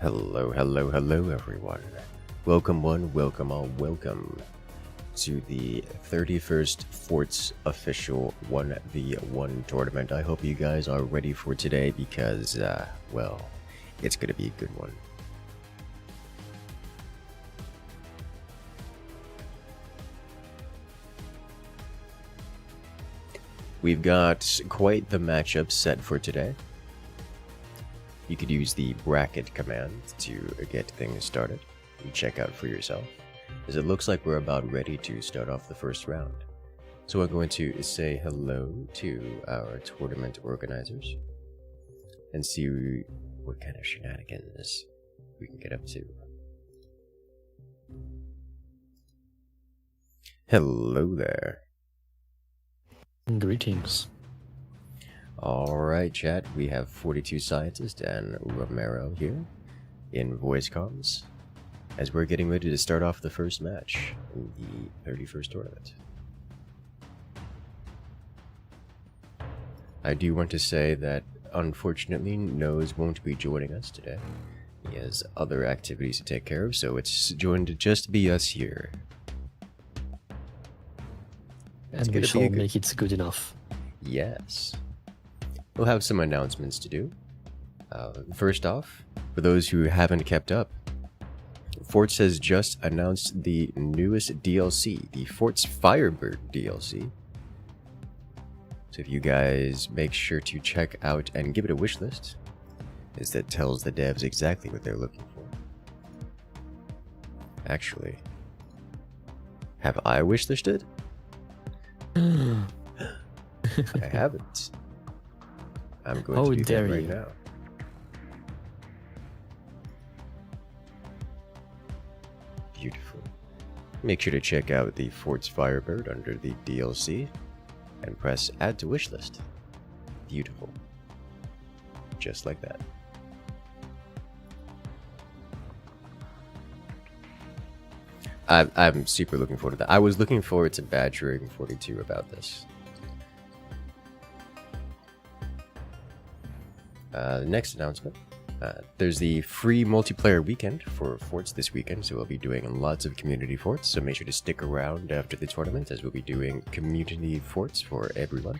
Hello, hello, hello everyone. Welcome one, welcome all, welcome to the 31st Forts official 1v1 tournament. I hope you guys are ready for today because, well, it's gonna be a good one. We've got quite the matchup set for today. You could use the bracket command to get things started and check out for yourself, as it looks like we're about ready to start off the first round. So I'm going to say hello to our tournament organizers and see what kind of shenanigans we can get up to. Hello there. Greetings. Alright chat, we have 42 Scientist and Romero here in voice comms as we're getting ready to start off the first match in the 31st tournament. I do want to say that unfortunately Nose won't be joining us today. He has other activities to take care of, so it's going to just be us here. And we shall make it good enough. Yes. We'll have some announcements to do. First off, for those who haven't kept up, Forts has just announced the newest DLC, the Forts Firebird DLC. So if you guys make sure to check out and give it a wish list, as that tells the devs exactly what they're looking for. Actually, have I wish listed? I haven't. I'm going to do that right now. Beautiful. Make sure to check out the Forts Firebird under the DLC and press add to wish list. Beautiful. Just like that. I'm super looking forward to that. I was looking forward to badgering 42 about this. Next announcement. There's the free multiplayer weekend for Forts this weekend, so we'll be doing lots of community Forts, so make sure to stick around after the tournament as we'll be doing community Forts for everyone.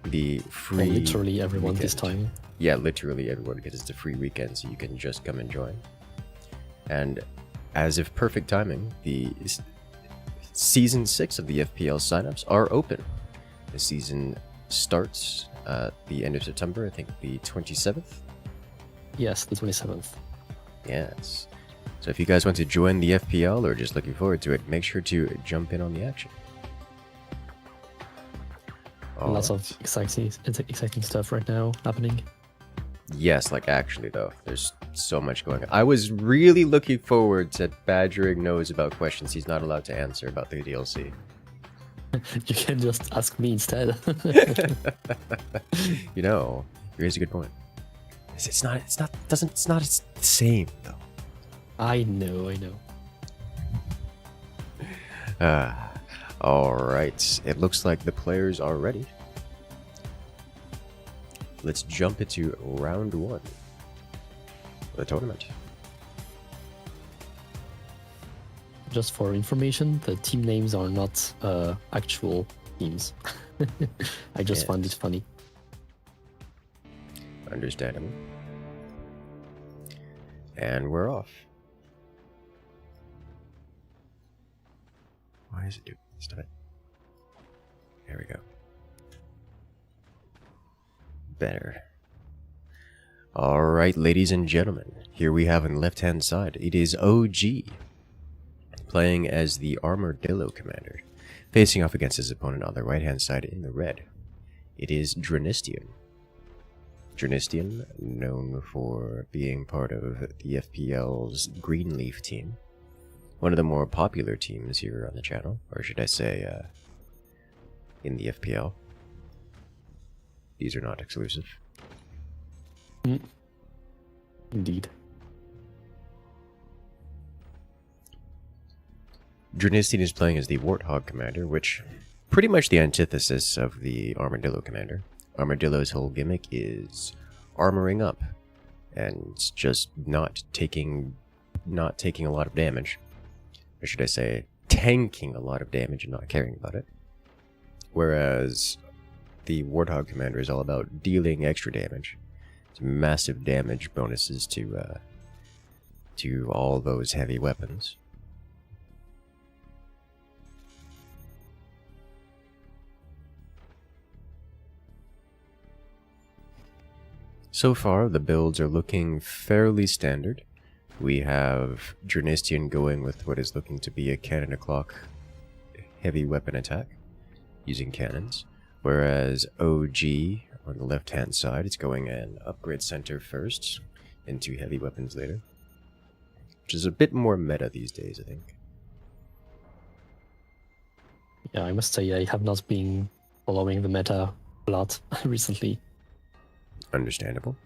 The free literally everyone weekend. This time. Yeah, literally everyone, because it's a free weekend, so you can just come and join. And as if perfect timing, the Season 6 of the FPL signups are open. The season starts the end of September, I think the 27th? Yes, the 27th. Yes. So if you guys want to join the FPL or just looking forward to it, make sure to jump in on the action. Lots of exciting stuff right now happening. Yes, like actually though, there's so much going on. I was really looking forward to badgering Nose about questions he's not allowed to answer about the DLC. You can just ask me instead. You know, here's a good point. It's not the same though. I know. Alright, it looks like the players are ready. Let's jump into round 1 of the tournament. Just for information, the team names are not actual teams. I just found it funny. Understandable. And we're off. Why is it doing this? Stop it. There we go. Better. Alright, ladies and gentlemen. Here we have on the left-hand side. It is OG. Playing as the Armadillo commander. Facing off against his opponent on the right-hand side in the red. It is Dronistian. Dronistian, known for being part of the FPL's Greenleaf team. One of the more popular teams here on the channel, or should I say, in the FPL. These are not exclusive. Indeed. Dronistian is playing as the Warthog commander, which pretty much the antithesis of the Armadillo commander. Armadillo's whole gimmick is armoring up and just not taking a lot of damage. Or should I say, tanking a lot of damage and not caring about it. Whereas the Warthog Commander is all about dealing extra damage. It's massive damage bonuses to all those heavy weapons. So far, the builds are looking fairly standard. We have Dronistian going with what is looking to be a cannon o'clock heavy weapon attack, using cannons. Whereas OG, on the left-hand side, is going an upgrade center first, into heavy weapons later. Which is a bit more meta these days, I think. Yeah, I must say I have not been following the meta a lot recently. Understandable.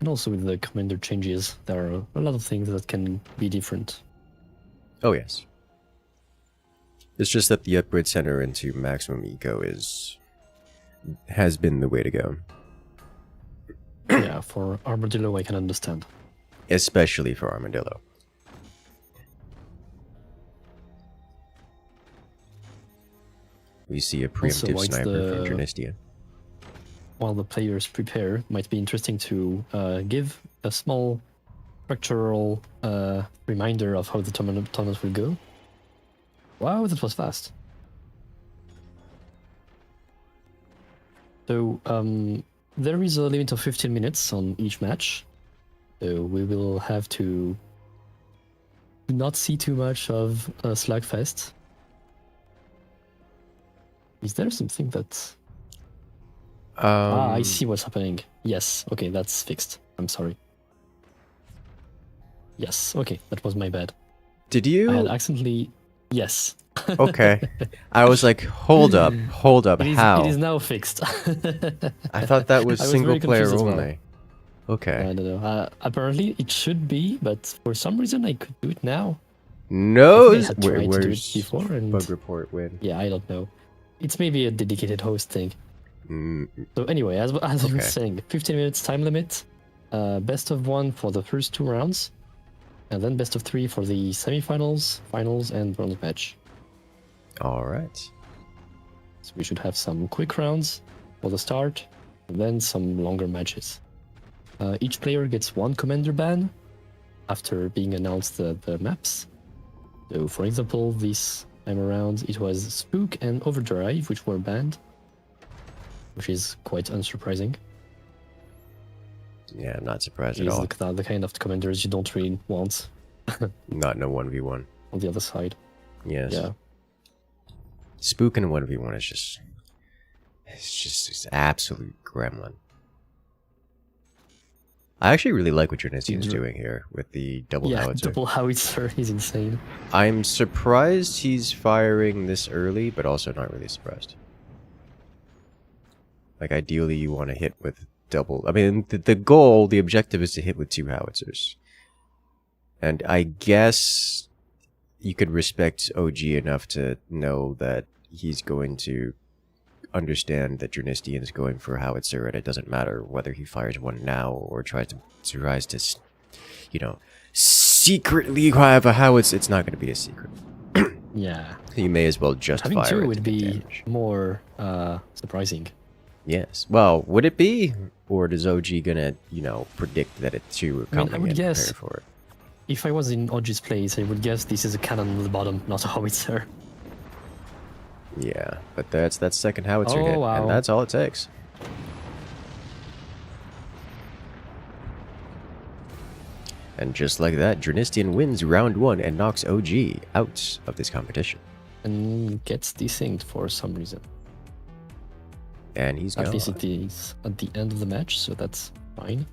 And also with the commander changes, there are a lot of things that can be different. Oh yes. It's just that the upgrade center into maximum eco has been the way to go. Yeah, for Armadillo I can understand. Especially for Armadillo. We see a preemptive Also, sniper from Dronistian. While the players prepare, it might be interesting to give a small structural reminder of how the tournament will go. Wow, that was fast. So, there is a limit of 15 minutes on each match. So we will have to not see too much of a slugfest. Is there something that... I see what's happening. Yes, okay, that's fixed. I'm sorry. Yes, okay, that was my bad. Did you? I had accidentally... Yes. Okay. I was like, hold up. How? It is now fixed. I thought that was I single player confused as well. only. Okay. I don't know. Apparently it should be, but for some reason I could do it now. No. I had tried to do it before and... bug report win? Yeah, I don't know. It's maybe a dedicated host thing. So anyway, as I was saying, 15 minutes time limit, best of 1 for the first 2 rounds, and then best of 3 for the semifinals, finals, and bronze match. Alright. So we should have some quick rounds for the start, and then some longer matches. Each player gets 1 commander ban after being announced the maps. So for example, this time around it was Spook and Overdrive which were banned, which is quite unsurprising. Yeah, I'm not surprised at all. These are the kind of commanders you don't really want. Not in a 1v1. On the other side. Yes. Yeah. Spook in a 1v1 is just... It's absolute gremlin. I actually really like what Dronistian is doing here with the double howitzer. Double howitzer is insane. I'm surprised he's firing this early, but also not really surprised. Like, ideally you want to hit with double... I mean, the goal, the objective is to hit with 2 howitzers. And I guess you could respect OG enough to know that he's going to understand that Dronistian is going for a howitzer, and it doesn't matter whether he fires one now or tries to you know, secretly have a howitzer. It's not going to be a secret. Yeah. You may as well just Having fire 2 it would to be get damage. more surprising. Yes. Well, would it be? Or is OG gonna, you know, predict that it's 2 are coming I would and guess, prepare for it? if I was in OG's place, I would guess this is a cannon on the bottom, not a howitzer. Yeah, but that's second howitzer Oh, hit, wow. and that's all it takes. And just like that, Dronistian wins round 1 and knocks OG out of this competition. And gets desynced for some reason. And he's gone. At least it is at the end of the match, so that's fine.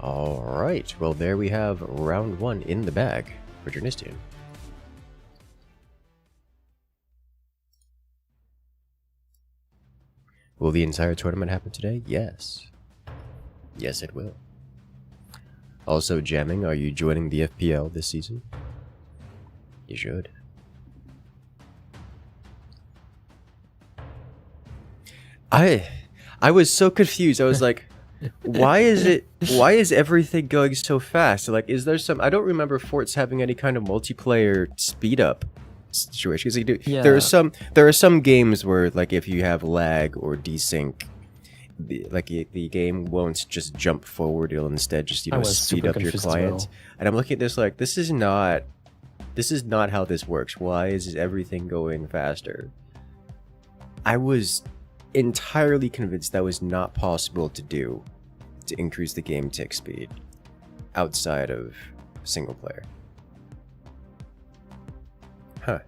Alright, well there we have round 1 in the bag for Dronistian. Will the entire tournament happen today? Yes. Yes, it will. Also, jamming, are you joining the FPL this season? You should. I was so confused. I was like, why is everything going so fast? Like, is there some? I don't remember forts having any kind of multiplayer speed up situation. 'Cause Yeah. there are some games where, like, if you have lag or desync, the game won't just jump forward. It'll instead just speed up your client. And I'm looking at this like, this is not how this works. Why is everything going faster? I was entirely convinced that was not possible to do to increase the game tick speed outside of single player. Huh.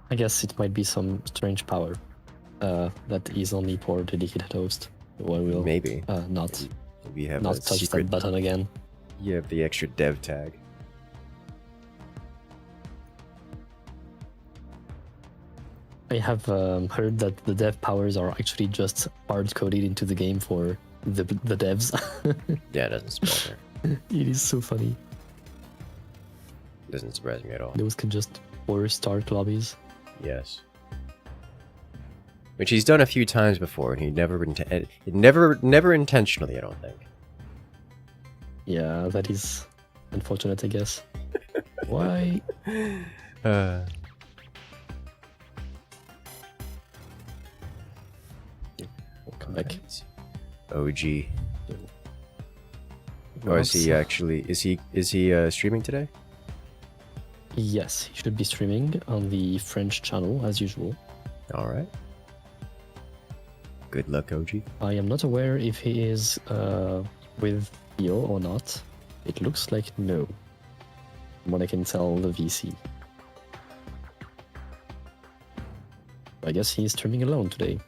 I guess it might be some strange power that is only for dedicated host. So I will Maybe not we have not a touch secret that button again. You have the extra dev tag. I have heard that the dev powers are actually just hard coded into the game for the devs. Yeah, it doesn't surprise me. It is so funny. Doesn't surprise me at all. Those can just force start lobbies. Yes. Which he's done a few times before, and he never intentionally, I don't think. Yeah, that is unfortunate, I guess. Why? Welcome back. OG. Oh, is he actually? Is he streaming today? Yes, he should be streaming on the French channel as usual. All right. Good luck, OG. I am not aware if he is with Theo or not. It looks like no. From what I can tell, the VC. I guess he is streaming alone today.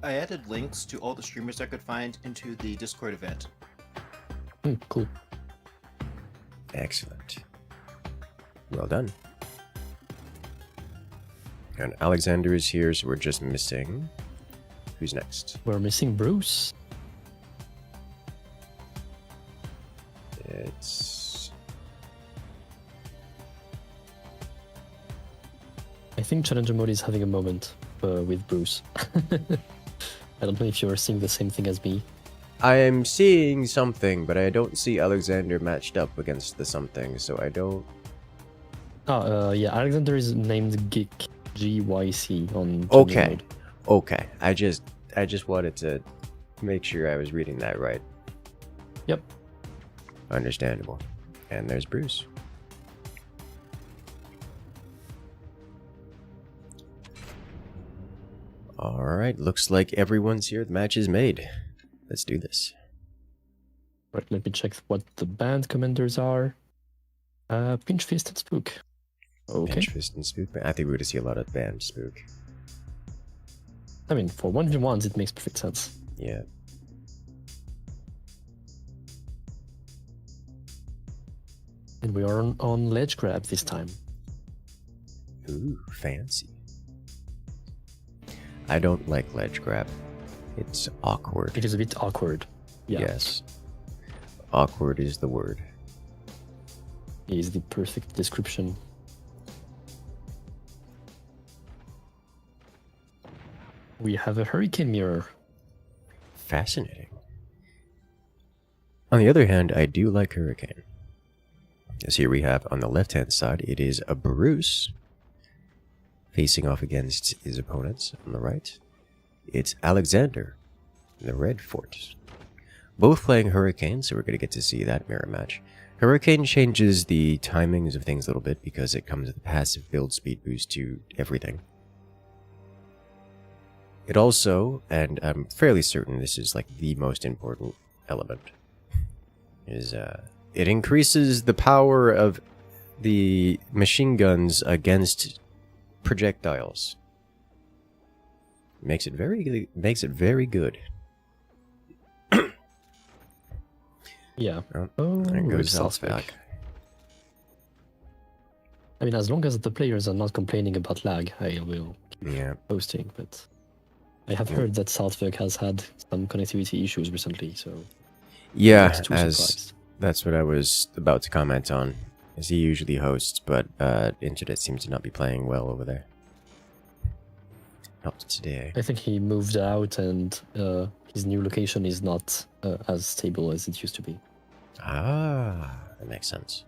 I added links to all the streamers I could find into the Discord event. Cool. Excellent. Well done. And Alexander is here, so we're just missing. Who's next? We're missing Bruce. It's... I think Challenger mode is having a moment with Bruce. I don't know if you're seeing the same thing as me. I am seeing something, but I don't see Alexander matched up against the something, so I don't... Yeah, Alexander is named Geek, GYC on Challenger Okay. mode. Okay. I just wanted to make sure I was reading that right. Yep. Understandable. And there's Bruce. Alright, looks like everyone's here. The match is made. Let's do this. Right, let me check what the band commanders are. Pinch Fist and Spook. Okay. Pinch Fist and Spook. I think we're going to see a lot of band Spook. I mean, for 1v1s, it makes perfect sense. Yeah. And we are on ledge grab this time. Ooh, fancy. I don't like ledge grab. It's awkward. It is a bit awkward. Yeah. Yes. Awkward is the word. It is the perfect description. We have a hurricane mirror. Fascinating. On the other hand, I do like Hurricane. As here we have on the left-hand side, it is a Bruce facing off against his opponents on the right. It's Alexander in the red fort. Both playing Hurricane, so we're going to get to see that mirror match. Hurricane changes the timings of things a little bit because it comes with a passive build speed boost to everything. It also, and I'm fairly certain this is like the most important element, is it increases the power of the machine guns against projectiles. Makes it very good. Yeah. Oh, there goes Zelt's back. I mean, as long as the players are not complaining about lag, I will keep posting, but I have heard that Salzburg has had some connectivity issues recently, so... Yeah, I'm not too surprised. that's what I was about to comment on. as he usually hosts, but Internet seems to not be playing well over there. Not today. I think he moved out and his new location is not as stable as it used to be. Ah, that makes sense.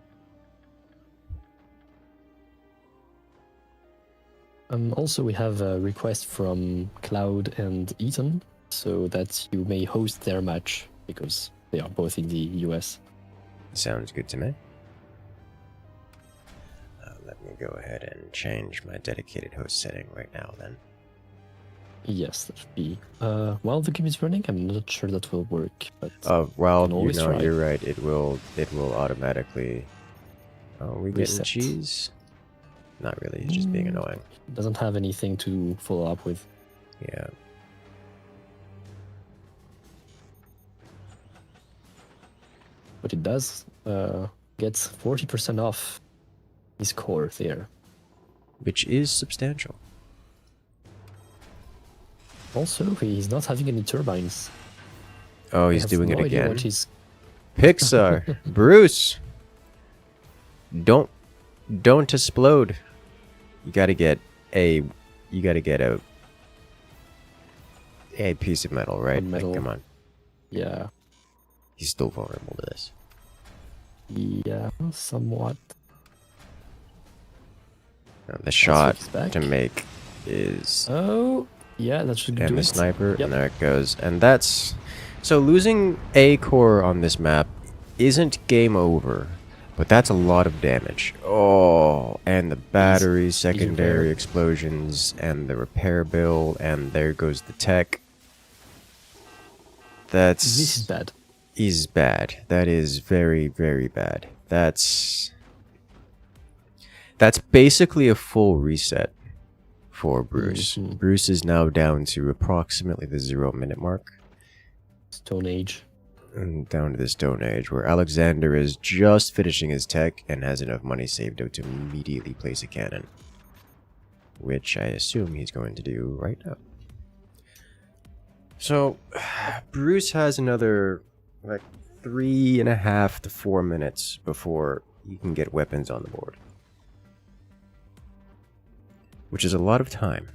Also, we have a request from Cloud and Eaton, so that you may host their match, because they are both in the US. Sounds good to me. Let me go ahead and change my dedicated host setting right now then. Yes, that would be... while the game is running, I'm not sure that will work, but... Well, can always try. you're right. It will automatically... Oh, we getting Reset. cheese? Not really, it's just being annoying. Doesn't have anything to follow up with. Yeah. But it does get 40% off his core there. Which is substantial. Also, he's not having any turbines. Oh, I he's have doing no it idea again. what he's... Pixar! Bruce! Don't explode. You gotta get a piece of metal, right? metal. Like, come on. Yeah. He's still vulnerable to this. Yeah, somewhat. The shot switch back. to make is Oh, yeah, that should do and the it. sniper, Yep. and there it goes. And that's so losing a core on this map isn't game over, but that's a lot of damage. Oh, and the battery, secondary repair. explosions, and the repair bill, and there goes the tech. This is bad. Is bad. That is very, very bad. That's basically a full reset for Bruce. Mhm. Bruce is now down to approximately the 0-minute mark. Stone Age. And down to the Stone Age, where Alexander is just finishing his tech and has enough money saved up to immediately place a cannon. Which I assume he's going to do right now. So, Bruce has another, like, 3.5 to 4 minutes before you can get weapons on the board. Which is a lot of time.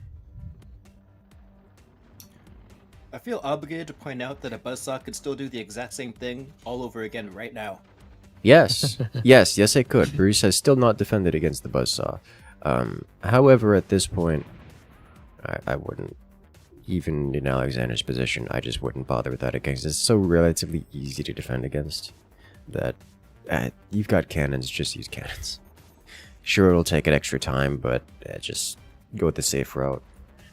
I feel obligated to point out that a buzzsaw could still do the exact same thing all over again right now. Yes, yes, it could. Bruce has still not defended against the buzzsaw. However, at this point, I wouldn't, even in Alexander's position, I just wouldn't bother with that against. It's so relatively easy to defend against that you've got cannons, just use cannons. Sure, it'll take an extra time, but just go with the safe route.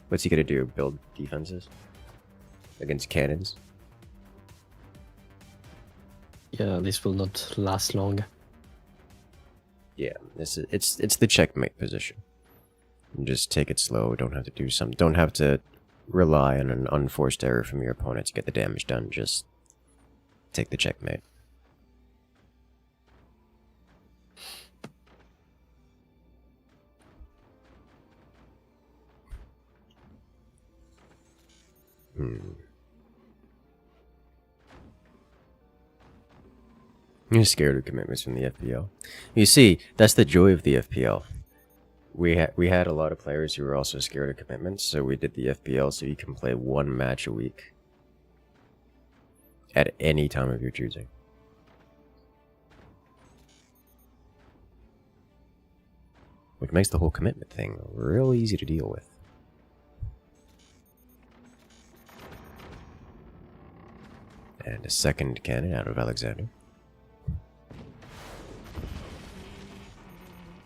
What's he gonna do? Build defenses against cannons? Yeah, this will not last long. Yeah, it's the checkmate position. You just take it slow. Don't have to do some. Don't have to rely on an unforced error from your opponent to get the damage done. Just take the checkmate. You're scared of commitments from the FPL. You see, that's the joy of the FPL. We had a lot of players who were also scared of commitments, so we did the FPL so you can play one match a week. At any time of your choosing. Which makes the whole commitment thing real easy to deal with. And a second cannon out of Alexander.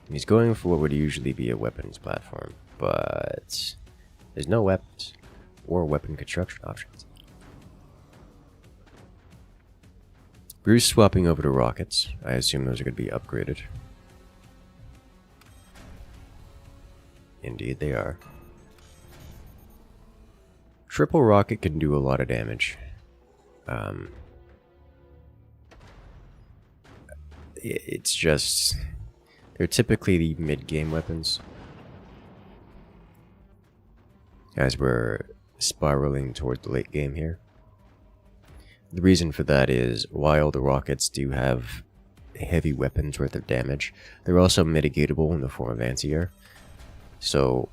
He's going for what would usually be a weapons platform, but there's no weapons or weapon construction options. Bruce swapping over to rockets. I assume those are going to be upgraded. Indeed they are. Triple rocket can do a lot of damage. It's just... they're typically the mid-game weapons. As we're spiraling toward the late game here. The reason for that is, while the rockets do have heavy weapons worth of damage. They're also mitigatable in the form of anti-air. So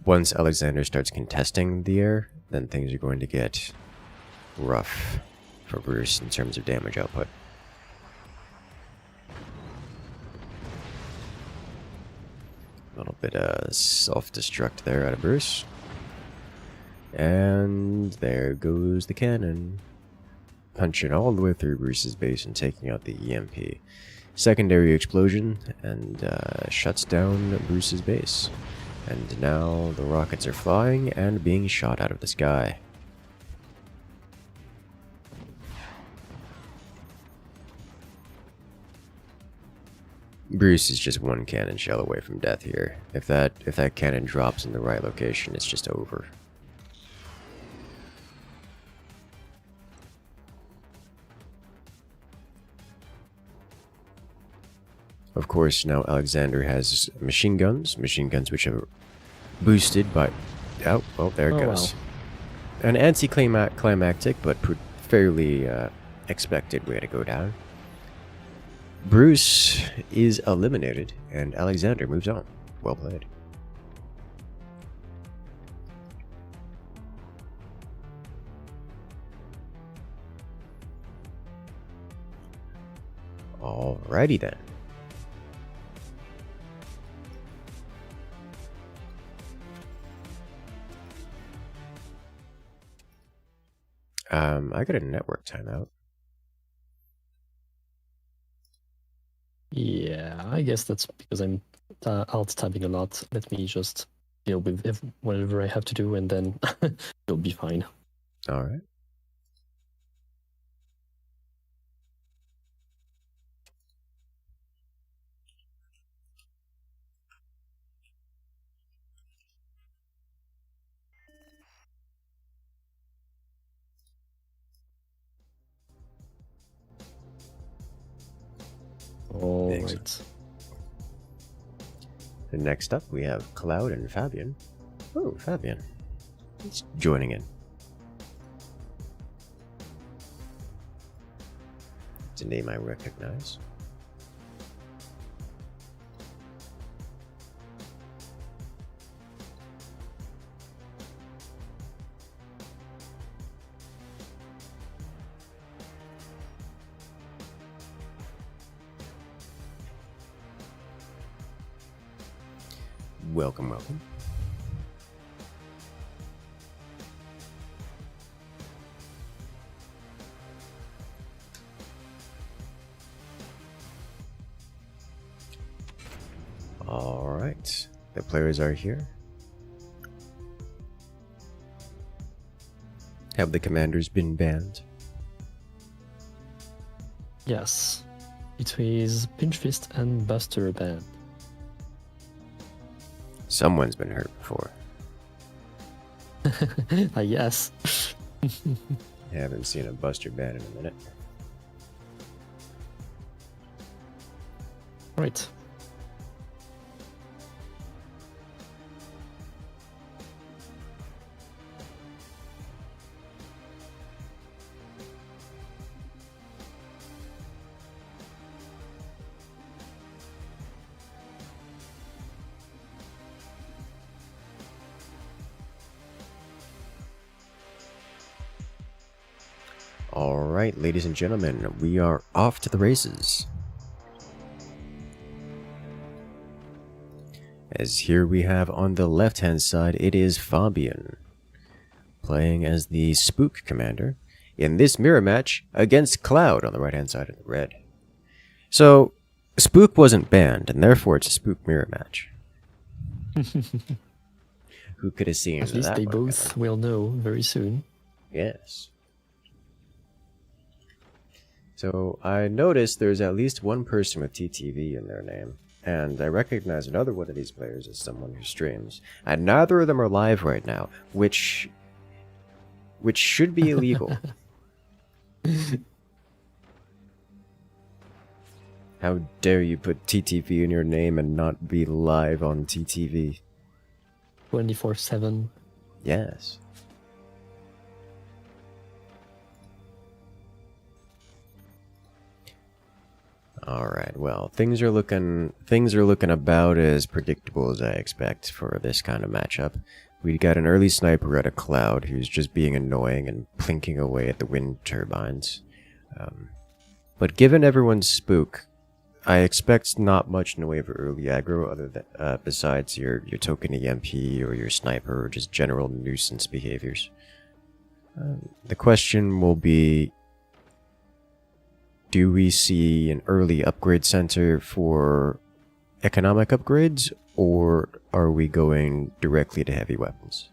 once Alexander starts contesting the air, then things are going to get rough for Bruce in terms of damage output. A little bit of self-destruct there out of Bruce. And there goes the cannon. Punching all the way through Bruce's base and taking out the EMP. Secondary explosion and shuts down Bruce's base. And now the rockets are flying and being shot out of the sky. Bruce is just one cannon shell away from death here. If that cannon drops in the right location, it's just over. Of course, now Alexander has machine guns which are boosted by... Oh, well, there it goes. Wow. An anticlimactic, but fairly expected way to go down. Bruce is eliminated, and Alexander moves on. Well played. Alrighty then. I got a network timeout. Yeah, I guess that's because I'm alt-tabbing a lot. Let me just deal with whatever I have to do, and then it'll be fine. All right. All right. And next up, we have Cloud and Fabian. Oh, Fabian. He's joining in. It's a name I recognize. Welcome, welcome. All right, the players are here. Have the commanders been banned? Yes. It was Pinch Fist and Buster banned. Someone's been hurt before. Yes. I haven't seen a Buster ban in a minute. Right. Alright, ladies and gentlemen, we are off to the races. As here we have on the left-hand side, it is Fabian, playing as the Spook Commander, in this mirror match against Cloud on the right-hand side in the red. So, Spook wasn't banned, and therefore it's a Spook mirror match. Who could have seen that? At least they both will know very soon. Yes. So I noticed there's at least one person with TTV in their name, and I recognize another one of these players as someone who streams, and neither of them are live right now, which should be illegal. How dare you put TTV in your name and not be live on TTV? 24/7. Yes. Alright. Alright, well, things are looking about as predictable as I expect for this kind of matchup. We got an early sniper at a Cloud who's just being annoying and plinking away at the wind turbines. But given everyone's spook, I expect not much in the way of early aggro other than besides your token EMP or your sniper or just general nuisance behaviors. The question will be, do we see an early upgrade center for economic upgrades, or are we going directly to heavy weapons?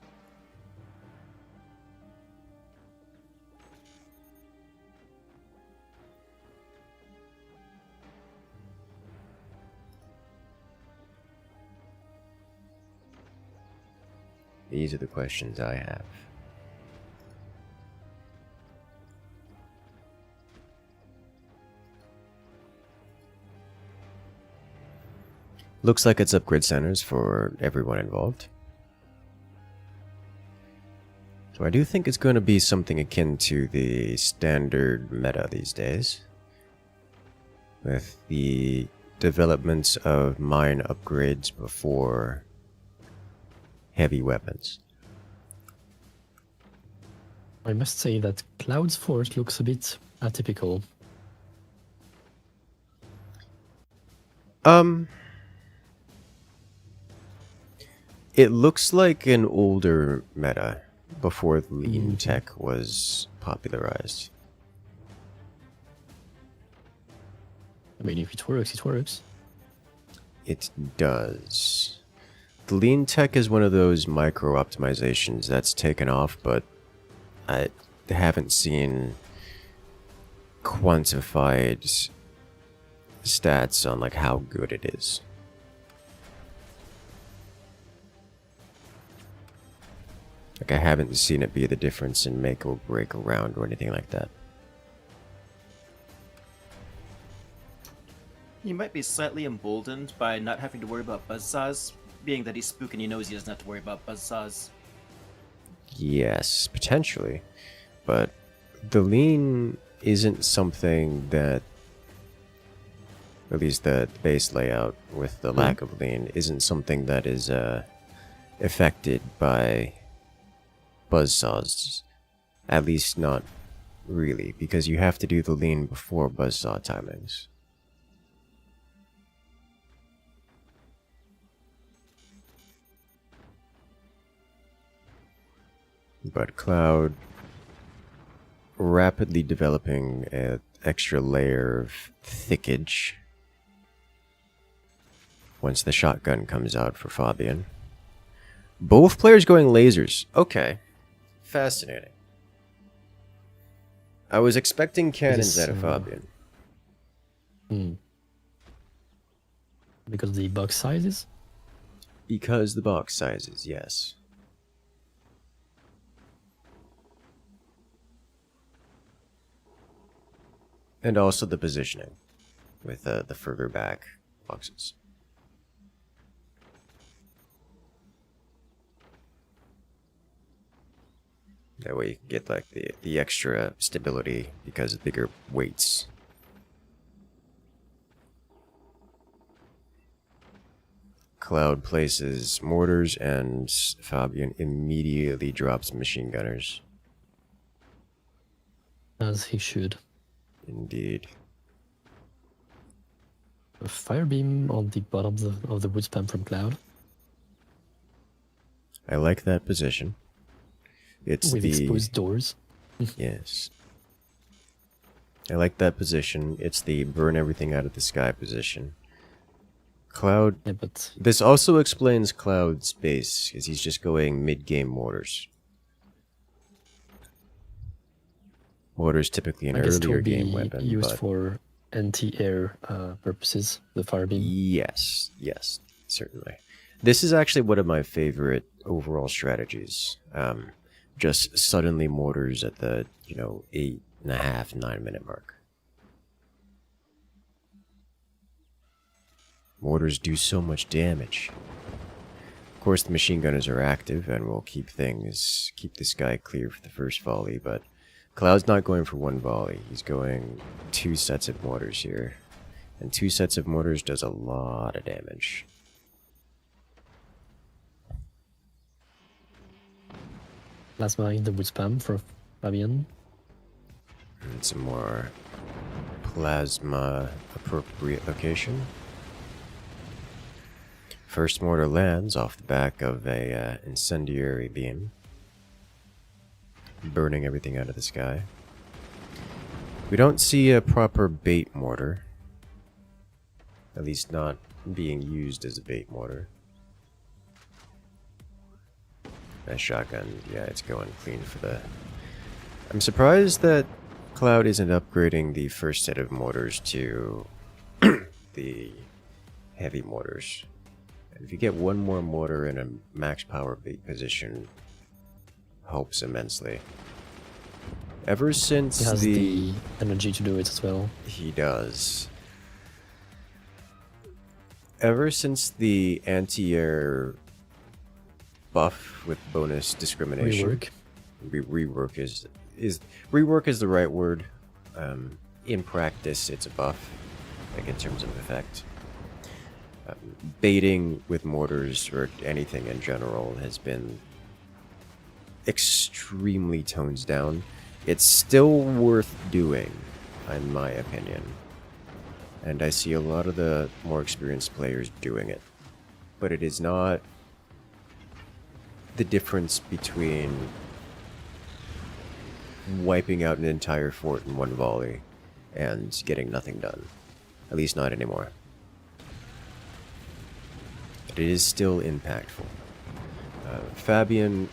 These are the questions I have. Looks like it's upgrade centers for everyone involved. So I do think it's going to be something akin to the standard meta these days, with the developments of mine upgrades before heavy weapons. I must say that Cloud's Force looks a bit atypical. It looks like an older meta before the lean tech was popularized. I mean, if it works, it works. It does. The lean tech is one of those micro optimizations that's taken off, but I haven't seen quantified stats on like how good it is. Like, I haven't seen it be the difference in make or break a round or anything like that. He might be slightly emboldened by not having to worry about buzzsaws, being that he's spook and he knows he doesn't have to worry about buzzsaws. Yes, potentially. But the lean isn't something that, at least the base layout with the lack of lean, isn't something that is affected by buzzsaws. At least not really, because you have to do the lean before buzzsaw timings. But Cloud rapidly developing an extra layer of thickage once the shotgun comes out for Fabian. Both players going lasers. Okay. Fascinating. I was expecting cannons out of Fabian. Because of the box sizes? Because the box sizes, yes. And also the positioning with the further back boxes. That way you can get like the extra stability because of bigger weights. Cloud places mortars and Fabian immediately drops machine gunners. As he should. Indeed. A fire beam on the bottom of the wood spam from Cloud. I like that position. It's with the exposed doors. Yes. I like that position. It's the burn everything out of the sky position. Cloud. Yeah, but this also explains Cloud's base, because he's just going mid-game mortars. Mortars typically an earlier game weapon, used but for anti-air purposes. The fire beam. yes, certainly. This is actually one of my favorite overall strategies. Just suddenly mortars at the 8.5, 9 minute mark. Mortars do so much damage. Of course, the machine gunners are active and will keep the sky clear for the first volley, but Cloud's not going for one volley. He's going 2 sets of mortars here. And 2 sets of mortars does a lot of damage. Plasma in the wood spam for Fabian. And some more plasma appropriate location. First mortar lands off the back of a incendiary beam, burning everything out of the sky. We don't see a proper bait mortar, at least not being used as a bait mortar. That shotgun, yeah, it's going clean for the... I'm surprised that Cloud isn't upgrading the first set of mortars to the heavy mortars. If you get one more mortar in a max power bait position, helps immensely. Ever since He has the energy to do it as well. He does. Ever since the anti-air buff with bonus discrimination, rework is the right word. In practice, it's a buff, like in terms of effect. Baiting with mortars or anything in general has been extremely toned down. It's still worth doing, in my opinion. And I see a lot of the more experienced players doing it. But it is not the difference between wiping out an entire fort in one volley and getting nothing done. At least not anymore. But it is still impactful. Fabian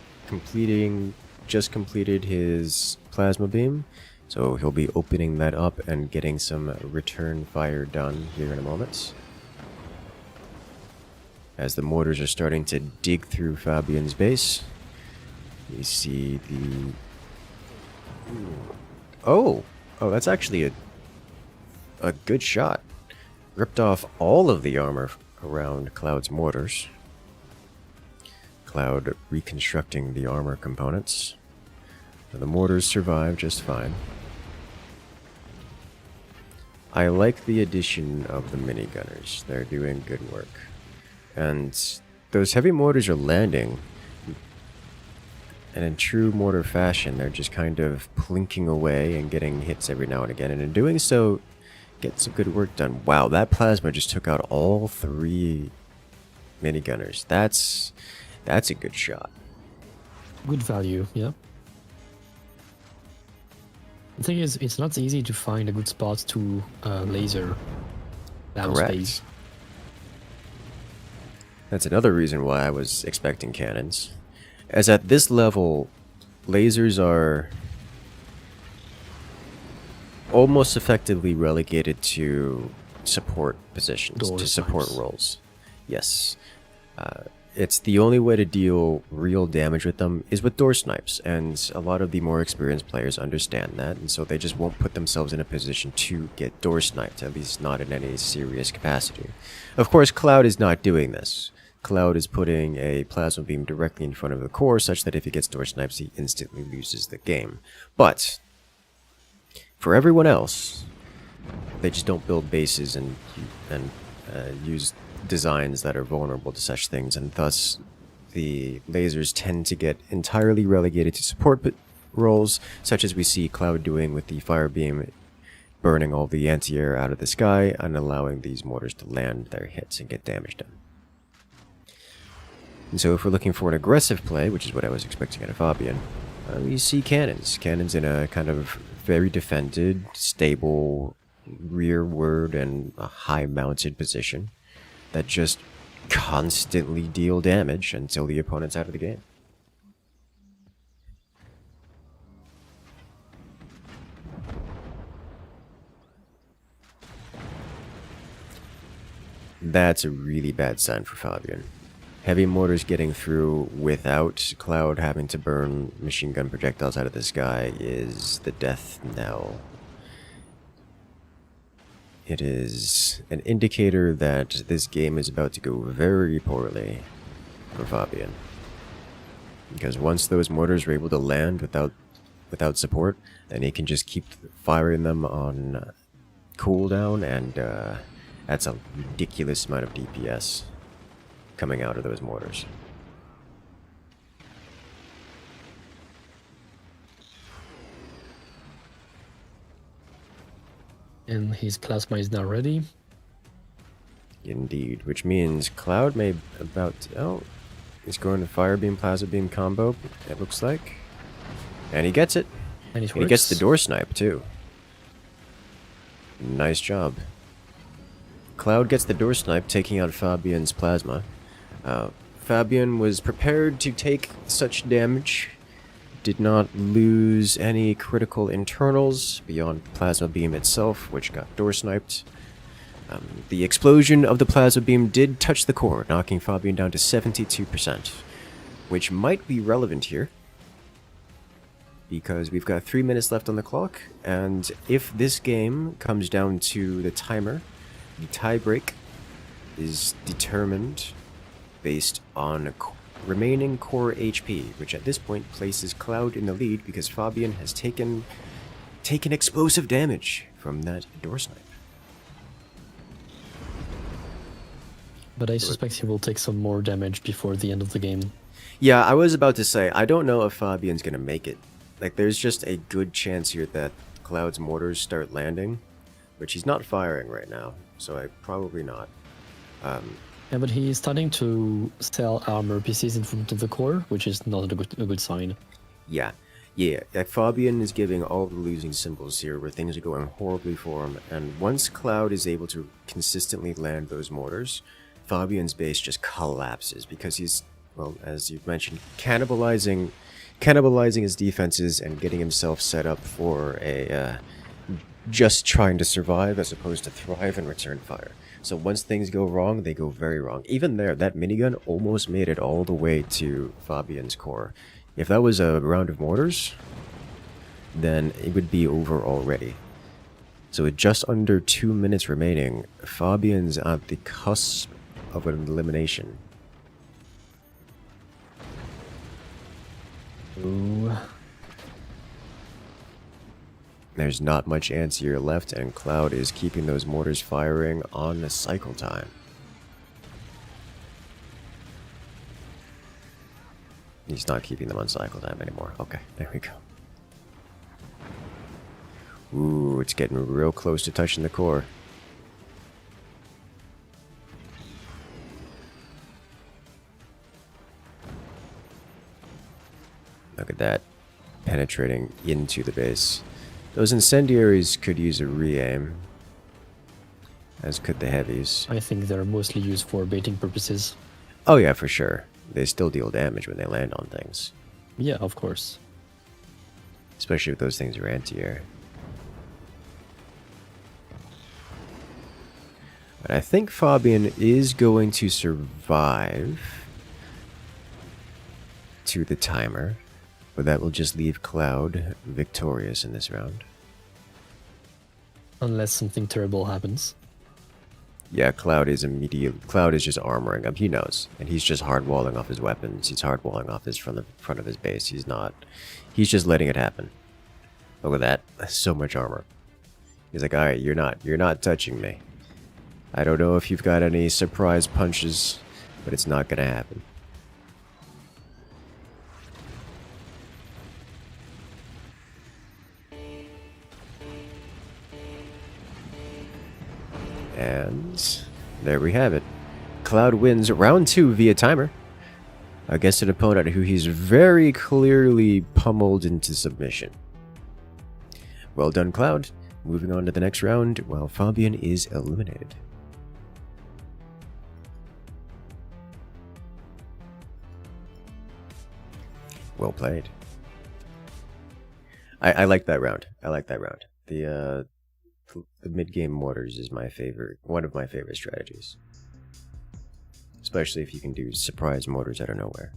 just completed his plasma beam, so he'll be opening that up and getting some return fire done here in a moment. As the mortars are starting to dig through Fabian's base, you see the... Oh, that's actually a good shot. Ripped off all of the armor around Cloud's mortars. Cloud reconstructing the armor components. The mortars survive just fine. I like the addition of the minigunners. They're doing good work. And those heavy mortars are landing. And in true mortar fashion, they're just kind of plinking away and getting hits every now and again. And in doing so, get some good work done. Wow, that plasma just took out all 3 minigunners. That's a good shot. Good value, yeah. The thing is, it's not easy to find a good spot to laser down space. That's another reason why I was expecting cannons. As at this level, lasers are almost effectively relegated to support positions, to support roles. Yes. It's the only way to deal real damage with them is with door snipes, and a lot of the more experienced players understand that, and so they just won't put themselves in a position to get door sniped, at least not in any serious capacity. Of course, Cloud is not doing this. Cloud is putting a plasma beam directly in front of the core, such that if he gets door snipes, he instantly loses the game. But for everyone else, they just don't build bases and use designs that are vulnerable to such things, and thus the lasers tend to get entirely relegated to support roles, such as we see Cloud doing with the fire beam, burning all the anti-air out of the sky and allowing these mortars to land their hits and get damage done. And so if we're looking for an aggressive play, which is what I was expecting out of Fabian, we see cannons. Cannons in a kind of very defended, stable, rearward and a high-mounted position that just constantly deal damage until the opponent's out of the game. That's a really bad sign for Fabian. Heavy mortars getting through without Cloud having to burn machine gun projectiles out of the sky is the death knell. It is an indicator that this game is about to go very poorly for Fabian. Because once those mortars are able to land without support, then he can just keep firing them on cooldown and That's a ridiculous amount of DPS coming out of those mortars. And his plasma is now ready. Indeed, which means Cloud may oh, he's going to Fire Beam, Plasma Beam combo, it looks like. And he gets it. And it And he gets the door snipe, too. Nice job. Cloud gets the door snipe, taking out Fabian's plasma. Fabian was prepared to take such damage. Did not lose any critical internals beyond Plasma Beam itself, which got door sniped. The explosion of the Plasma Beam did touch the core, knocking Fabian down to 72%, which might be relevant here, because we've got 3 minutes left on the clock, and if this game comes down to the timer, the tiebreak is determined based on remaining core HP, which at this point places Cloud in the lead because Fabian has taken explosive damage from that door snipe. But I suspect he will take some more damage before the end of the game. Yeah, I was about to say, I don't know if Fabian's gonna make it. Like, there's just a good chance here that Cloud's mortars start landing, which he's not firing right now, so probably not. Yeah, but he is starting to sell armor pieces in front of the core, which is not a good sign. Yeah. Like Fabian is giving all the losing symbols here, where things are going horribly for him, and once Cloud is able to consistently land those mortars, Fabian's base just collapses because he's, well, as you've mentioned, cannibalizing his defenses and getting himself set up for a just trying to survive as opposed to thrive and return fire. So once things go wrong, they go very wrong. Even there, that minigun almost made it all the way to Fabian's core. If that was a round of mortars, then it would be over already. So with just under 2 minutes remaining, Fabian's at the cusp of an elimination. Ooh. There's not much anti-air left, and Cloud is keeping those mortars firing on the cycle time. He's not keeping them on cycle time anymore. Okay, there we go. Ooh, it's getting real close to touching the core. Look at that, penetrating into the base. Those incendiaries could use a re-aim, as could the heavies. I think they're mostly used for baiting purposes. Oh yeah, for sure. They still deal damage when they land on things. Yeah, of course. Especially if those things are anti-air. But I think Fabian is going to survive to the timer. But that will just leave Cloud victorious in this round. Unless something terrible happens. Yeah, Cloud is just armoring up. He knows, and he's just hardwalling off his weapons. He's hardwalling off from the front of his base. He's just letting it happen. Look at that, that's so much armor. He's like, all right, you're not touching me. I don't know if you've got any surprise punches, but it's not gonna happen. And there we have it. Cloud wins round 2 via timer against an opponent who he's very clearly pummeled into submission. Well done, Cloud. Moving on to the next round, while Fabian is eliminated. Well played. I like that round. The mid-game mortars is one of my favorite strategies. Especially if you can do surprise mortars out of nowhere.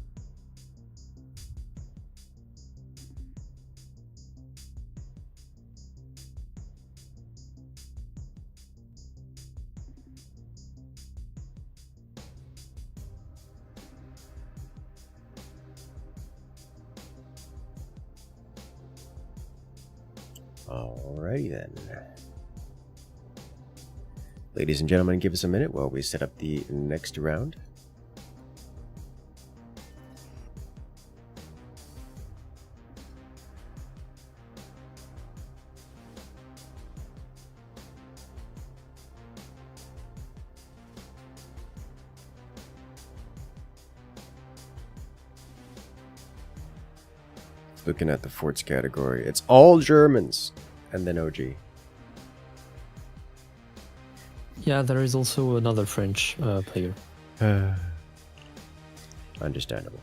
Alrighty then. Ladies and gentlemen, give us a minute while we set up the next round. Looking at the forts category, it's all Germans, and then OG. Yeah, there is also another French player. Understandable.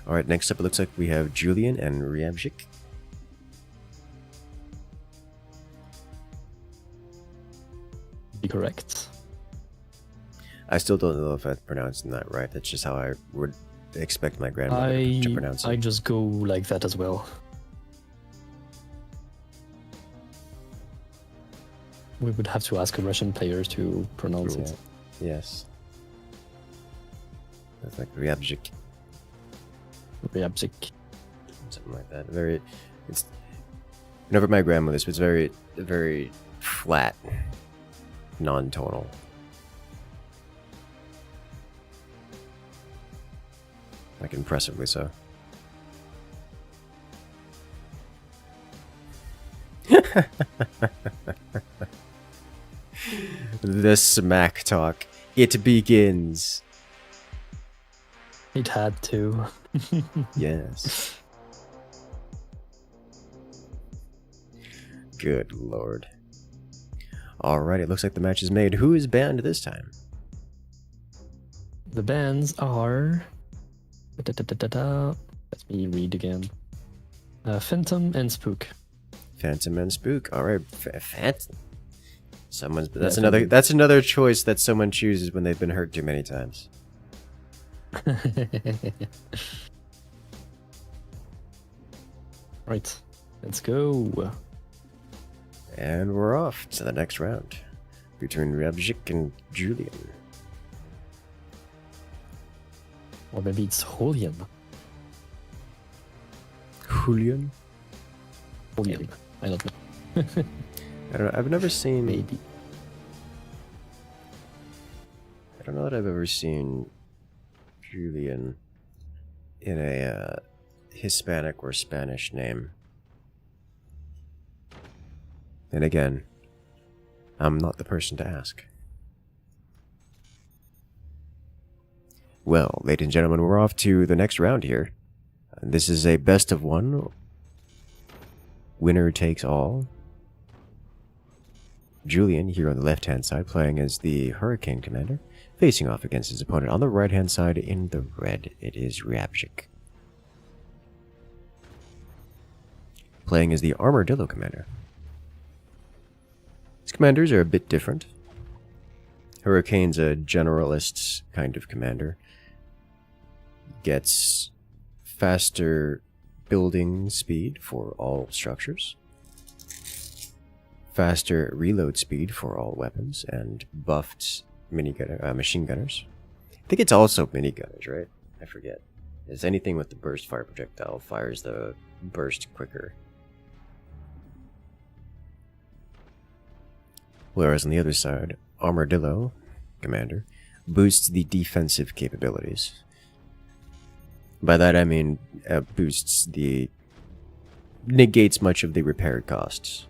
Alright, next up it looks like we have Julian and Ramshik. Be correct. I still don't know if I'm pronouncing that right. That's just how I would expect my grandmother to pronounce it. I just go like that as well. We would have to ask a Russian player to pronounce it. Yes. That's like Ryabzik. Ramshik. Something like that. It's whenever my grandmother speaks, it's very flat, non-tonal. Like impressively so. The smack talk. It begins. It had to. Yes. Good lord. Alright, it looks like the match is made. Who is banned this time? The bands are... Let me read again. Phantom and Spook. Phantom and Spook. Alright, Phantom. Phantom. That's another choice that someone chooses when they've been hurt too many times. Right, let's go. And we're off to the next round between Ramshik and Julian. Or maybe it's Julian. Julian? Julian. I don't know. I don't know. I've never seen. Maybe. I don't know that I've ever seen Julian in a Hispanic or Spanish name. And again, I'm not the person to ask. Well, ladies and gentlemen, we're off to the next round here. This is a best of one. Winner takes all. Julian, here on the left-hand side, playing as the Hurricane Commander, facing off against his opponent on the right-hand side in the red. It is Ramshik. Playing as the Armadillo Commander. These commanders are a bit different. Hurricane's a generalist kind of commander. Gets faster building speed for all structures, faster reload speed for all weapons, and buffed machine gunners. I think it's also minigunners, right? I forget. It's anything with the burst fire projectile fires the burst quicker. Whereas on the other side, Armadillo Commander boosts the defensive capabilities. By that I mean negates much of the repair costs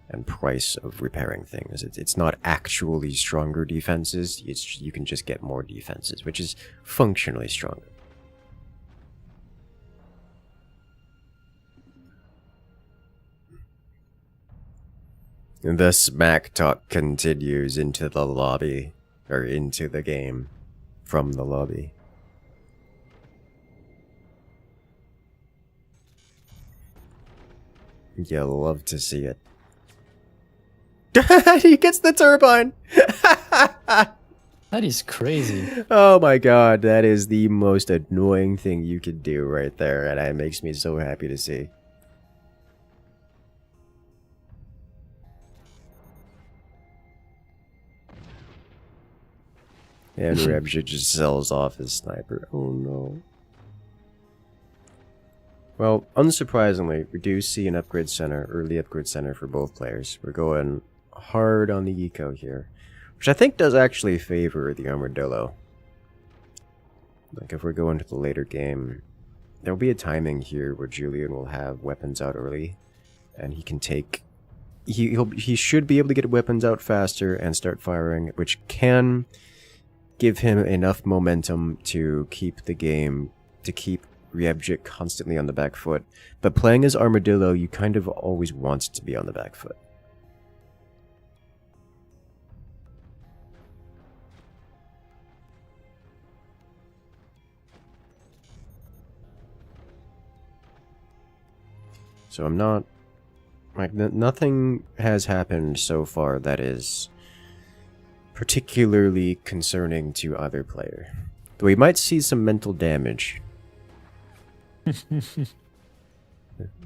and price of repairing things. It's not actually stronger defenses, you can just get more defenses, which is functionally stronger. The smack talk continues into the lobby, or into the game, from the lobby. You'll love to see it. He gets the turbine! That is crazy. Oh my god, that is the most annoying thing you could do right there, and it makes me so happy to see. And Ramshik just sells off his sniper. Oh no. Well, unsurprisingly, we do see an upgrade center, early upgrade center for both players. We're going hard on the eco here, which I think does actually favor the Armadillo. Like, if we're going to the later game, there'll be a timing here where Julian will have weapons out early, and he can take... He should be able to get weapons out faster and start firing, which can give him enough momentum to keep the game, to keep Ryabjik constantly on the back foot. But playing as Armadillo, you kind of always want to be on the back foot. So I'm not... Like, nothing has happened so far that is particularly concerning to either player. Though we might see some mental damage.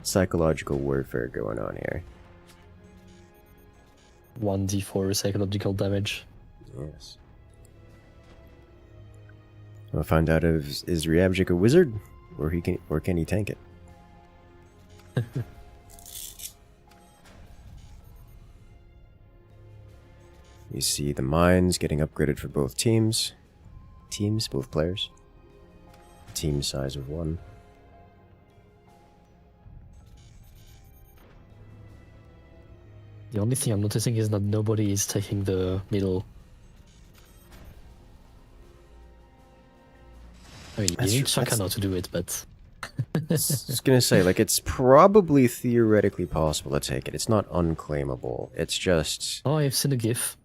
Psychological warfare going on here. 1d4 psychological damage. Yes. We'll find out if is Ryabjik a wizard, or can he tank it? You see the mines getting upgraded for both teams. Both players. Team size of 1. The only thing I'm noticing is that nobody is taking the middle. I mean, you need Shakano to do it, but... I was gonna say, like, it's probably theoretically possible to take it. It's not unclaimable. It's just... Oh, I've seen a GIF.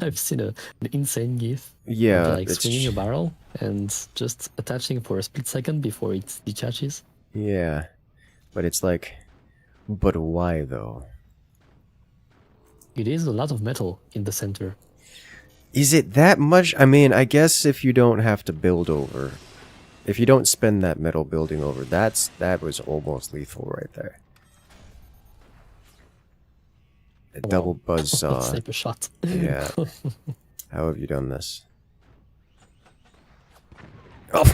I've seen an insane GIF. Yeah, Like swinging a barrel and just attaching for a split second before it detaches. Yeah, but it's like, but why though? It is a lot of metal in the center. Is it that much? I mean, I guess if you don't have to build over, if you don't spend that metal building over, that was almost lethal right there. A double buzzsaw. Sniper shot. Yeah. How have you done this? Oh.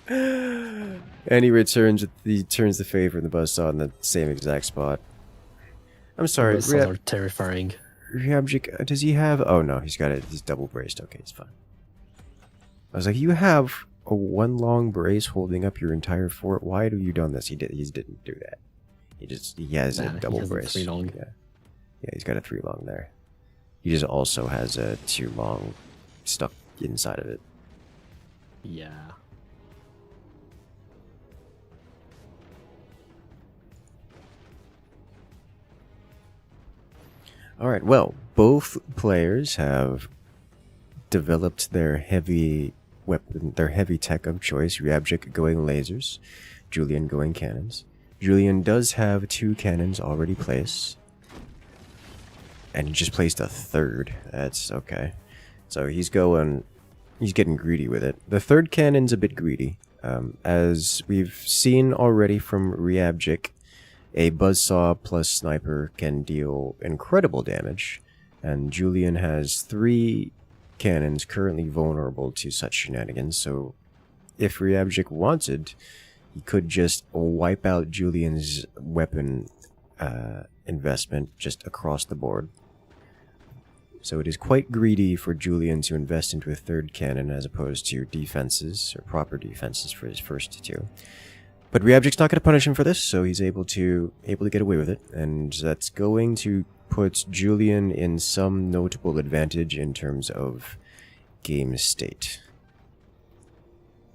And he turns the favor in the buzzsaw in the same exact spot. I'm sorry. Buzzaws are terrifying. Ryabjik, does he have? Oh no, he's got it. He's double braced. Okay, he's fine. I was like, you have a one long brace holding up your entire fort. Why have you done this? He didn't do that. He has a double brace. 3 long. Yeah, he's got a 3 long there. He just also has a 2 long stuck inside of it. Yeah. Alright, well, both players have developed their heavy weapon, their heavy tech of choice. Ryabjik going lasers, Julian going cannons. Julian does have 2 cannons already placed. And he just placed a 3rd. That's okay. So he's getting greedy with it. The 3rd cannon's a bit greedy. As we've seen already from Ryabjik, a buzzsaw plus sniper can deal incredible damage. And Julian has 3 cannons currently vulnerable to such shenanigans. So if Ryabjik wanted, he could just wipe out Julian's weapon investment just across the board. So it is quite greedy for Julian to invest into a 3rd cannon as opposed to defenses, or proper defenses for his first 2. But Ryabjik's not going to punish him for this, so he's able to get away with it. And that's going to put Julian in some notable advantage in terms of game state.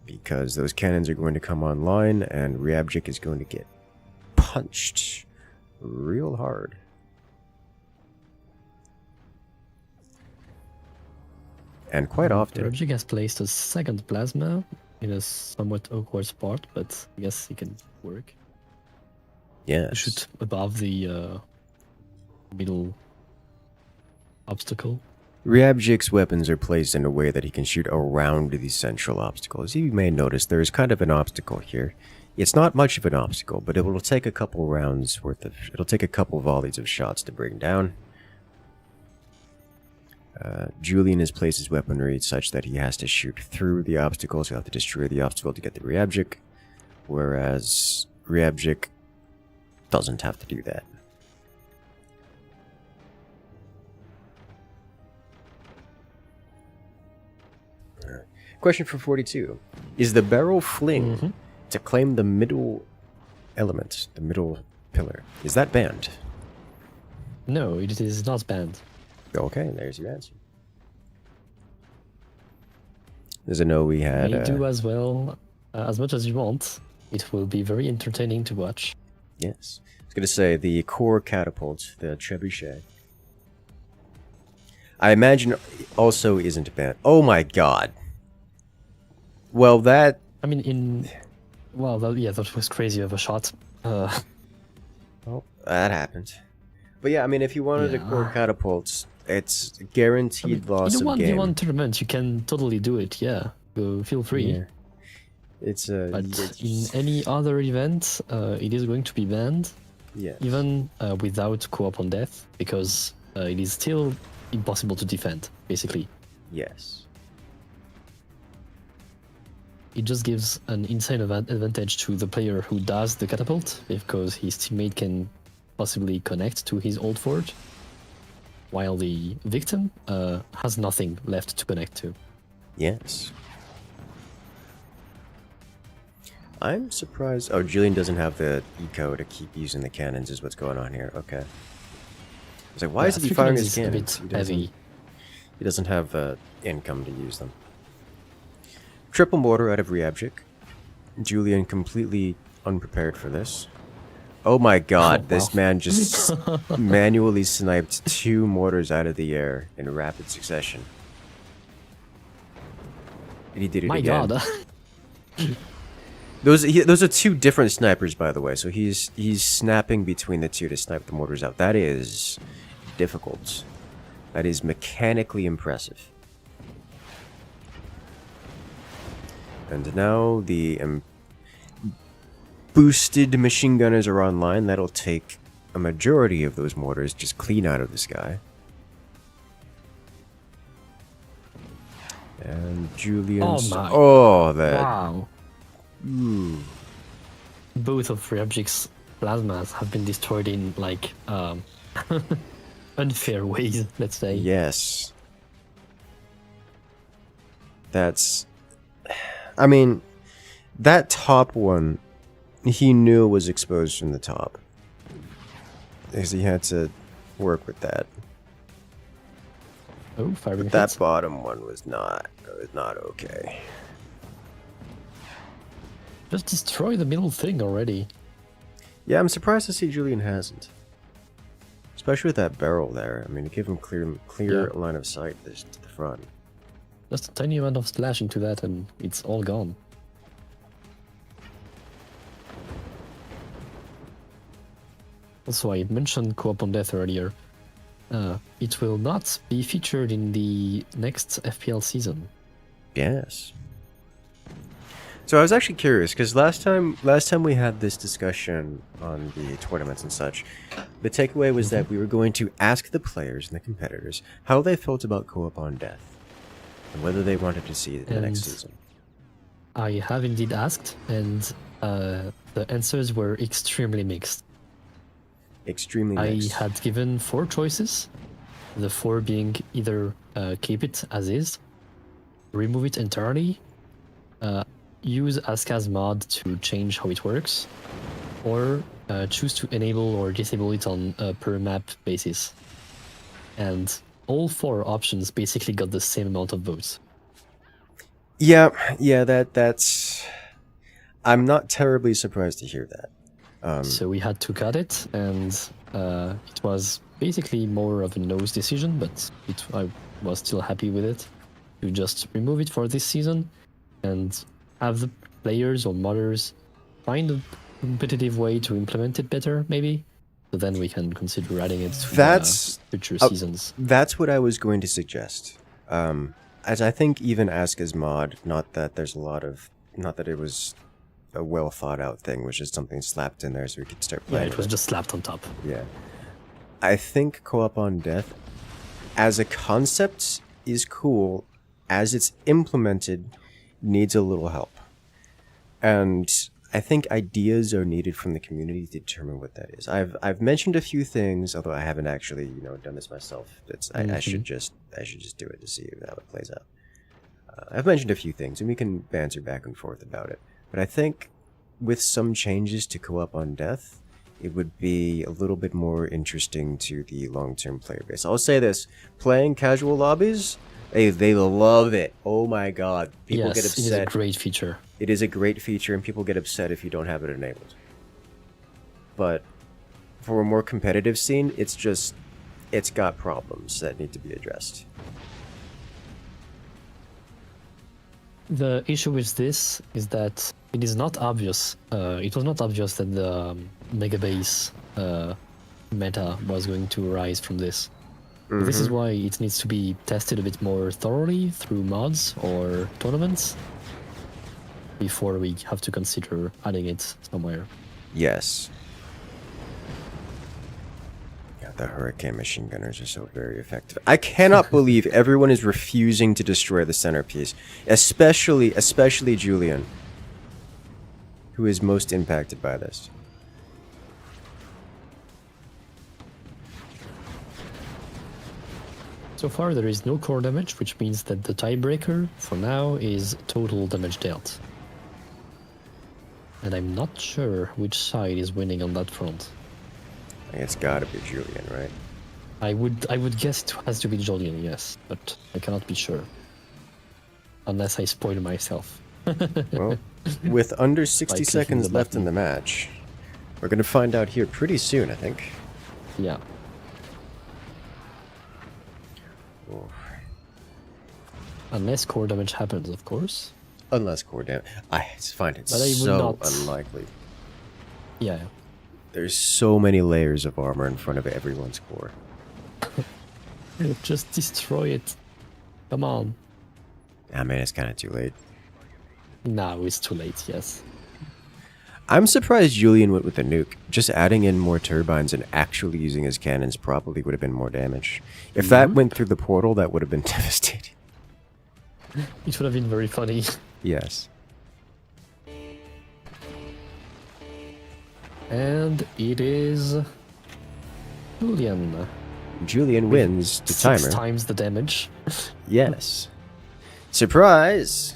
Because those cannons are going to come online, and Ryabjik is going to get punched real hard. And quite often. Ryabjik has placed a 2nd plasma in a somewhat awkward spot, but I guess it can work. Yes. Shoot above the middle obstacle. Ryabjik's weapons are placed in a way that he can shoot around the central obstacle. As you may notice, there is kind of an obstacle here. It's not much of an obstacle, but it will take a couple rounds worth of... It'll take a couple volleys of shots to bring down. Julian has placed his weaponry such that he has to shoot through the obstacle, so he'll have to destroy the obstacle to get the Ryabjik. whereas Ramshik doesn't have to do that. Question for 42. Is the barrel fling to claim the middle element, the middle pillar, is that banned? No, it is not banned. Okay, there's your answer. As I know we had... You do as well, as much as you want. It will be very entertaining to watch. Yes. I was going to say, the core catapult, the trebuchet, I imagine also isn't banned. Oh my god. Well, that... I mean, well, that was crazy of a shot. Well, that happened. But yeah, I mean, if you wanted a core catapult, it's guaranteed loss of game. In a 1v1 tournament, you can totally do it, yeah. Go, feel free. Yeah. It's But in any other event, it is going to be banned. Yes. Even without co-op on death, because it is still impossible to defend, basically. Yes. It just gives an insane advantage to the player who does the catapult, because his teammate can possibly connect to his old fort, while the victim has nothing left to connect to. Yes. I'm surprised... Oh, Julian doesn't have the eco to keep using the cannons is what's going on here. Okay. I was like, why is he firing his cannons? A bit heavy. He doesn't have income to use them. Triple mortar out of Ramshik. Julian completely unprepared for this. Oh my god, this man just manually sniped 2 mortars out of the air in rapid succession. And he did it again. My god. Those are 2 different snipers, by the way, so he's snapping between the 2 to snipe the mortars out. That is difficult. That is mechanically impressive. And now the boosted machine gunners are online. That'll take a majority of those mortars just clean out of the sky. And Julian's... Oh, that... Wow. Ooh. Both of Ramshik's plasmas have been destroyed in, like, unfair ways, let's say. Yes. That's... I mean, that top one, he knew was exposed from the top. Because he had to work with that. Oh, firing But that bottom one was not okay. Just destroy the middle thing already. Yeah, I'm surprised to see Julian hasn't. Especially with that barrel there. I mean, it gave him clear line of sight to the front. Just a tiny amount of slashing to that and it's all gone. Also, I mentioned co-op on death earlier. It will not be featured in the next FPL season. Yes. So I was actually curious because last time we had this discussion on the tournaments and such, the takeaway was that we were going to ask the players and the competitors how they felt about co-op on death and whether they wanted to see it in the next season. I have indeed asked, and the answers were extremely mixed. Extremely mixed. I had given 4 choices, the 4 being either keep it as is, remove it entirely, use Aska's mod to change how it works, or choose to enable or disable it on a per map basis. And all 4 options basically got the same amount of votes. Yeah, that's... I'm not terribly surprised to hear that. So we had to cut it, and it was basically more of a nose decision, but I was still happy with it. To just remove it for this season, and have the players or modders find a competitive way to implement it better, maybe. So then we can consider adding it to future seasons. That's what I was going to suggest. As I think even Aska's mod, not that it was a well thought out thing, was just something slapped in there so we could start playing. Yeah, it was just slapped on top. Yeah. I think co-op on death, as a concept, is cool. As it's implemented, needs a little help. And I think ideas are needed from the community to determine what that is. I've mentioned a few things, although I haven't actually done this myself. I should just do it to see how it plays out. I've mentioned a few things, and we can banter back and forth about it. But I think with some changes to co-op on Death, it would be a little bit more interesting to the long-term player base. I'll say this: playing casual lobbies, they love it. Oh my god, people get upset. It is a great feature. It is a great feature, and people get upset if you don't have it enabled. But for a more competitive scene, it's got problems that need to be addressed. The issue with this is that it is not obvious. It was not obvious that the mega base meta was going to arise from this. Mm-hmm. This is why it needs to be tested a bit more thoroughly through mods or tournaments before we have to consider adding it somewhere. Yes. Yeah, the Hurricane machine gunners are so very effective. I cannot believe everyone is refusing to destroy the centerpiece, especially Julian, who is most impacted by this. So far there is no core damage, which means that the tiebreaker for now is total damage dealt. And I'm not sure which side is winning on that front. It's gotta be Julian, right? I would guess it has to be Julian, yes, but I cannot be sure. Unless I spoil myself. Well, with under 60 seconds left in the match, we're gonna find out here pretty soon, I think. Yeah. Oof. Unless core damage happens, of course. Unless core damage. I find it so unlikely. Yeah. There's so many layers of armor in front of everyone's core. Just destroy it. Come on. I mean, it's kind of too late. No, it's too late, yes. I'm surprised Julian went with the nuke. Just adding in more turbines and actually using his cannons probably would have been more damage. If that went through the portal, that would have been devastating. It would have been very funny. Yes. And it is Julian. Julian wins the timer. 6 times the damage. Yes. Surprise!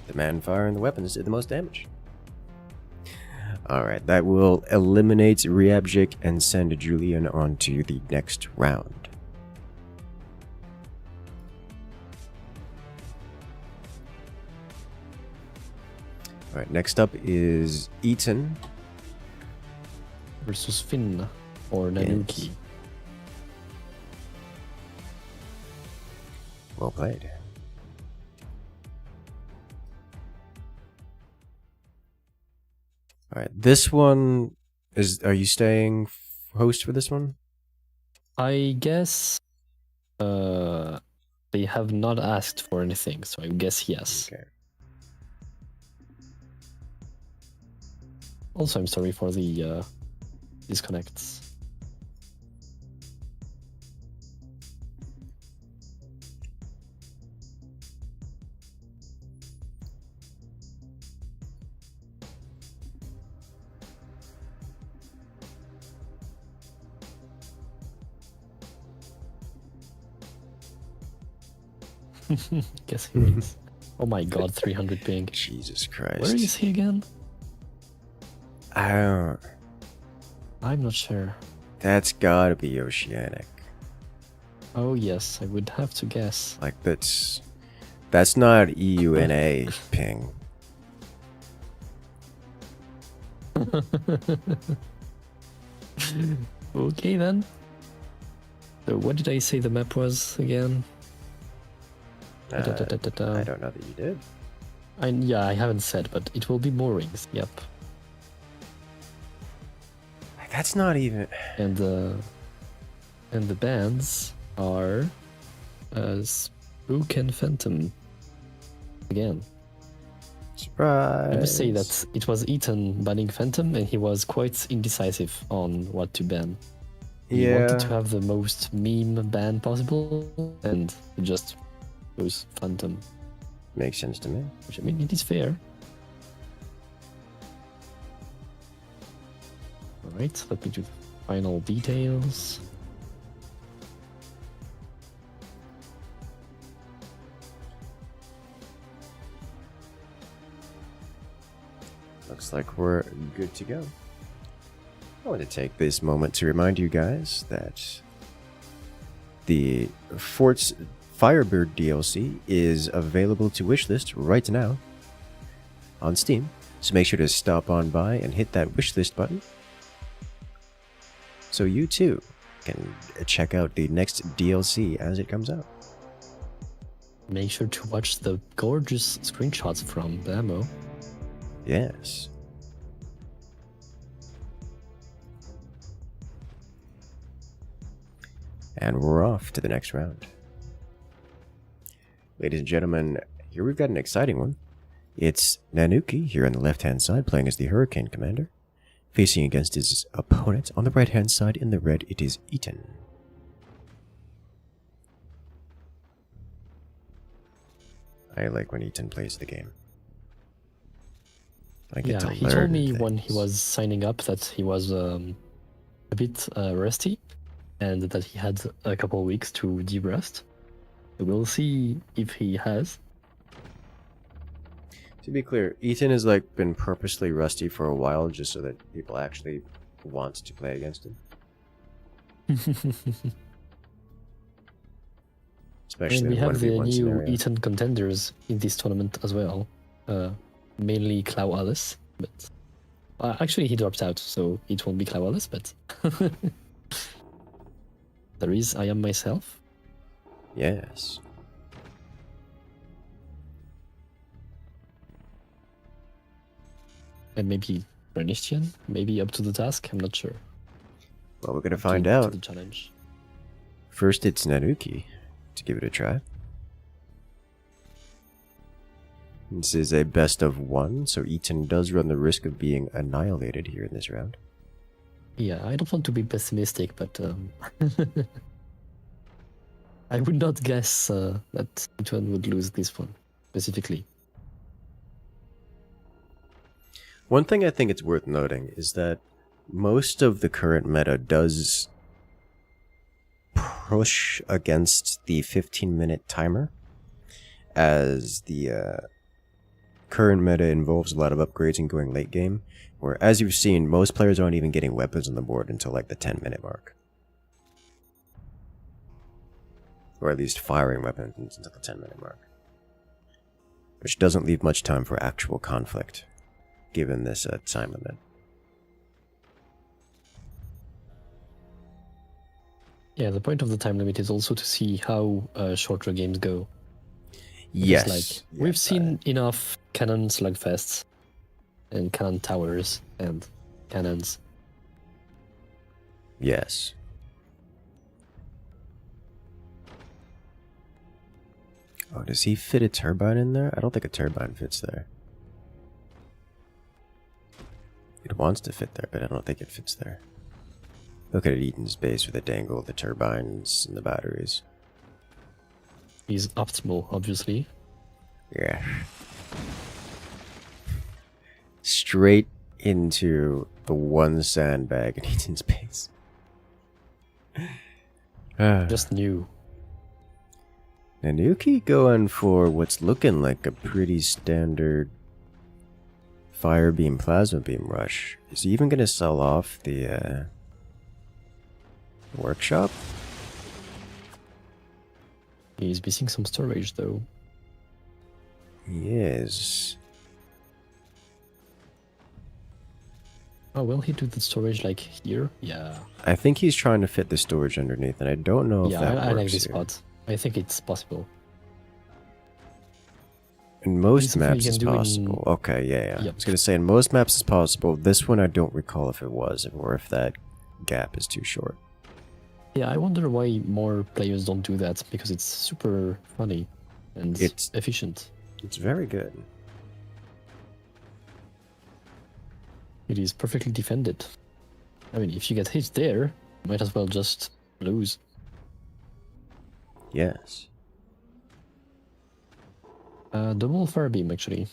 The man firing the weapons did the most damage. Alright, that will eliminate Ramshik and send Julian on to the next round. Alright, next up is Eaton versus Finn or Nanuki. Yes. Well played. Alright, this one is... Are you staying host for this one? I guess they have not asked for anything, so I guess yes. Okay. Also, I'm sorry for the disconnects. Guess he wins. Oh my god, 300 ping. Jesus Christ. Where is he again? I don't... I'm not sure. That's gotta be Oceanic. Oh yes, I would have to guess. Like, that's not EUNA ping. Okay then. So what did I say the map was again? I don't know that you did. Yeah, I haven't said, but it will be moorings. Yep. That's not even... And the bands are Spook and Phantom. Again. Surprise! I must say that it was Eaton banning Phantom, and he was quite indecisive on what to ban. He wanted to have the most meme ban possible, and just chose Phantom. Makes sense to me. Which, I mean, it is fair. Alright, let me do the final details. Looks like we're good to go. I want to take this moment to remind you guys that the Fort's Firebird DLC is available to wishlist right now on Steam. So make sure to stop on by and hit that wishlist button so you too can check out the next DLC as it comes out. Make sure to watch the gorgeous screenshots from the demo. Yes. And we're off to the next round. Ladies and gentlemen, here we've got an exciting one. It's Nanuki here on the left-hand side, playing as the Hurricane Commander. Facing against his opponent on the right-hand side in the red, it is Eaton. I like when Eaton plays the game. I get to He learn told me things. when he was signing up that he was a bit rusty and that he had a couple weeks to de-rust. We'll see if he has. To be clear, Eaton has like been purposely rusty for a while just so that people actually want to play against him. Especially And we in have the 1v1 new scenario. Eaton contenders in this tournament as well. Mainly Clow Alice, but actually he dropped out, so it won't be Clow Alice, but there is I Am Myself. Yes. And maybe Dronistian, maybe up to the task, I'm not sure. Well, we're gonna find To out. the challenge. First, it's Nanuki to give it a try. This is a best of one, so Eaton does run the risk of being annihilated here in this round. Yeah, I don't want to be pessimistic, but I would not guess that Eaton would lose this one, specifically. One thing I think it's worth noting is that most of the current meta does push against the 15-minute timer, as the current meta involves a lot of upgrades and going late game, where, as you've seen, most players aren't even getting weapons on the board until like the 10-minute mark. Or at least firing weapons until the 10-minute mark. Which doesn't leave much time for actual conflict, given this time limit. Yeah, the point of the time limit is also to see how shorter games go. Yes. Because, we've seen enough cannon slugfests and cannon towers and cannons. Yes. Oh, does he fit a turbine in there? I don't think a turbine fits there. It wants to fit there, but I don't think it fits there. Look at Eaton's base with the dangle, the turbines, and the batteries. Is optimal, obviously. Yeah. Straight into the one sandbag in Eaton's base. Just new. Nanuki going for what's looking like a pretty standard fire beam, plasma beam rush. Is he even going to sell off the workshop? He's missing some storage, though. He is. Oh, will he do the storage like here? Yeah. I think he's trying to fit the storage underneath, and I don't know if Yeah, that works. I like this here. spot. I think it's possible. In most Something you maps can it's do in- possible. Okay, yeah. I Yep. was going to say, in most maps it's possible. This one I don't recall if it was, or if that gap is too short. Yeah, I wonder why more players don't do that, because it's super funny and It's- efficient. It's very good. It is perfectly defended. I mean, if you get hit there, you might as well just lose. Yes. Double fire beam, actually.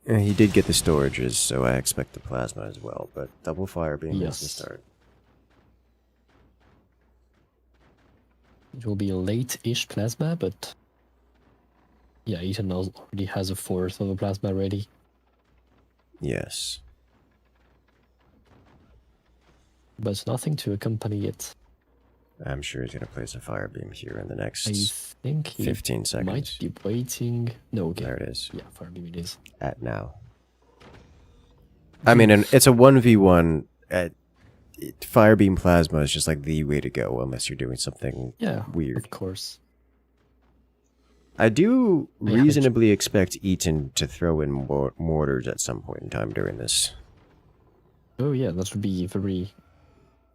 He did get the storages, so I expect the plasma as well, but double fire beam is the Yes. start. It will be a late-ish plasma, but yeah, Eaton already has a fourth of the plasma ready. Yes. But nothing to accompany it. I'm sure he's going to place a fire beam here in the next I think he 15 seconds. might be waiting. No, okay. There it is. Yeah, fire beam it is. At now. I mean, and it's a 1v1. Fire beam plasma is just like the way to go unless you're doing something weird. Of course. I do reasonably expect Eaton to throw in mortars at some point in time during this. Oh yeah, that would be very,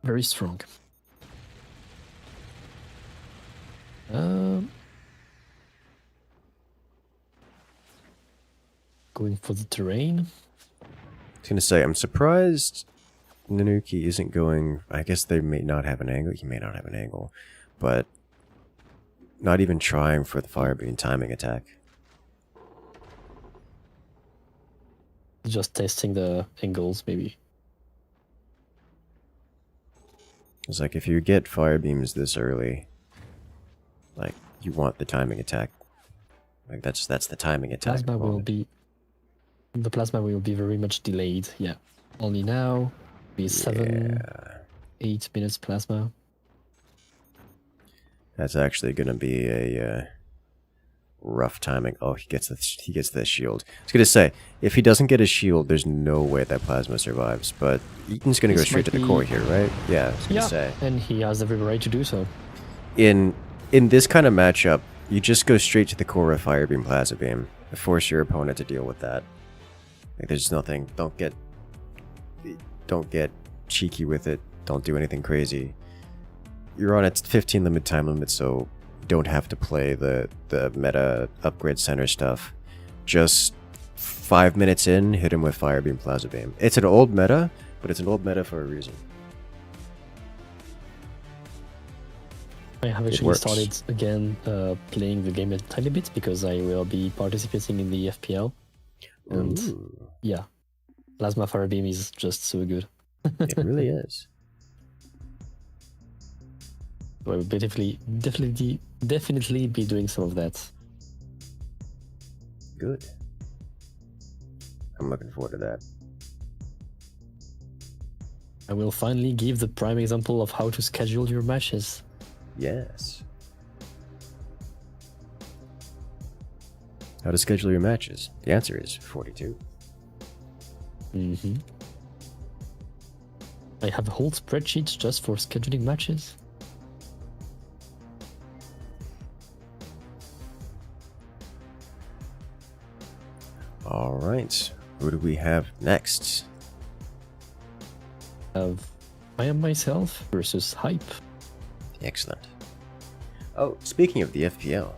very strong. Going for the terrain. I was going to say, I'm surprised Nanuki isn't going... I guess they may not have an angle. He may not have an angle. But not even trying for the fire beam timing attack. Just testing the angles, maybe. It's like, if you get fire beams this early, like, you want the timing attack. Like, that's the timing attack. Plasma will be... The plasma will be very much delayed, yeah. Only now, be 7-8 minutes plasma. That's actually going to be a rough timing. Oh, he gets the shield. I was going to say, if he doesn't get a shield, there's no way that plasma survives. But Eaton's going to go straight to the core here, right? Yeah, I was going to say. And he has every right to do so. In this kind of matchup, you just go straight to the core of fire beam, plasma beam. Force your opponent to deal with that. Like, there's nothing. Don't get cheeky with it. Don't do anything crazy. You're on a 15 time limit, so you don't have to play the meta upgrade center stuff. Just 5 minutes in, hit him with fire beam, plasma beam. It's an old meta, but it's an old meta for a reason. I have actually started again playing the game a tiny bit because I will be participating in the FPL. And yeah, plasma fire beam is just so good. It really is. So I will definitely be doing some of that. Good. I'm looking forward to that. I will finally give the prime example of how to schedule your matches. Yes. How to schedule your matches? The answer is 42. Mm-hmm. I have a whole spreadsheet just for scheduling matches. All right. Who do we have next? I am myself versus Hype. Excellent. Oh, speaking of the FPL,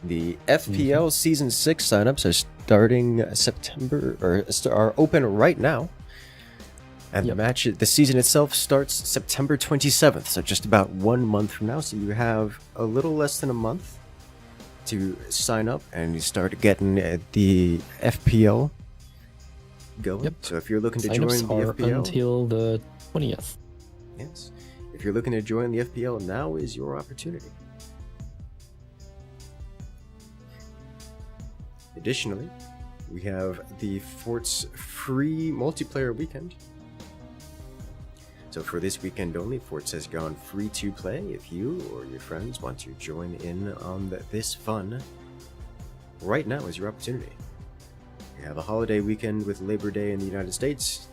the FPL Season 6 signups are starting September, or are open right now. And the season itself starts September 27th, so just about 1 month from now. So you have a little less than a month to sign up and you start getting the FPL going. Yep. So if you're looking to Signups join the are FPL until the 20th. Yes. If you're looking to join the FPL, now is your opportunity. Additionally, we have the Fort's free multiplayer weekend. So for this weekend only, Forts has gone free to play. If you or your friends want to join in on this fun, right now is your opportunity. We have a holiday weekend with Labor Day in the United States.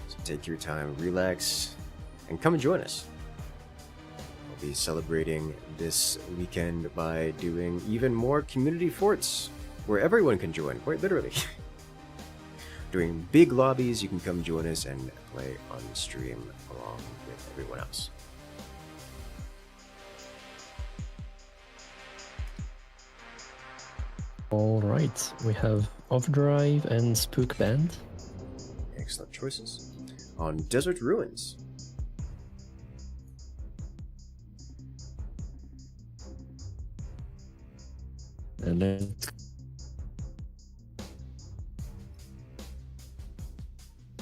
So take your time, relax, and come and join us. We'll be celebrating this weekend by doing even more community forts where everyone can join, quite literally. Doing big lobbies, you can come join us and play on stream along with everyone else. Alright, we have Overdrive and Spook Band. Excellent choices. On Desert Ruins. And then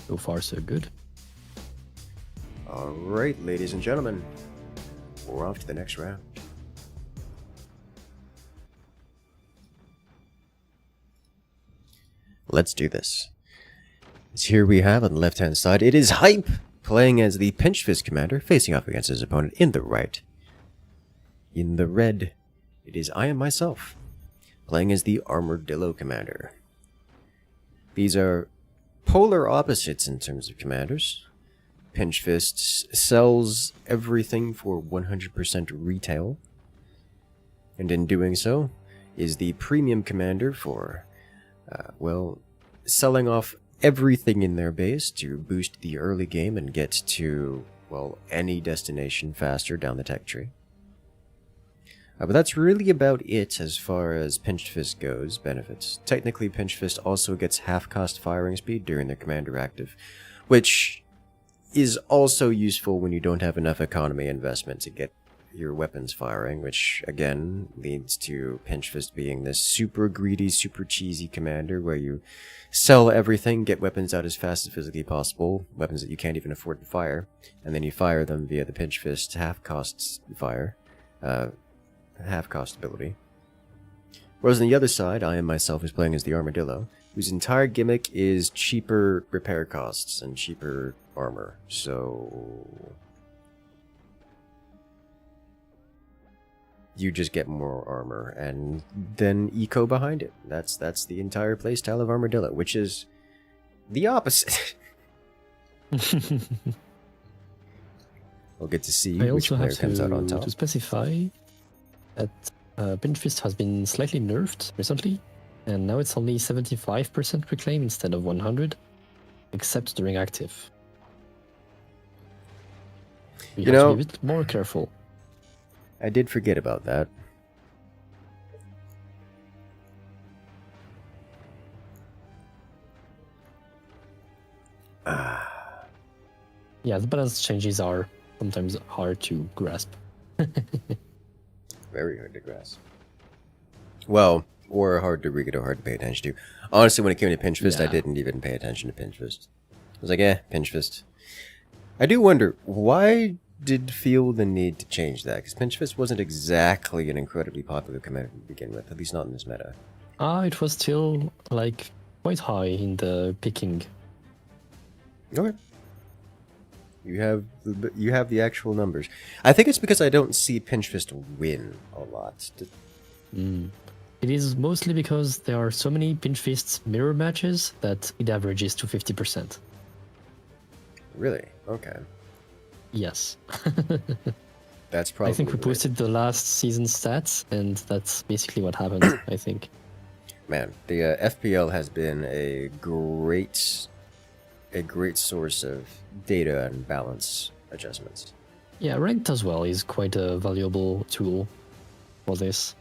So far, so good. Alright, ladies and gentlemen, we're off to the next round. Let's do this. So here we have on the left-hand side, it is Hype, playing as the Pinch Fist commander, facing off against his opponent in the right. In the red, it is I am myself, playing as the Armadillo commander. These are polar opposites in terms of commanders. Pinch Fist sells everything for 100% retail, and in doing so, is the premium commander for, well, selling off everything in their base to boost the early game and get to, well, any destination faster down the tech tree. But that's really about it as far as Pinch Fist goes, benefits. Technically, Pinch Fist also gets half-cost firing speed during their commander active, which is also useful when you don't have enough economy investment to get your weapons firing, which again leads to Pinch Fist being this super greedy, super cheesy commander where you sell everything, get weapons out as fast as physically possible, weapons that you can't even afford to fire, and then you fire them via the Pinch Fist half-cost fire, half-cost ability. Whereas on the other side, I am myself is playing as the Armadillo, whose entire gimmick is cheaper repair costs and cheaper armor, so you just get more armor and then eco behind it. That's the entire playstyle of Armadillo, which is the opposite. We'll get to see which player comes out on top. To specify that Pinch Fist has been slightly nerfed recently, and now it's only 75% reclaim instead of 100, except during active. You have to be a bit more careful. I did forget about that. Yeah, the balance changes are sometimes hard to grasp. Very hard to grasp. Well, or hard to read or hard to pay attention to. Honestly, when it came to Pinch Fist, I didn't even pay attention to Pinch Fist. I was like, Pinch Fist. I do wonder, why did feel the need to change that? Because Pinch Fist wasn't exactly an incredibly popular commander to begin with, at least not in this meta. It was still, like, quite high in the picking. Okay. You have the actual numbers. I think it's because I don't see Pinch Fist win a lot. It is mostly because there are so many Pinch Fists mirror matches that it averages to 50%. Really? Okay. Yes. That's probably I think we posted the last season stats, and that's basically what happened, I think. Man, the FPL has been a great source of data and balance adjustments. Yeah, ranked as well is quite a valuable tool for this.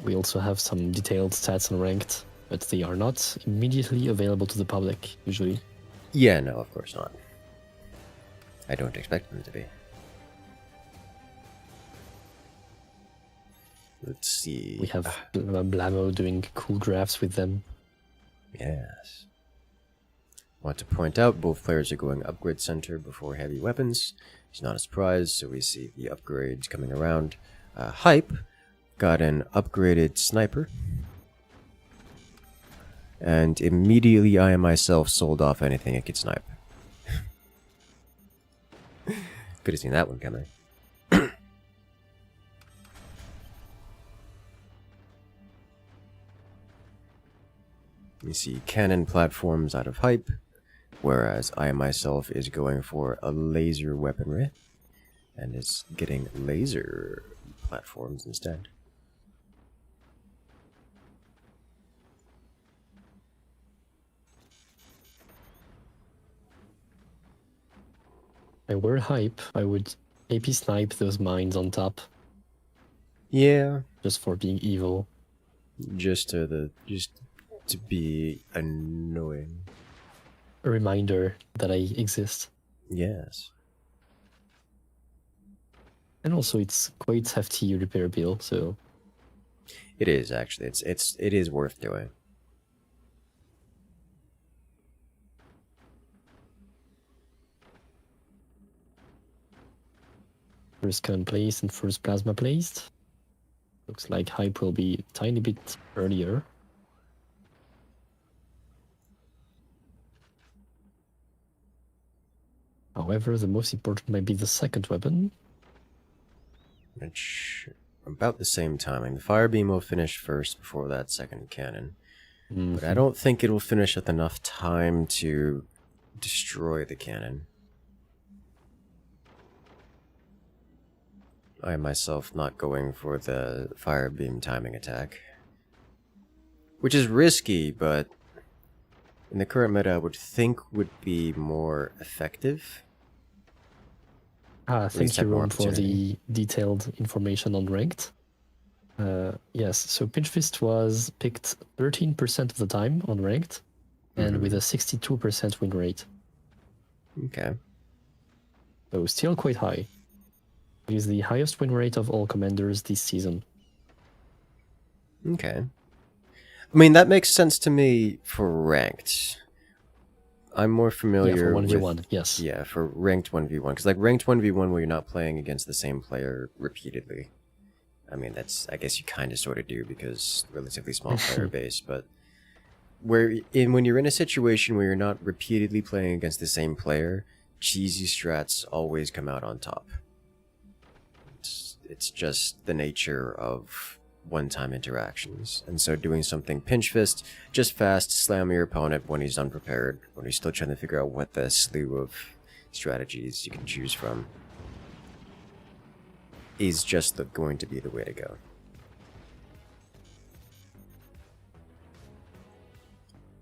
We also have some detailed stats on ranked, but they are not immediately available to the public, usually. Yeah, no, of course not. I don't expect them to be. Let's see. We have Blamo doing cool drafts with them. Yes. Want to point out, both players are going upgrade center before heavy weapons. It's not a surprise, so we see the upgrades coming around. Hype got an upgraded sniper. And immediately I myself sold off anything it could snipe. Could have seen that one coming. You see cannon platforms out of Hype, whereas I myself is going for a laser weaponry and is getting laser platforms instead. If I were Hype, I would AP snipe those mines on top. Yeah. Just for being evil. Just to be annoying. A reminder that I exist. Yes. And also it's quite hefty repair bill, so it is actually. It is worth doing. First cannon placed and first plasma placed. Looks like Hype will be a tiny bit earlier. However, the most important might be the second weapon. Which, about the same timing. The fire beam will finish first before that second cannon. But I don't think it'll finish with enough time to destroy the cannon. I myself not going for the fire beam timing attack. Which is risky, but in the current meta I would think would be more effective. Thank you, Rome, for the detailed information on ranked. Yes, so Pinch Fist was picked 13% of the time on ranked, and with a 62% win rate. Okay. So still quite high. It is the highest win rate of all commanders this season. Okay. I mean, that makes sense to me for ranked. I'm more familiar for 1v1, with... yes. Yeah, for ranked 1v1. Because, like, ranked 1v1 where you're not playing against the same player repeatedly. I mean, that's... I guess you kind of sort of do because relatively small player base, but... when you're in a situation where you're not repeatedly playing against the same player, cheesy strats always come out on top. It's just the nature of one-time interactions. And so doing something pinch fist, just fast, slam your opponent when he's unprepared, when he's still trying to figure out what the slew of strategies you can choose from, is just going to be the way to go.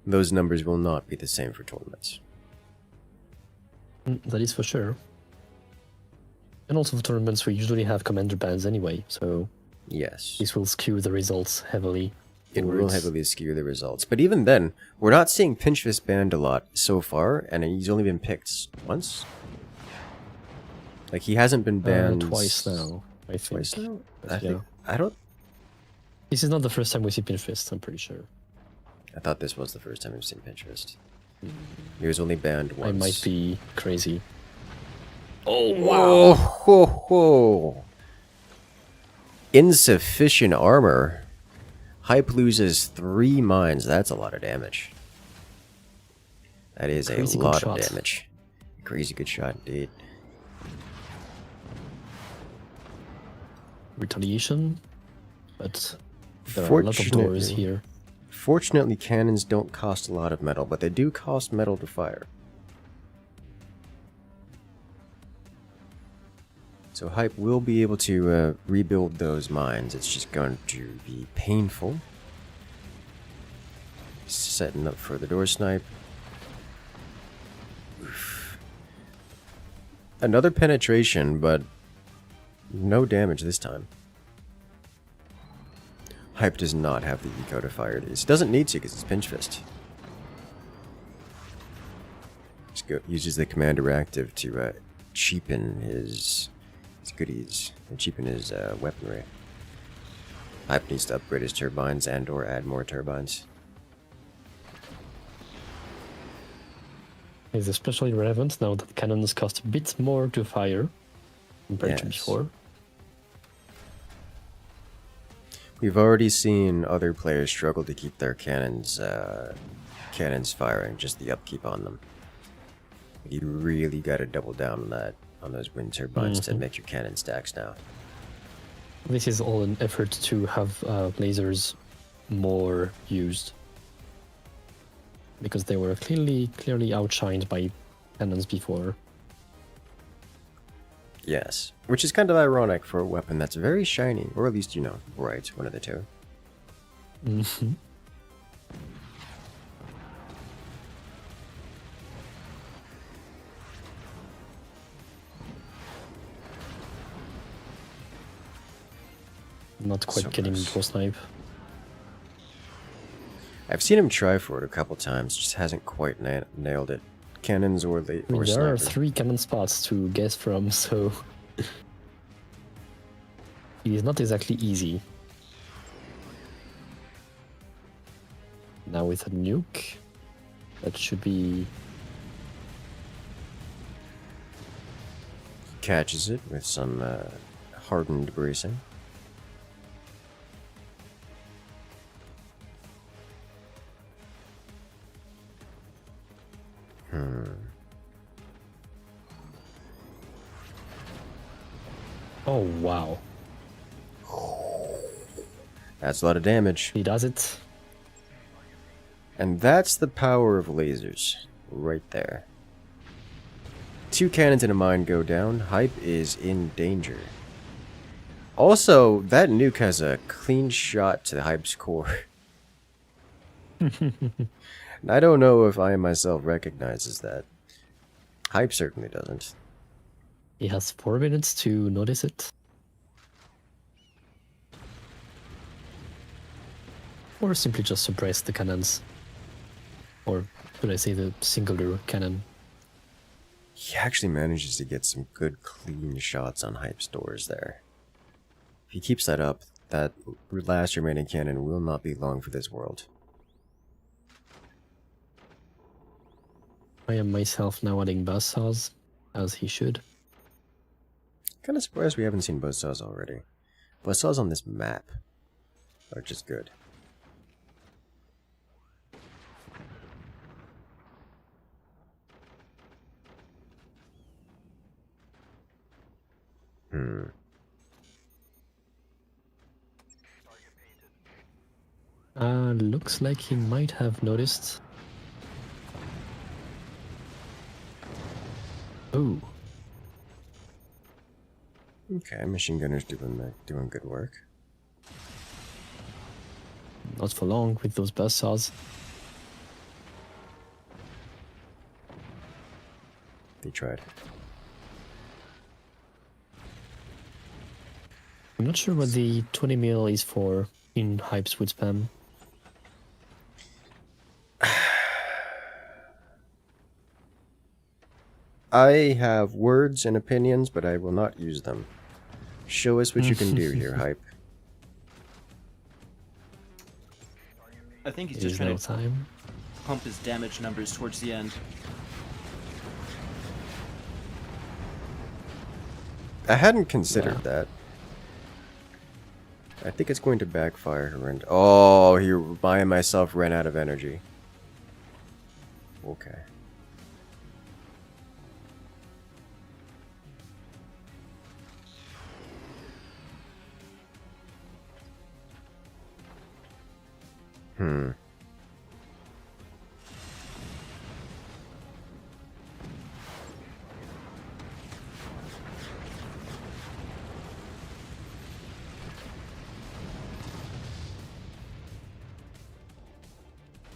Those numbers will not be the same for tournaments. That is for sure. And also for tournaments, we usually have commander bans anyway, so yes, this will skew the results heavily. It will heavily skew the results. But even then, we're not seeing Pinch Fist banned a lot so far, and he's only been picked once. Like, he hasn't been banned... twice now, I think. Twice now? Yeah. I don't... This is not the first time we see Pinch Fist, I'm pretty sure. I thought this was the first time we've seen Pinch Fist. He was only banned once. I might be crazy. Oh, wow! Whoa, whoa. Insufficient armor. Hype loses 3 mines. That's a lot of damage. That is a lot of damage. Crazy good shot, indeed. Retaliation, but there are a lot of doors here. Fortunately, cannons don't cost a lot of metal, but they do cost metal to fire. So Hype will be able to rebuild those mines. It's just going to be painful. Setting up for the door snipe. Oof. Another penetration, but no damage this time. Hype does not have the eco to fire these. Doesn't need to because it's Pinch Fist. Just uses the commander active to cheapen his goodies and cheapen his weaponry. Hype needs to upgrade his turbines and or add more turbines. It's especially relevant now that cannons cost a bit more to fire compared to before. We've already seen other players struggle to keep their cannons firing, just the upkeep on them. You really got to double down on that, on those wind turbines to make your cannon stacks now. This is all an effort to have lasers more used, because they were clearly outshined by cannons before. Yes, which is kind of ironic for a weapon that's very shiny, or at least, you know, bright, one of the two. Mm-hmm. Not quite getting into a snipe. I've seen him try for it a couple times, just hasn't quite nailed it. Cannons or there sniper. are 3 cannon spots to guess from, so it is not exactly easy. Now with a nuke, that should be... catches it with some hardened bracing. Oh, wow. That's a lot of damage. He does it. And that's the power of lasers. Right there. 2 cannons and a mine go down. Hype is in danger. Also, that nuke has a clean shot to the Hype's core. I don't know if I myself recognizes that. Hype certainly doesn't. He has 4 minutes to notice it. Or simply just suppress the cannons. Or should I say the singular cannon? He actually manages to get some good clean shots on Hype's doors there. If he keeps that up, that last remaining cannon will not be long for this world. I am myself now adding buzzsaws, as he should. Kinda surprised we haven't seen buzzsaws already. Buzzsaws on this map are just good. Looks like he might have noticed. Oh. Okay, machine gunner's doing good work. Not for long with those buzzsaws. They tried. I'm not sure what the 20 mil is for in Hype's wood spam. I have words and opinions, but I will not use them. Show us what you can do here, Hype. I think he's It just is trying no to time. pump his damage numbers towards the end. I hadn't considered that. I think it's going to backfire. Oh, I myself ran out of energy. Okay.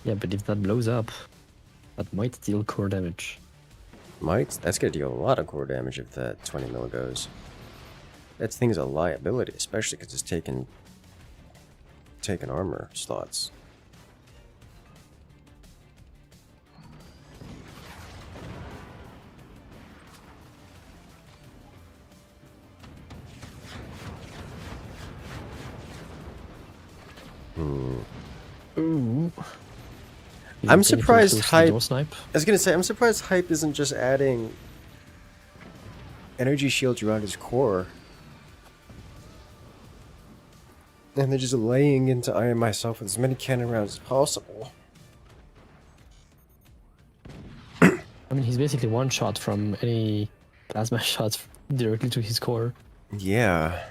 Yeah, but if that blows up, that might deal core damage. That's gonna deal a lot of core damage if that 20 mil goes. That thing's a liability, especially because it's taking armor slots. Ooh. I'm surprised Hype. Snipe. I was gonna say, I'm surprised Hype isn't just adding energy shields around his core. And they're just laying into I myself with as many cannon rounds as possible. I mean, he's basically one shot from any plasma shots directly to his core. Yeah.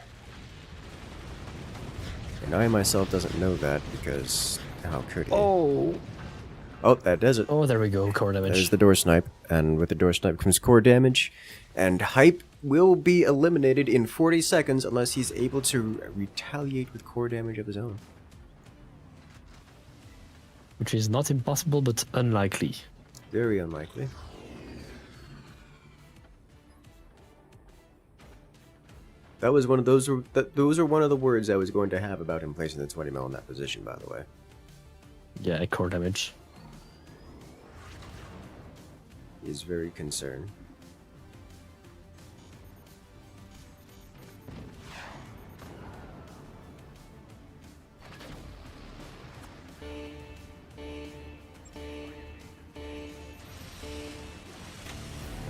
And I myself doesn't know that because how could he? Oh, that does it. Oh, there we go, core damage. There's the door snipe, and with the door snipe comes core damage, and Hype will be eliminated in 40 seconds unless he's able to retaliate with core damage of his own. Which is not impossible, but unlikely. Very unlikely. That was one of those. Those are one of the words I was going to have about him placing the 20 mil in that position. By the way. Yeah, core damage. He is very concerned.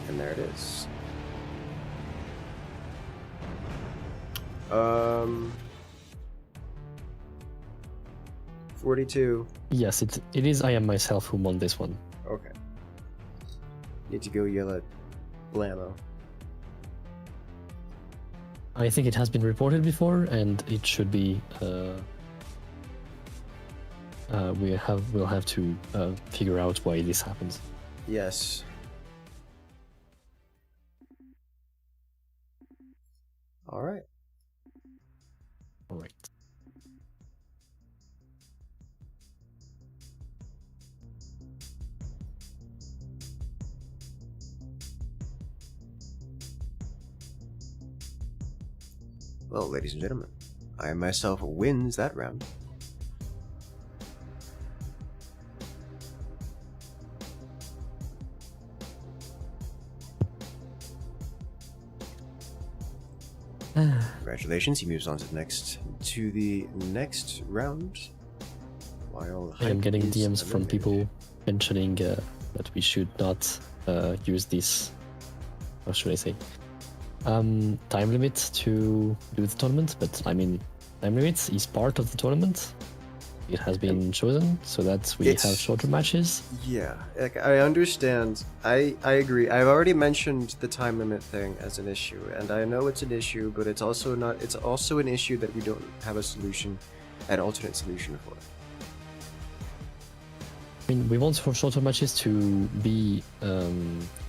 And there it is. Um, 42. Yes, it is I am myself who won this one. Okay. Need to go yell at Blammo. I think it has been reported before, and it should be. We'll have to figure out why this happens. Yes. All right. All right. Well, ladies and gentlemen, I myself wins that round. Congratulations, he moves on to the next round. While I am Hype getting is DMs from eliminated. people mentioning that we should not use this. How should I say? Time limit to do the tournament, but I mean, time limit is part of the tournament. It has been chosen so that we It's- have shorter matches. Yeah, like, I understand. I agree. I've already mentioned the time limit thing as an issue, and I know it's an issue, but it's also not. It's also an issue that we don't have a solution, an alternate solution for. I mean, we want for shorter matches to be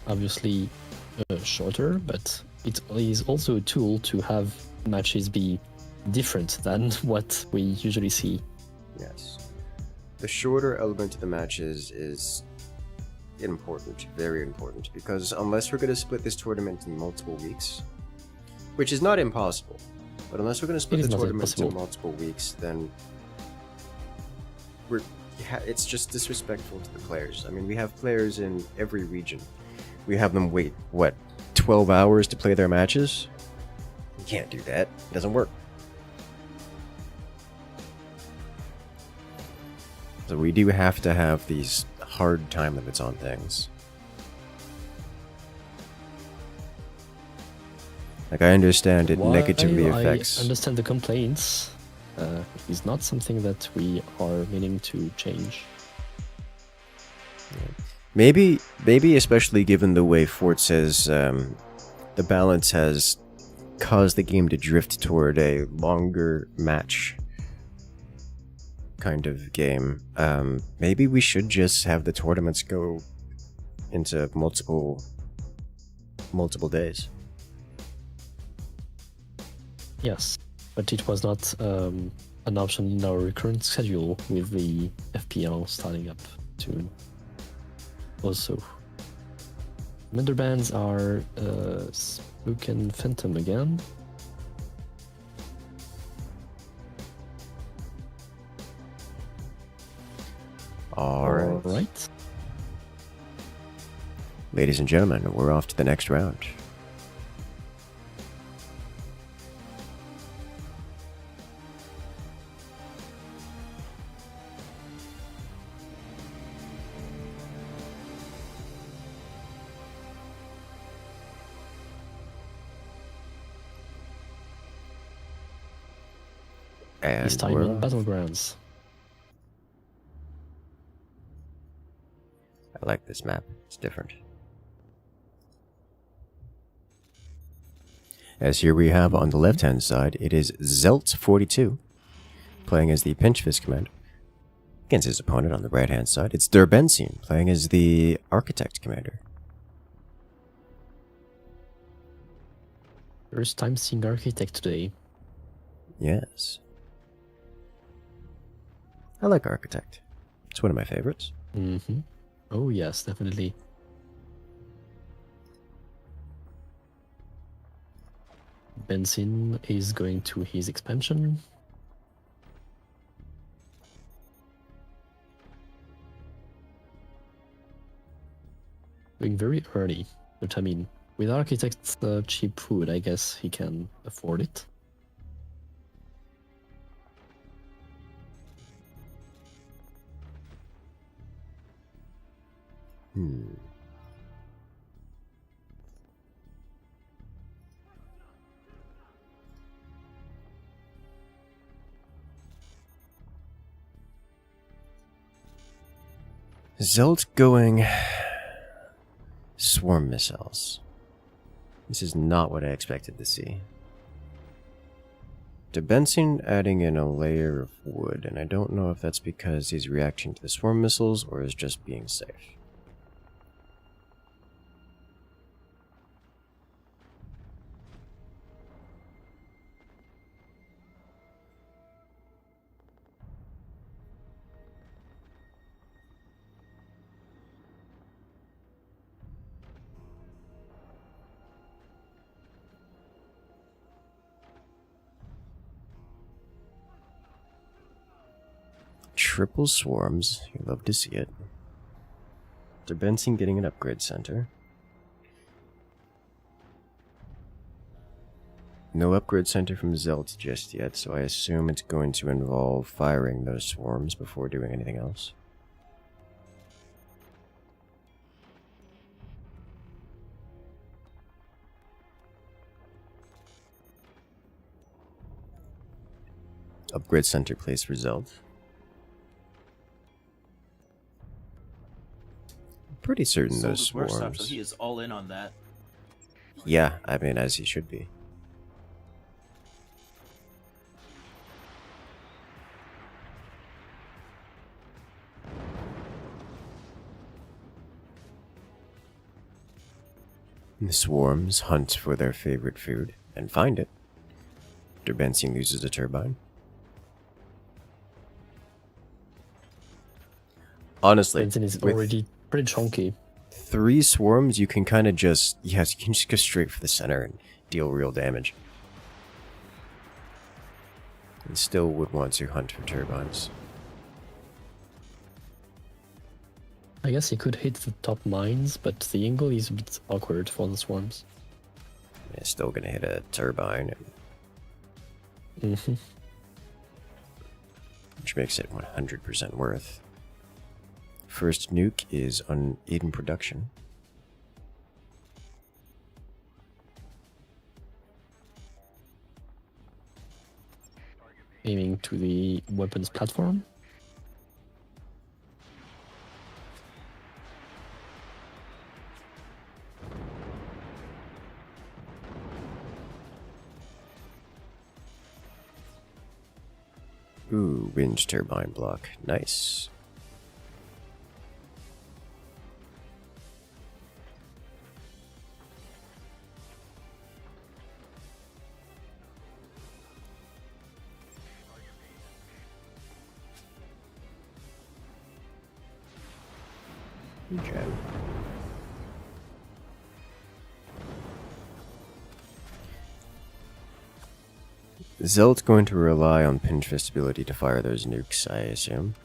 obviously shorter, but it is also a tool to have matches be different than what we usually see. Yes, the shorter element of the matches is important, very important, because unless we're going to split this tournament in multiple weeks, which is not impossible, but unless we're going to split It is the not tournament into impossible. multiple weeks, then it's just disrespectful to the players. I mean, we have players in every region. We have them wait, 12 hours to play their matches? You can't do that. It doesn't work. So we do have to have these hard time limits on things. Like, I understand it negatively affects... I understand the complaints. It's not something that we are meaning to change. Maybe especially given the way Fort says the balance has caused the game to drift toward a longer match kind of game. Maybe we should just have the tournaments go into multiple days. Yes, but it was not an option in our current schedule with the FPL starting up soon. Also, member bands are Spook and Phantom again. Alright. Alright. Ladies and gentlemen, we're off to the next round. And This time we're in off. Battlegrounds. I like this map. It's different. As here we have on the left-hand side, it is Zelt 42, playing as the Pinch Fist Commander. Against his opponent on the right-hand side, it's Derben, playing as the Architect Commander. First time seeing Architect today. Yes. I like Architect. It's one of my favorites. Mm-hmm. Oh yes, definitely. Benzin is going to his expansion. Going very early, but I mean, with Architect's cheap food, I guess he can afford it. Zelt going swarm missiles. This is not what I expected to see. Derben adding in a layer of wood, and I don't know if that's because he's reacting to the swarm missiles or is just being safe. Triple swarms, you love to see it. Derben getting an upgrade center. No upgrade center from Zelt just yet, so I assume it's going to involve firing those swarms before doing anything else. Upgrade center placed for Zelt. Pretty certain those swarms. So he is all in on that. Yeah, I mean, as he should be. The swarms hunt for their favorite food and find it. Derben loses a turbine. Honestly, Benson is already pretty chunky. 3 swarms, you can kind of just... Yes, you can just go straight for the center and deal real damage. And still would want to hunt for turbines. I guess he could hit the top mines, but the angle is a bit awkward for the swarms. Yeah, still gonna hit a turbine. Which makes it 100% worth. First nuke is on Eaton production. Aiming to the weapons platform. Ooh, wind turbine block. Nice. Good job. Zelt's going to rely on Pinch Fist ability to fire those nukes, I assume.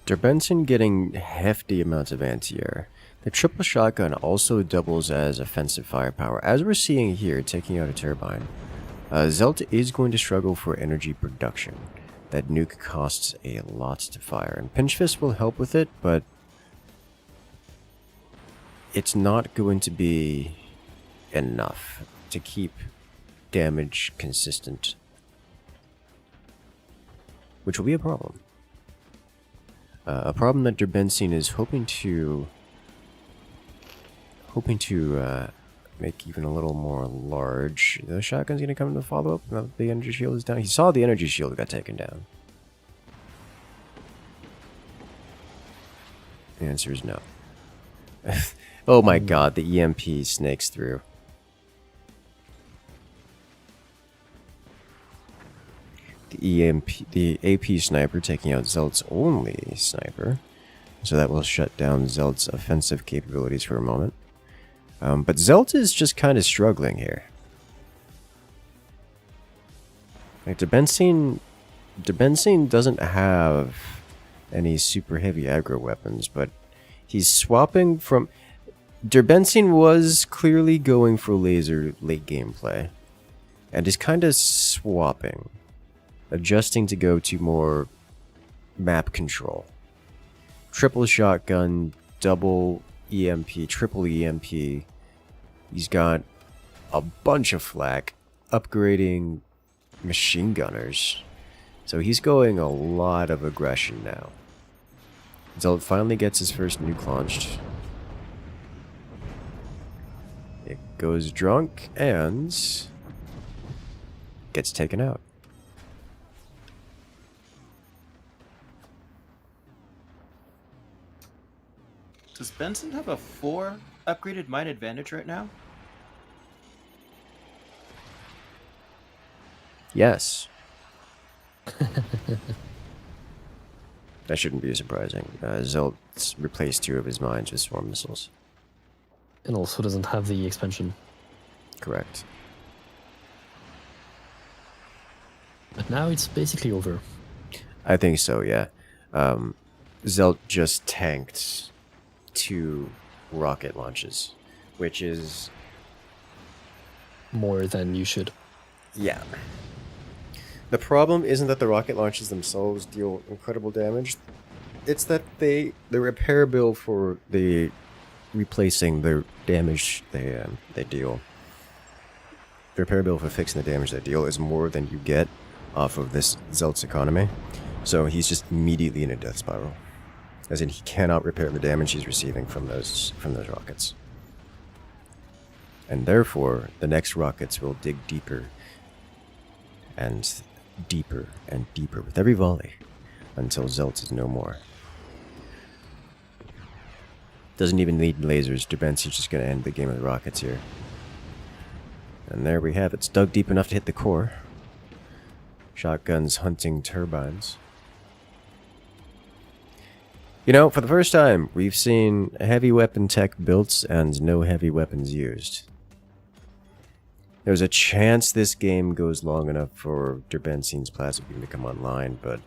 Derben getting hefty amounts of anti-air. The triple shotgun also doubles as offensive firepower, as we're seeing here, taking out a turbine. Zelt is going to struggle for energy production. That nuke costs a lot to fire, and Pinch Fist will help with it, but it's not going to be enough to keep damage consistent, which will be a problem. A problem that Derben is hoping to make even a little more large. The shotgun's gonna come into follow-up. Now the energy shield is down. He saw the energy shield got taken down. The answer is no. Oh my god, the EMP snakes through. The AP sniper taking out Zelt's only sniper, so that will shut down Zelt's offensive capabilities for a moment. But Zelt is just kind of struggling here. Like Derben doesn't have any super heavy aggro weapons, but he's swapping from... Derben was clearly going for laser late gameplay, and is kind of swapping, adjusting to go to more map control. triple shotgun, double EMP, triple EMP. He's got a bunch of flak, upgrading machine gunners. So he's going a lot of aggression now. Zelt finally gets his first nuke launched. It goes drunk and gets taken out. Does Benson have a 4 upgraded mine advantage right now? Yes. That shouldn't be surprising. Zelt's replaced 2 of his mines with swarm missiles. And also doesn't have the expansion. Correct. But now it's basically over. I think so, yeah. Zelt just tanked 2 rocket launches, which is... more than you should. Yeah. The problem isn't that the rocket launches themselves deal incredible damage. It's that the repair bill for the replacing the damage they deal. The repair bill for fixing the damage they deal is more than you get off of this Zelt's economy. So he's just immediately in a death spiral. As in, he cannot repair the damage he's receiving from those rockets. And therefore, the next rockets will dig deeper and deeper and deeper with every volley until Zelt is no more. Doesn't even need lasers. Derben's just going to end the game with rockets here. And there we have it. It's dug deep enough to hit the core. Shotguns hunting turbines. You know, for the first time, we've seen heavy weapon tech built and no heavy weapons used. There's a chance this game goes long enough for Derben's plasma beam to come online, but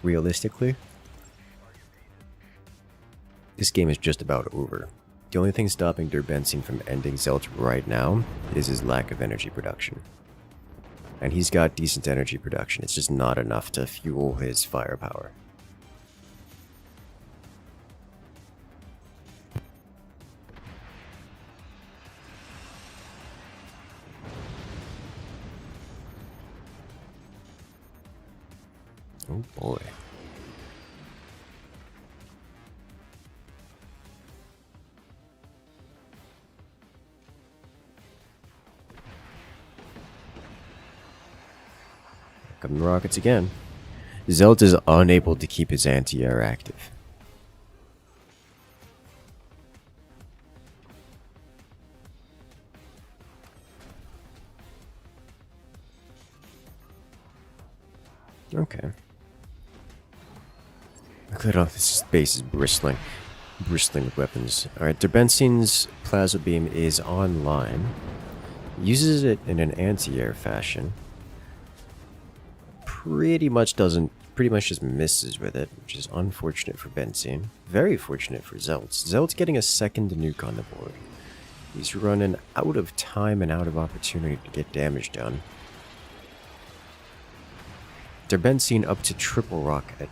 realistically, this game is just about over. The only thing stopping Derben from ending Zelt right now is his lack of energy production. And he's got decent energy production, it's just not enough to fuel his firepower. Oh boy. Come the rockets again. Zelt is unable to keep his anti-air active. Okay. Look at all this base is bristling with weapons. Alright, Derben's plasma beam is online. Uses it in an anti-air fashion. Pretty much just misses with it, which is unfortunate for Benzine. Very fortunate for Zelt. Zelt's getting a second nuke on the board. He's running out of time and out of opportunity to get damage done. Derben up to triple rocket.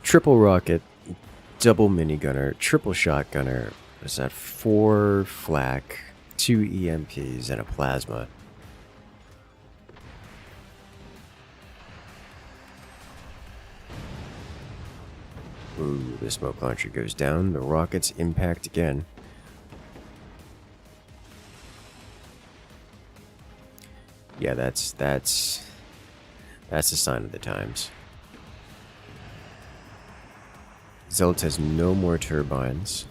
Triple rocket, double minigunner, triple shotgunner. Is that 4 flak, 2 EMPs, and a plasma? Ooh, the smoke launcher goes down. The rockets impact again. Yeah, that's a sign of the times. Zelt has no more turbines.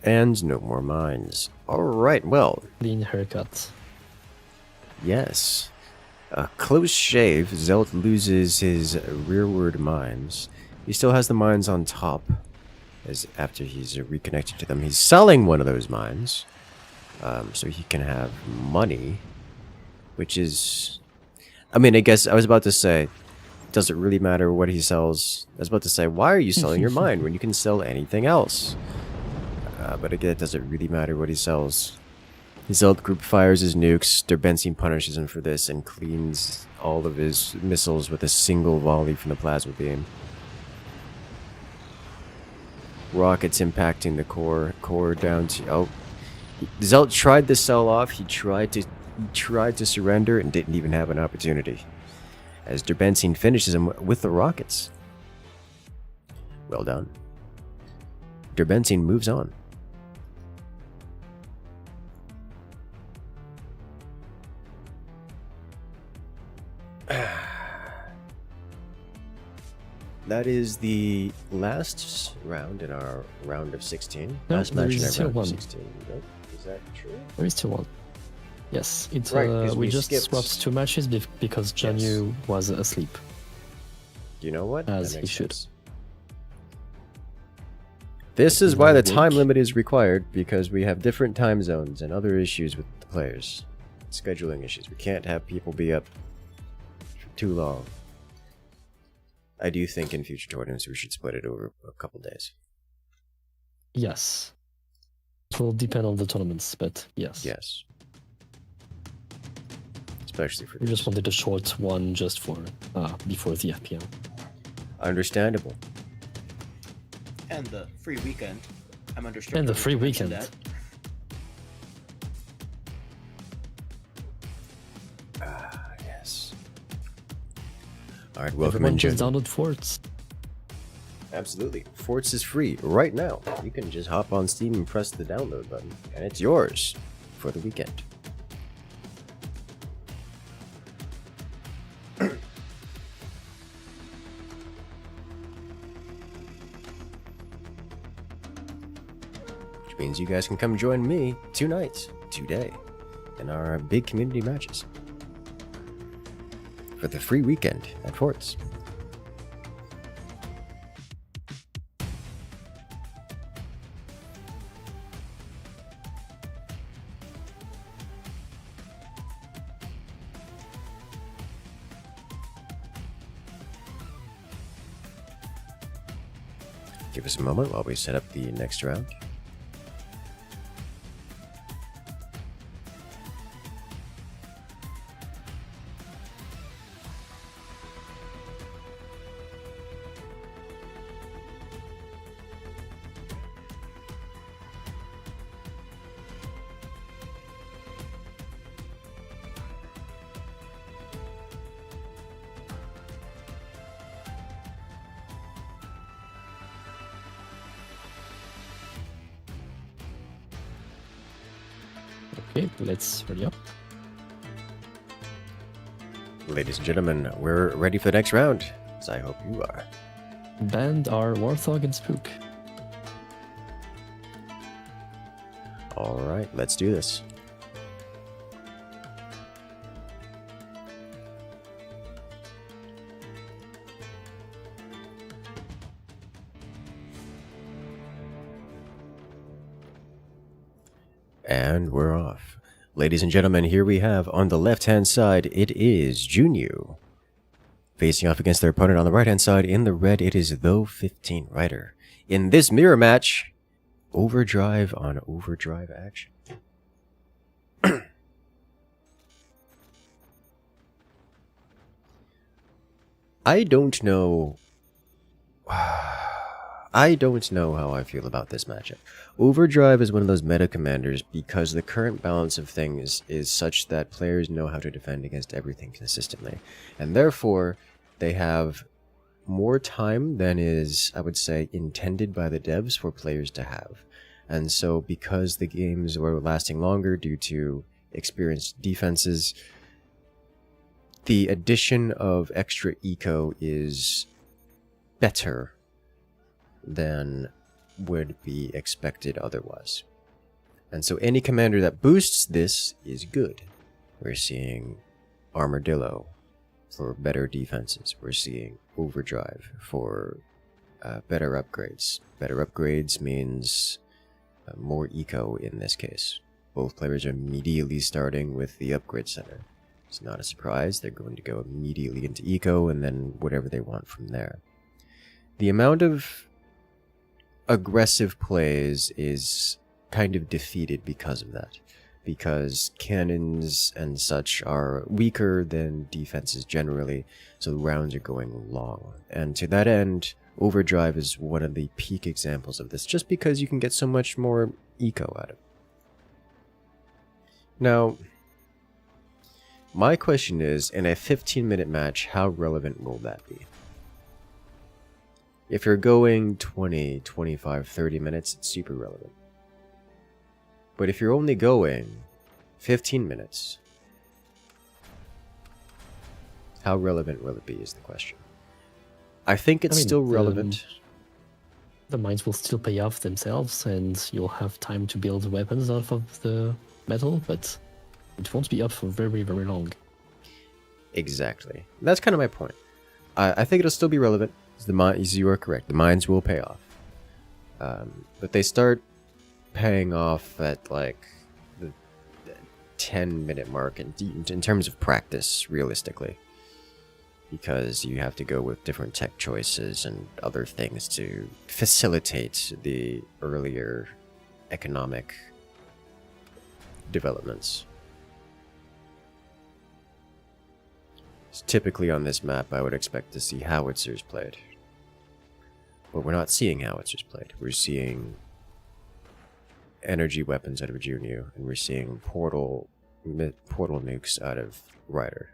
And no more mines. Alright, well. Clean haircut. Yes. A close shave. Zelt loses his rearward mines. He still has the mines on top. As after he's reconnected to them, he's selling one of those mines. So he can have money. Which is... I mean, I guess I was about to say, does it really matter what he sells? I was about to say, why are you selling your mine when you can sell anything else? But again, it doesn't really matter what he sells. His Zelt group fires his nukes, Derben punishes him for this and cleans all of his missiles with a single volley from the plasma beam. Rockets impacting the core down to... Oh, Zelt tried to sell off, he tried to surrender and didn't even have an opportunity. As Derben finishes him with the rockets. Well done. Derben moves on. That is the last round in our round of 16. No, last there match is in our still round one. of 16. Nope. Is that true? There is still one. Yes, it's Right, 'cause we we just skipped- swapped 2 matches because Junu was asleep. You know what? As That he makes should. sense. This is He's why not the time awake. limit is required, because we have different time zones and other issues with the players. Scheduling issues. We can't have people be up for too long. I do think in future tournaments we should split it over a couple days. Yes. It will depend on the tournaments, but yes. Yes. Especially for We this. just wanted a short one just for before the FPL. Understandable. And the free weekend. I'm under And the strict free orders to mention weekend. Yes. Alright, welcome Everyone in, just Junu. download Forts. Absolutely. Forts is free right now. You can just hop on Steam and press the download button, and it's yours for the weekend. Which means you guys can come join me tonight, today, in our big community matches for the free weekend at Forts. Give us a moment while we set up the next round. Okay, let's hurry up. Ladies and gentlemen, we're ready for the next round, as I hope you are. Band are Warthog and Spook. Alright, let's do this. And we're off. Ladies and gentlemen, here we have on the left-hand side, it is Junu. Facing off against their opponent on the right-hand side, in the red, it is Though 15 Rider. In this mirror match, overdrive on overdrive action. I don't know how I feel about this matchup. Overdrive is one of those meta commanders because the current balance of things is such that players know how to defend against everything consistently. And therefore, they have more time than is, I would say, intended by the devs for players to have. And so because the games were lasting longer due to experienced defenses, the addition of extra eco is better than would be expected otherwise. And so any commander that boosts this is good. We're seeing Armadillo for better defenses. We're seeing Overdrive for better upgrades. Better upgrades means more eco in this case. Both players are immediately starting with the upgrade center. It's not a surprise. They're going to go immediately into eco and then whatever they want from there. The amount of aggressive plays is kind of defeated because of that. Because cannons and such are weaker than defenses generally, so the rounds are going long. And to that end, Overdrive is one of the peak examples of this, just because you can get so much more eco out of it. Now, my question is, in a 15-minute match, how relevant will that be? If you're going 20, 25, 30 minutes, it's super relevant. But if you're only going 15 minutes, how relevant will it be is the question. I think it's still relevant. The mines will still pay off themselves, and you'll have time to build weapons out of the metal, but it won't be up for very, very long. Exactly. That's kind of my point. I think it'll still be relevant. You are correct. The mines will pay off. But they start paying off at like the 10-minute mark in terms of practice, realistically. Because you have to go with different tech choices and other things to facilitate the earlier economic developments. So typically on this map, I would expect to see howitzers played. But we're not seeing howitzers played. We're seeing energy weapons out of Junu, and we're seeing portal nukes out of Rider.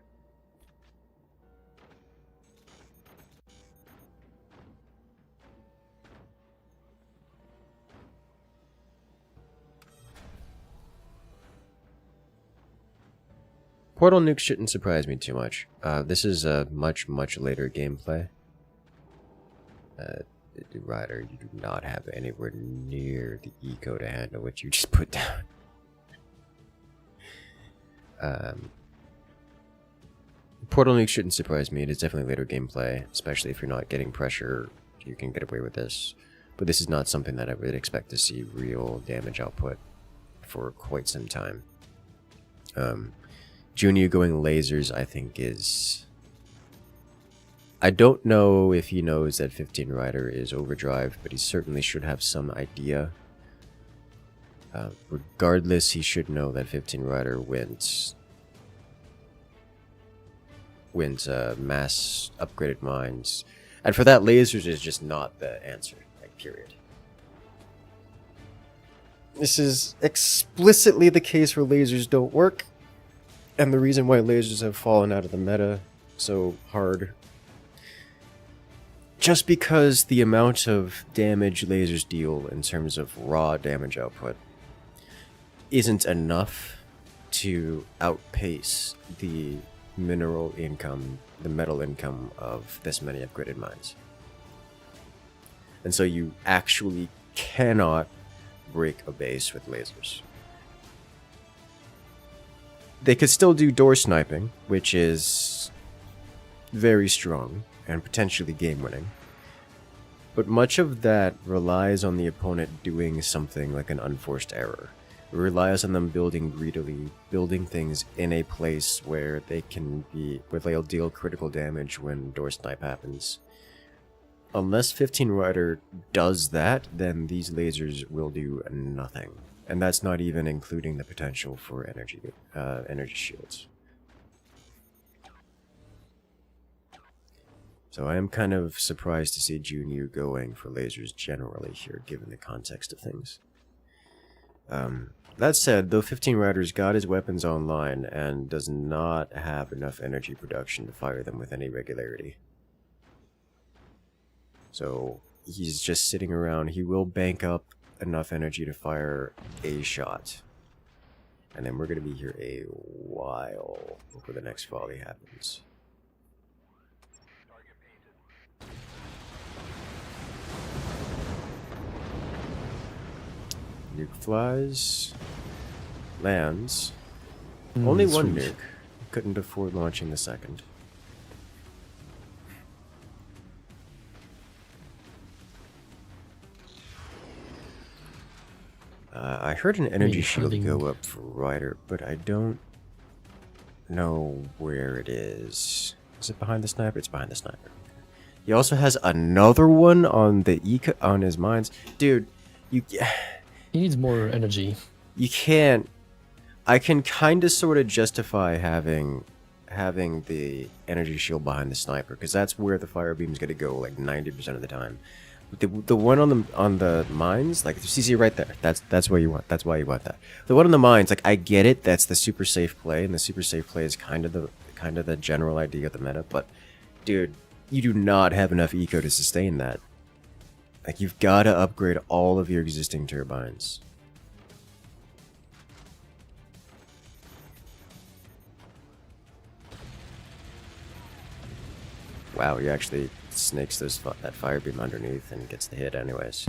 Portal nukes shouldn't surprise me too much. This is a much, much later gameplay. Rider, you do not have anywhere near the eco to handle what you just put down. Portal nukes shouldn't surprise me. It is definitely later gameplay, especially if you're not getting pressure. You can get away with this. But this is not something that I would expect to see real damage output for quite some time. Junu going lasers, I think, is... I don't know if he knows that 15 Rider is overdrive, but he certainly should have some idea. Regardless, he should know that 15 Rider wins mass upgraded mines. And for that, lasers is just not the answer, like, period. This is explicitly the case where lasers don't work. And the reason why lasers have fallen out of the meta so hard. Just because the amount of damage lasers deal in terms of raw damage output isn't enough to outpace the mineral income, the metal income of this many upgraded mines. And so you actually cannot break a base with lasers. They could still do door sniping, which is very strong and potentially game-winning. But much of that relies on the opponent doing something like an unforced error. It relies on them building greedily, building things in a place where they'll deal critical damage when door snipe happens. Unless 15 Rider does that, then these lasers will do nothing. And that's not even including the potential for energy shields. So I am kind of surprised to see Junu going for lasers generally here, given the context of things. That said, though 15 Rider's got his weapons online and does not have enough energy production to fire them with any regularity. So he's just sitting around. He will bank up enough energy to fire a shot. And then we're going to be here a while before the next volley happens. Nuke flies. Lands. Only one sweet. nuke. Couldn't afford launching the second. I heard an energy shield go up for Rider, but I don't know where it is. Is it behind the sniper? It's behind the sniper. He also has another one on the on his mines. Dude, you He needs more energy. you can't. I can kind of sort of justify having the energy shield behind the sniper because that's where the fire beam is going to go like 90% of the time. But the one on the mines, like you see right there, that's what you want. That's why you want that. The one on the mines, like I get it. That's the super safe play, and the super safe play is kind of the general idea of the meta. But dude, you do not have enough eco to sustain that. Like you've got to upgrade all of your existing turbines. Wow, he actually snakes that fire beam underneath and gets the hit anyways.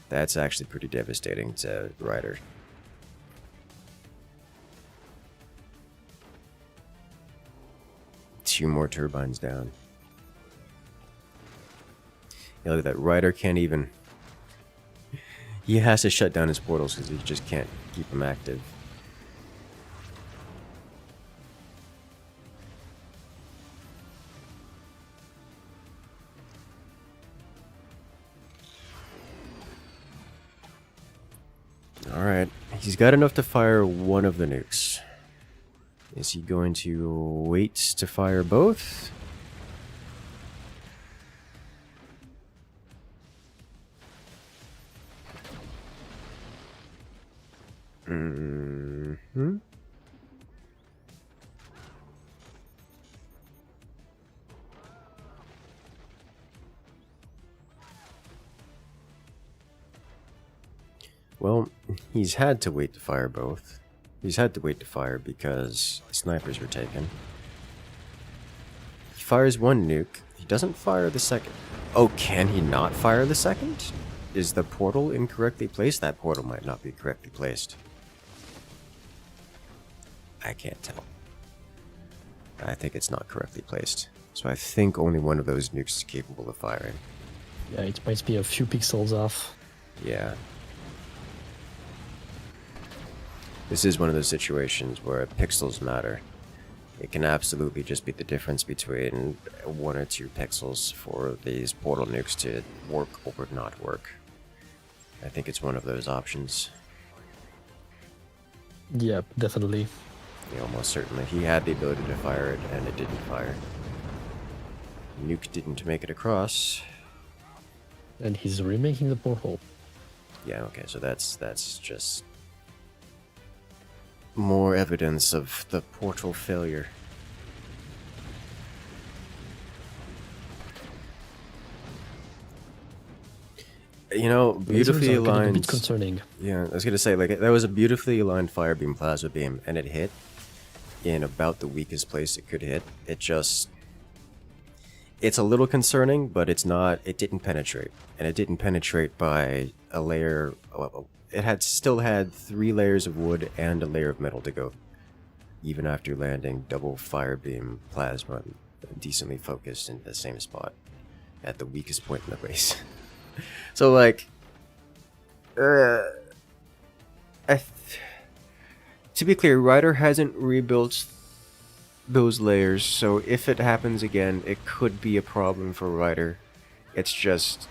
That's actually pretty devastating to Ryder. Two more turbines down. Yeah, look at that. Ryder can't even... He has to shut down his portals because he just can't keep them active. Alright, he's got enough to fire one of the nukes. Is he going to wait to fire both? Mm-hmm. Well, he's had to wait to fire both. He's had to wait to fire because snipers were taken. He fires one nuke. He doesn't fire the second. Oh, can he not fire the second? Is the portal incorrectly placed? That portal might not be correctly placed. I can't tell. I think it's not correctly placed. So I think only one of those nukes is capable of firing. Yeah, it might be a few pixels off. Yeah. This is one of those situations where pixels matter. It can absolutely just be the difference between 1 or 2 pixels for these portal nukes to work or not work. I think it's one of those options. Yeah, definitely. Yeah, almost certainly. He had the ability to fire it, and it didn't fire. Nuke didn't make it across. And he's remaking the portal. Yeah, okay, so that's just more evidence of the portal failure. You know, beautifully aligned. A bit concerning. Yeah, I was gonna say, like, that was a beautifully aligned fire beam, plasma beam, and it hit in about the weakest place it could hit. It just... It's a little concerning, but it's not... It didn't penetrate. And it didn't penetrate by a layer... It still had 3 layers of wood and a layer of metal to go. Even after landing double fire beam plasma decently focused in the same spot. At the weakest point in the base. So, like... to be clear, Ryder hasn't rebuilt those layers, so if it happens again, it could be a problem for Ryder. It's just...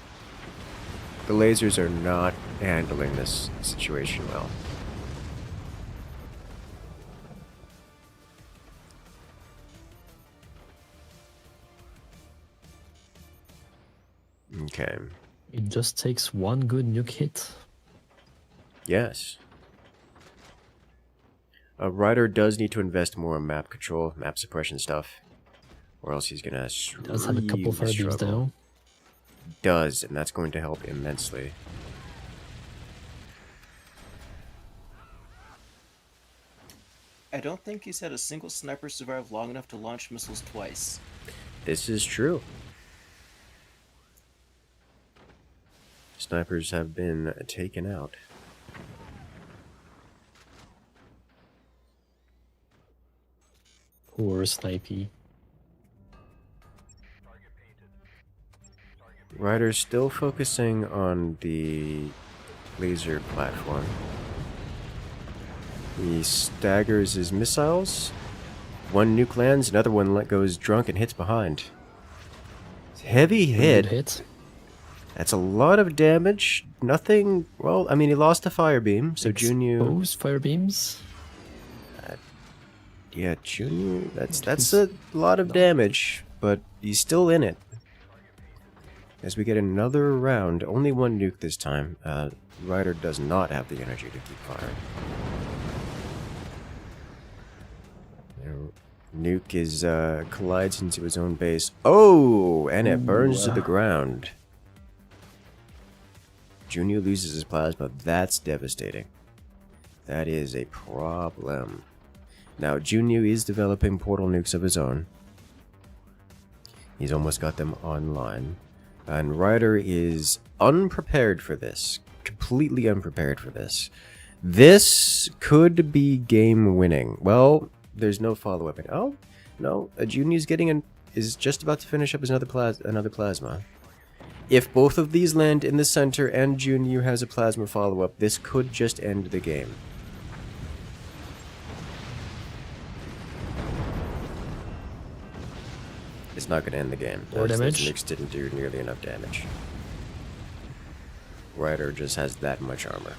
The lasers are not handling this situation well. Okay. It just takes one good nuke hit. Yes. Ryder does need to invest more in map control, map suppression stuff, or else he's gonna Does have a couple fire beams now. Does, and that's going to help immensely. I don't think he's had a single sniper survive long enough to launch missiles twice. This is true. Snipers have been taken out. Poor Snipey. Ryder's still focusing on the laser platform. He staggers his missiles. One nuke lands, another one goes drunk and hits behind. Heavy Pretty hit. good hit. That's a lot of damage. Nothing. Well, I mean, he lost a fire beam, so Junu. Exposed fire beams. Yeah, Junu. That's a lot of damage, but he's still in it. As we get another round, only one nuke this time. Ryder does not have the energy to keep firing. Nuke is collides into his own base. Oh, and it burns to the ground. Junu loses his plasma. That's devastating. That is a problem. Now, Junu is developing portal nukes of his own. He's almost got them online. And Ryder is unprepared for this. Completely unprepared for this. This could be game winning. Well, there's no follow-up. Oh, no. Junu's is just about to finish up his another plasma. If both of these land in the center and Junu has a plasma follow-up, this could just end the game. It's not going to end the game. More damage? Those nukes didn't do nearly enough damage. Ryder just has that much armor.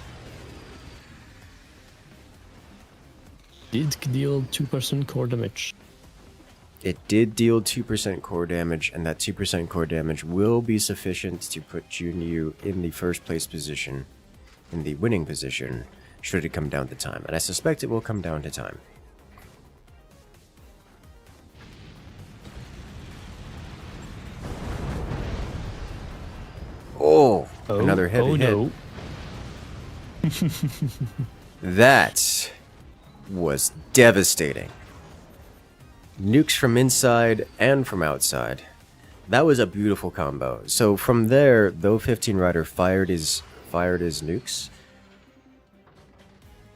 Did deal 2% core damage. It did deal 2% core damage, and that 2% core damage will be sufficient to put Junu in the first place position, in the winning position, should it come down to time. And I suspect it will come down to time. Oh, another heavy hit. No. That was devastating. Nukes from inside and from outside. That was a beautiful combo. So from there, though 15 Rider fired his nukes,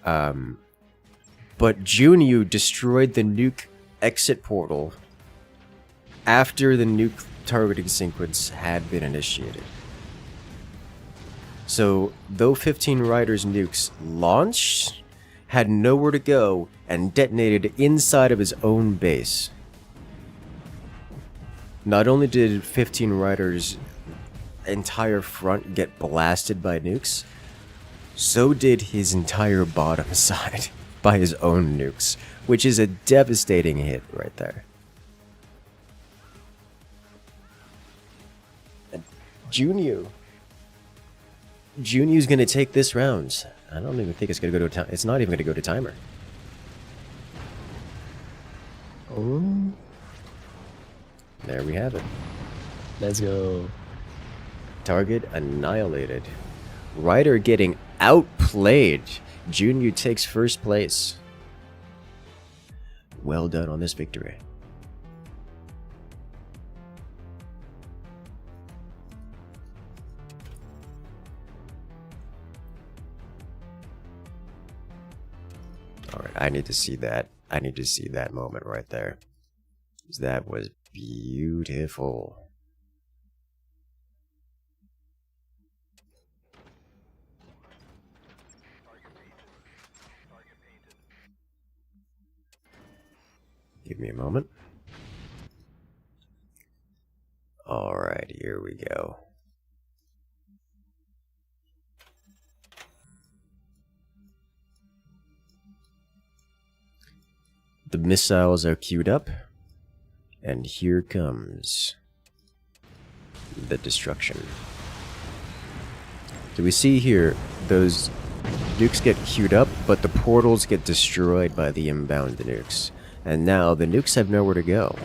but Junu destroyed the nuke exit portal after the nuke targeting sequence had been initiated. So, though 15 Rider's nukes launched, had nowhere to go, and detonated inside of his own base. Not only did 15 Rider's entire front get blasted by nukes, so did his entire bottom side by his own nukes, which is a devastating hit right there. Junu's gonna take this round. I don't even think it's gonna go to time. It's not even gonna go to timer. Oh. There we have it. Let's go. Target annihilated. Ryder getting outplayed. Junu takes first place. Well done on this victory. Alright, I need to see that. I need to see that moment right there. That was beautiful. Give me a moment. Alright, here we go. The missiles are queued up, and here comes the destruction. Do we see here, those nukes get queued up, but the portals get destroyed by the inbound nukes. And now the nukes have nowhere to go,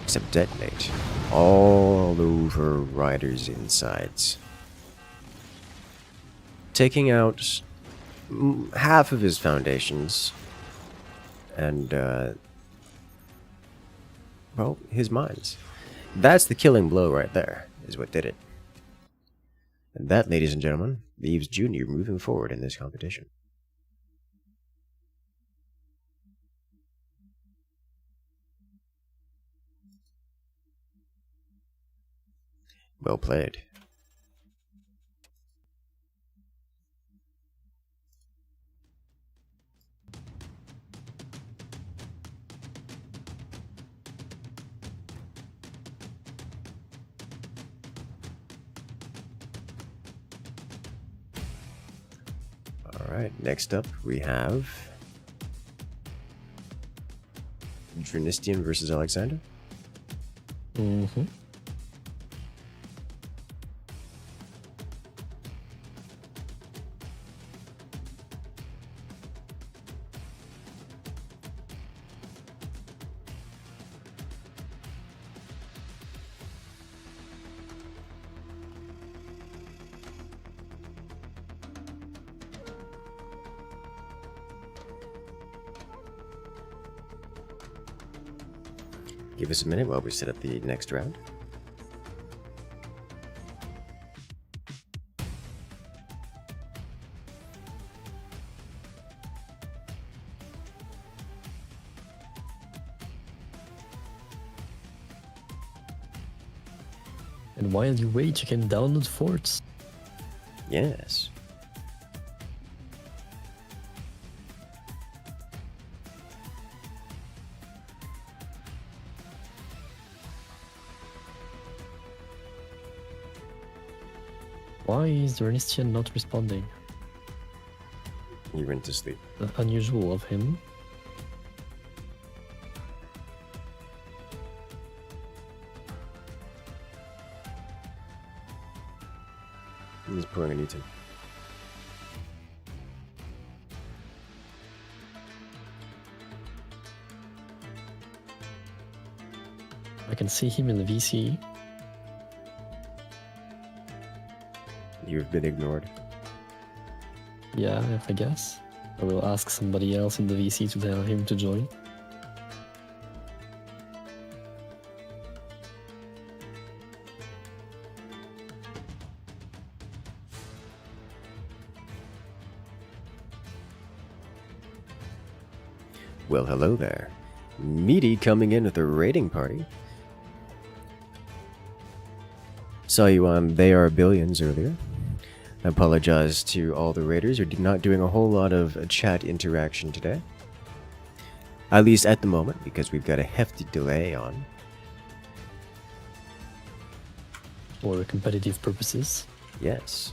except detonate, all over Ryder's insides. Taking out half of his foundations, and, well, his mines. That's the killing blow right there, is what did it. And that, ladies and gentlemen, leaves Junu moving forward in this competition. Well played. Alright, next up we have Dronistian versus Alexander. Mm-hmm. Give us a minute while we set up the next round. And while you wait, you can download forts. Yes. Why is Dronistian not responding? He went to sleep. Unusual of him. He's pulling an Eaton. I can see him in the VC. You've been ignored. Yeah, I guess. I will ask somebody else in the VC to tell him to join. Well, hello there. Meaty coming in with a raiding party. Saw you on They Are Billions earlier. I apologize to all the raiders. We're not doing a whole lot of chat interaction today. At least at the moment, because we've got a hefty delay on. For competitive purposes. Yes.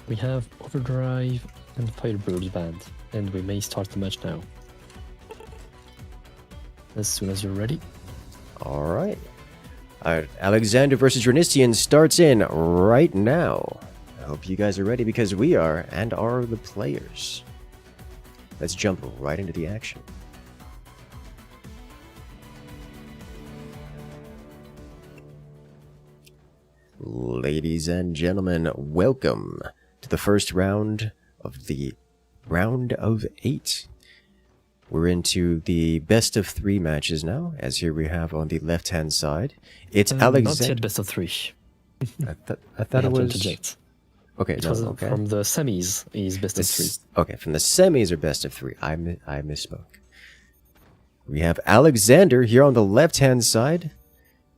We have Overdrive and Firebird banned, and we may start the match now. As soon as you're ready. Alright. Alexander versus Dronistian starts in right now. I hope you guys are ready because we are, and are the players. Let's jump right into the action. Ladies and gentlemen, welcome to the first round of the round of 8. We're into the best of 3 matches now, as here we have on the left-hand side. It's Alexander. Not yet best of 3. I thought it was. Interject. Okay, It no, was okay. from the semis is best of 3. Okay, from the semis are best of 3. I misspoke. We have Alexander here on the left-hand side,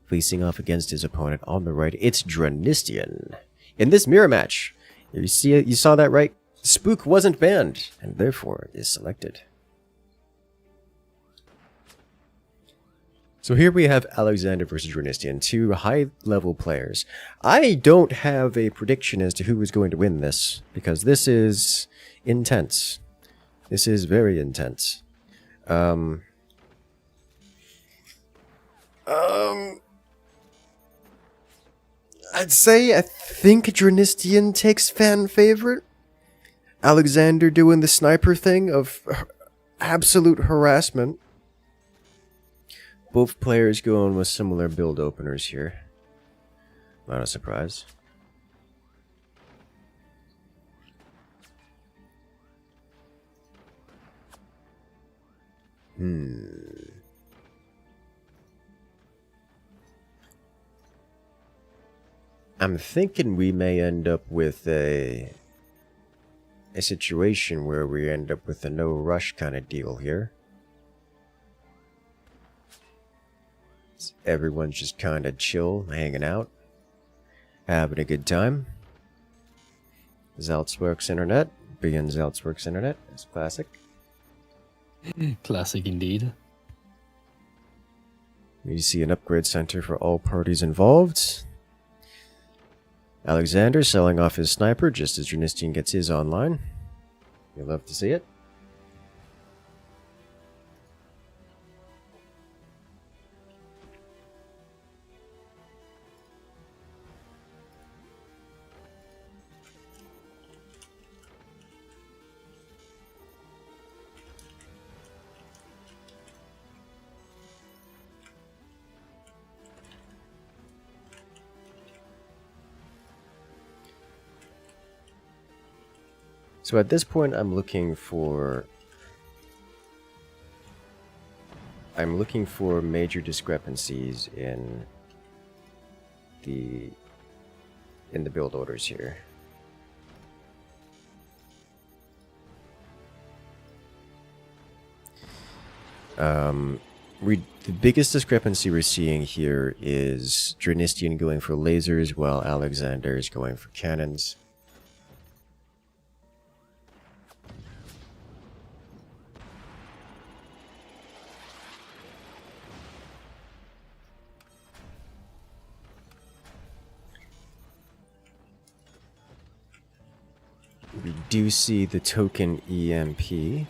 facing off against his opponent on the right. It's Dronistian. In this mirror match, you saw that right? Spook wasn't banned, and therefore is selected. So here we have Alexander versus Dronistian, 2 high-level players. I don't have a prediction as to who is going to win this, because this is intense. This is very intense. I'd say I think Dronistian takes fan favorite. Alexander doing the sniper thing of absolute harassment. Both players going with similar build openers here. Not a surprise. I'm thinking we may end up with a situation where we end up with a no rush kind of deal here. Everyone's just kind of chill, hanging out, having a good time. Zelt's works internet, begins Zelt's works internet. It's classic. Classic indeed. You see an upgrade center for all parties involved. Alexander selling off his sniper just as Dronistian gets his online. You'll love to see it. So at this point, I'm looking for major discrepancies in the build orders here. The biggest discrepancy we're seeing here is Dronistian going for lasers while Alexander is going for cannons. We do see the token EMP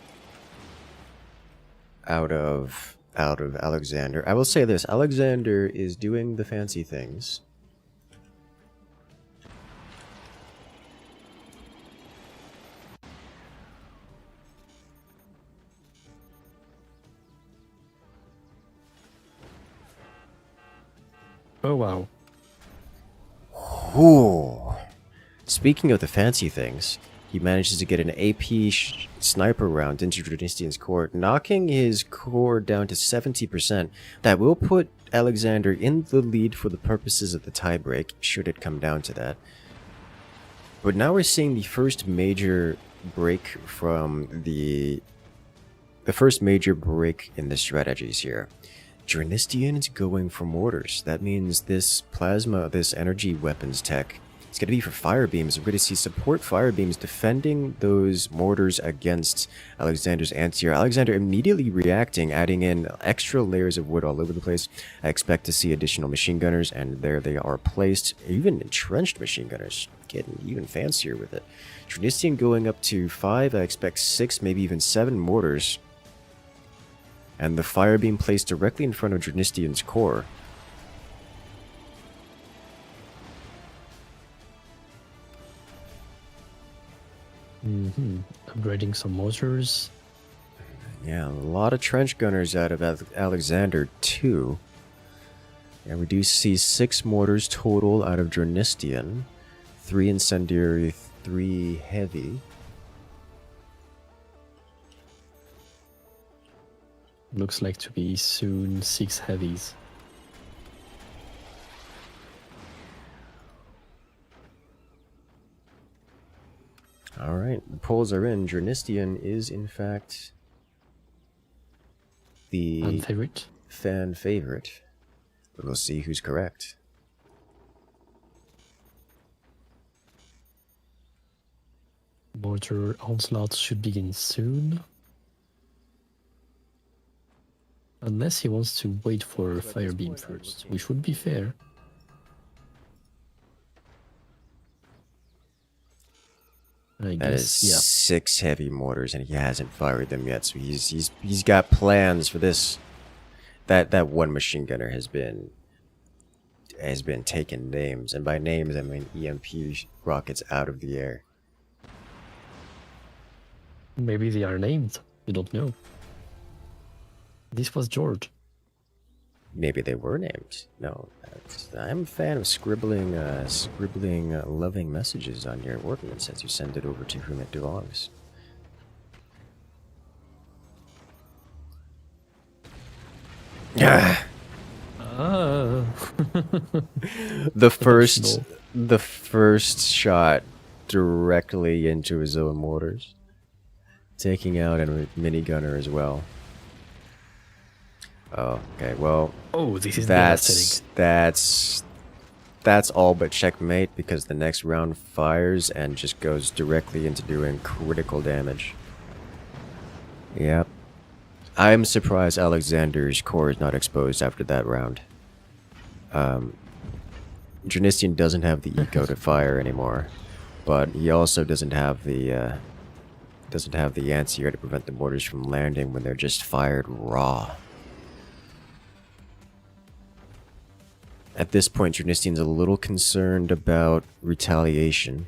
out of Alexander. I will say this, Alexander is doing the fancy things. Oh wow. Ooh. Speaking of the fancy things, he manages to get an AP sniper round into Dronistian's core, knocking his core down to 70%. That will put Alexander in the lead for the purposes of the tiebreak, should it come down to that. But now we're seeing the first major break from the first major break in the strategies here. Dronistian is going for mortars. That means this plasma, this energy weapons tech, it's going to be for fire beams. We're going to see support fire beams defending those mortars against Alexander's anti-air. Alexander immediately reacting, adding in extra layers of wood all over the place. I expect to see additional machine gunners, and there they are placed. Even entrenched machine gunners, getting even fancier with it. Dronistian going up to 5, I expect 6, maybe even 7 mortars. And the fire beam placed directly in front of Dronistian's core. Upgrading some mortars. Yeah, a lot of trench gunners out of Alexander too. And we do see 6 mortars total out of Dronistian. 3 incendiary, 3 heavy. Looks like to be soon 6 heavies. Alright, the polls are in. Dronistian is in fact the fan favorite. But we'll see who's correct. Mortar onslaught should begin soon. Unless he wants to wait for Firebeam first, which would be fair. That is 6 heavy mortars, and he hasn't fired them yet. So he's got plans for this. That one machine gunner has been taking names, and by names I mean EMP rockets out of the air. Maybe they are named. You don't know. This was George. Maybe they were named. No, I'm a fan of scribbling loving messages on your ordnance as you send it over to whom it belongs. Ah. The first shot directly into his own mortars, taking out a minigunner as well. Oh, okay. Well, oh, this is that's that's all but checkmate because the next round fires and just goes directly into doing critical damage. Yep. I'm surprised Alexander's core is not exposed after that round. Dronistian doesn't have the eco to fire anymore, but he also doesn't have the anti-air to prevent the mortars from landing when they're just fired raw. At this point, Dronistian's a little concerned about retaliation.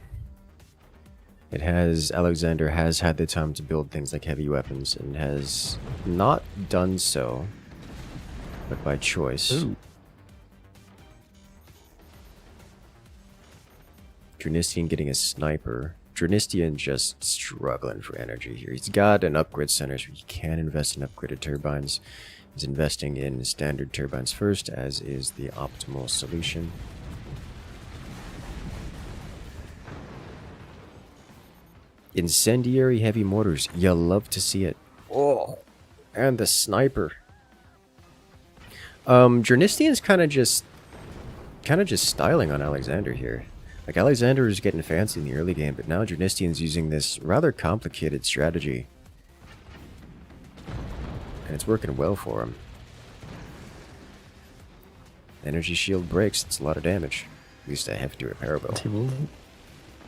Alexander has had the time to build things like heavy weapons and has not done so, but by choice. Ooh. Dronistian getting a sniper. Dronistian just struggling for energy here. He's got an upgrade center, so he can invest in upgraded turbines. He's investing in standard turbines first, as is the optimal solution. Incendiary heavy mortars. You love to see it. Oh, and the sniper. Dronistian's kind of just styling on Alexander here. Like, Alexander is getting fancy in the early game, but now Dronistian's using this rather complicated strategy. And it's working well for him. Energy shield breaks, it's a lot of damage. At least a hefty repairable.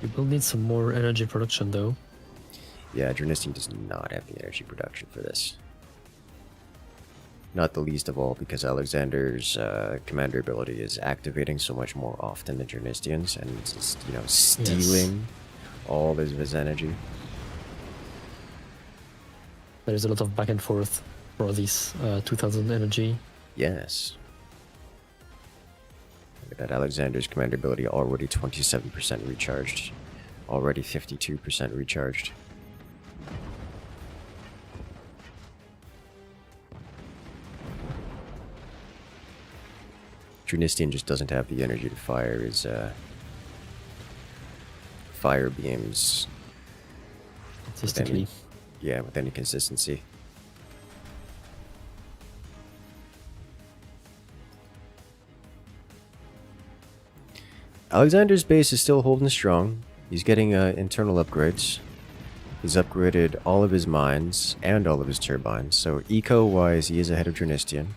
He will need some more energy production though. Yeah, Dronistian does not have the energy production for this. Not the least of all because Alexander's commander ability is activating so much more often than Dronistian's, and it's just, you know, stealing all of his energy. There is a lot of back and forth for this 2000 energy. Yes. Look at that, Alexander's commander ability already 27% recharged. Already 52% recharged. Dronistian just doesn't have the energy to fire his fire beams. Consistently. With any consistency. Alexander's base is still holding strong. He's getting internal upgrades. He's upgraded all of his mines and all of his turbines, so eco-wise he is ahead of Dronistian.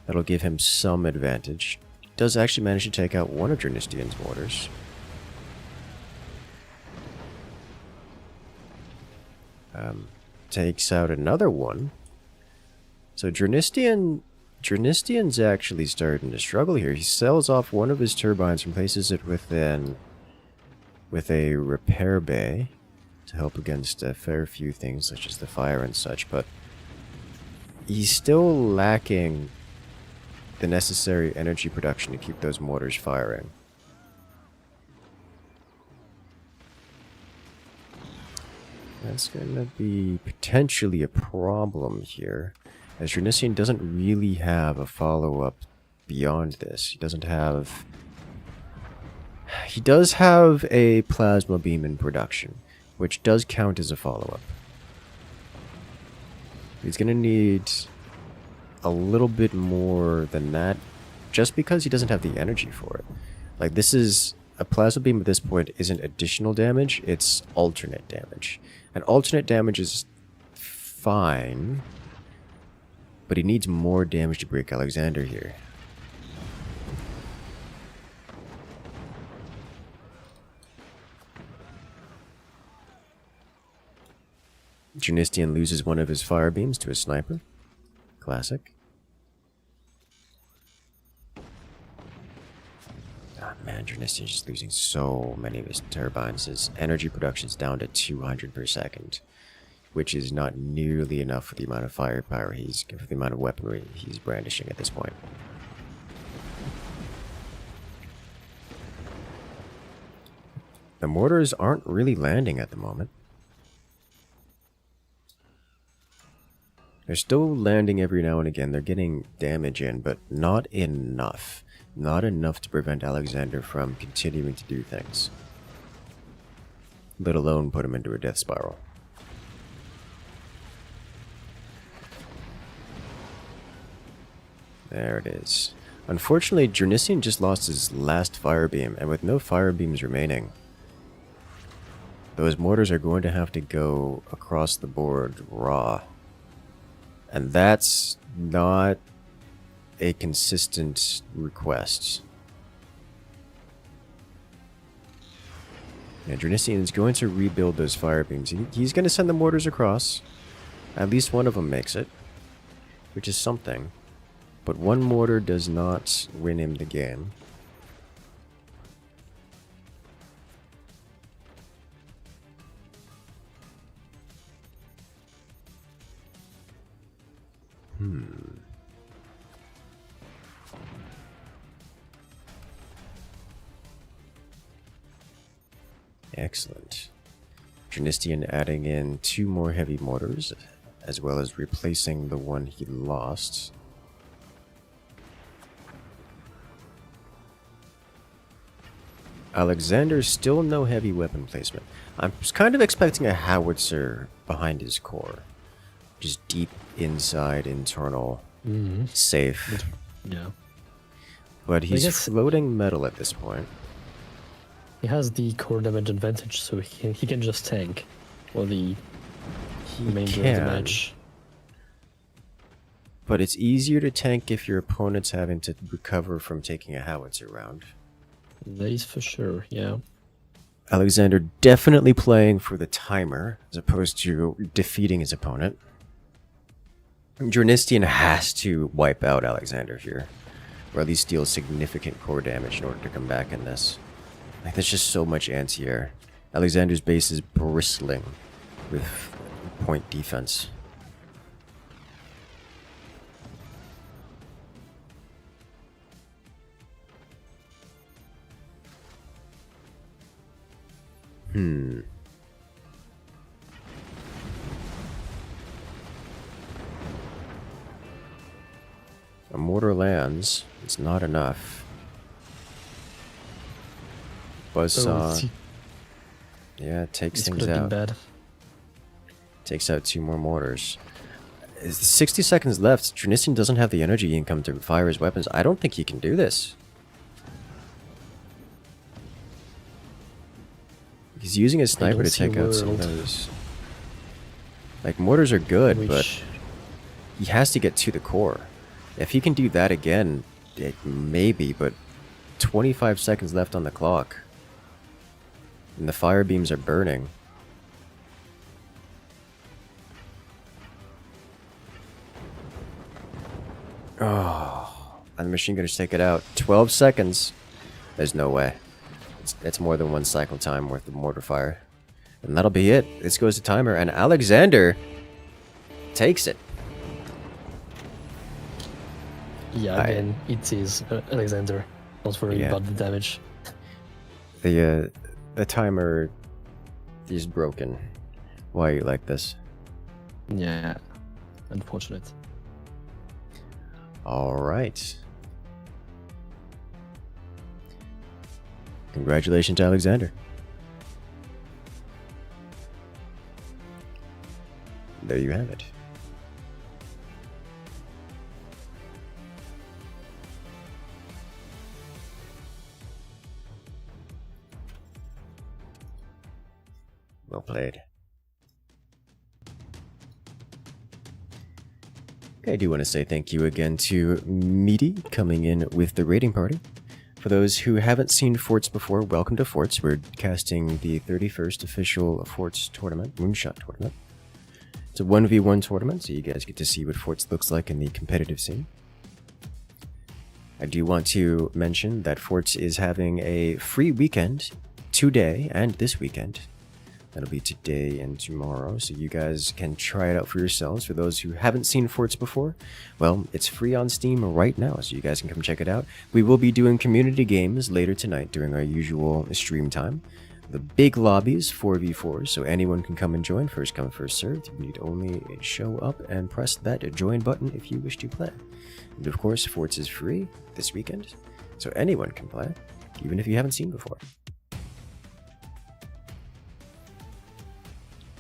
That'll give him some advantage. He does actually manage to take out one of Dronistian's mortars. Takes out another one. So Dronistian's actually starting to struggle here. He sells off one of his turbines and places it with a repair bay to help against a fair few things such as the fire and such, but he's still lacking the necessary energy production to keep those mortars firing. That's going to be potentially a problem here, as Dronistian doesn't really have a follow-up beyond this. He doesn't have... He does have a plasma beam in production, which does count as a follow-up. He's going to need a little bit more than that, just because he doesn't have the energy for it. Like, this is... A plasma beam at this point isn't additional damage, it's alternate damage. And alternate damage is fine, but he needs more damage to break Alexander here. Dronistian loses one of his fire beams to a sniper. Classic. Man, Dronistian's just losing so many of his turbines. His energy production is down to 200 per second, which is not nearly enough for the amount of firepower for the amount of weaponry he's brandishing at this point. The mortars aren't really landing at the moment. They're still landing every now and again. They're getting damage in, but not enough. Not enough to prevent Alexander from continuing to do things. Let alone put him into a death spiral. There it is. Unfortunately, Dronistian just lost his last fire beam, and with no fire beams remaining, those mortars are going to have to go across the board raw. And that's not a consistent request. Yeah, Dronistian is going to rebuild those fire beams. He's going to send the mortars across. At least one of them makes it, which is something. But one mortar does not win him the game. Excellent. Dronistian adding in 2 more heavy mortars, as well as replacing the one he lost. Alexander, still no heavy weapon placement. I'm kind of expecting a howitzer behind his core. Just deep inside, internal, safe. Yeah. But he's floating metal at this point. He has the core damage advantage, so he can just tank for the remainder of the match. But it's easier to tank if your opponent's having to recover from taking a howitzer round. That is for sure, yeah. Alexander definitely playing for the timer, as opposed to defeating his opponent. Dronistian has to wipe out Alexander here, or at least deal significant core damage in order to come back in this. Like, there's just so much anti-air. Alexander's base is bristling with point defense. A mortar lands. It's not enough. Buzzsaw. Yeah, takes things out. Bad. Takes out 2 more mortars. 60 seconds left. Dronistian doesn't have the energy income to fire his weapons. I don't think he can do this. He's using his sniper to take out some of those. Like, mortars are good, but he has to get to the core. If he can do that again, maybe, but 25 seconds left on the clock. And the fire beams are burning. Oh, and the machine gunners take it out. 12 seconds. There's no way. It's more than 1 cycle time worth of mortar fire. And that'll be it. This goes to timer, and Alexander takes it. Yeah, again, it is Alexander. Not worry about the damage. The timer is broken. Why are you like this? Yeah, unfortunate. All right. Congratulations to Alexander. There you have it. Well played. I do want to say thank you again to Meaty coming in with the raiding party. For those who haven't seen Forts before, welcome to Forts. We're casting the 31st official Forts tournament, Moonshot tournament. It's a 1v1 tournament, so you guys get to see what Forts looks like in the competitive scene. I do want to mention that Forts is having a free weekend today and this weekend. That'll be today and tomorrow, so you guys can try it out for yourselves. For those who haven't seen Forts before, well, it's free on Steam right now, so you guys can come check it out. We will be doing community games later tonight during our usual stream time. The big lobbies, 4v4, so anyone can come and join. First come, first served. You need only show up and press that join button if you wish to play. And of course, Forts is free this weekend, so anyone can play, even if you haven't seen before.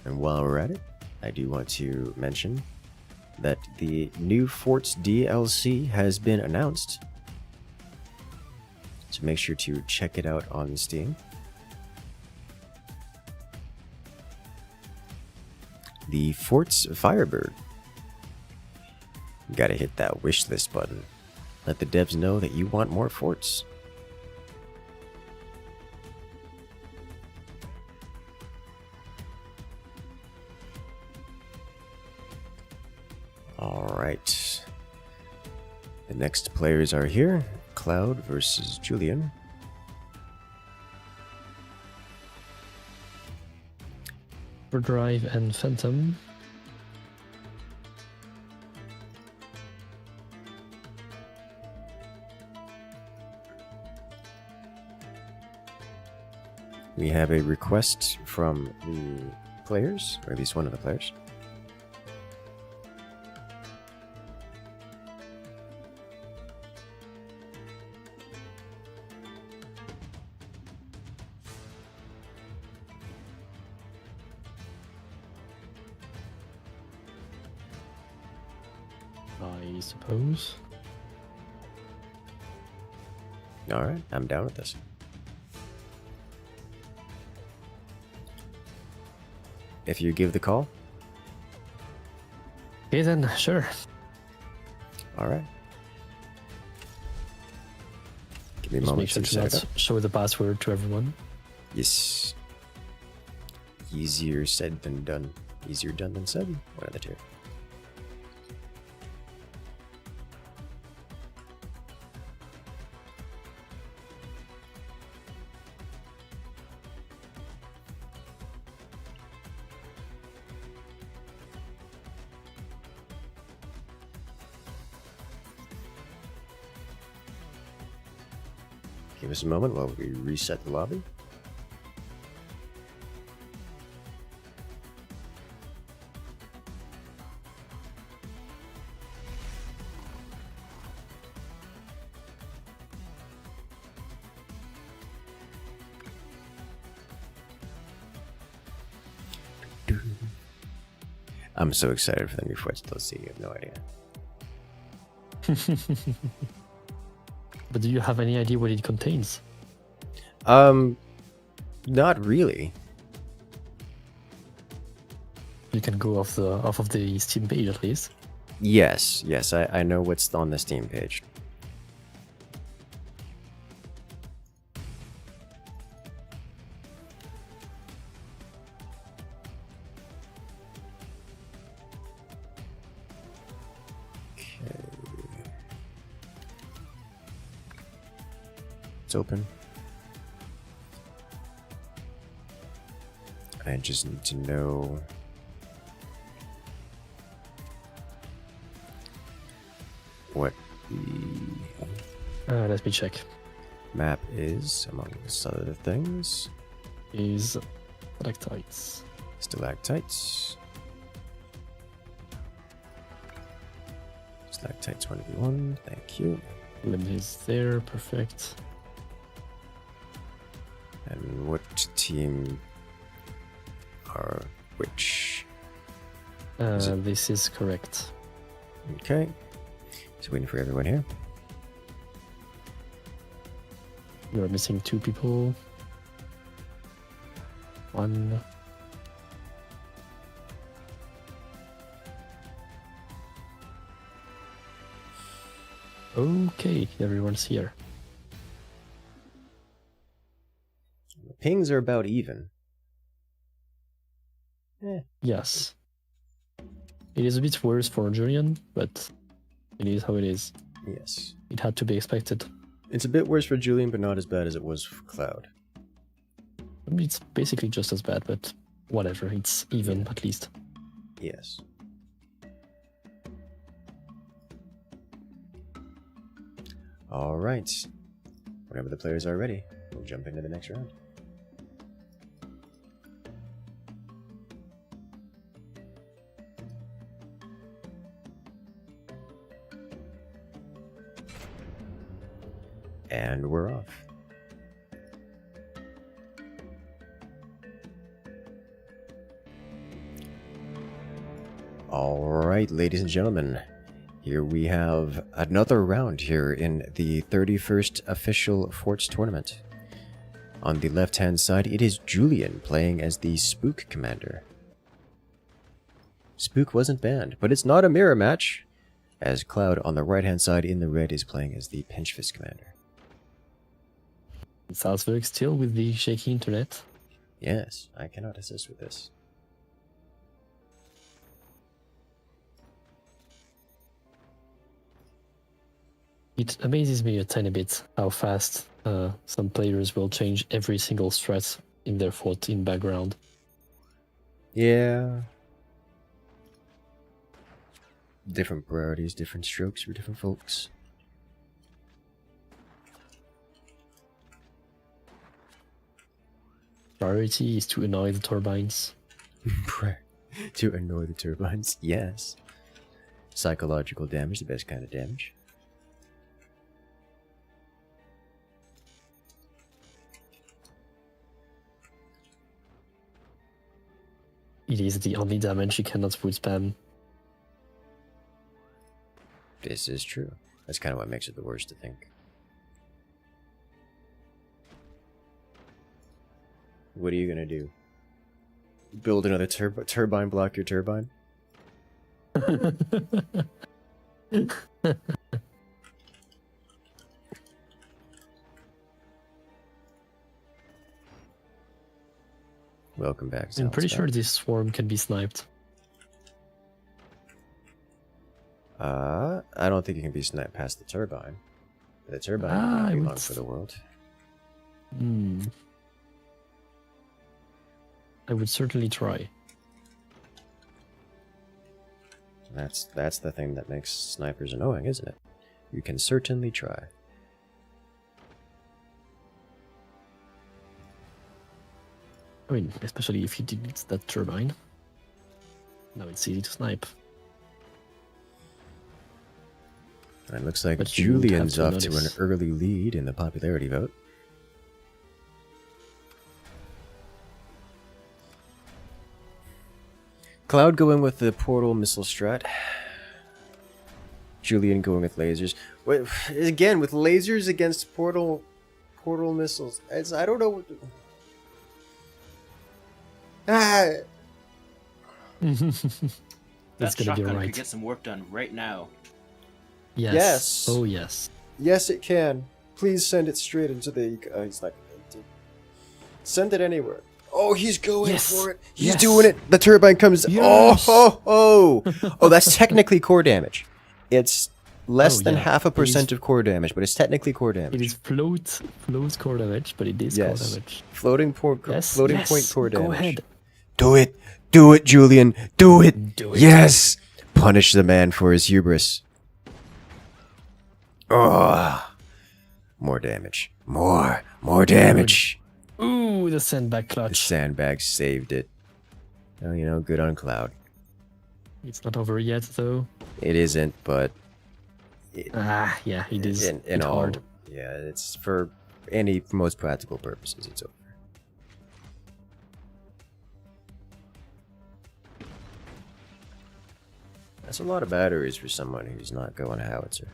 And while we're at it, I do want to mention that the new Forts DLC has been announced. So make sure to check it out on Steam. The Forts Firebird. Gotta hit that wish list button. Let the devs know that you want more forts. Alright. The next players are here. Cloud versus Julian. Overdrive and Phantom. We have a request from the players, or at least one of the players. I suppose. Alright, I'm down with this. If you give the call. Okay then, sure. Alright. Give me a Just moment make sure to to set it not up. show the password to everyone. Yes. Easier said than done. Easier done than said. One of the two. Give us a moment while we reset the lobby. I'm so excited for the new Forts DLC, you have no idea. But do you have any idea what it contains? Not really. You can go off of the Steam page at least. Yes, I know what's on the Steam page. It's open. I just need to know what the Let me check. map is, among other things. Is stalactites. Stalactites. Stalactites 1v1, thank you. Limb is there, perfect. And what team are which? Is it- This is correct. Okay. Just waiting for everyone here. You're missing 2 people. 1. Okay, everyone's here. The pings are about even. Yes. It is a bit worse for Julian, but it is how it is. Yes. It had to be expected. It's a bit worse for Julian, but not as bad as it was for Cloud. I mean, it's basically just as bad, but whatever. It's even, at least. Yes. All right. Whenever the players are ready, we'll jump into the next round. And we're off. All right, ladies and gentlemen, Here we have another round here in the 31st official Forts tournament. On the left-hand side, it is Julian playing as the Spook Commander. Spook wasn't banned, but it's not a mirror match, as Cloud on the right-hand side in the red is playing as the Pinchfist Commander. Salzburg still with the shaky internet. Yes, I cannot assist with this. It amazes me a tiny bit how fast some players will change every single strat in their fort in background. Yeah. Different priorities, different strokes for different folks. Priority is to annoy the turbines. To annoy the turbines, yes. Psychological damage, the best kind of damage. It is the only damage you cannot put spam. This is true. That's kind of what makes it the worst, I think. What are you gonna do? Build another turbine, block your turbine? Welcome back, Zelt. I'm pretty sure this swarm can be sniped. I don't think it can be sniped past the turbine. The turbine will be long for the world. I would certainly try. That's the thing that makes snipers annoying, isn't it? You can certainly try. I mean, especially if you delete that turbine. Now it's easy to snipe. And it looks like But you would have Julian's to off to an notice. early lead in the popularity vote. Cloud going with the portal missile strat. Julian going with lasers. Wait, again, with lasers against portal missiles. I don't know what... That's That gonna be shotgun right. could get some work done right now. Yes. Yes. Oh yes. Yes, it can. Please send it straight into the... he's not going to. Send it anywhere. Oh, he's going Yes. for it. He's Yes. doing it. The turbine comes... Yes. Oh, that's technically core damage. It's less than yeah. half a It percent is- of core damage, but it's technically core damage. It is float core damage, but it is core Yes. damage. Floating point Yes. point core damage. Go ahead. Do it. Do it, Julian. Do it. Do it. Yes. Punish the man for his hubris. Oh. More damage. More damage. Ooh, the sandbag The clutch. sandbag saved it. Oh, good on Cloud. It's not over yet, though. It isn't, but Yeah, it is. in it's all, hard. yeah, it's for most practical purposes, it's over. That's a lot of batteries for someone who's not going howitzer.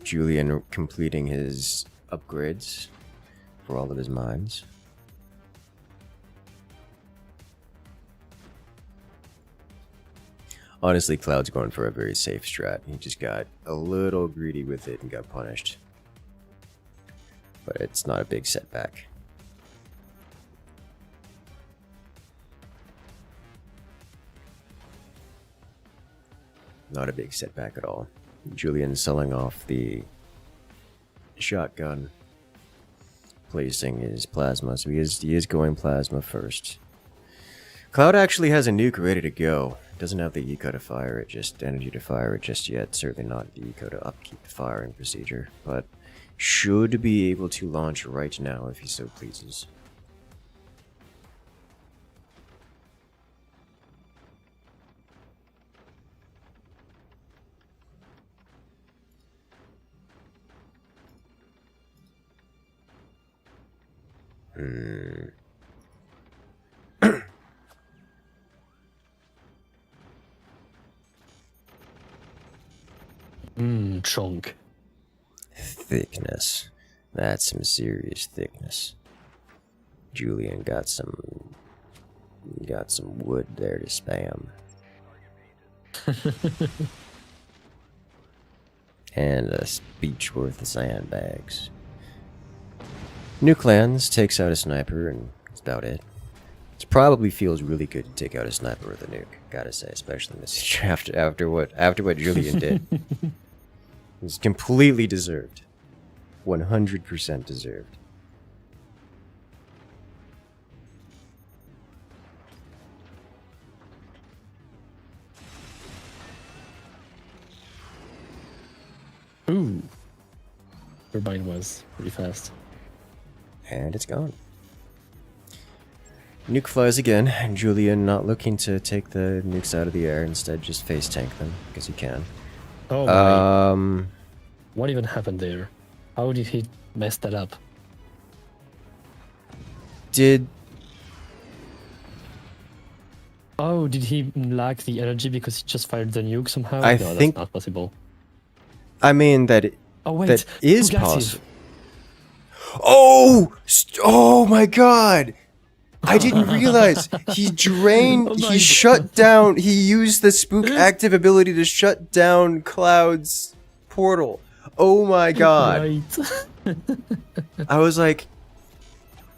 Julian completing his upgrades for all of his mines. Honestly, Cloud's going for a very safe strat. He just got a little greedy with it and got punished. But it's not a big setback. Not a big setback at all. Julian selling off the shotgun, placing his plasma, so he is going plasma first. Cloud actually has a nuke ready to go. Doesn't have the eco to fire it, just energy to fire it just yet. Certainly not the eco to upkeep the firing procedure, but should be able to launch right now if he so pleases. chunk. Thickness. That's some serious thickness. Julian got some wood there to spam. And a speech worth of sandbags. New Clans takes out a sniper, and that's about it. It probably feels really good to take out a sniper with a nuke, gotta say, especially in this after what Julian did. It's completely deserved. 100% deserved. Ooh. Turbine was pretty fast. And it's gone. Nuke flies again, and Julian not looking to take the nukes out of the air, instead just face tank them, because he can. Oh my. What even happened there? How did he mess that up? Oh, did he lack the energy because he just fired the nuke somehow? I No, think... that's not possible. I mean, that Oh wait, that is who got possible. Oh! Oh my god! I didn't realize he drained, Oh my he shut down, he used the spook active ability to shut down Cloud's portal. Oh my god. Right. I was like,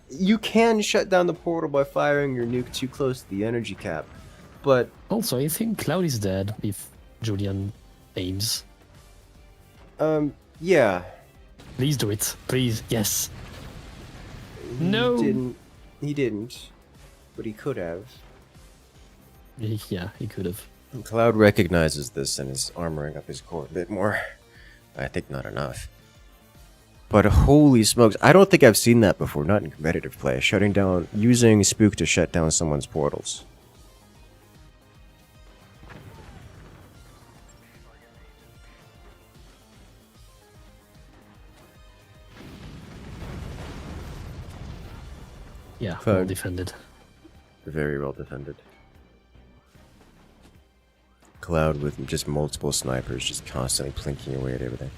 you can shut down the portal by firing your nuke too close to the energy cap, but... Also, I think Cloud is dead if Julian aims. Yeah. Please do it. Please, yes. He No. He didn't, but he could have. Yeah, he could have. Cloud recognizes this and is armoring up his core a bit more. I think not enough. But holy smokes, I don't think I've seen that before, not in competitive play. Shutting down, using spook to shut down someone's portals. Yeah, Fine. well defended. Very well defended. Cloud with just multiple snipers just constantly plinking away at everything.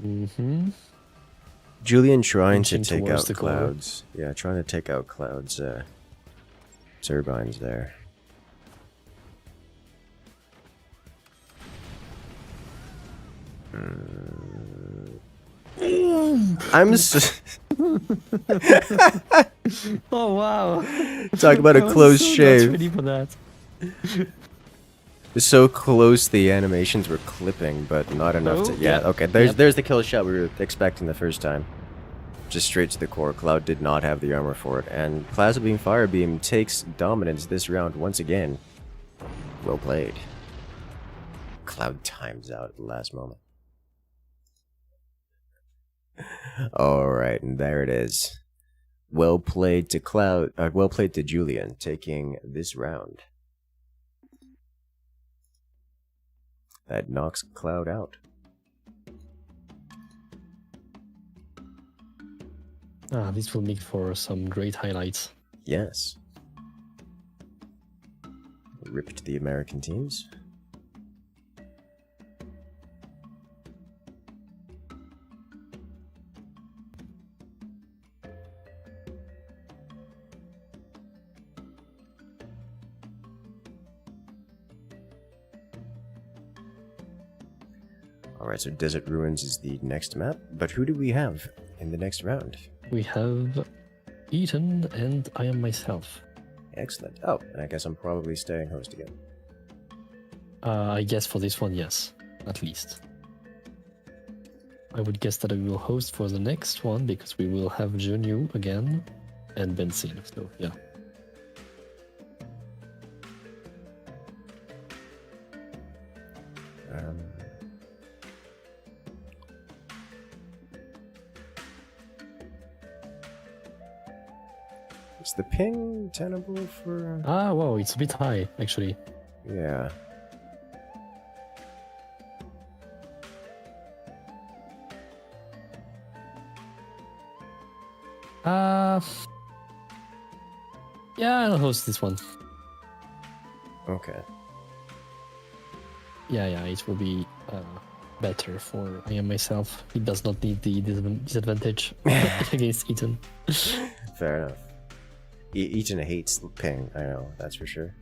Mm-hmm. Julian trying Inching to take towards out the core. Cloud's... Yeah, trying to take out Cloud's turbines there. I'm Oh wow! talk about a I was close so not shave. ready for that. So close the animations were clipping, but not enough to... Oh, Yeah, yeah. okay, there's Yep. there's the kill shot we were expecting the first time. Just straight to the core. Cloud did not have the armor for it, and Plasma Beam Fire Beam takes dominance this round once again. Well played. Cloud times out at the last moment. Alright, and there it is. Well played to Cloud, well played to Julian, taking this round. That knocks Cloud out. Ah, this will make for some great highlights. Yes. Rip to the American teams. Alright, so Desert Ruins is the next map, but who do we have in the next round? We have Eaton and I am myself. Excellent. Oh, and I guess I'm probably staying host again. I guess for this one, yes, at least. I would guess that I will host for the next one because we will have Junu again and Benzin. So yeah. Is the ping tenable for... Ah, wow, it's a bit high actually. Yeah. Yeah, I'll host this one. Okay. yeah, it will be better for I am myself. He does not need the disadvantage against Eaton. Fair enough. Eaton hates ping, I know, that's for sure.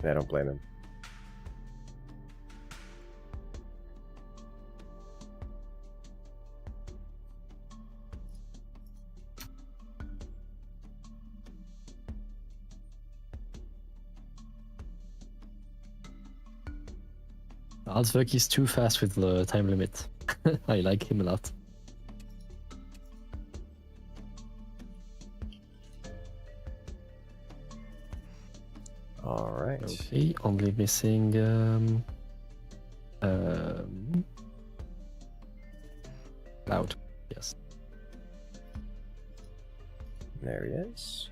I don't blame him. Alsvik is too fast with the time limit. I like him a lot. Alright. Okay, only missing Loud. Yes. There he is.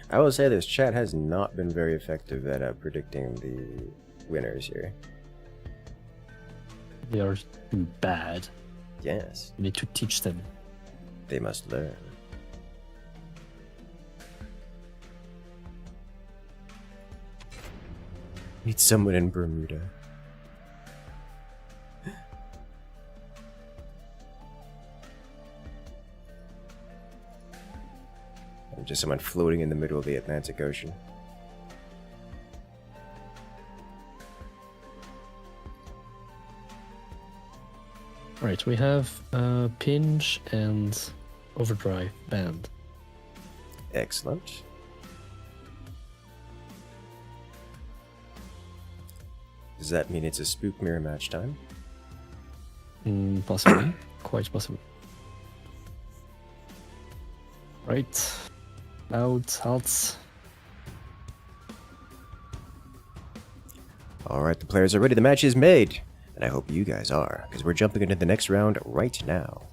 I will say this, chat has not been very effective at predicting the winners here. They are too bad. Yes, You need to teach them. they must learn. Meet someone in Bermuda. I'm just someone floating in the middle of the Atlantic Ocean. Right, we have Pinch and Overdrive banned. Excellent. Does that mean it's a spook mirror match time? Possibly. Quite possible. Right. Loud, halts. Alright, the players are ready. The match is made. And I hope you guys are, because we're jumping into the next round right now.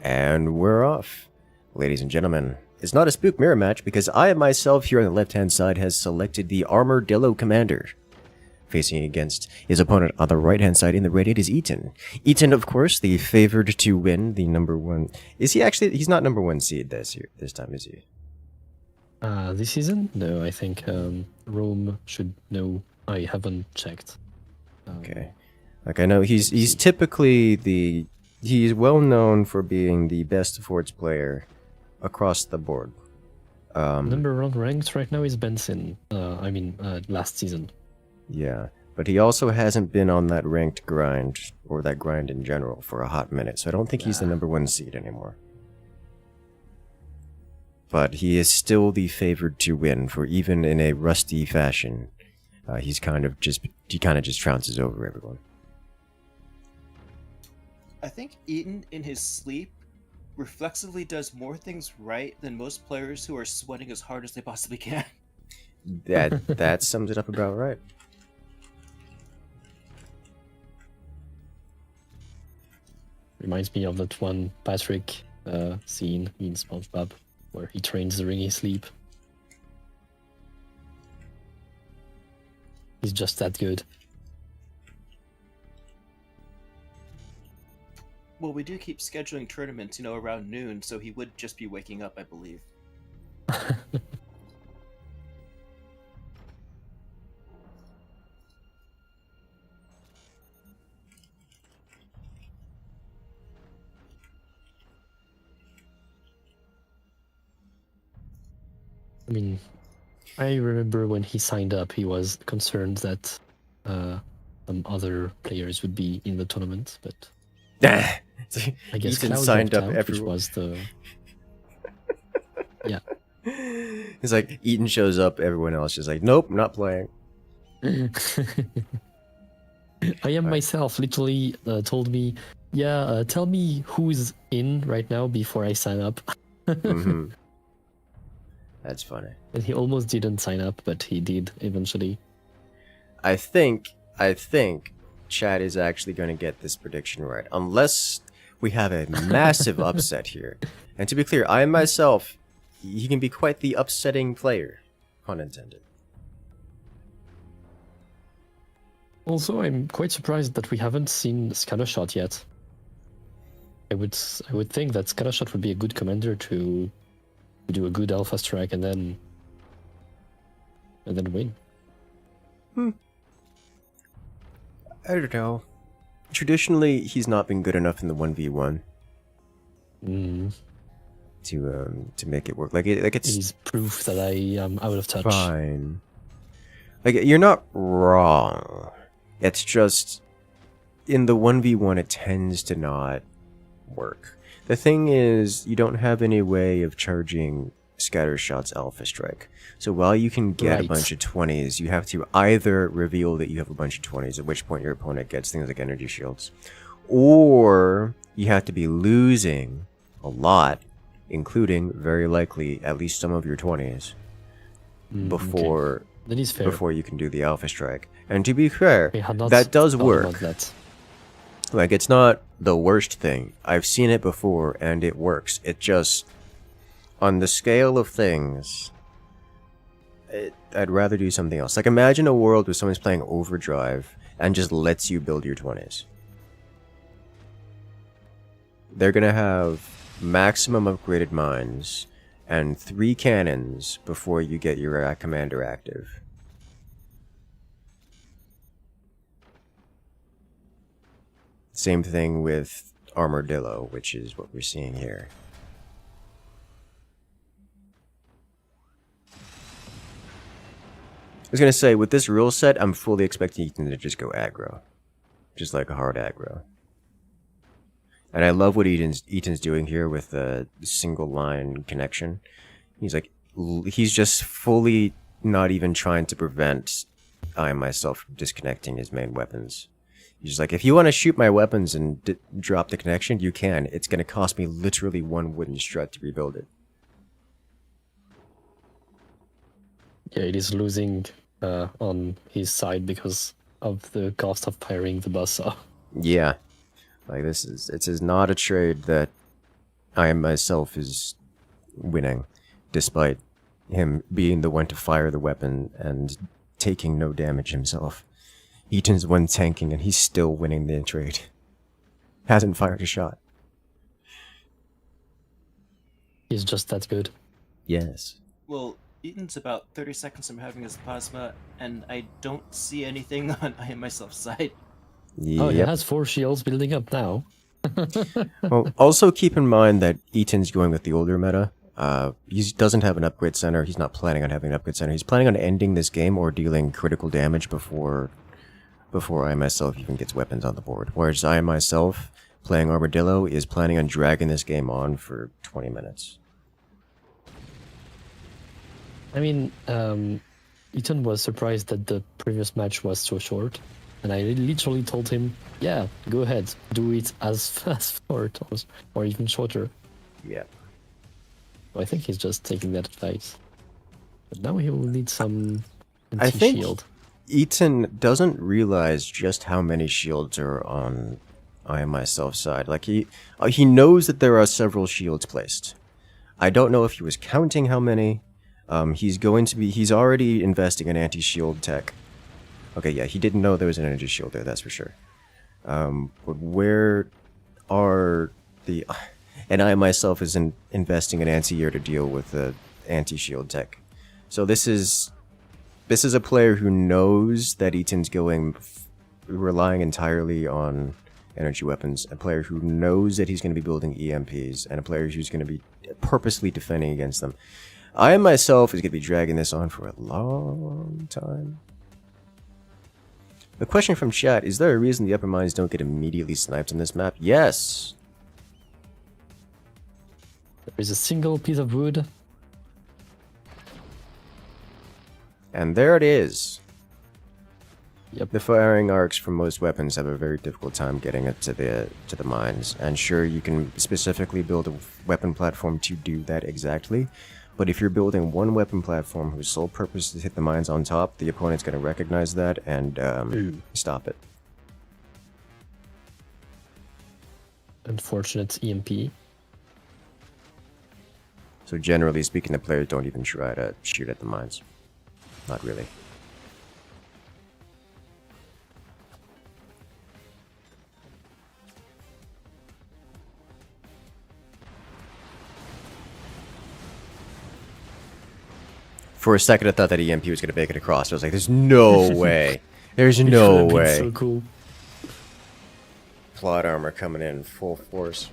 And we're off. Ladies and gentlemen, it's not a spook mirror match because I myself here on the left-hand side has selected the Armadillo Commander. Facing against his opponent on the right-hand side in the red, it is Eaton. Eaton, of course, the favored to win the number one. Is he actually? He's not number one seed this time, is he? This season? No, I think Rome should know. I haven't checked. Okay. Like I know he's typically he's well known for being the best forwards player across the board. Number one ranked right now is Benson. Last season. Yeah, but he also hasn't been on that ranked grind, or that grind in general, for a hot minute, so I don't think he's the number one seed anymore. But he is still the favored to win, for even in a rusty fashion, he kind of just trounces over everyone. I think Eaton, in his sleep, reflexively does more things right than most players who are sweating as hard as they possibly can. That sums it up about right. Reminds me of that one Patrick scene in SpongeBob where he trains during his sleep. He's just that good. Well, we do keep scheduling tournaments, around noon, so he would just be waking up, I believe. I mean, I remember when he signed up, he was concerned that some other players would be in the tournament, but I guess Eaton Cloud signed dropped up out, which everyone. was the yeah. It's like Eaton shows up, everyone else is like, nope, not playing. I am myself literally told me, tell me who's in right now before I sign up. Mm-hmm. That's funny. And he almost didn't sign up, but he did eventually. I think Chad is actually going to get this prediction right, unless we have a massive upset here. And to be clear, I myself, he can be quite the upsetting player, pun intended. Also, I'm quite surprised that we haven't seen Scattershot yet. I would think that Scattershot would be a good commander to do a good alpha strike and then win. I don't know. Traditionally, he's not been good enough in the 1v1 to make it work. Like it's It is proof that I am out of touch. fine. Like, you're not wrong. It's just in the 1v1 it tends to not work. The thing is, you don't have any way of charging Scattershot's Alpha Strike. So while you can get a bunch of 20s, you have to either reveal that you have a bunch of 20s, at which point your opponent gets things like energy shields, or you have to be losing a lot, including, very likely, at least some of your 20s, before That is fair. before you can do the Alpha Strike. And to be fair, We had not that does thought work. about that. Like, it's not the worst thing. I've seen it before, and it works. It just, on the scale of things, I'd rather do something else. Like, imagine a world where someone's playing Overdrive and just lets you build your 20s. They're gonna have maximum upgraded mines and 3 cannons before you get your commander active. Same thing with Armadillo, which is what we're seeing here. I was gonna say, with this rule set, I'm fully expecting Eaton to just go aggro. Just like a hard aggro. And I love what Eaton's doing here with the single line connection. He's just fully not even trying to prevent I myself from disconnecting his main weapons. He's just like, if you want to shoot my weapons and drop the connection, you can. It's going to cost me literally 1 wooden strut to rebuild it. Yeah, it is losing on his side because of the cost of firing the buzzsaw. Yeah. Like, this is not a trade that I myself is winning, despite him being the one to fire the weapon and taking no damage himself. Eaton's the one tanking and he's still winning the trade. Hasn't fired a shot. He's just that good. Yes. Well, Eaton's about 30 seconds from having his plasma, and I don't see anything on I myself side. Oh, he Yep. has 4 shields building up now. Well, also keep in mind that Eaton's going with the older meta. He doesn't have an upgrade center. He's not planning on having an upgrade center. He's planning on ending this game or dealing critical damage before I myself even gets weapons on the board. Whereas I myself, playing Armadillo, is planning on dragging this game on for 20 minutes. I mean, Eaton was surprised that the previous match was so short. And I literally told him, yeah, go ahead, do it as fast or even shorter. Yeah. I think he's just taking that advice. But now he will need some I think shield. Eaton doesn't realize just how many shields are on I myself side. Like, he knows that there are several shields placed. I don't know if he was counting how many. He's already investing in anti-shield tech. Okay, yeah, he didn't know there was an energy shield there, that's for sure. But where are the... And I myself is investing in anti-air to deal with the anti-shield tech. So this is a player who knows that Eaton's relying entirely on energy weapons, a player who knows that he's going to be building EMPs, and a player who's going to be purposely defending against them. I myself is going to be dragging this on for a long time. A question from chat, is there a reason the upper mines don't get immediately sniped on this map? Yes! There is a single piece of wood. And there it is. Yep. The firing arcs from most weapons have a very difficult time getting it to the mines. And sure, you can specifically build a weapon platform to do that exactly. But if you're building one weapon platform whose sole purpose is to hit the mines on top, the opponent's going to recognize that and stop it. Unfortunate EMP. So generally speaking, the players don't even try to shoot at the mines. Not really. For a second, I thought that EMP was going to make it across. I was like, there's no way. There's It no would've been way. So cool. Plot armor coming in full force.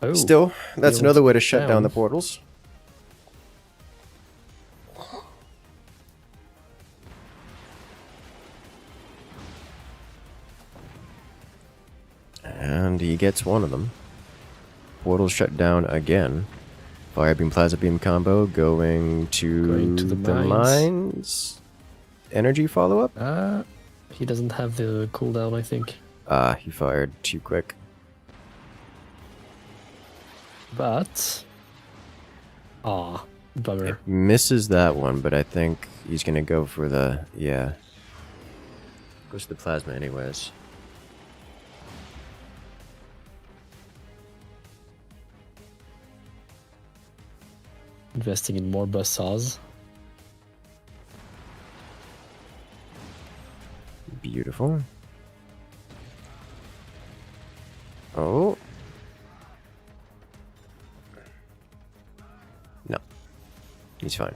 Oh, Still, that's the another old way to shut down down. the portals. And he gets one of them. Portal shut down again. Fire beam, plasma beam combo going to the the mines. mines. Energy follow up. He doesn't have the cooldown, I think. He fired too quick. But bummer. Misses that one, but I think he's gonna go for the goes to the plasma anyways. Investing in more buzzsaws. Beautiful. Oh. No. He's fine.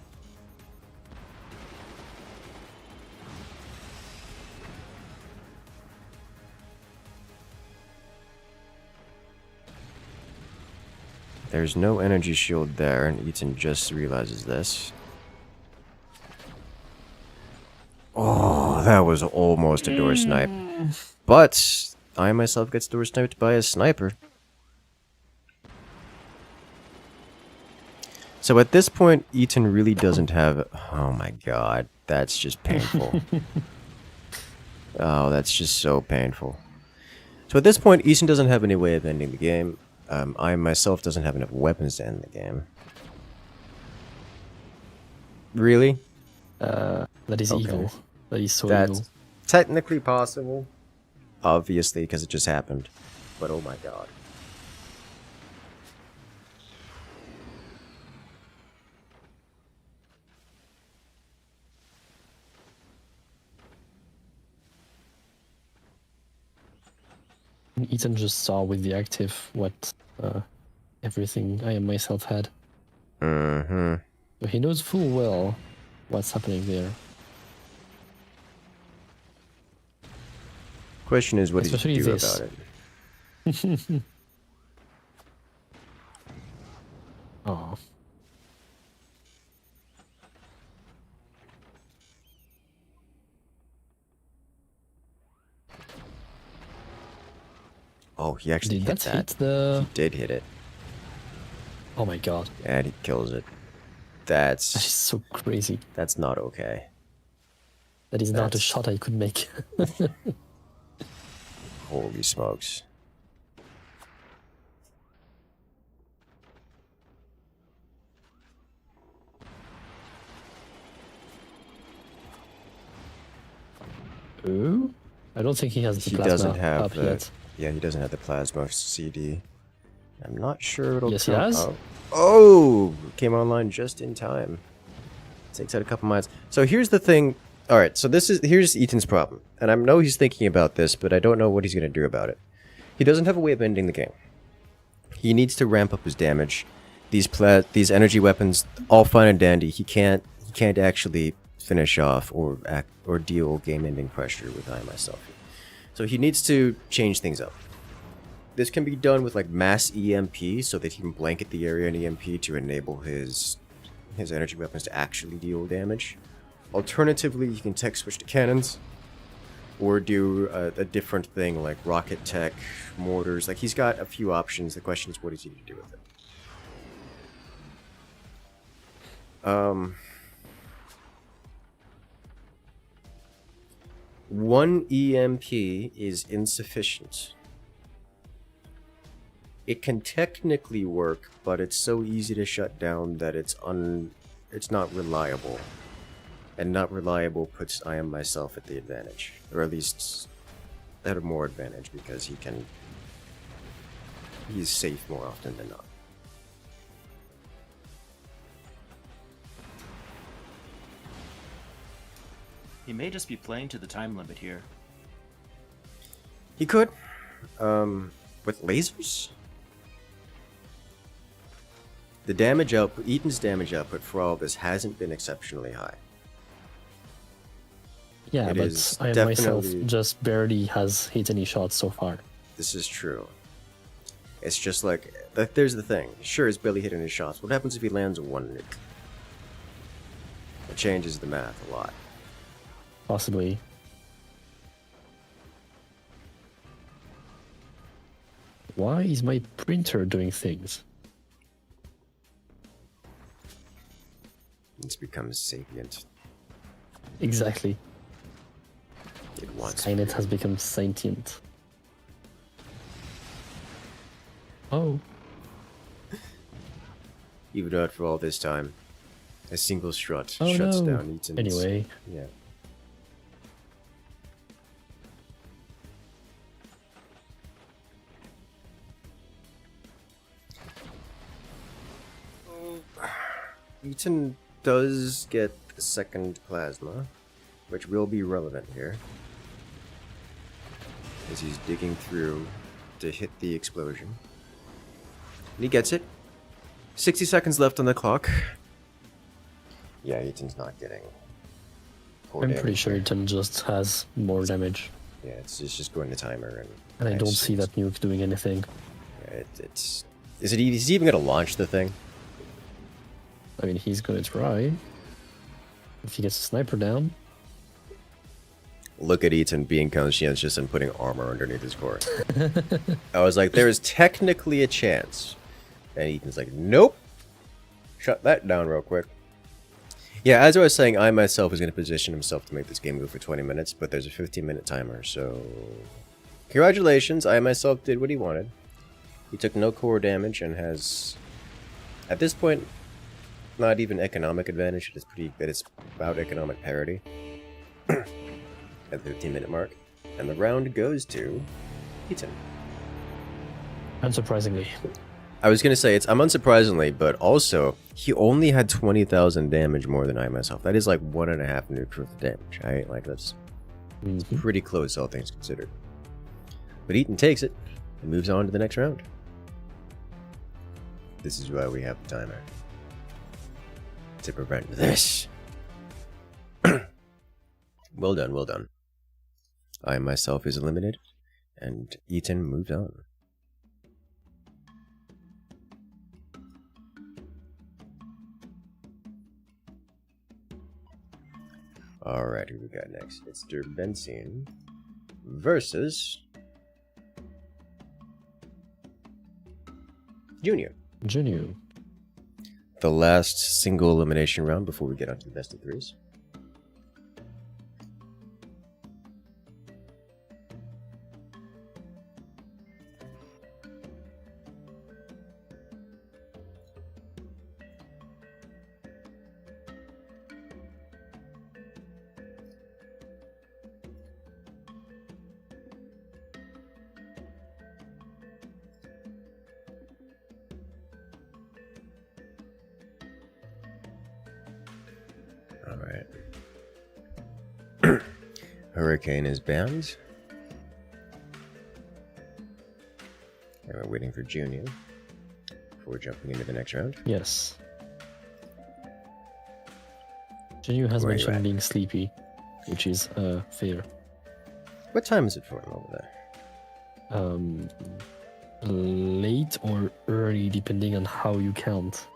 There's no energy shield there, and Eaton just realizes this. Oh, that was almost a door snipe. But I myself gets door sniped by a sniper. So at this point, Eaton really doesn't have... Oh my god, that's just painful. Oh, that's just so painful. So at this point, Eaton doesn't have any way of ending the game. I myself doesn't have enough weapons to end the game. Really? That is Okay. evil. That is so That's evil. technically possible. Obviously, because it just happened. But oh my god. Eaton just saw with the active what everything I and myself had. Mm-hmm. So he knows full well what's happening there. Question is, what does he Especially do this. about it? Oh. Oh, he actually Did hit that that. hit the... He did hit it. Oh my god. And he kills it. That is That's so crazy. not okay. That is not a That's- shot I could make. Holy smokes. Ooh? I don't think he has the He plasma doesn't have up the... yet. Yeah, he doesn't have the plasma CD. I'm not sure it'll Yes, he come has. out. Oh! Came online just in time. Takes out a couple mines. So here's the thing. Alright, so here's Eaton's problem. And I know he's thinking about this, but I don't know what he's going to do about it. He doesn't have a way of ending the game. He needs to ramp up his damage. These energy weapons, all fine and dandy. He can't actually finish off or deal game-ending pressure with I myself. So he needs to change things up. This can be done with like mass EMP, so that he can blanket the area in EMP to enable his energy weapons to actually deal damage. Alternatively, you can tech switch to cannons, or do a different thing like rocket tech, mortars. Like he's got a few options. The question is, what does he need to do with it? One EMP is insufficient. It can technically work, but it's so easy to shut down that it's not reliable. And not reliable puts I am myself at the advantage. Or at least at a more advantage, because he's safe more often than not. He may just be playing to the time limit here. He could. With lasers? The damage output, Eaton's damage output for all of this hasn't been exceptionally high. Yeah, It but is I myself definitely- just barely has hit any shots so far. This is true. It's just like, there's the thing. Sure, he's barely hitting his shots. What happens if he lands one nuke? It changes the math a lot. Possibly. Why is my printer doing things? It's become sapient. Exactly. It wants Skynet has become sentient. Oh. Even out for all this time. A single strut Oh shuts no. down Eaton's... Anyway, Yeah. Eaton does get the second plasma, which will be relevant here. As he's digging through to hit the explosion. And he gets it. 60 seconds left on the clock. Yeah, Eaton's not getting... full I'm damage pretty sure here. Eaton just has more damage. Yeah, it's just going to timer and... And I don't see that nuke doing anything. Yeah, it's... Is he even going to launch the thing? I mean, he's gonna try. If he gets a sniper down. Look at Eaton being conscientious and putting armor underneath his core. I was like, there is technically a chance. And Eaton's like, nope. Shut that down real quick. Yeah, as I was saying, I myself was going to position himself to make this game go for 20 minutes, but there's a 15-minute timer, so... Congratulations, I myself did what he wanted. He took no core damage and has, at this point, not even economic advantage. It's about economic parity. At the 15-minute mark. And the round goes to Eaton. Unsurprisingly. I was going to say, I'm unsurprisingly, but also, he only had 20,000 damage more than I myself. That is like 1.5 nuke worth of damage, right? Like, that's pretty close, all things considered. But Eaton takes it and moves on to the next round. This is why we have the timer. To prevent this. Well done, well done. I myself is eliminated, and Eaton moved on. Alright, who we got next? It's Derben versus Junu. Junu. The last single elimination round before we get onto the best of threes. Alright. Hurricane is banned. And we're waiting for Julian before jumping into the next round. Yes. Junu has Where are you mentioned at? being sleepy, which is fair. What time is it for him over there? Late or early, depending on how you count.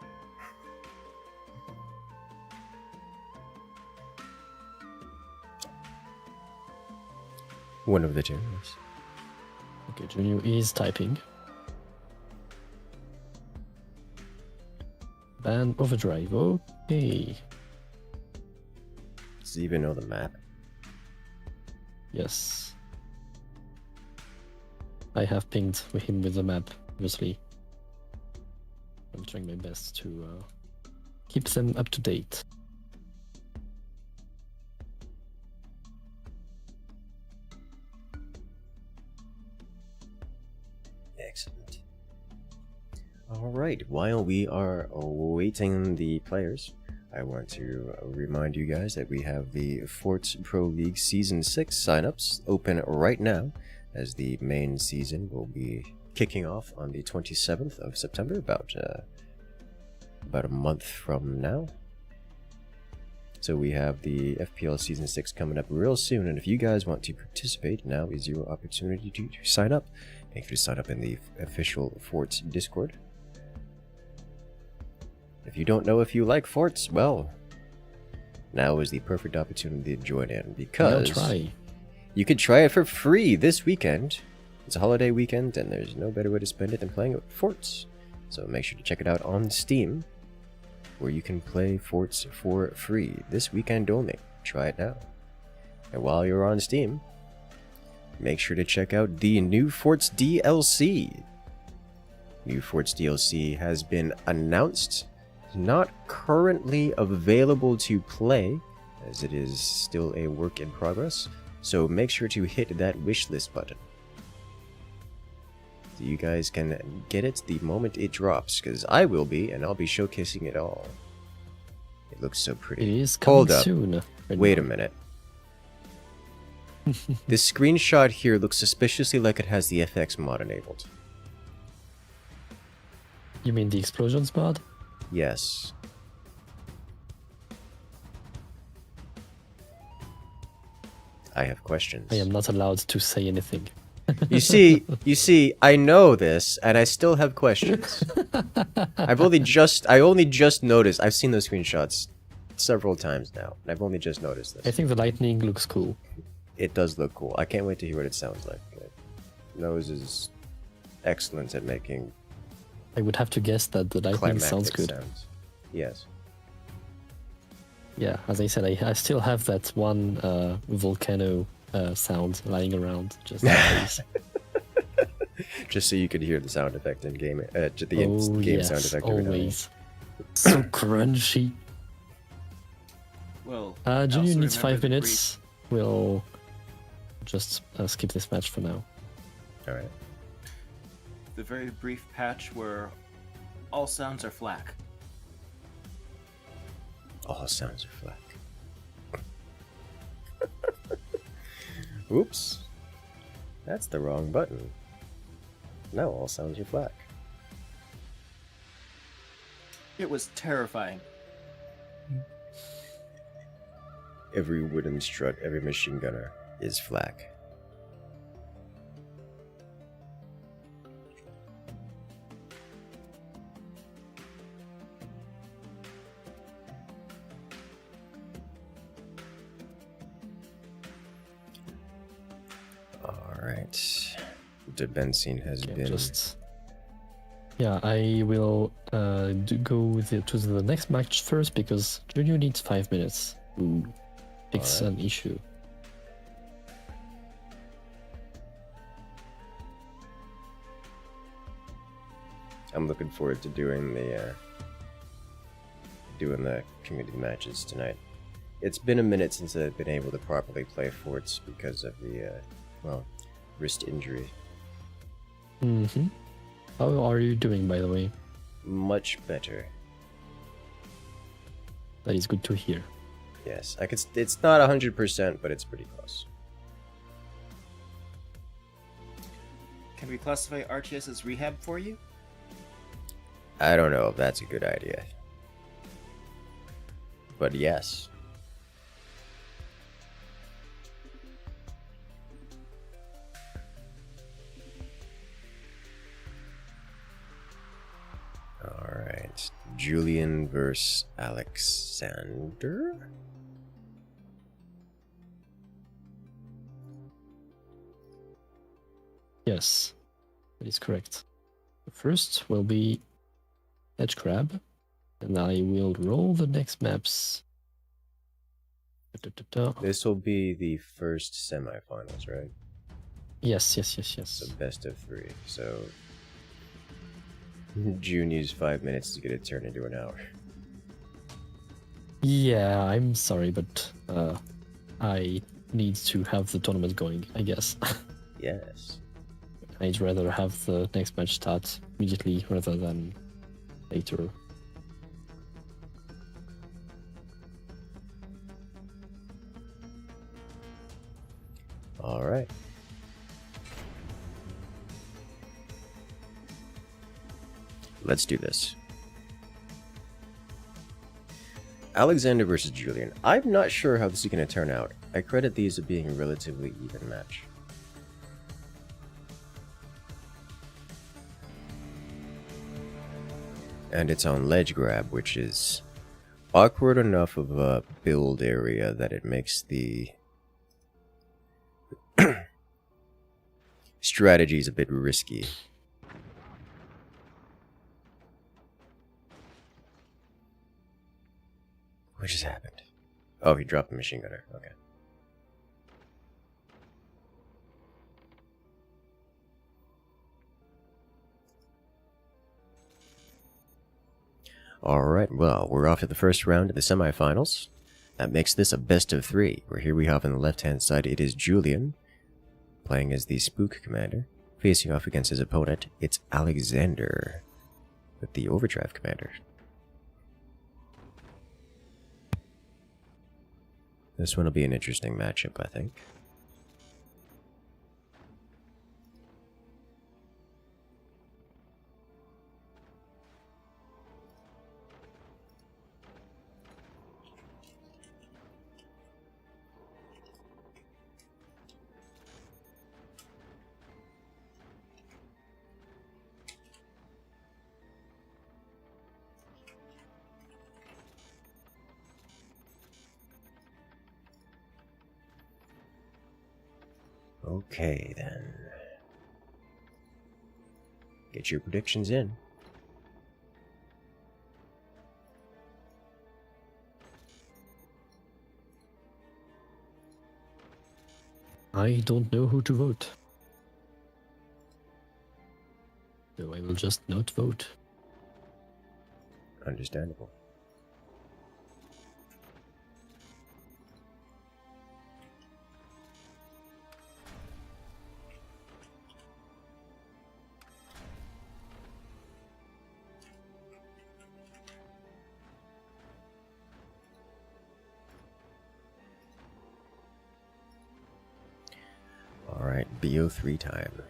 One of the two. Yes. Okay, Junu is typing. Ban overdrive. Okay. Does he even know the map? Yes. I have pinged him with the map, obviously. I'm trying my best to keep them up to date. Excellent. Alright, while we are awaiting the players, I want to remind you guys that we have the Forts Pro League Season 6 signups open right now, as the main season will be kicking off on the 27th of September, about about a month from now. So we have the FPL Season 6 coming up real soon, and if you guys want to participate, now is your opportunity to sign up. Make sure to sign up in the official Forts Discord. If you don't know if you like Forts, well, now is the perfect opportunity to join in, because you can try it for free this weekend. It's a holiday weekend, and there's no better way to spend it than playing with Forts. So make sure to check it out on Steam, where you can play Forts for free this weekend only. Try it now. And while you're on Steam, make sure to check out the new Forts DLC. New Forts DLC has been announced. Not currently available to play, as it is still a work in progress. So make sure to hit that wishlist button, so you guys can get it the moment it drops, because I will be, and I'll be showcasing it all. It looks so pretty. It is coming Hold up. soon. Wait a minute. This screenshot here looks suspiciously like it has the FX mod enabled. You mean the explosions mod? Yes. I have questions. I am not allowed to say anything. You see, I know this, and I still have questions. I only just noticed. I've seen those screenshots several times now, and I've only just noticed this. I think the lightning looks cool. It does look cool. I can't wait to hear what it sounds like. Nose is excellent at making. I would have to guess that the lightning sounds good. Sounds. Yes. Yeah, as I said, I still have that one volcano sound lying around just in case. Just so you could hear the sound effect in game. Game yes, sound effect. every now and then. always. So crunchy. Well, Julian also needs remember 5 minutes. We'll just skip this match for now. All right. the very brief patch where all sounds are flack. All sounds are flack. Oops. That's the wrong button. Now all sounds are flack. It was terrifying. Every wooden strut, every machine gunner is flack. Alright. The benzene has been... Yeah, I will go to the next match first because Junu needs 5 minutes to fix an issue. I'm looking forward to doing the community matches tonight. It's been a minute since I've been able to properly play forts because of the wrist injury. Mm-hmm. How are you doing, by the way? Much better. That is good to hear. Yes, it's not 100%, but it's pretty close. Can we classify RTS as rehab for you? I don't know if that's a good idea. But yes. Alright. Julian versus Alexander? Yes, that is correct. The first will be Edge Crab, and I will roll the next maps. This will be the first semifinals, right? Yes. So best of 3. So June used 5 minutes to get it turned into an hour. Yeah, I'm sorry, but I need to have the tournament going, I guess. Yes. I'd rather have the next match start immediately rather than later. All right. Let's do this. Alexander versus Julian. I'm not sure how this is going to turn out. I credit these as being a relatively even match. And it's on ledge grab, which is awkward enough of a build area that it makes the strategies a bit risky. What just happened? Oh, he dropped the machine gunner. Okay. Alright, well, we're off to the first round of the semifinals. That makes this a best of 3, where here we have on the left-hand side, it is Julian, playing as the Spook Commander. Facing off against his opponent, it's Alexander, with the Overdrive Commander. This one will be an interesting matchup, I think. Okay, then. Get your predictions in. I don't know who to vote. So I will just not vote. Understandable. Alright, BO3 time.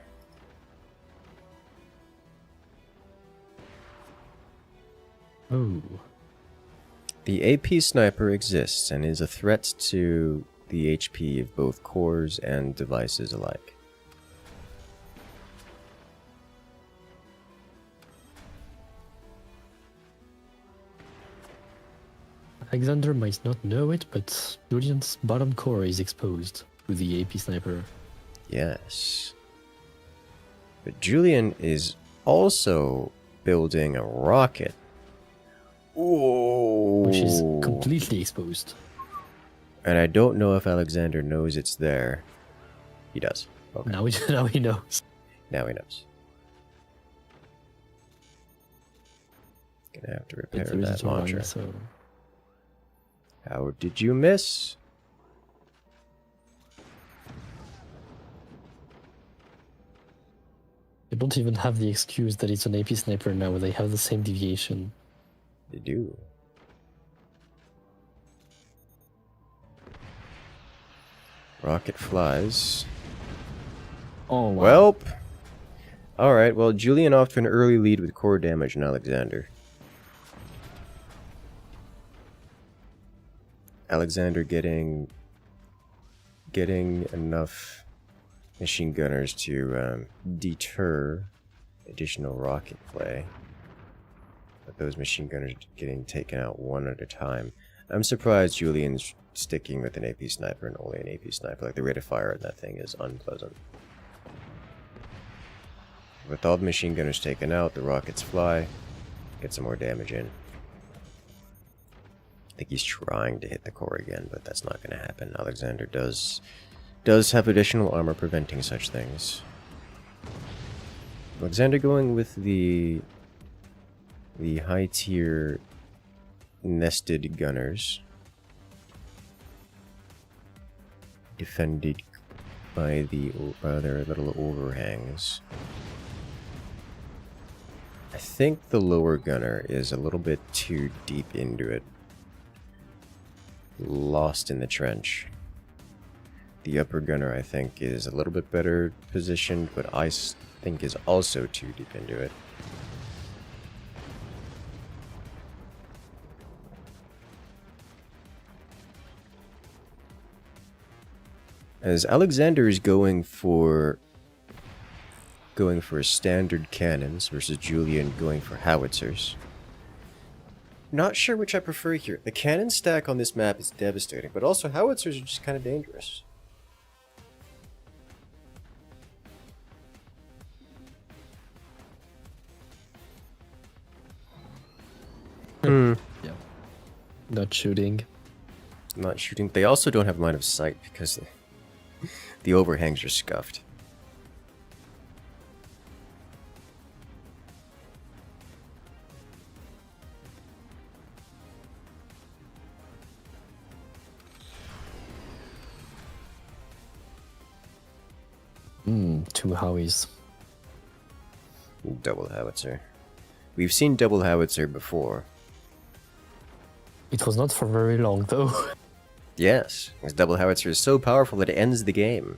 Oh. The AP sniper exists and is a threat to the HP of both cores and devices alike. Alexander might not know it, but Julian's bottom core is exposed to the AP sniper. Yes. But Julian is also building a rocket. Ooh. Which is completely exposed. And I don't know if Alexander knows it's there. He does. Okay. Now he knows. Now he knows. Gonna have to repair There is that a one, launcher. so How did you miss? they don't even have the excuse that it's an AP sniper now. They have the same deviation. They do. Rocket flies. Oh, wow. Welp. Alright, well, Julian off to an early lead with core damage on Alexander. Alexander getting enough machine gunners to deter additional rocket play. But those machine gunners getting taken out one at a time. I'm surprised Julian's sticking with an AP sniper and only an AP sniper. Like, the rate of fire on that thing is unpleasant. With all the machine gunners taken out, the rockets fly. Get some more damage in. I think he's trying to hit the core again, but that's not going to happen. Alexander does have additional armor preventing such things. Alexander going with the high tier nested gunners, defended by their little overhangs. I think the lower gunner is a little bit too deep into it. Lost in the trench. The upper gunner, I think, is a little bit better positioned, but I think is also too deep into it. As Alexander is going for standard cannons versus Julian going for howitzers. Not sure which I prefer here. The cannon stack on this map is devastating, but also howitzers are just kind of dangerous. Yeah. Not shooting. Not shooting. They also don't have line of sight because the overhangs are scuffed. Two howies. Double howitzer. We've seen double howitzer before. It was not for very long, though. Yes, this double howitzer is so powerful that it ends the game.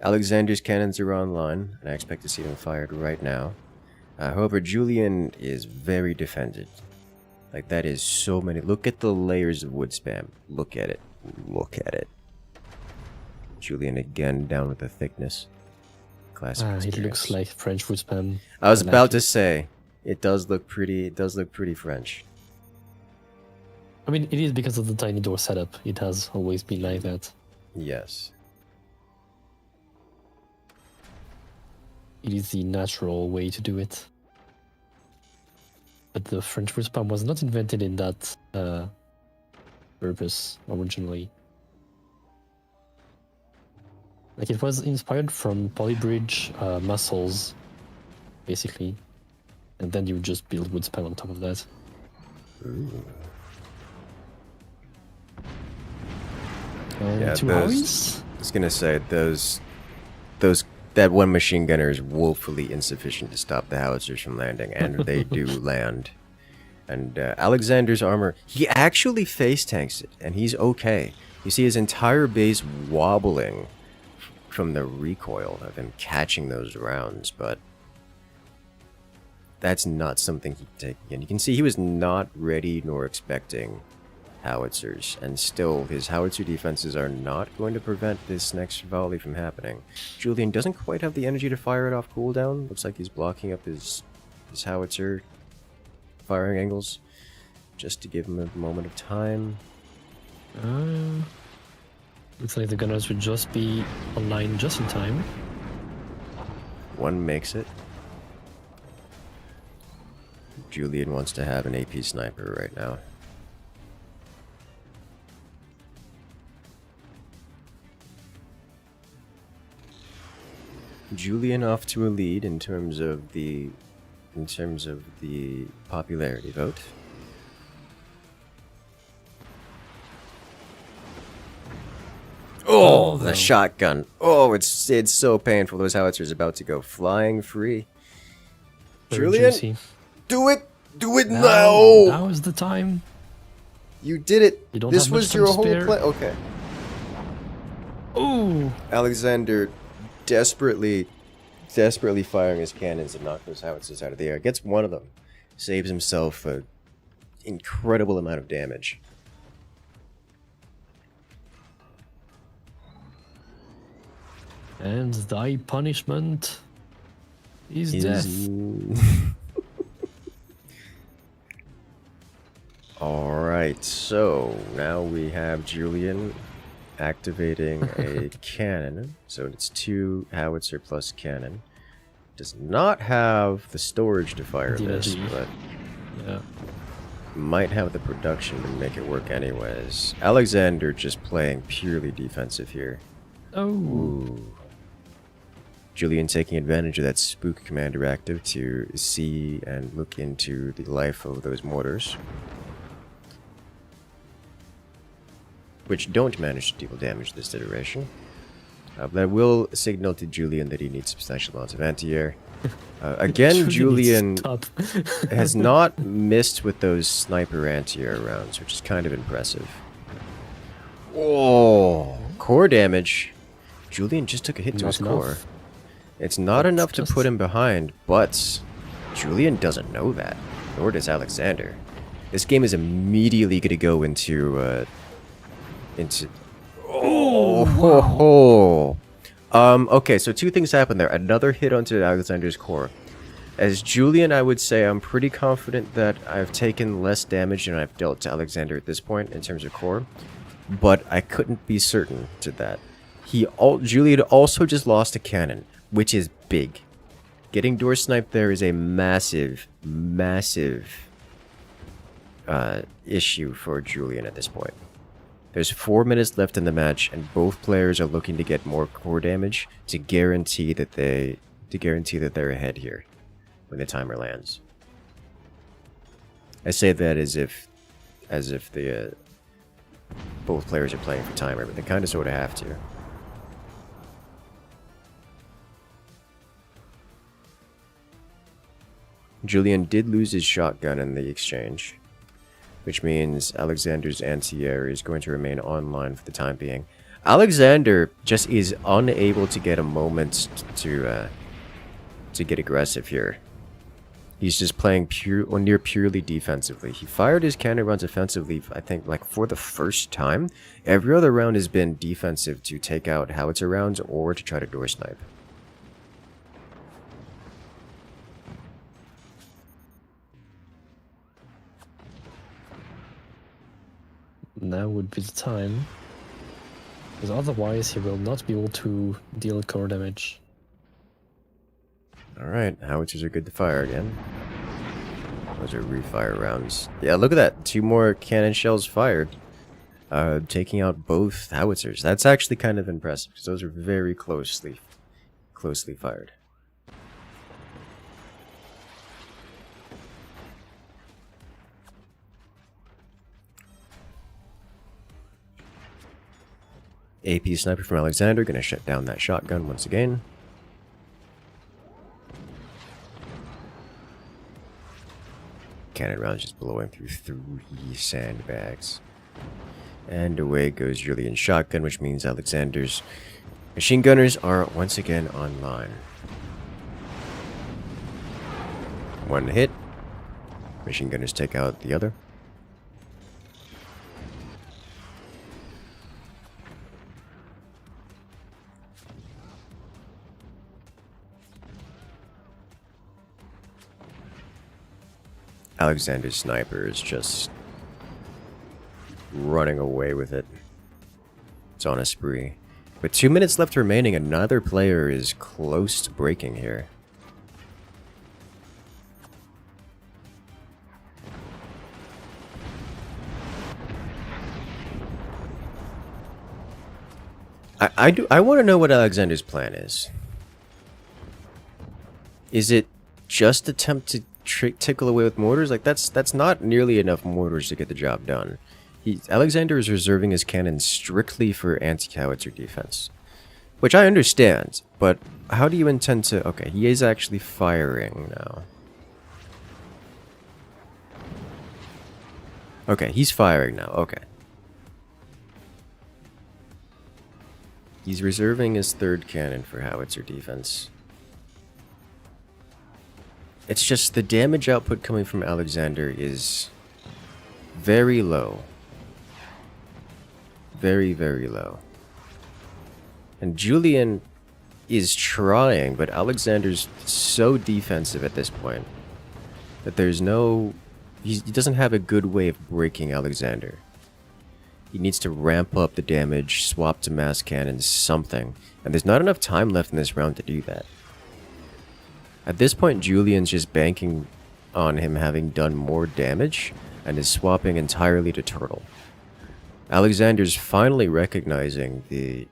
Alexander's cannons are online, and I expect to see them fired right now. However, Julian is very defended. Like, that is so many. Look at the layers of wood spam. Look at it. Look at it. Julian again down with the thickness. Classic. It looks like French wood spam. I was about to say, it does look pretty. It does look pretty French. I mean, it is because of the tiny door setup. It has always been like that. Yes. It is the natural way to do it. But the French wood spam was not invented in that purpose originally. Like, it was inspired from polybridge muscles, basically. And then you just build wood spam on top of that. Ooh. And Yeah, two those- howies? I was gonna say that one machine gunner is woefully insufficient to stop the howitzers from landing, and they do land. And Alexander's armor, he actually face tanks it, and he's okay. You see his entire base wobbling from the recoil of him catching those rounds, but that's not something he can take again. You can see he was not ready nor expecting howitzers, and still his howitzer defenses are not going to prevent this next volley from happening. Julian doesn't quite have the energy to fire it off cooldown. Looks like he's blocking up his howitzer firing angles just to give him a moment of time. Looks like the gunners would just be online just in time. One makes it. Julian wants to have an AP sniper right now. Julian off to a lead in terms of the popularity vote. Oh, the shotgun. Oh, it's so painful. Those howitzers about to go flying free. Very Julian, juicy. do it! Do it Now now! is the time. You did it. You don't This have much was time your to whole spare. plan. Okay. Ooh! Alexander desperately firing his cannons and knock those howitzers out of the air. Gets one of them. Saves himself an incredible amount of damage. And thy punishment is death. Alright, so now we have Julian activating a cannon. So it's 2 howitzer plus cannon. Does not have the storage to fire this, DLG. but Yeah. might have the production to make it work anyways. Alexander just playing purely defensive here. Oh. Ooh. Julian taking advantage of that spook commander active to see and look into the life of those mortars, which don't manage to deal damage this iteration. That will signal to Julian that he needs substantial amounts of anti-air. Again, Julian has not missed with those sniper anti-air rounds, which is kind of impressive. Oh, core damage. Julian just took a hit to his core. It's not enough to put him behind, but Julian doesn't know that, nor does Alexander. This game is immediately going to go into okay, so two things happened there. Another hit onto Alexander's core. As Julian, I would say I'm pretty confident that I've taken less damage than I've dealt to Alexander at this point in terms of core, but I couldn't be certain to that. Julian also just lost a cannon, which is big. Getting door sniped there is a massive, massive issue for Julian at this point. There's 4 minutes left in the match, and both players are looking to get more core damage to guarantee that they're ahead here when the timer lands. I say that as if the both players are playing for timer, but they kind of sort of have to. Julian did lose his shotgun in the exchange, which means Alexander's anti-air is going to remain online for the time being. Alexander just is unable to get a moment to get aggressive here. He's just playing near purely defensively. He fired his cannon runs offensively, I think, like for the first time. Every other round has been defensive to take out howitzer rounds or to try to door snipe. Now would be the time, because otherwise he will not be able to deal core damage. Alright, howitzers are good to fire again. Those are refire rounds. Yeah, look at that. 2 more cannon shells fired. Taking out both howitzers. That's actually kind of impressive, because those are very closely fired. AP sniper from Alexander, gonna shut down that shotgun once again. Cannon rounds just blowing through 3 sandbags. And away goes Julian's shotgun, which means Alexander's machine gunners are once again online. 1 hit. Machine gunners take out the other. Alexander's sniper is just running away with it. It's on a spree. With 2 minutes left remaining, another player is close to breaking here. I want to know what Alexander's plan is. Is it just attempt to tickle away with mortars? Like that's not nearly enough mortars to get the job done. Alexander is reserving his cannons strictly for anti-howitzer defense, which I understand, but how do you intend to... Okay, he is actually firing now. Okay, he's firing now. Okay. He's reserving his 3rd cannon for howitzer defense. It's just the damage output coming from Alexander is very low. Very, very low. And Julian is trying, but Alexander's so defensive at this point that there's no... He doesn't have a good way of breaking Alexander. He needs to ramp up the damage, swap to mass cannons, something. And there's not enough time left in this round to do that. At this point, Julian's just banking on him having done more damage and is swapping entirely to turtle. Alexander's finally recognizing the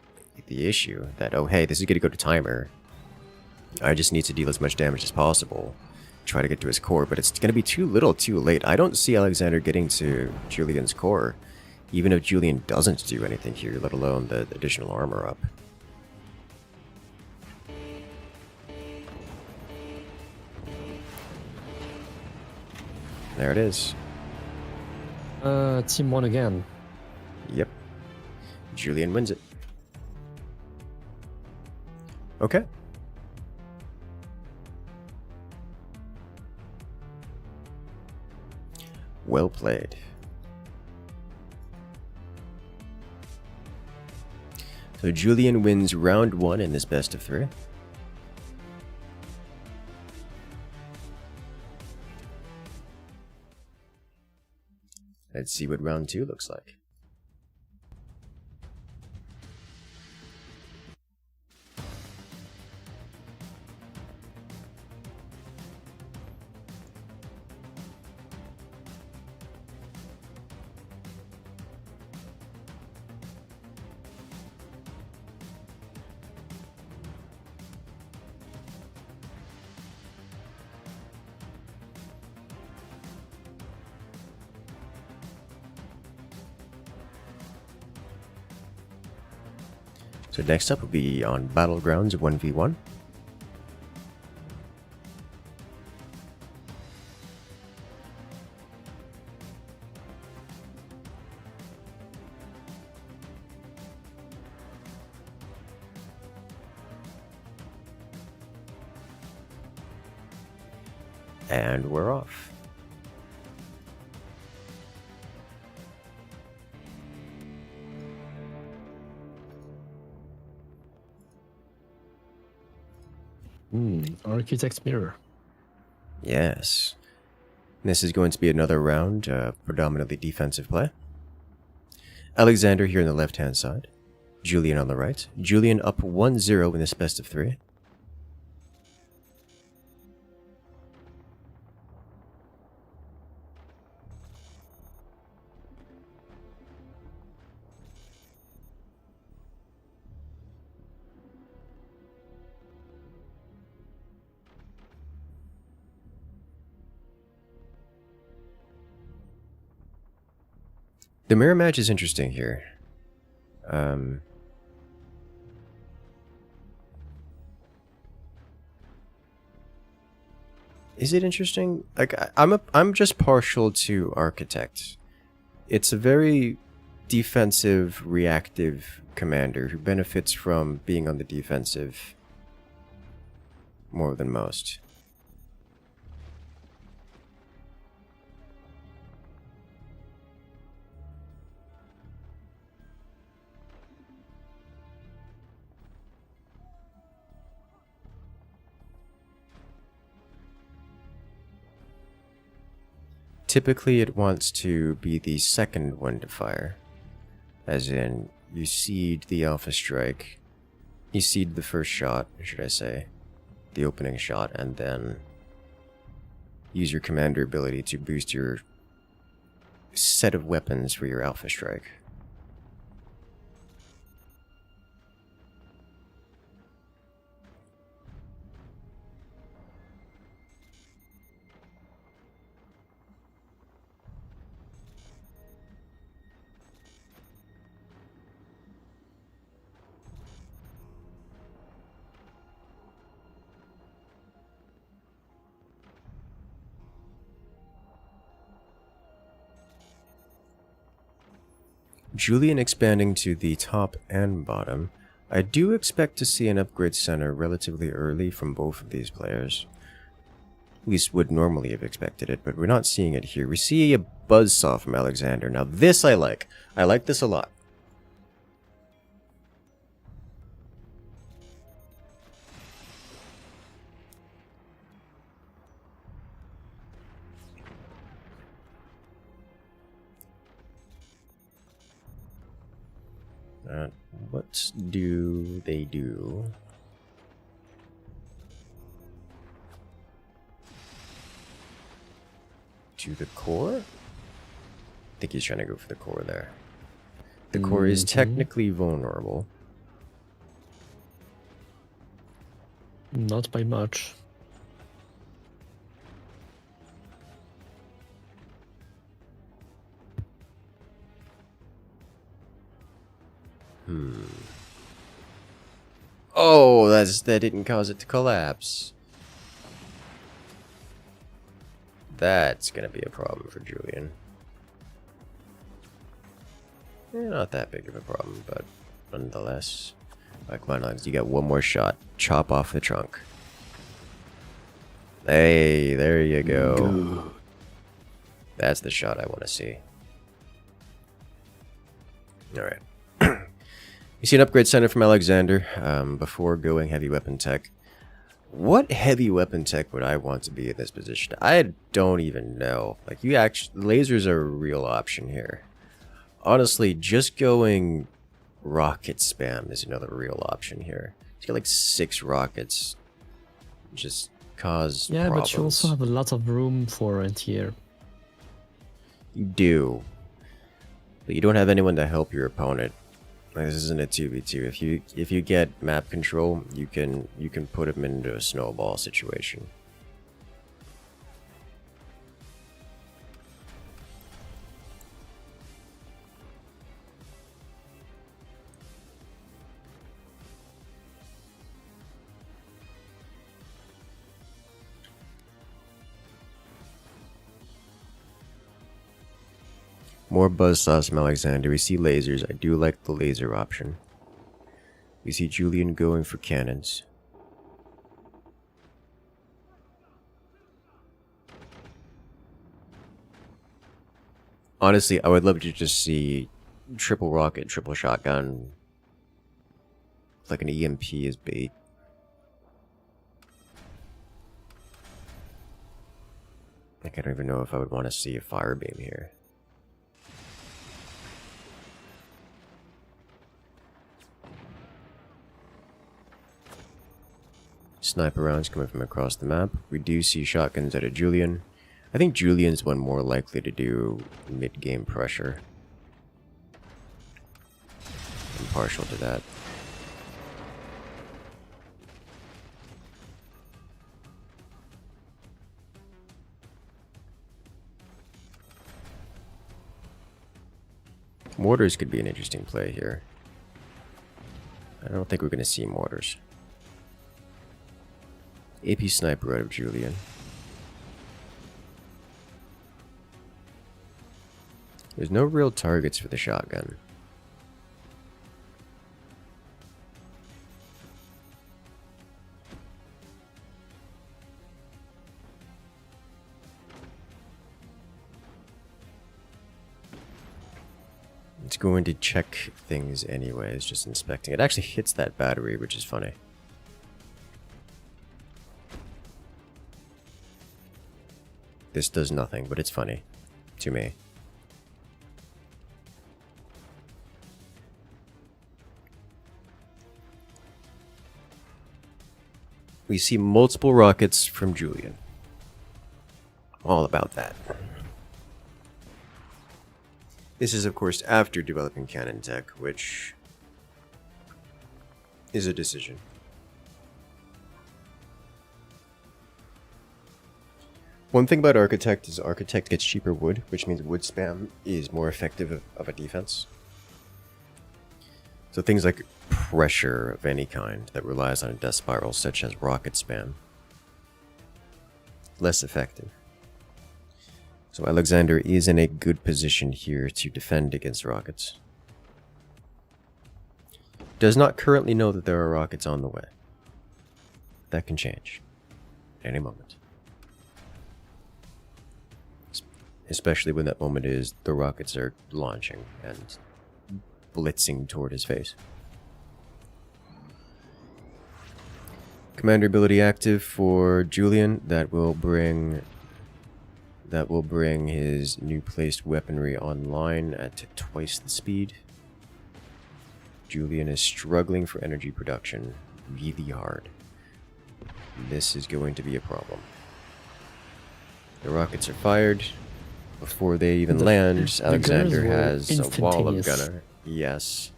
issue that, oh hey, this is going to go to timer. I just need to deal as much damage as possible. Try to get to his core, but it's going to be too little too late. I don't see Alexander getting to Julian's core, even if Julian doesn't do anything here, let alone the additional armor up. There it is. Team 1 again. Yep. Julian wins it. Okay. Well played. So Julian wins round 1 in this best of 3. Let's see what round 2 looks like. So next up will be on Battlegrounds 1v1. And we're off. Architect's Mirror. Yes. This is going to be another round, predominantly defensive play. Alexander here on the left-hand side. Julian on the right. Julian up 1-0 in this best of 3. The mirror match is interesting here. Is it interesting? Like I'm just partial to Architect. It's a very defensive, reactive commander who benefits from being on the defensive more than most. Typically, it wants to be the second one to fire. As in, you seed the Alpha Strike, you seed the first shot, should I say, the opening shot, and then use your commander ability to boost your set of weapons for your Alpha Strike. Julian expanding to the top and bottom. I do expect to see an upgrade center relatively early from both of these players. At least would normally have expected it, but we're not seeing it here. We see a buzzsaw from Alexander. Now this I like. I like this a lot. What do they do? To the core? I think he's trying to go for the core there. The core is technically vulnerable. Not by much. Oh, that didn't cause it to collapse. That's gonna be a problem for Julian. Not that big of a problem, but nonetheless. Alright, come on, Alex. You got one more shot. Chop off the trunk. Hey, there you go. Good. That's the shot I want to see. Alright. You see an upgrade center from Alexander before going heavy weapon tech. What heavy weapon tech would I want to be in this position? I don't even know. Like, lasers are a real option here. Honestly, just going rocket spam is another real option here. Just get like 6 rockets. Just cause problems. But you also have a lot of room for anti-air. You do. But you don't have anyone to help your opponent. Like, this isn't a 2v2. If you get map control, you can put him into a snowball situation. More buzzsaws from Alexander. We see lasers. I do like the laser option. We see Julian going for cannons. Honestly, I would love to just see triple rocket, triple shotgun. Like an EMP as bait. Like, I don't even know if I would want to see a fire beam here. Sniper rounds coming from across the map. We do see shotguns out of Julian. I think Julian's one more likely to do mid-game pressure. I'm partial to that. Mortars could be an interesting play here. I don't think we're going to see mortars. AP sniper out of Julian. There's no real targets for the shotgun. It's going to check things anyways, just inspecting. It actually hits that battery, which is funny. This does nothing, but it's funny to me. We see multiple rockets from Julian. All about that. This is, of course, after developing cannon tech, which is a decision. One thing about Architect is Architect gets cheaper wood, which means wood spam is more effective of a defense. So things like pressure of any kind that relies on a death spiral, such as rocket spam, less effective. So Alexander is in a good position here to defend against rockets. Does not currently know that there are rockets on the way. That can change at any moment. Especially when that moment is the rockets are launching and blitzing toward his face. Commander ability active for Julian. That will bring his new placed weaponry online at twice the speed. Julian is struggling for energy production really hard. This is going to be a problem. The rockets are fired. Before they even land, Alexander has a wall of gunner. Yes.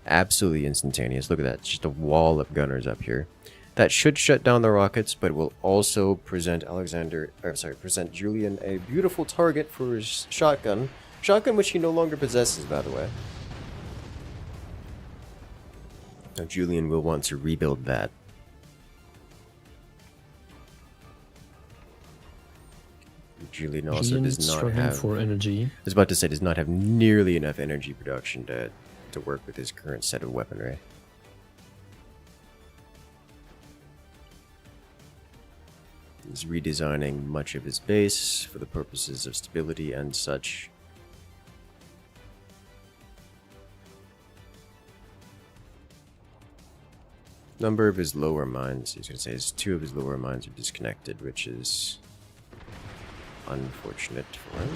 Absolutely instantaneous. Look at that. Just a wall of gunners up here. That should shut down the rockets, but will also present Julian a beautiful target for his shotgun. Shotgun which he no longer possesses, by the way. Now Julian will want to rebuild that. Julian also Julian does not struggling have... for energy. I was about to say, does not have nearly enough energy production to work with his current set of weaponry. He's redesigning much of his base for the purposes of stability and such. Number of his lower mines, he's going to say, is 2 of his lower mines are disconnected, which is unfortunate for him.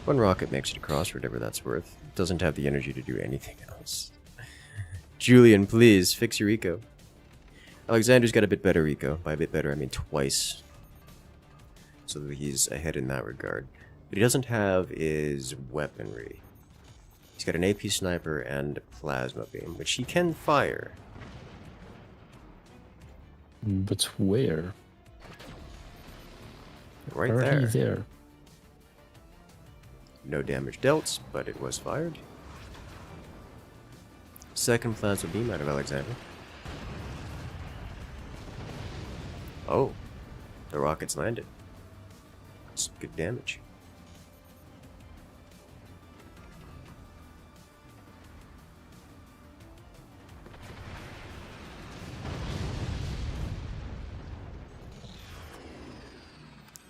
1 rocket makes it across for whatever that's worth. Doesn't have the energy to do anything else. Julian, please, fix your eco. Alexander's got a bit better eco. By a bit better, I mean twice. So that he's ahead in that regard. What he doesn't have is weaponry. He's got an AP sniper and a plasma beam, which he can fire. But where? Right Apparently there. there. No damage dealt, but it was fired. Second plasma beam out of Alexander. Oh, the rockets landed. That's good damage.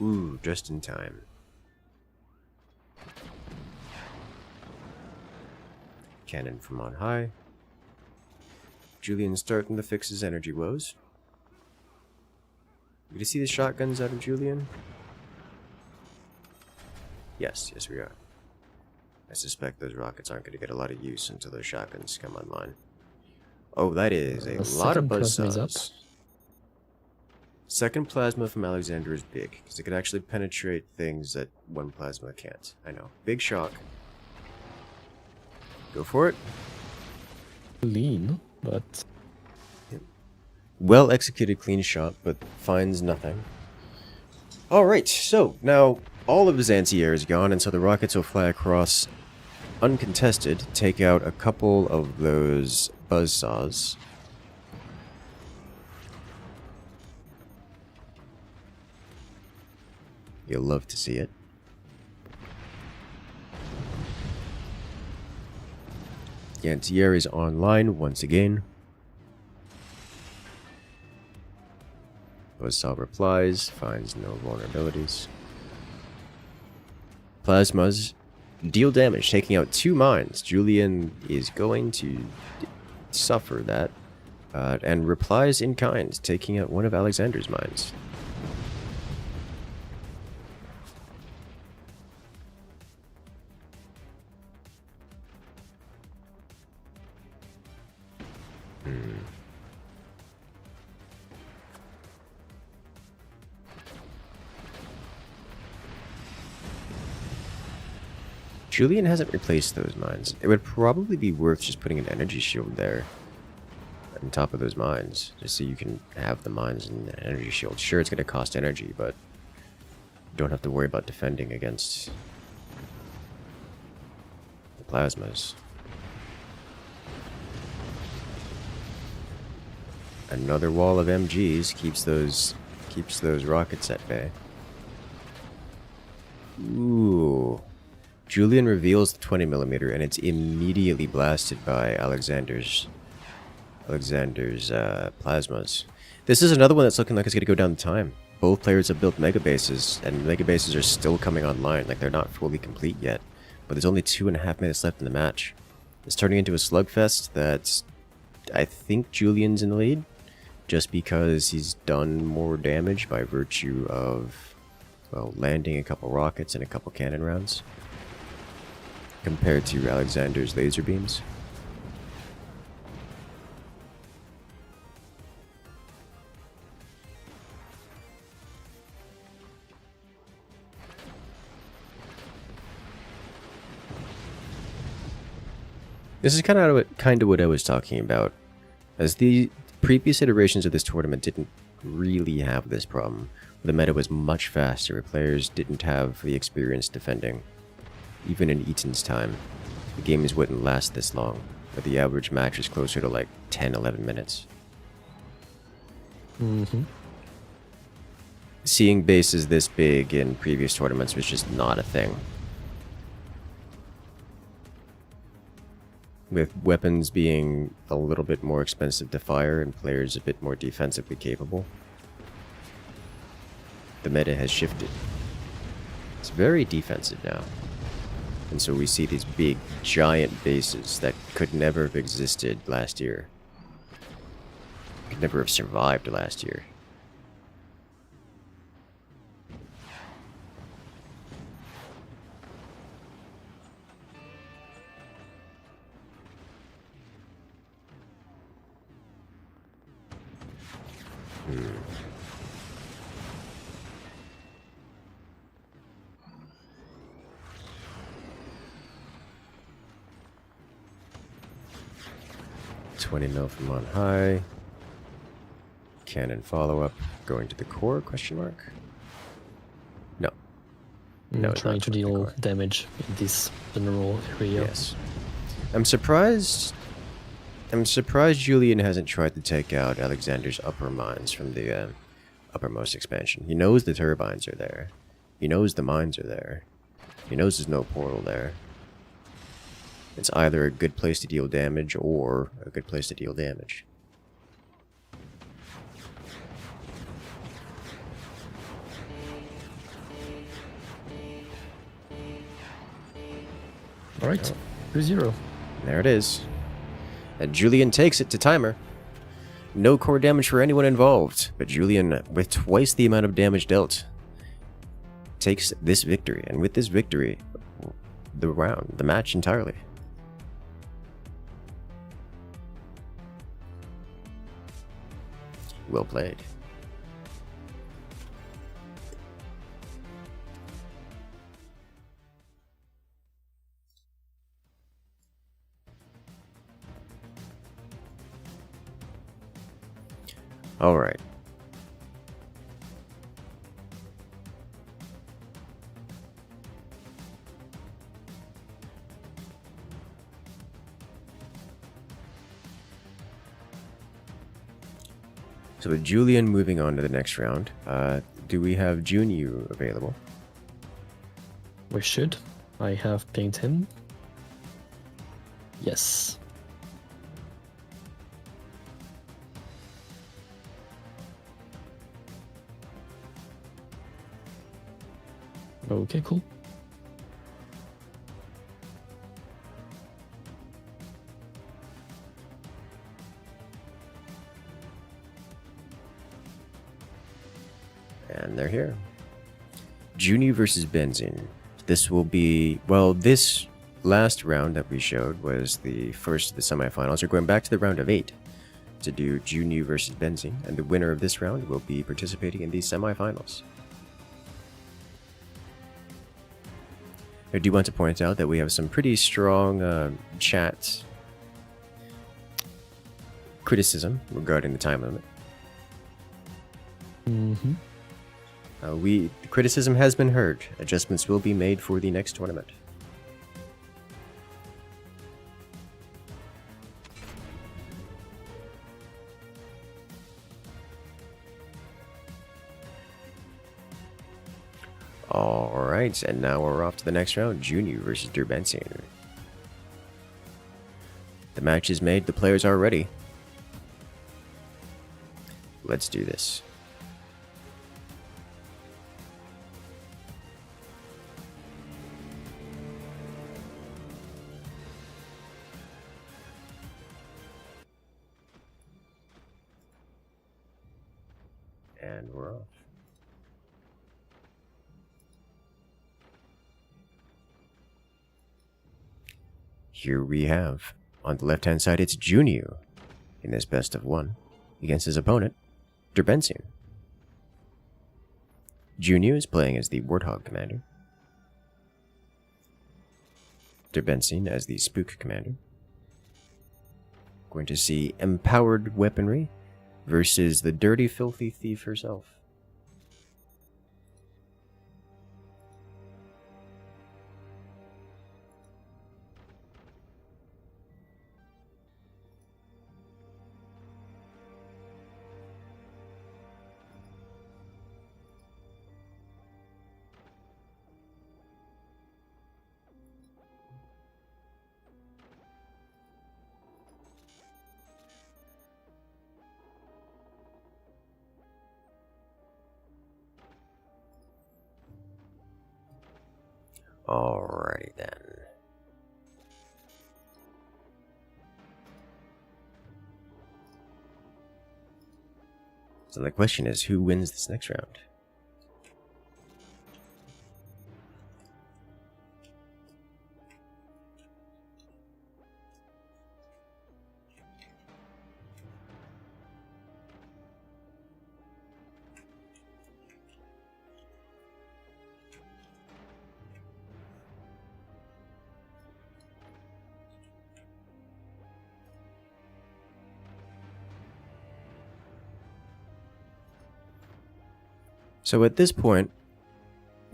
Ooh, just in time. Cannon from on high. Julian's starting to fix his energy woes. We gonna see the shotguns out of Julian? Yes, yes we are. I suspect those rockets aren't going to get a lot of use until those shotguns come online. Oh, that is a lot of buzzsaws. Second plasma from Alexander is big, because it could actually penetrate things that 1 plasma can't. I know. Big shock. Go for it. Lean, but... Well executed clean shot, but finds nothing. Alright, so now all of his anti-air is gone, and so the rockets will fly across uncontested, take out a couple of those buzzsaws. You'll love to see it. The anti-air is online once again. Buzzsaw replies, finds no vulnerabilities. Plasmas deal damage, taking out 2 mines. Julian is going to suffer that, and replies in kind, taking out 1 of Alexander's mines. Julian hasn't replaced those mines. It would probably be worth just putting an energy shield there on top of those mines, just so you can have the mines and an energy shield. Sure, it's going to cost energy, but you don't have to worry about defending against the plasmas. Another wall of MGs keeps those rockets at bay. Ooh. Julian reveals the 20mm, and it's immediately blasted by Alexander's plasmas. This is another one that's looking like it's going to go down the time. Both players have built mega bases, and mega bases are still coming online. Like, they're not fully complete yet, but there's only 2.5 minutes left in the match. It's turning into a slugfest that I think Julian's in the lead, just because he's done more damage by virtue of, well, landing a couple rockets and a couple cannon rounds, compared to Alexander's laser beams. This is kind of what I was talking about, as the previous iterations of this tournament didn't really have this problem. The meta was much faster, players didn't have the experience defending. Even in Eaton's time, the games wouldn't last this long, but the average match is closer to like 10-11 minutes. seeing bases this big in previous tournaments was just not a thing. With weapons being a little bit more expensive to fire and players a bit more defensively capable, the meta has shifted. It's very defensive now. And so we see these big, giant bases that could never have existed last year. Could never have survived last year. Hmm. $20 mil from on high. Cannon follow-up. Going to the core, question mark? No. No, it's trying not to going the deal core. damage in this general area. Yes. I'm surprised Julian hasn't tried to take out Alexander's upper mines from the uppermost expansion. He knows the turbines are there. He knows the mines are there. He knows there's no portal there. It's either a good place to deal damage or a good place to deal damage. Alright, 2-0. There it is. And Julian takes it to timer. No core damage for anyone involved, but Julian, with twice the amount of damage dealt, takes this victory. And with this victory, the match entirely. Well played. All right. So with Julian moving on to the next round, do we have Junu available? We should. I have pinged him. Yes. Okay, cool. And they're here. Junu versus Benzene. This will be, well, this last round that we showed was the first of the semifinals. We're going back to the round of 8 to do Junu versus Benzene, and the winner of this round will be participating in these semifinals. I do want to point out that we have some pretty strong chat criticism regarding the time limit. Mm-hmm. The criticism has been heard. Adjustments will be made for the next tournament. Alright, and now we're off to the next round. Junu versus Derben. The match is made, the players are ready. Let's do this. And we're off. Here we have, on the left-hand side, it's Junu in this best of 1 against his opponent, Derben. Junu is playing as the Warthog commander. Derben as the Spook commander. Going to see empowered weaponry versus the dirty, filthy thief herself. Alrighty then. So the question is, who wins this next round? So at this point,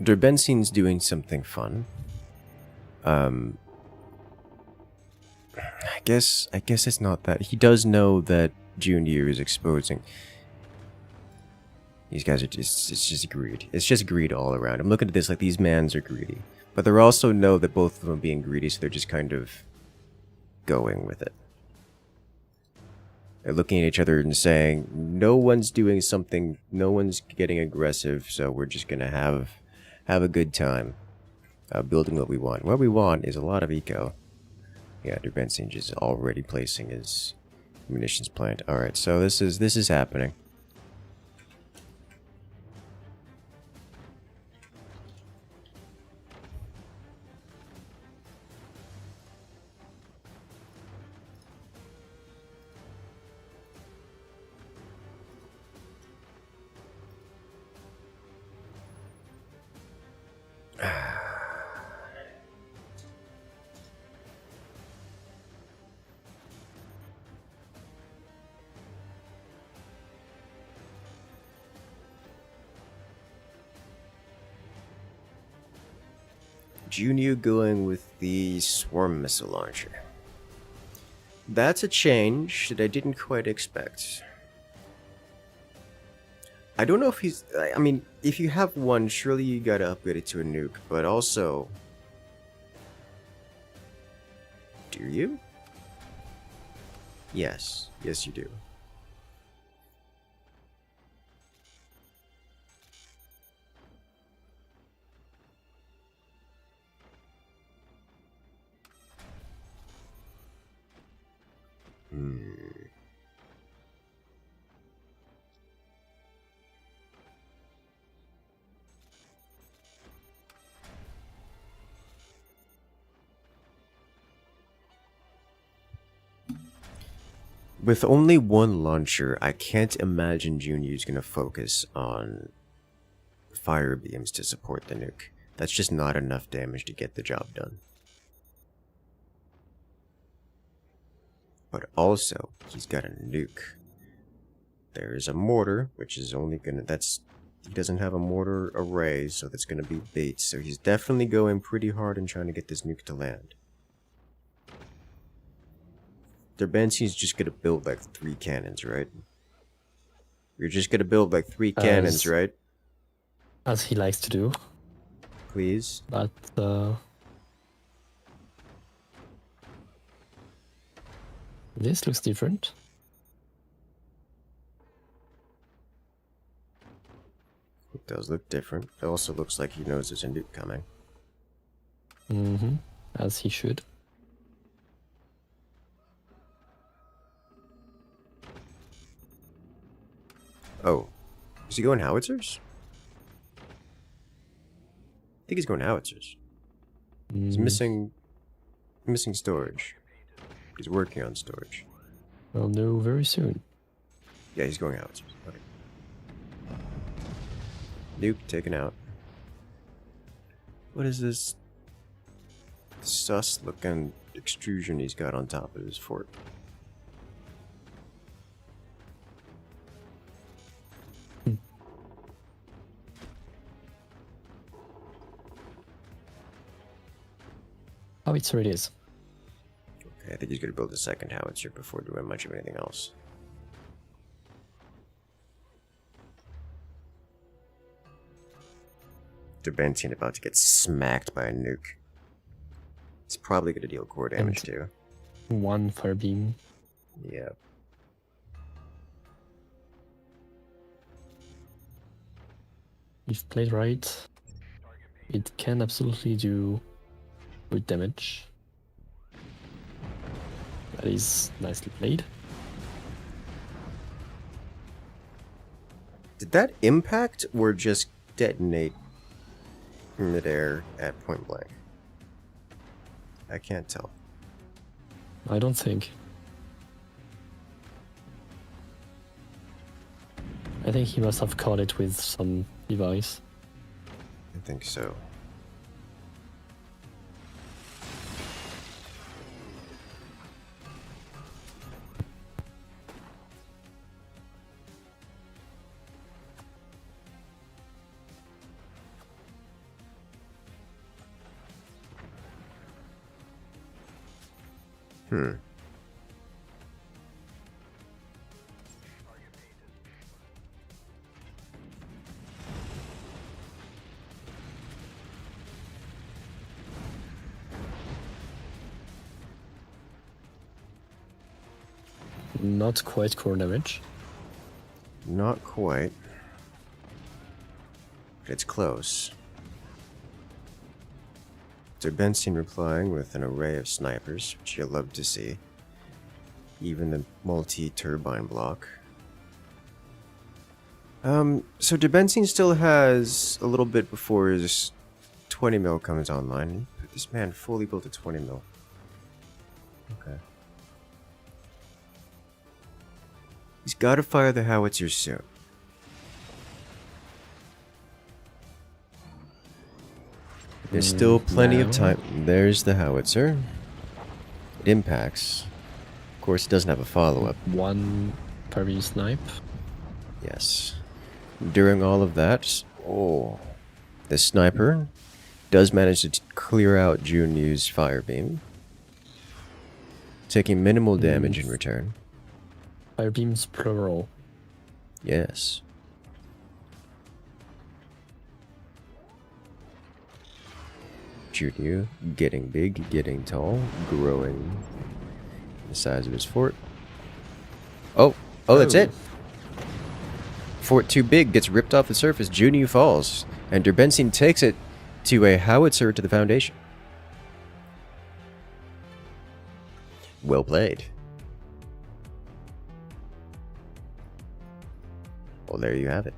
Derben's doing something fun. I guess it's not that. He does know that Junu is exposing. These guys are just, it's just greed. It's just greed all around. I'm looking at this like these mans are greedy. But they also know that both of them are being greedy, so they're just kind of going with it. They're looking at each other and saying, no one's doing something, no one's getting aggressive, so we're just gonna have a good time building what we want. What we want is a lot of eco. Yeah, Derben is already placing his munitions plant. Alright, so this is happening. Junu going with the swarm missile launcher. That's a change that I didn't quite expect. I don't know if he's... I mean, if you have one, surely you gotta upgrade it to a nuke, but also... Do you? Yes. Yes, you do. With only one launcher, I can't imagine Junu's gonna focus on fire beams to support the nuke. That's just not enough damage to get the job done. But also, he's got a nuke. There's a mortar, which is only gonna... He doesn't have a mortar array, so that's gonna be bait. So he's definitely going pretty hard in trying to get this nuke to land. Derben's just gonna build like 3 cannons, right? You're just gonna build like 3 cannons, right? As he likes to do. Please. But this looks different. It does look different. It also looks like he knows there's a nuke coming. Mm-hmm. As he should. Oh. Is he going howitzers? I think he's going howitzers. He's missing storage. He's working on storage. I'll know very soon. Yeah, he's going howitzers. Okay. Nuke taken out. What is this sus looking extrusion he's got on top of his fort? Howitzer it is. Okay, I think he's going to build a second howitzer before doing much of anything else. Derben about to get smacked by a nuke. It's probably going to deal core damage too. 1 fire beam. Yeah. You've played right. It can absolutely do good damage. That is nicely played. Did that impact or just detonate in midair at point blank? I can't tell. I don't think. I think he must have caught it with some device. I think so. Not quite core damage. Not quite. But it's close. Derben replying with an array of snipers, which you'll love to see. Even the multi-turbine block. So Derben still has a little bit before his 20 mil comes online. This man fully built a 20 mil. Okay. He's got to fire the howitzer soon. There's still plenty of time. There's the howitzer. It impacts. Of course, it doesn't have a follow-up. One Fabian snipe. Yes. During all of that, the sniper does manage to clear out Junu's fire beam, taking minimal damage in return. Fire beams plural. Yes. Junu getting big, getting tall, growing the size of his fort. Oh, that's it. Fort too big gets ripped off the surface. Junu falls, and Derben takes it to a howitzer to the foundation. Well played. Well, there you have it.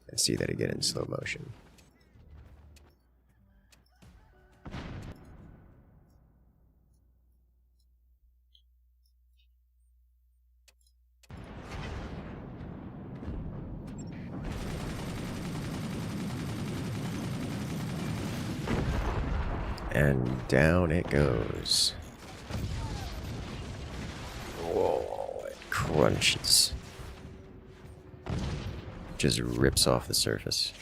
Let's see that again in slow motion. And down it goes. Whoa, it crunches. Just rips off the surface.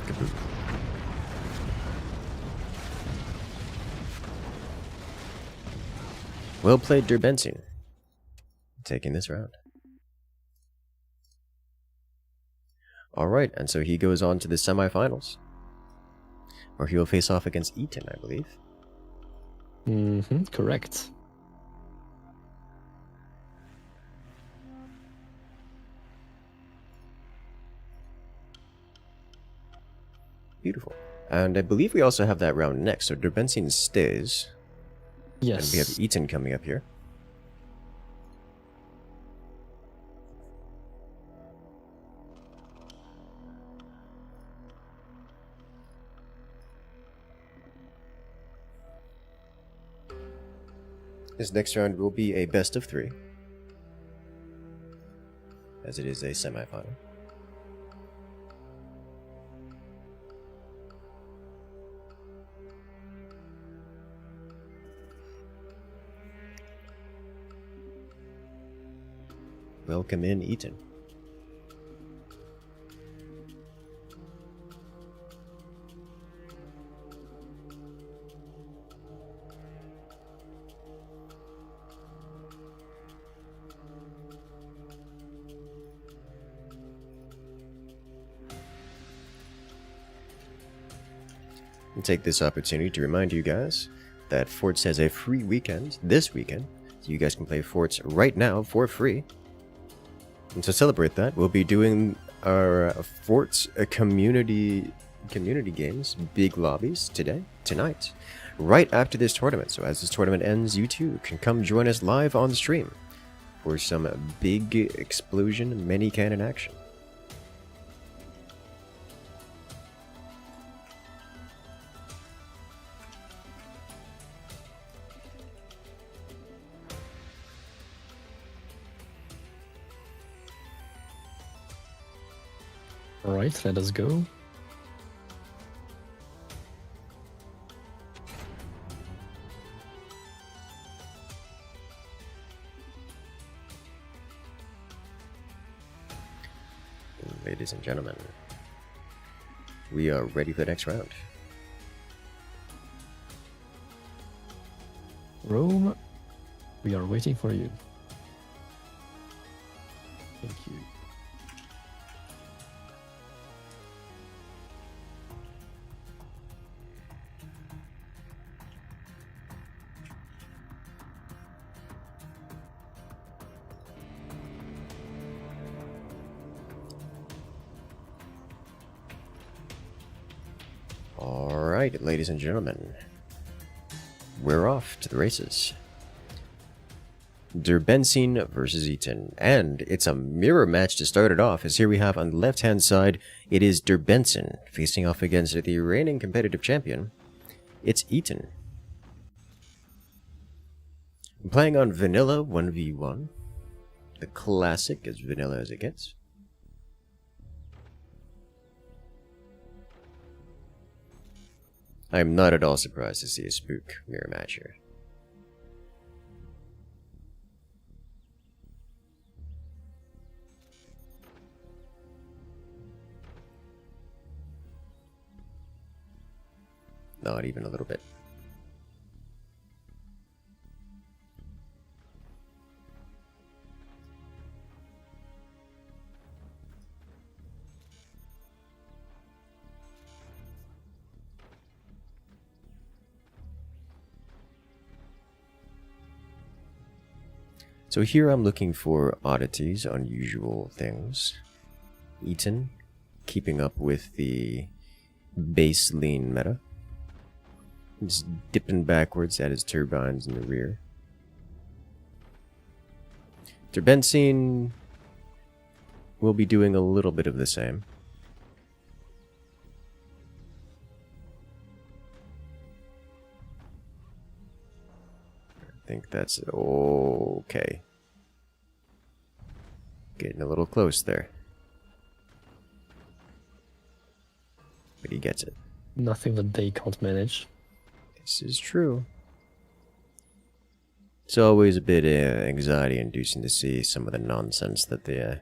Kaboom. Well played, Derben, taking this round. Alright, and so he goes on to the semifinals, where he will face off against Eaton, I believe. Correct. Beautiful. And I believe we also have that round next, so Derben stays. Yes. And we have Eaton coming up here. This next round will be a best of 3, as it is a semifinal. Welcome in, Eaton. And take this opportunity to remind you guys that Forts has a free weekend this weekend You guys can play forts right now for free. And to celebrate that, we'll be doing our forts community games, big lobbies tonight, right after this tournament. So as this tournament ends, you too can come join us live on stream for some big explosion mini cannon action. Alright, let us go. Ladies and gentlemen, we are ready for the next round. Rome, we are waiting for you. Thank you. Alright, ladies and gentlemen, we're off to the races. Derben versus Eaton, and it's a mirror match to start it off, as here we have on the left-hand side, it is Derben facing off against the reigning competitive champion, it's Eaton. I'm playing on vanilla 1v1, the classic as vanilla as it gets. I am not at all surprised to see a spook mirror match here. Not even a little bit. So here I'm looking for oddities, unusual things. Eaton, keeping up with the base lean meta. Just dipping backwards at his turbines in the rear. Derben will be doing a little bit of the same. I think that's okay. Getting a little close there. But he gets it. Nothing that they can't manage. This is true. It's always a bit anxiety-inducing to see some of the nonsense that the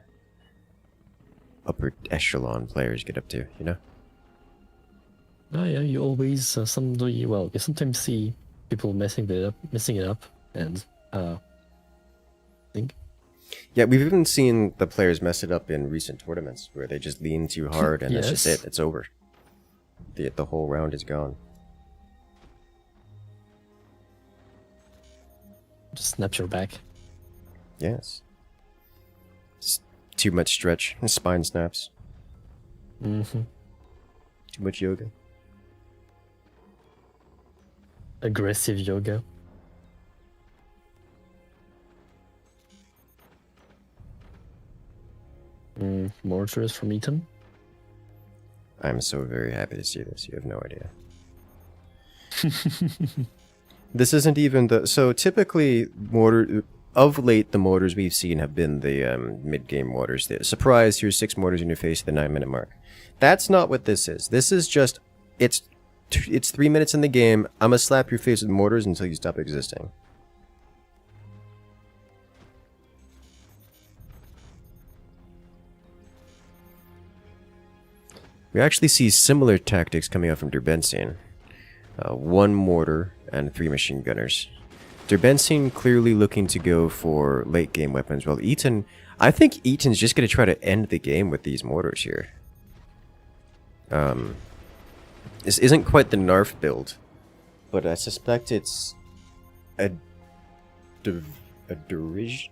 upper echelon players get up to, you know? Oh yeah, you always you sometimes see people messing it up, and think. Yeah, we've even seen the players mess it up in recent tournaments where they just lean too hard and that's just it. It's over. The whole round is gone. Just snap your back. Yes. It's too much stretch. Spine snaps. Mm-hmm. Too much yoga. Aggressive yoga. Mortars from Eaton. I'm so very happy to see this. You have no idea. This isn't even the... So typically, of late, the mortars we've seen have been the mid-game mortars. The surprise, here's 6 mortars in your face at the 9-minute mark. That's not what this is. This is just... It's 3 minutes in the game. I'm gonna slap your face with mortars until you stop existing. We actually see similar tactics coming out from Derben. 1 mortar and 3 machine gunners. Derben clearly looking to go for late game weapons, while Eaton... I think Eaton's just going to try to end the game with these mortars here. This isn't quite the Narf build, but I suspect it's a a derivative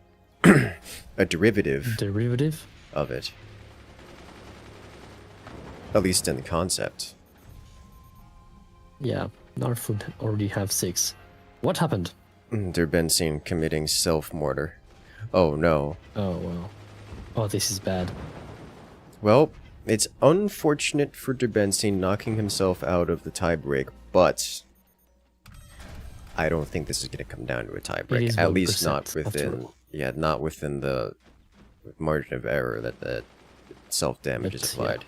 Derivative? of it. At least in the concept. Yeah, Narfood already have 6. What happened? Derben seen committing self-mortar. Oh no. Oh, wow. Oh, this is bad. Well, it's unfortunate for Derben knocking himself out of the tiebreak, but I don't think this is going to come down to a tiebreak. At least not within, not within the margin of error that the self-damage is applied. Yeah.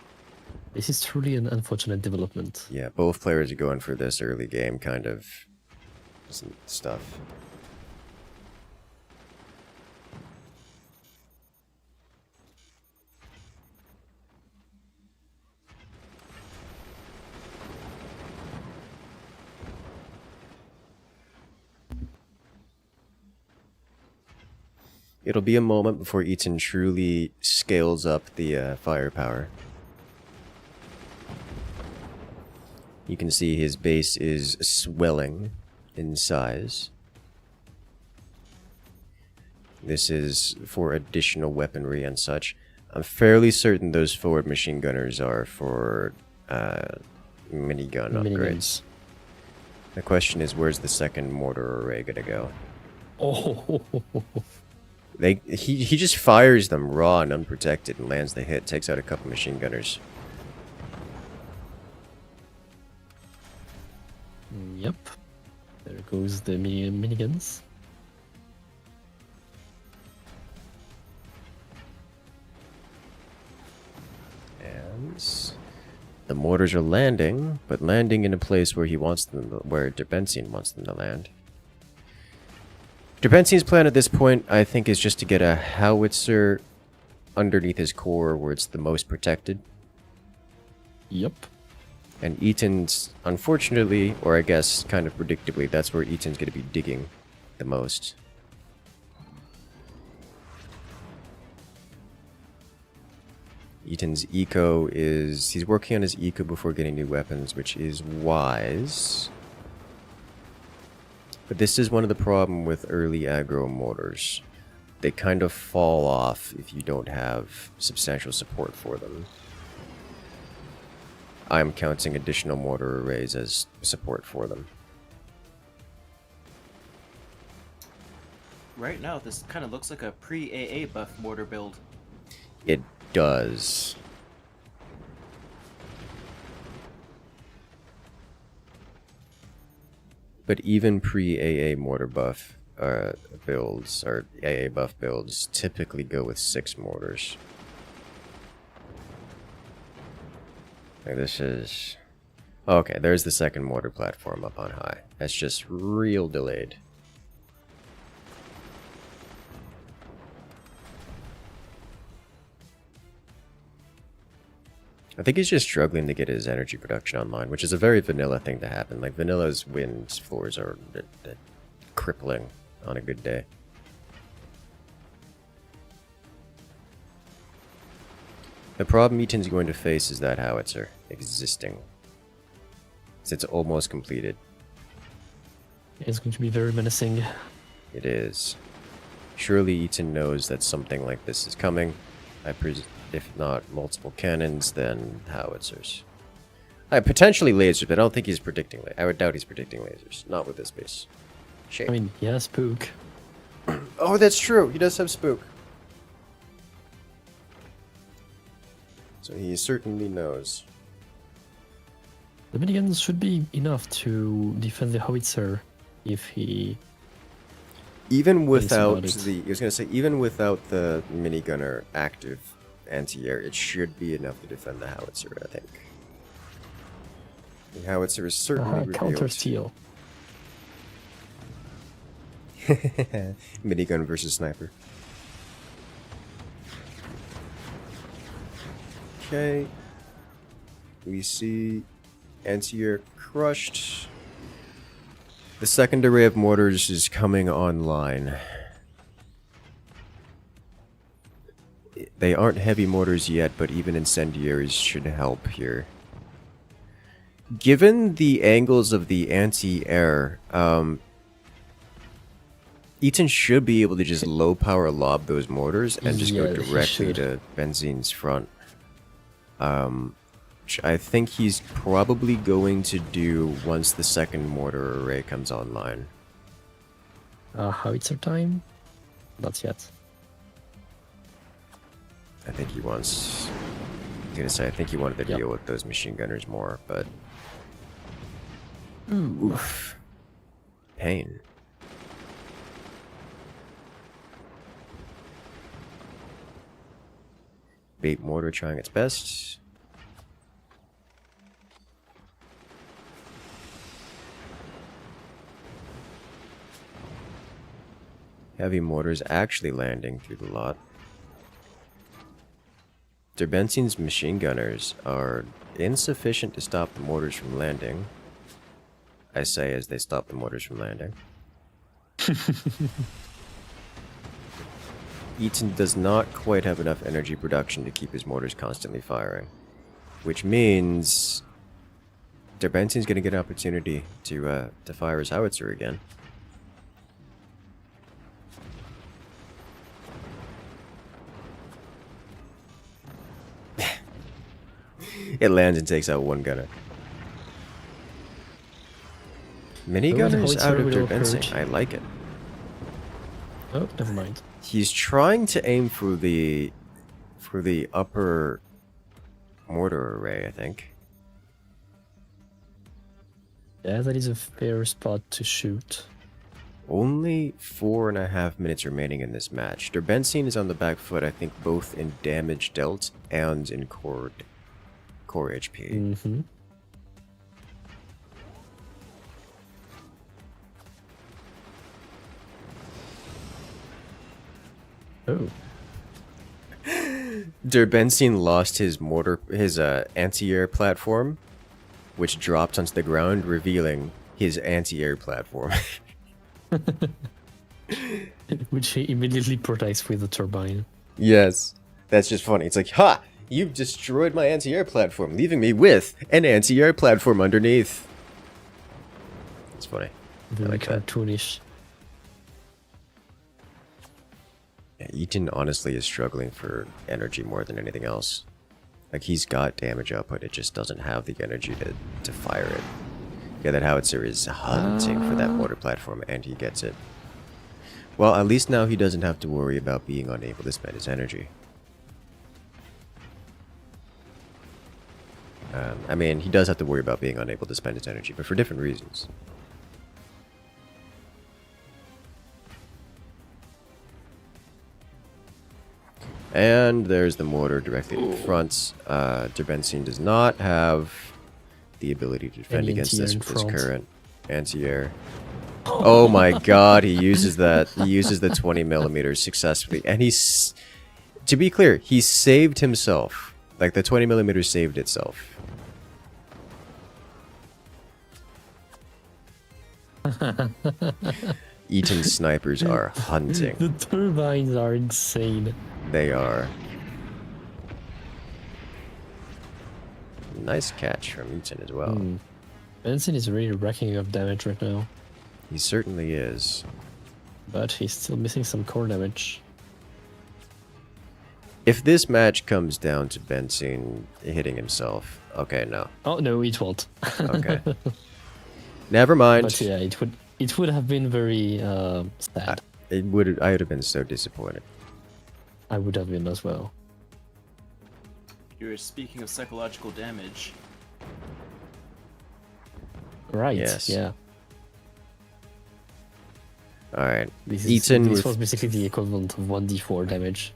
This is truly an unfortunate development. Yeah, both players are going for this early game kind of stuff. It'll be a moment before Eaton truly scales up the firepower. You can see his base is swelling in size. This is for additional weaponry and such. I'm fairly certain those forward machine gunners are for minigun upgrades. The question is, where's the second mortar array gonna go? Oh, He just fires them raw and unprotected and lands the hit, takes out a couple machine gunners. Yep. There goes the miniguns. And the mortars are landing, but landing in a place where he wants them, where Derben wants them to land. Derben's plan at this point, I think, is just to get a howitzer underneath his core where it's the most protected. Yep. And Eaton's, unfortunately, or I guess kind of predictably, that's where Eaton's going to be digging the most. Eaton's eco is... he's working on his eco before getting new weapons, which is wise. But this is one of the problems with early aggro mortars. They kind of fall off if you don't have substantial support for them. I'm counting additional mortar arrays as support for them. Right now, this kind of looks like a pre-AA buff mortar build. It does. But even pre-AA mortar buff builds, or AA buff builds, typically go with 6 mortars. Like this is... okay, there's the second mortar platform up on high. That's just real delayed. I think he's just struggling to get his energy production online, which is a very vanilla thing to happen. Like, vanilla's wind floors are crippling on a good day. The problem Eaton's going to face is that howitzer existing. It's almost completed. It's going to be very menacing. It is. Surely Eaton knows that something like this is coming. If not multiple cannons, then howitzers. Potentially lasers, but I don't think he's predicting. I would doubt he's predicting lasers. Not with this base. Shame. I mean, yeah, spook. Oh, that's true. He does have spook. So he certainly knows. The miniguns should be enough to defend the howitzer if he... even without the... I was going to say, even without the minigunner active anti-air, it should be enough to defend the howitzer, I think. The howitzer is certainly revealed. Counter-steal. Minigun versus sniper. Okay. We see anti-air crushed. The second array of mortars is coming online. They aren't heavy mortars yet, but even incendiaries should help here. Given the angles of the anti-air, Eaton should be able to just low power lob those mortars and just go Yeah, he directly should. to Benzine's front. Which I think he's probably going to do once the second mortar array comes online. Howitzer time? Not yet. I think he wants... I was gonna say, I think he wanted to deal with those machine gunners more, but... Oof. Pain. Bait mortar trying its best. Heavy mortars actually landing through the lot. Derbensine's machine gunners are insufficient to stop the mortars from landing. I say as they stop the mortars from landing. Eaton does not quite have enough energy production to keep his mortars constantly firing. Which means... Derbensine's going to get an opportunity to fire his howitzer again. It lands and takes out one gunner. Minigunners out of Derbensin. I like it. Oh, never mind. He's trying to aim for the upper mortar array, I think. Yeah, that is a fair spot to shoot. Only 4.5 minutes remaining in this match. Derbensin is on the back foot, I think, both in damage dealt and in core HP. Mm-hmm. Oh. Derbensin lost his anti-air platform, which dropped onto the ground, revealing his anti-air platform. Which he immediately protects with the turbine. Yes. That's just funny. It's like, ha! You've destroyed my anti-air platform, leaving me with an anti-air platform underneath. It's funny. Very like that. cartoonish. Yeah, Eaton honestly is struggling for energy more than anything else. Like, he's got damage output, it just doesn't have the energy to fire it. Yeah, that howitzer is hunting for that mortar platform, and he gets it. Well, at least now he doesn't have to worry about being unable to spend his energy. I mean, he does have to worry about being unable to spend his energy, but for different reasons. And there's the mortar directly in front. Derbensin does not have the ability to defend against this with his current anti-air. Oh my god, he uses that. He uses the 20mm successfully. And he's... To be clear, he saved himself. Like, the 20mm saved itself. Eaton snipers are hunting. The turbines are insane. They are. Nice catch from Eaton as well. Benson is really racking up damage right now. He certainly is. But he's still missing some core damage. If this match comes down to Benson hitting himself, okay, no. Oh no, it won't. Okay. Never mind. But yeah, it would have been very sad. I would have been so disappointed. I would have been as well. You're speaking of psychological damage. Right. Yes. Yeah. All right. This was basically the equivalent of 1d4 damage.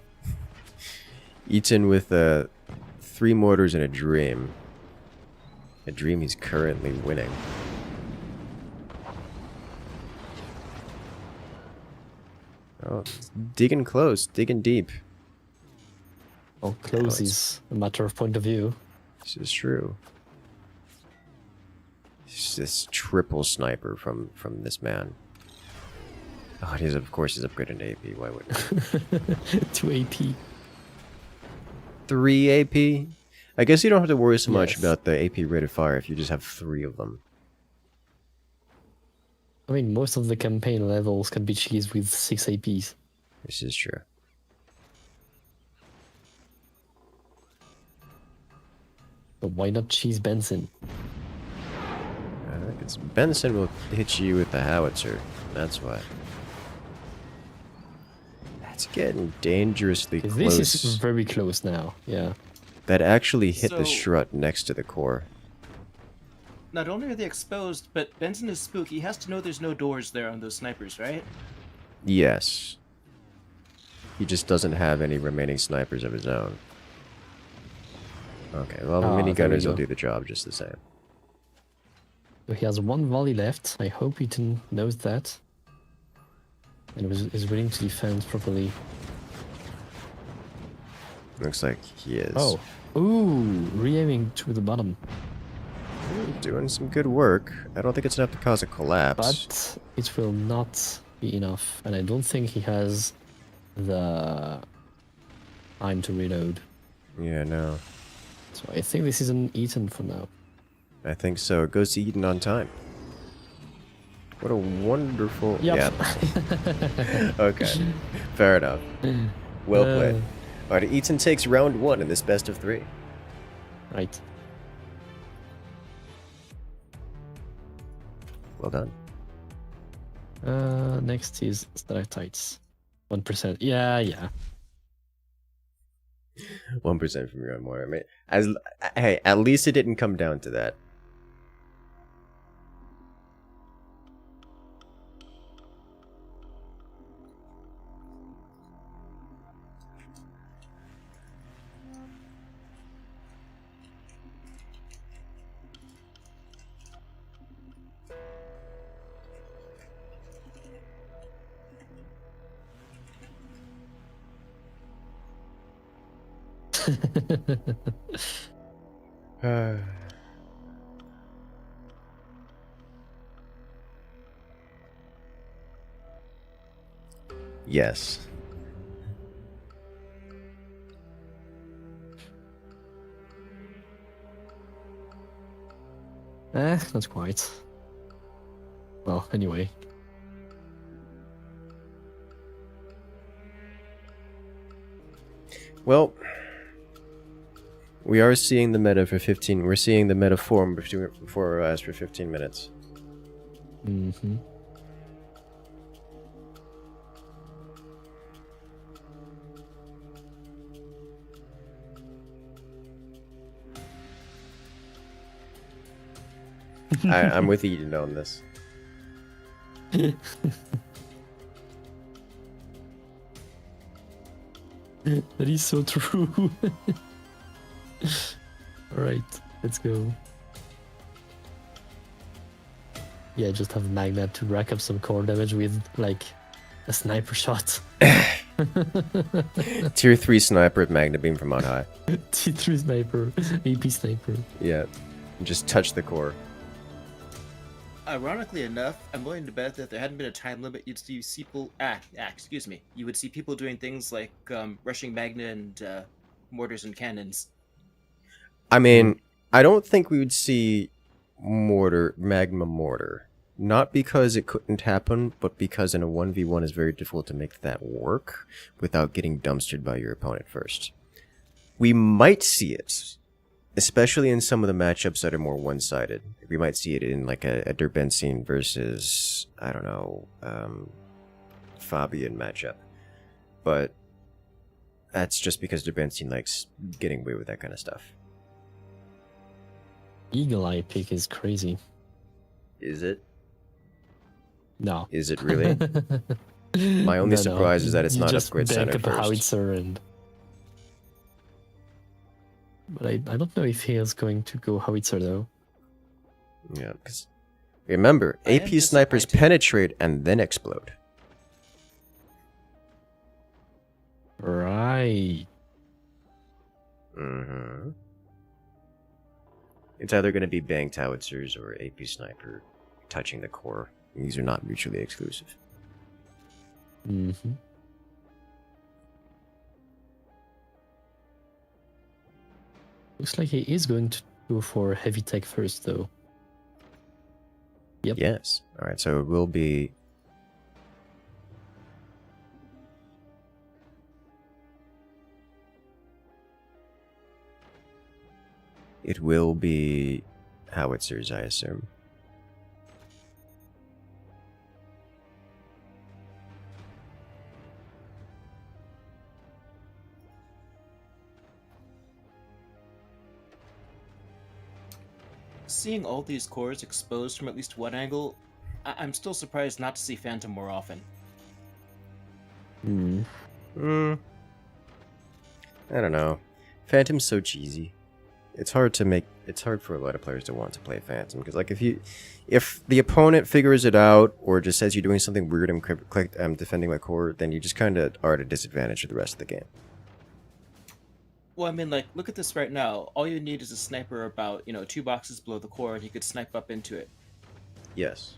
Eaton with 3 mortars and a dream. A dream he's currently winning. Oh, digging close, digging deep. Well, close is a matter of point of view. This is true. It's this triple sniper from this man. Oh, he's of course he's upgraded to AP. Why wouldn't? 2 AP. 3 AP. I guess you don't have to worry so much Yes. about the AP rate of fire if you just have 3 of them. I mean, most of the campaign levels can be cheesed with 6 APs. This is true. But why not cheese Benson? It's Benson will hit you with the howitzer. That's why. That's getting dangerously close. This is very close now, yeah. That actually hit the So- strut next to the core. Not only are they exposed, but Benson is spooky. He has to know there's no doors there on those snipers, right? Yes. He just doesn't have any remaining snipers of his own. Okay, well, the Ah, there we minigunners will go. do the job just the same. So he has 1 volley left. I hope Eaton knows that. And is willing to defend properly. Looks like he is. Oh. Ooh, re-aiming to the bottom. Doing some good work. I don't think it's enough to cause a collapse. But it will not be enough. And I don't think he has the time to reload. Yeah, no. So I think this is an Eaton for now. I think so. It goes to Eaton on time. What a wonderful... Yep. Yeah. Okay. Fair enough. Well played. Alright, Eaton takes round 1 in this best of 3. Right. Well done. Next is stalactites. 1%. Yeah. 1% from your own water. I mean, hey, at least it didn't come down to that. Yes. Not quite. Well, anyway. Well, we are seeing the meta for 15. We're seeing the meta form before our eyes for 15 minutes. Mm-hmm. I'm with Eaton on this. That is so true. Alright, let's go. Yeah, just have Magna to rack up some core damage with, like, a sniper shot. Tier 3 sniper at Magna Beam from on high. T3 sniper, AP sniper. Yeah. Just touch the core. Ironically enough, I'm willing to bet that if there hadn't been a time limit, you'd see people. Excuse me. You would see people doing things like rushing Magna and mortars and cannons. I mean, I don't think we would see magma mortar. Not because it couldn't happen, but because in a 1v1 it's very difficult to make that work without getting dumpstered by your opponent first. We might see it, especially in some of the matchups that are more one-sided. We might see it in like a Derben versus, I don't know, Fabian matchup. But that's just because Derben likes getting away with that kind of stuff. Eagle Eye pick is crazy. Is it? No. Is it really? My only surprise is that it's You not just upgrade bank center up a first. howitzer and... But I don't know if he is going to go howitzer though. Yeah, because remember, I am AP snipers disappointed. penetrate and then explode. Right. Mm-hmm. It's either going to be banked howitzers or AP sniper touching the core. These are not mutually exclusive. Mm-hmm. Looks like he is going to go for heavy tech first though. Yep. Yes. All right. So it will be. It will be howitzers, I assume. Seeing all these cores exposed from at least one angle, I'm still surprised not to see Phantom more often. Hmm. I don't know. Phantom's so cheesy. It's hard for a lot of players to want to play Phantom because, like, if the opponent figures it out or just says you're doing something weird and defending my core, then you just kind of are at a disadvantage for the rest of the game. Well, I mean, like, look at this right now. All you need is a sniper about, 2 boxes below the core, and you could snipe up into it. Yes.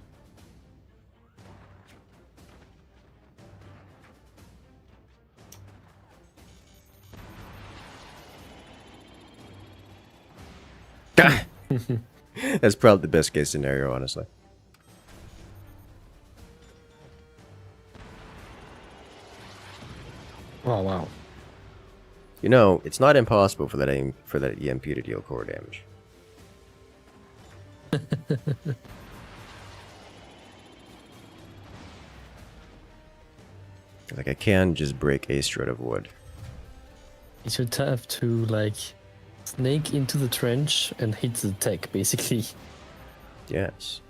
That's probably the best case scenario, honestly. Oh wow. You know, it's not impossible for that EMP to deal core damage. Like, I can just break a strut of wood. You should have to like snake into the trench and hit the tech, basically. Yes.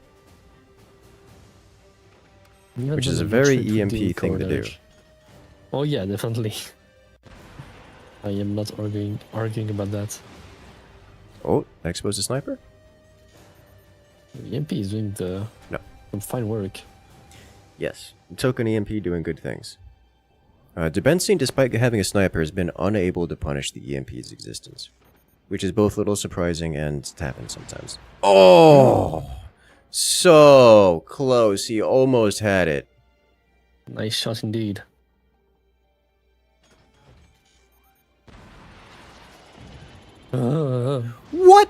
Even Which though is a I'm not very sure it would EMP deal thing core to do. damage. Oh yeah, definitely. I am not arguing about that. Oh, I exposed a sniper? EMP is doing No. some fine work. Yes. Token EMP doing good things. Derben, despite having a sniper, has been unable to punish the EMP's existence. Which is both a little surprising and happens sometimes. Oh! So close. He almost had it. Nice shot indeed. What?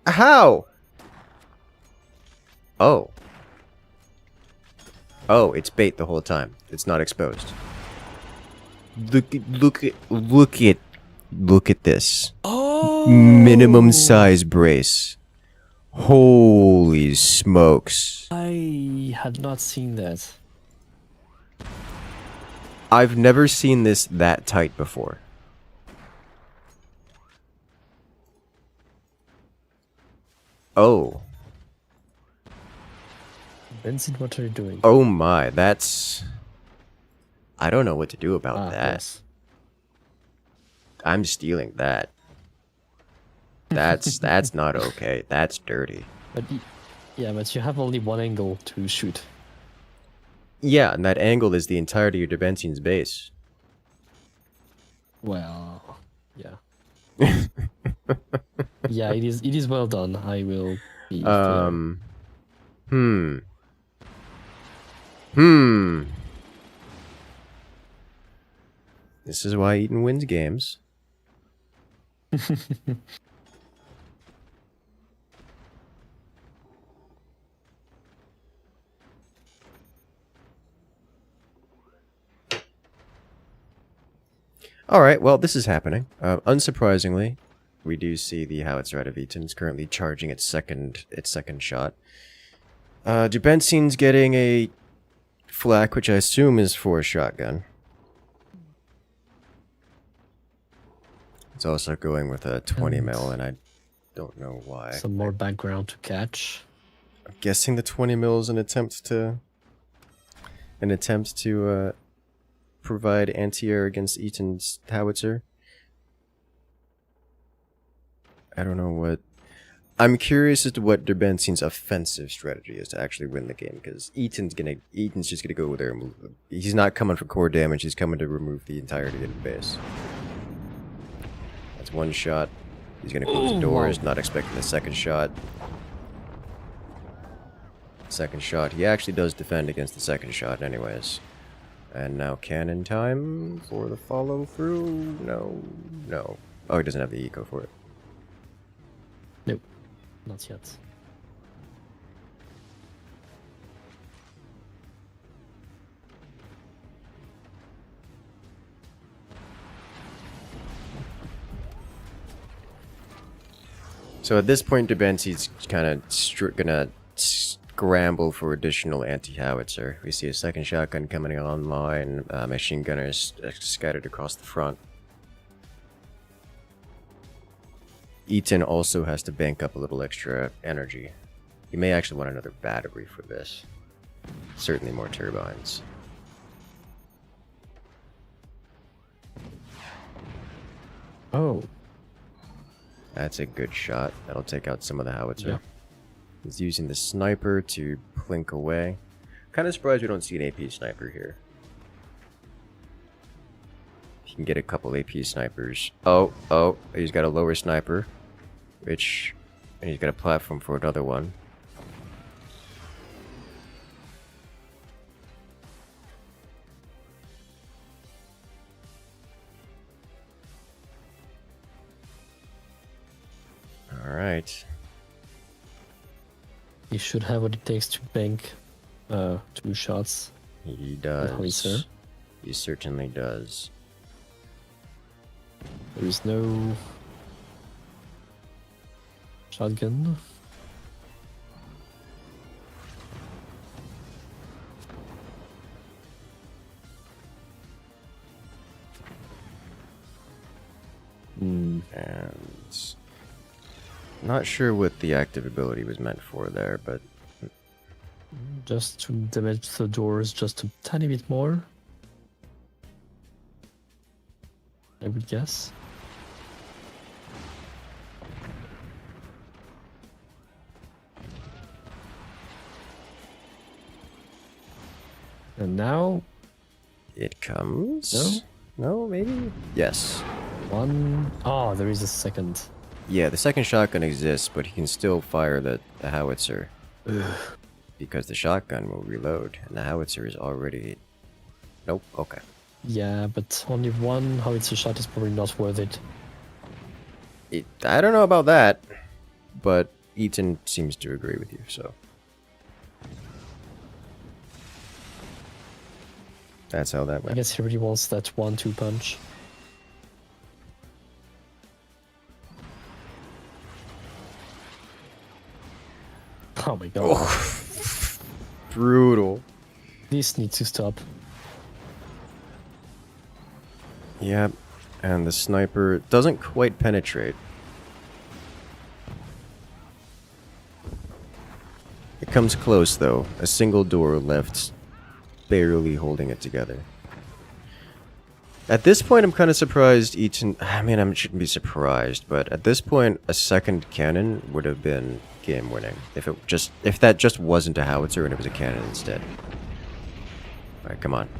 How? Oh. Oh, it's bait the whole time. It's not exposed. Look at this. Oh! Minimum size brace. Holy smokes. I had not seen that. I've never seen this that tight before. Oh. Benson, what are you doing? Oh my, that's... I don't know what to do about that. Yes. I'm stealing that. That's not okay. That's dirty. But yeah, but you have only one angle to shoot. Yeah, and that angle is the entirety of Derben's base. Well, yeah. Yeah, it is well done. I will be fair. This is why Eaton wins games. Alright, well, this is happening. Unsurprisingly, we do see the howitzer out of Eaton is currently charging its second shot. Derben's getting a flak, which I assume is for a shotgun. It's also going with a 20 mil, and I don't know why. Some more background to catch. I'm guessing the 20 mil is an attempt to provide anti-air against Eaton's howitzer. I don't know what... I'm curious as to what Derben's offensive strategy is to actually win the game, because Eaton's just gonna go there and move them. He's not coming for core damage, he's coming to remove the entirety of the base. That's one shot. He's gonna close the doors, not expecting the second shot. Second shot. He actually does defend against the second shot anyways. And now cannon time for the follow through. No. Oh, he doesn't have the eco for it. Nope, not yet. So at this point, Derben's kind of gonna scramble for additional anti-howitzer. We see a second shotgun coming online. Machine gunners scattered across the front. Eaton also has to bank up a little extra energy. He may actually want another battery for this. Certainly more turbines. Oh. That's a good shot. That'll take out some of the howitzer. Yeah. He's using the sniper to plink away. Kind of surprised we don't see an AP sniper here. You can get a couple AP snipers. Oh, he's got a lower sniper. And he's got a platform for another one. Alright. He should have what it takes to bank 2 shots. He does. Howitzer. He certainly does. There is no shotgun. And not sure what the active ability was meant for there, but Just to damage the doors just a tiny bit more, I would guess. And now it comes. No, maybe. Yes. one. Oh, there is a second. Yeah, the second shotgun exists, but he can still fire the howitzer. Because the shotgun will reload, and the howitzer is already... Nope, okay. Yeah, but only one howitzer shot is probably not worth it. I don't know about that, but Eaton seems to agree with you, so... That's how that I went. guess he really wants that 1-2 punch. Oh my god. Oh. Brutal. This needs to stop. Yep, and the sniper doesn't quite penetrate. It comes close, though. A single door left, barely holding it together. At this point, I'm kind of surprised Eaton... I mean, I shouldn't be surprised, but at this point, a second cannon would have been game-winning. If that just wasn't a howitzer and it was a cannon instead. Alright, come on.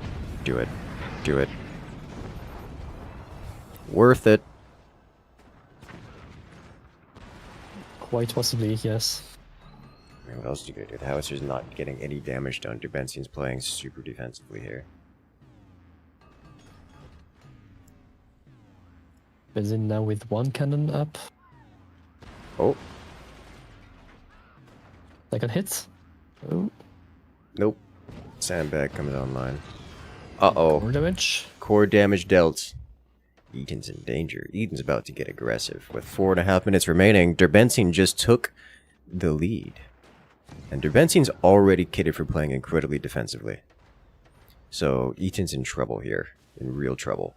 Do it. Do it. Worth it. Quite possibly, yes. I mean, what else do you do? The howitzer's not getting any damage done. Derben's playing super defensively here. Benzin now with one cannon up. Oh. Second hit. Oh. Nope. Sandbag comes online. Uh-oh. More damage. Core damage dealt. Eaton's in danger. Eaton's about to get aggressive. With 4.5 minutes remaining, Derben just took the lead. And Derben's already kitted for playing incredibly defensively. So Eaton's in trouble here. In real trouble.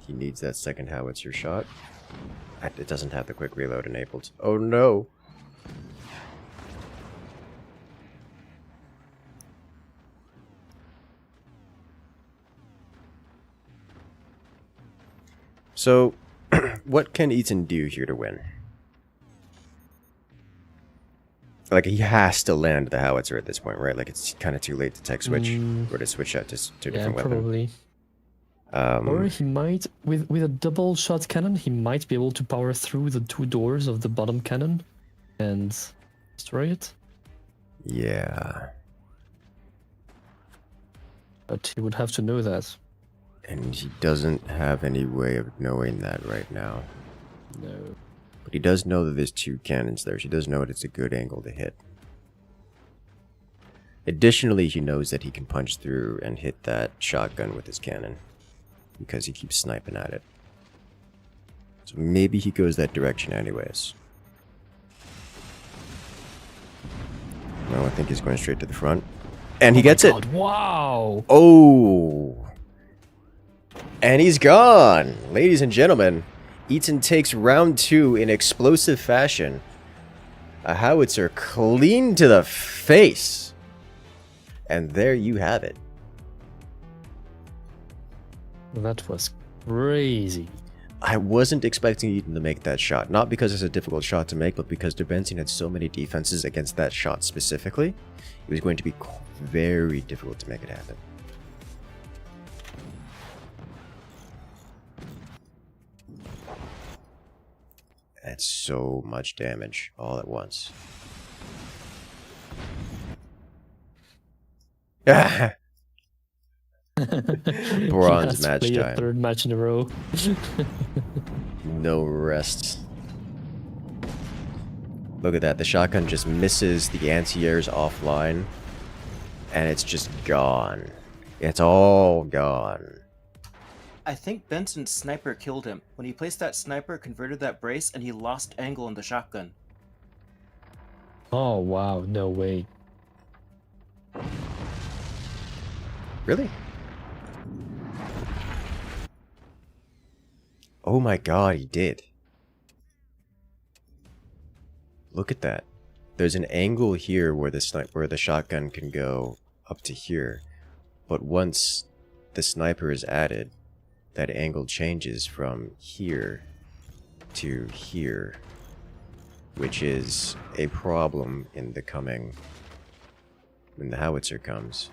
He needs that second howitzer shot. It doesn't have the quick reload enabled. Oh no! So, what can Eaton do here to win? Like, he has to land the howitzer at this point, right? Like, it's kind of too late to tech switch, or to switch out to a different weapon. Probably. Or he might, with a double shot cannon, he might be able to power through the 2 doors of the bottom cannon and destroy it. Yeah. But he would have to know that. And he doesn't have any way of knowing that right now. No. But he does know that there's 2 cannons there. So he does know that it's a good angle to hit. Additionally, he knows that he can punch through and hit that shotgun with his cannon. because he keeps sniping at it. So maybe he goes that direction anyways. No, I think he's going straight to the front. And he gets it! Wow! Oh! And he's gone! Ladies and gentlemen, Eaton takes round 2 in explosive fashion. A howitzer clean to the face. And there you have it. That was crazy. I wasn't expecting Eaton to make that shot. Not because it's a difficult shot to make, but because Derben had so many defenses against that shot specifically. It was going to be very difficult to make it happen. That's so much damage all at once. Bronze match play time. A third match in a row. No rest. Look at that. The shotgun just misses the anti-airs offline. And it's just gone. It's all gone. I think Benson's sniper killed him. When he placed that sniper, converted that brace, and he lost angle on the shotgun. Oh, wow. No way. Really? Oh my god, he did. Look at that. There's an angle here where the shotgun can go up to here. But once the sniper is added, that angle changes from here to here, which is a problem in the when the howitzer comes.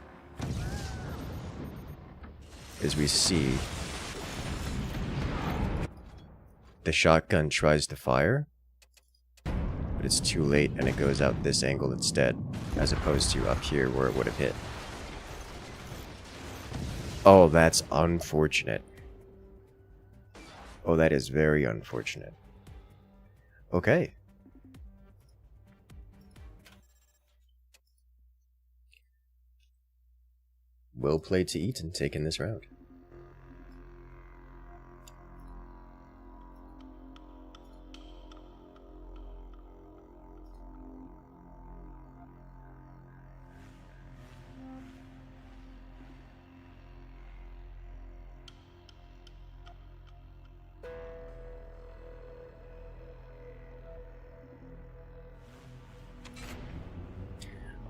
As we see, the shotgun tries to fire, but it's too late and it goes out this angle instead, as opposed to up here where it would have hit. Oh, that's unfortunate. Oh, that is very unfortunate. Okay. Well played to Eaton taking this round.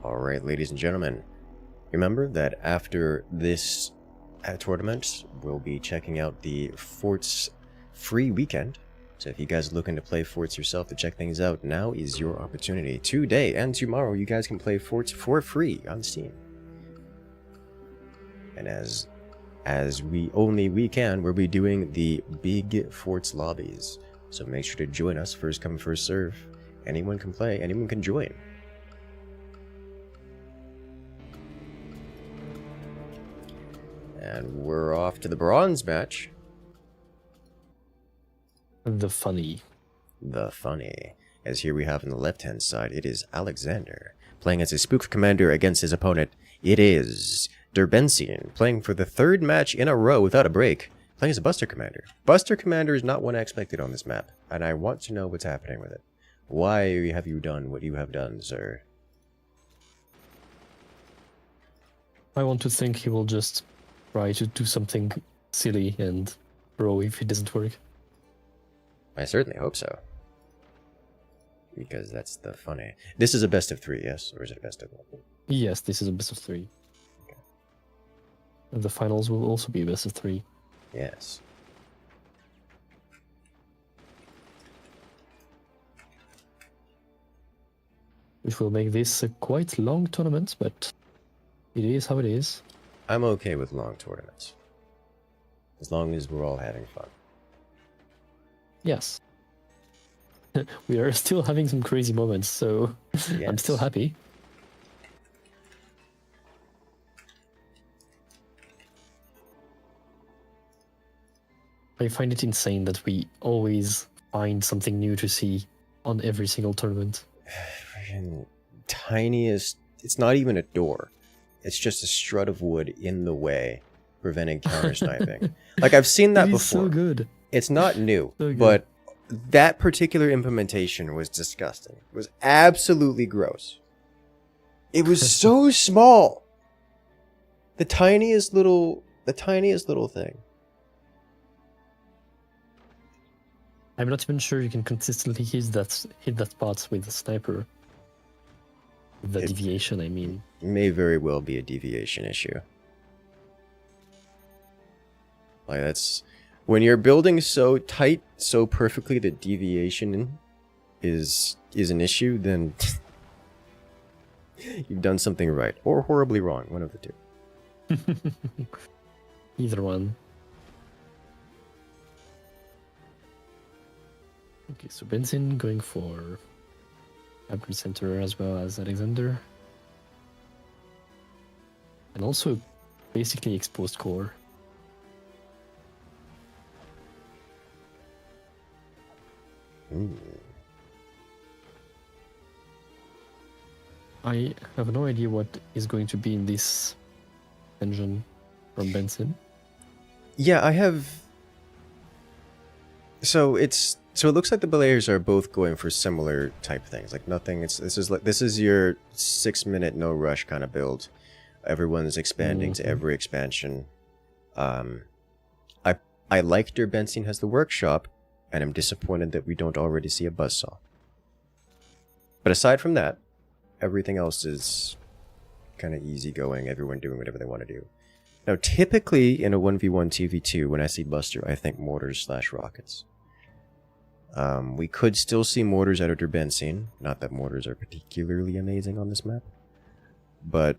Alright, ladies and gentlemen, remember that after this tournament, we'll be checking out the Forts free weekend. So if you guys are looking to play Forts yourself to check things out, now is your opportunity. Today and tomorrow, you guys can play Forts for free on Steam. And as we can, we'll be doing the big Forts lobbies. So make sure to join us, first come, first serve. Anyone can play, anyone can join. And we're off to the bronze match. The funny. The funny. As here we have on the left-hand side, it is Alexander, playing as a spook commander against his opponent. It is Derben, playing for the third match in a row without a break, playing as a Buster commander. Buster commander is not one I expected on this map, and I want to know what's happening with it. Why have you done what you have done, sir? I want to think he will just try to do something silly and throw if it doesn't work. I certainly hope so. Because that's the funny. This is a best of 3, yes? Or is it a best of 1? Yes, this is a best of 3. Okay. And the finals will also be a best of 3. Yes. Which will make this a quite long tournament, but it is how it is. I'm okay with long tournaments. As long as we're all having fun. Yes. We are still having some crazy moments, so Yes. I'm still happy. I find it insane that we always find something new to see on every single tournament. Freaking tiniest... It's not even a door. It's just a strut of wood in the way preventing counter sniping. Like I've seen that It before. is so good. It's not new, So good. but that particular implementation was disgusting. It was absolutely gross. It was so small. The tiniest little thing. I'm not even sure you can consistently hit that spot with the sniper. The deviation, I mean. May very well be a deviation issue. Like that's when you're building so tight, so perfectly that deviation is an issue, then you've done something right or horribly wrong, one of the two. Either one. Okay, so Benson going for Upgrade Center as well as Alexander. And also basically exposed core. I have no idea what is going to be in this engine from Benson. Yeah, I have. So it looks like the players are both going for similar type things. Like nothing. This is your 6-minute no rush kind of build. Everyone's expanding to every expansion. I like Derben has the workshop, and I'm disappointed that we don't already see a buzzsaw. But aside from that, everything else is kind of easygoing. Everyone doing whatever they want to do. Now, typically in a 1v1 2v2, when I see Buster, I think mortars/rockets. We could still see mortars out of Derben. Not that mortars are particularly amazing on this map. But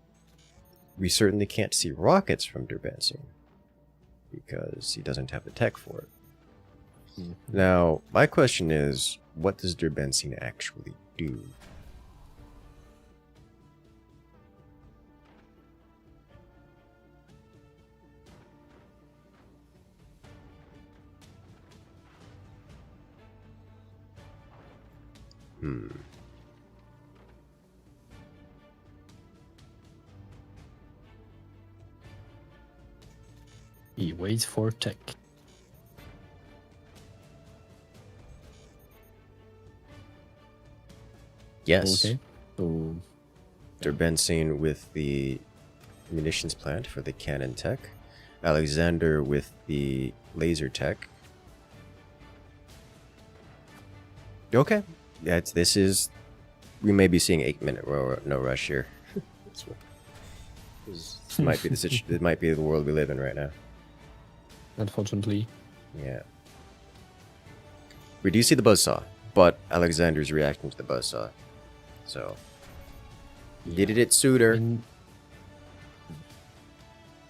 we certainly can't see rockets from Derben because he doesn't have the tech for it. Now, my question is, what does Derben actually do? He waits for tech. Yes. Okay. So Derben with the munitions plant for the cannon tech. Alexander with the laser tech. Okay. Yeah, we may be seeing 8-minute no rush here. This might be it might be the world we live in right now. unfortunately. Yeah. We do see the buzzsaw, but Alexander's reacting to the buzzsaw. So he did it sooner. And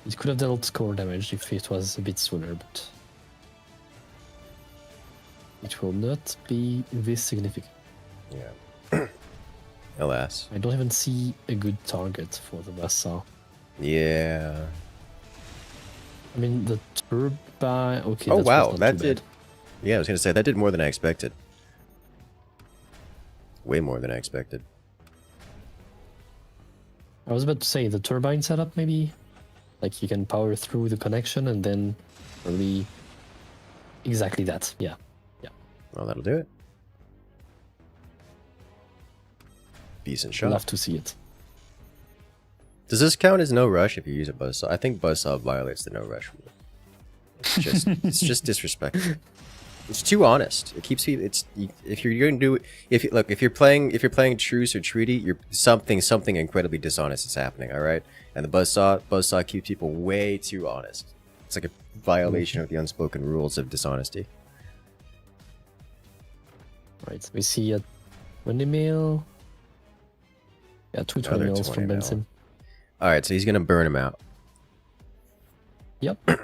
it could have dealt core damage if it was a bit sooner, but it will not be this significant. Yeah. Alas. I don't even see a good target for the buzzsaw. Yeah. I mean, the turbine... Okay, Oh, that wow. was not That too did... bad. Yeah, I was going to say, that did more than I expected. Way more than I expected. I was about to say, the turbine setup, maybe? Like, you can power through the connection and then probably... Exactly that, yeah. Well, that'll do it. Decent shot. Love to see it. Does this count as no rush if you use a buzzsaw? I think buzzsaw violates the no rush rule. It's just disrespectful. It's too honest. It keeps you. If you're going to do if you're playing truce or treaty, you're something incredibly dishonest is happening. All right, and the buzzsaw keeps people way too honest. It's like a violation of the unspoken rules of dishonesty. Right, we see a 20 mil. Yeah, two 20 Another mils 20 from mil. Benson. All right, so he's gonna burn him out. Yep. One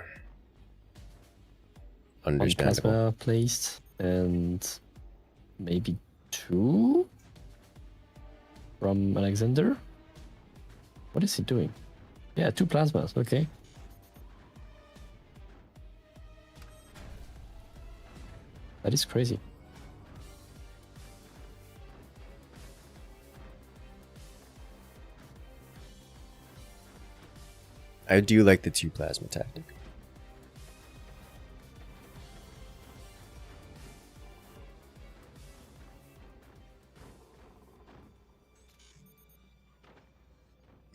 Understandable. plasma placed, and maybe two from Alexander. What is he doing? Yeah, two plasmas. Okay. That is crazy. I do like the 2 plasma tactic.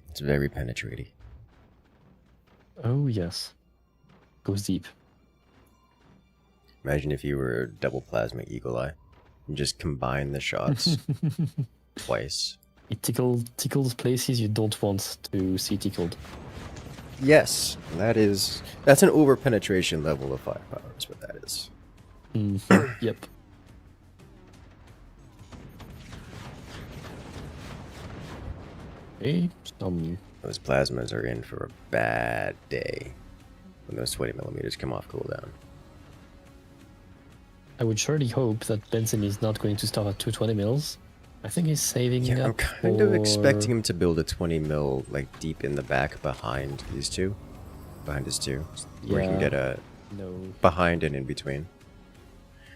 It's very penetrating. Oh yes. Goes deep. Imagine if you were double plasma eagle eye. And just combine the shots twice. It tickles places you don't want to see tickled. Yes, that's an over penetration level of firepower, is what that is. Yep. Okay, Those plasmas are in for a bad day when those 20mm come off cooldown. I would surely hope that Benson is not going to stop at 220 mils. I think he's saving Yeah, up I'm kind of for- expecting him to build a 20mm like deep in the back behind these two. Behind his two. Where he can Yeah. get a No. behind and in between.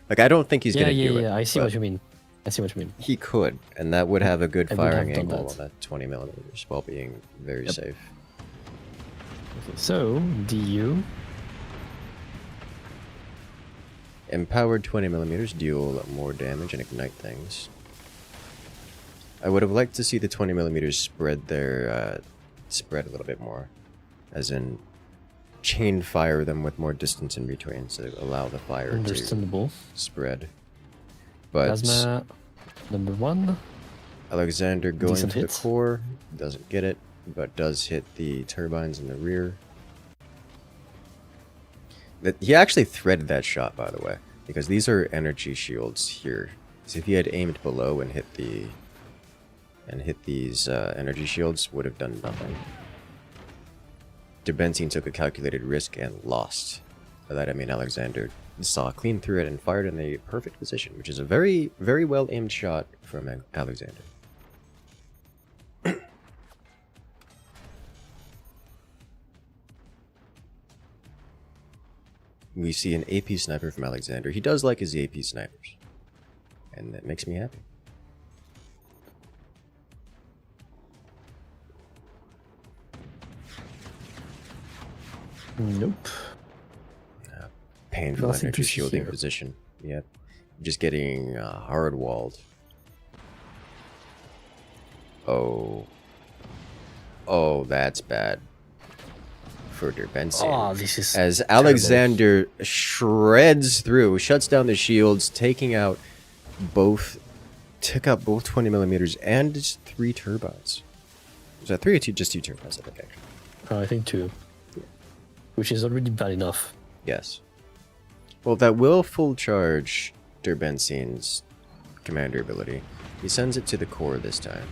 Like, I don't think he's gonna do it. Yeah, I see but what you mean. I see what you mean. He could, and that would have a good I would have firing done angle that. on that 20mm while being very Yep. safe. Okay, so, DU. Empowered 20mm deal more damage and ignite things. I would have liked to see the 20mm spread their spread a little bit more, as in chain fire them with more distance in between, so allow the fire to Understandable. spread. But Plasma number 1. Alexander going Decent for the hit. core doesn't get it, but does hit the turbines in the rear. He actually threaded that shot, by the way, because these are energy shields here. So if he had aimed below and hit these energy shields, would have done nothing. Derben took a calculated risk and lost. By that I mean Alexander saw clean through it and fired in the perfect position, which is a very, very well aimed shot from Alexander. We see an AP sniper from Alexander. He does like his AP snipers, and that makes me happy. Nope. Painful Nothing energy to see shielding here. position. Yep. Just getting hard walled. Oh. Oh, that's bad. For Derben. Oh, this is As terrible. Alexander shreds through, shuts down the shields, taking out both. Took out both 20mm and just 3 turbines. Was that 3 or 2? Just 2 turbines, I think, actually. I think 2. Which is already bad enough. Yes. Well, that will full charge Derben's commander ability. He sends it to the core this time.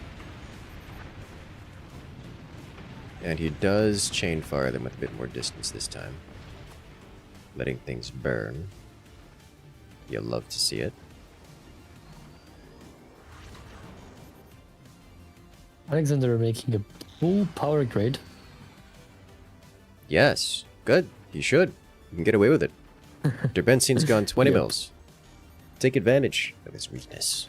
And he does chain fire them with a bit more distance this time. Letting things burn. You'll love to see it. Alexander making a full power grade. Yes. Good. You should. You can get away with it. Derben's gone 20 Yep. mils. Take advantage of his weakness.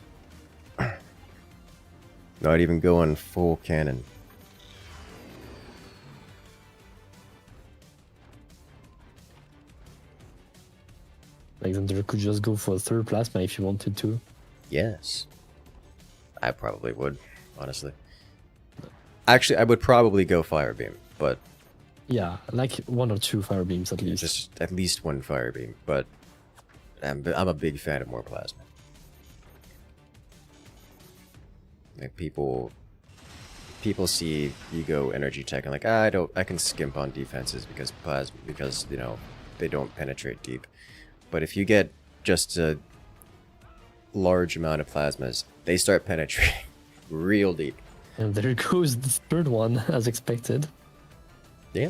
Not even going full cannon. Alexander could just go for a 3rd plasma if he wanted to. Yes. I probably would, honestly. Actually, I would probably go fire beam, but Yeah, like 1 or 2 fire beams at least. just at least 1 fire beam. But I'm a big fan of more plasma. Like people see you go energy tech and like I can skimp on defenses because plasma you know they don't penetrate deep. But if you get just a large amount of plasmas, they start penetrating real deep. And there goes the 3rd one, as expected. Yeah.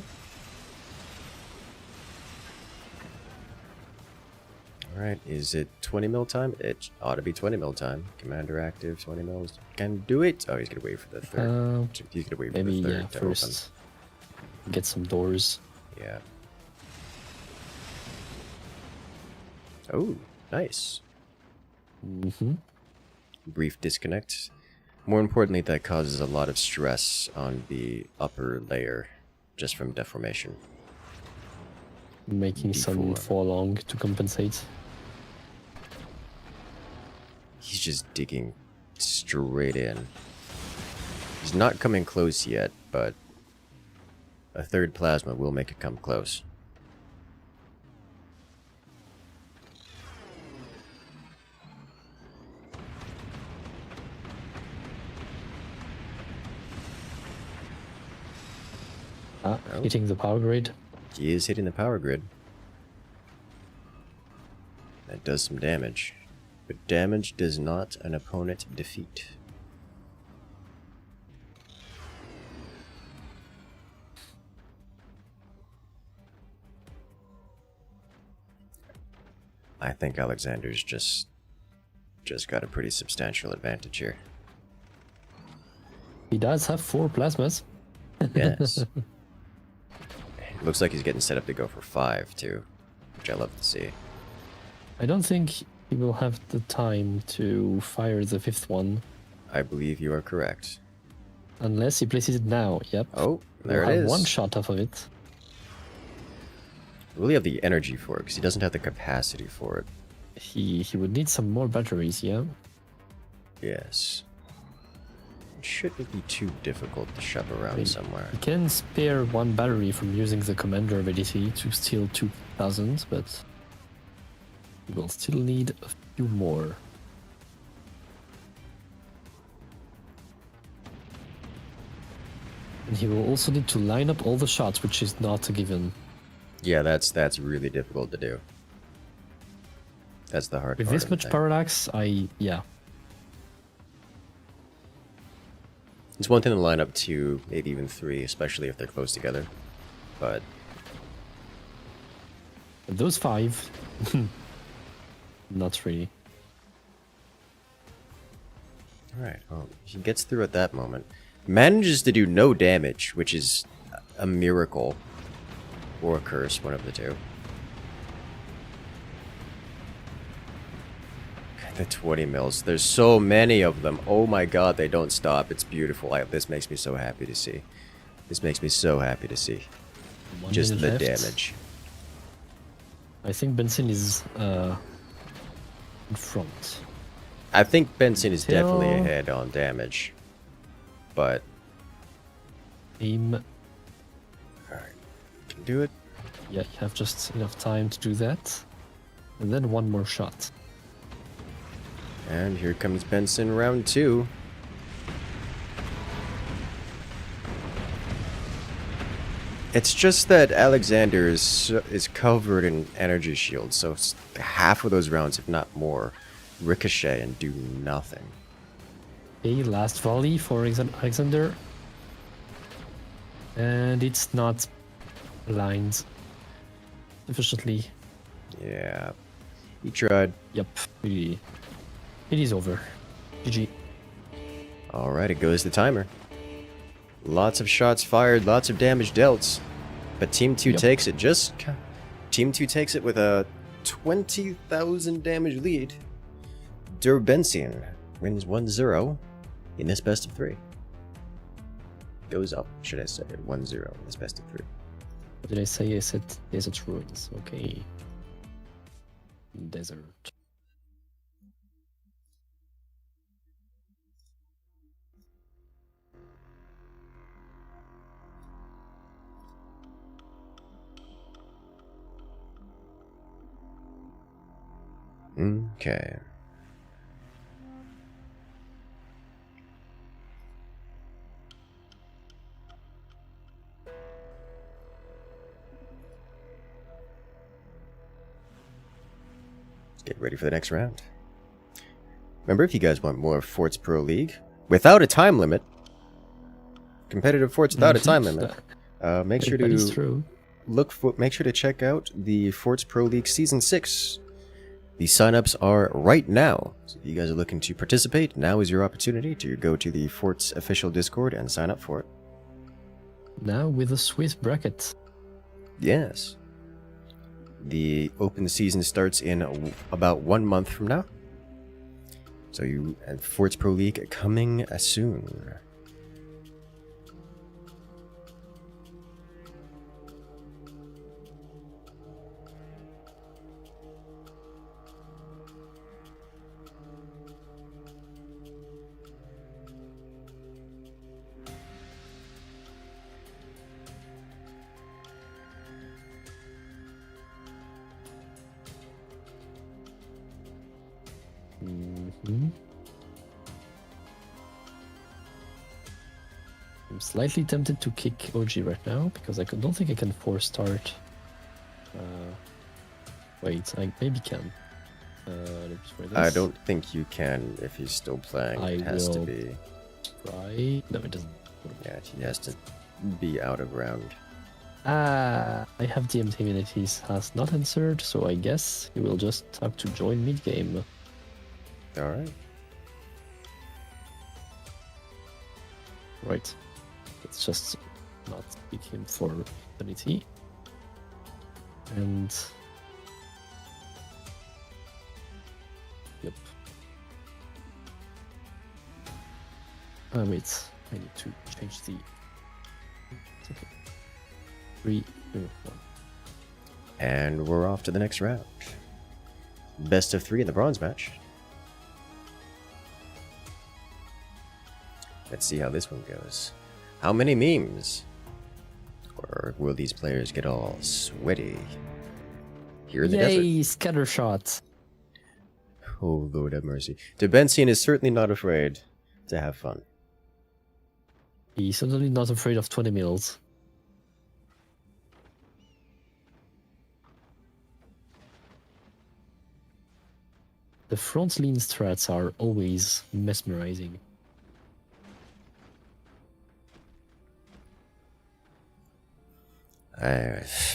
Alright, is it 20 mil time? It ought to be 20 mil time. Commander active, 20 mils. Can do it. Oh, he's gonna wait for the 3rd. He's gonna wait for Maybe, the 3rd yeah, to first get some doors. open. Yeah. Oh, nice. Mm-hmm. Brief disconnect. More importantly, that causes a lot of stress on the upper layer just from deformation. Making some D4. fall long to compensate. He's just digging straight in. He's not coming close yet, but a third plasma will make it come close. Hitting the power grid. He is hitting the power grid. That does some damage. But damage does not an opponent defeat. I think Alexander's just got a pretty substantial advantage here. He does have 4 plasmas. Yes. Looks like he's getting set up to go for 5 too, which I love to see. I don't think he will have the time to fire the 5th one. I believe you are correct. Unless he places it now. Yep. Oh, there We'll it have is. 1 shot off of it. Will he have the energy for it? Because he doesn't have the capacity for it. He would need some more batteries, yeah? Yes. It shouldn't be too difficult to shove around somewhere. He can spare 1 battery from using the commander ability to steal 2,000, but he will still need a few more. And he will also need to line up all the shots, which is not a given. Yeah, that's really difficult to do. That's the hard With part this of the much thing. parallax, yeah. It's one thing to line up 2, maybe even 3, especially if they're close together. But But those 5, not really. alright, well, he gets through at that moment. Manages to do no damage, which is a miracle. Or a curse, one of the two. The 20 mils. There's so many of them. Oh my god, they don't stop. It's beautiful. This makes me so happy to see. This makes me so happy to see. 1 Just minute the left. damage. I think Benson is in front. I think Benson is definitely Till- ahead on damage. But Aim. can do it. Yeah, you have just enough time to do that. And then 1 more shot. And here comes Benson, round 2. It's just that Alexander is covered in energy shields, so half of those rounds, if not more, ricochet and do nothing. Okay, last volley for Alexander. And it's not aligned sufficiently. Yeah, he tried. Yep, it is over. GG. Alright, it goes the timer. Lots of shots fired, lots of damage dealt. But Team 2 Yep. takes it Team 2 takes it with a 20,000 damage lead. Derbensian wins 1-0 in this best of 3. Goes up, should I say, 1-0 in this best of 3. What did I say? I said desert ruins. Okay. Desert. Okay. Let's get ready for the next round. Remember, if you guys want more Forts Pro League without a time limit, competitive Forts without a time limit, make sure That is to true. make sure to check out the Forts Pro League Season 6. The signups are right now. So if you guys are looking to participate, now is your opportunity to go to the Forts official Discord and sign up for it. Now with a Swiss bracket. Yes. The open season starts in about 1 month from now. So and Forts Pro League coming soon. I'm slightly tempted to kick OG right now because I don't think I can force start. Wait, I maybe can. Let me try this. I don't think you can if he's still playing. I It has to will be. try. No, it doesn't. Yeah, he has to be out of round. I have DM'd him and he has not answered, so I guess he will just have to join mid game. Alright. Right. Let's just not pick him for infinity. And yep. Wait, I need to change the. It's okay. 3, 2, 1. And we're off to the next round. Best of 3 in the bronze match. Let's see how this one goes. How many memes? Or will these players get all sweaty? Here in the desert. Yay, scatter shot. Oh, Lord have mercy. Derben is certainly not afraid to have fun. He's certainly not afraid of 20 mils. The front lean strats are always mesmerizing.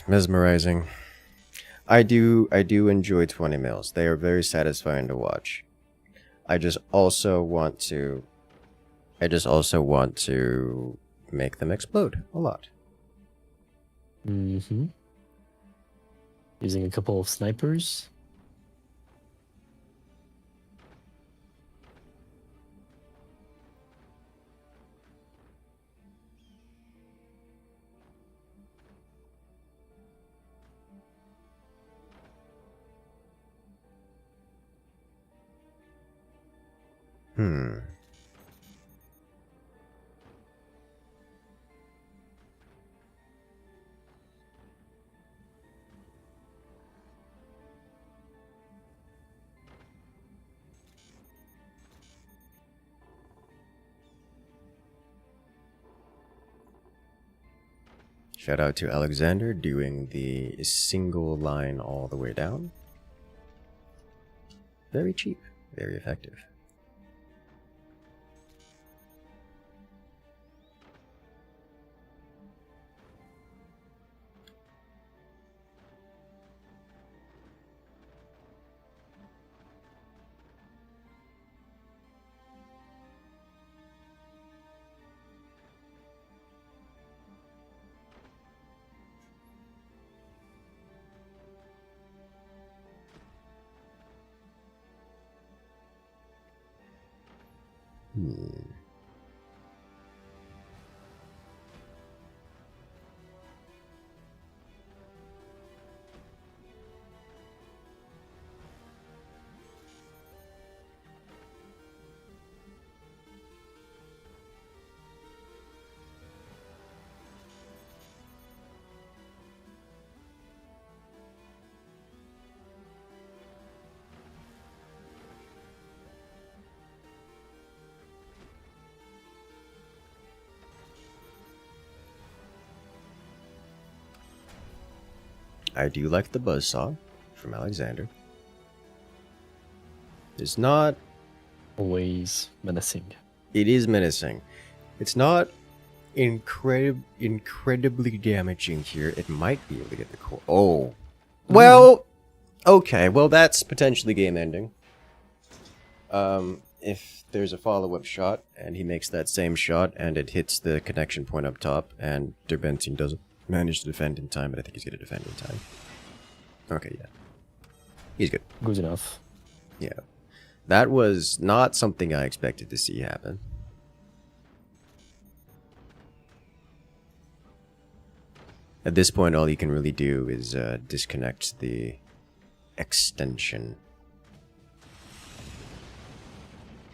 Mesmerizing. I do enjoy 20 mils. They are very satisfying to watch. I just also want to make them explode a lot. Mm-hmm. Using a couple of snipers. Shout out to Alexander doing the single line all the way down. Very cheap, very effective. I do like the buzzsaw from Alexander. It's not... Always menacing. It is menacing. It's not incredibly damaging here. It might be able to get the core. Oh. Well, okay. Well, that's potentially game ending. If there's a follow-up shot and he makes that same shot and it hits the connection point up top and Derben doesn't manage to defend in time, but I think he's going to defend in time. Okay, yeah. He's good. Good enough. Yeah. That was not something I expected to see happen. At this point, all you can really do is disconnect the extension.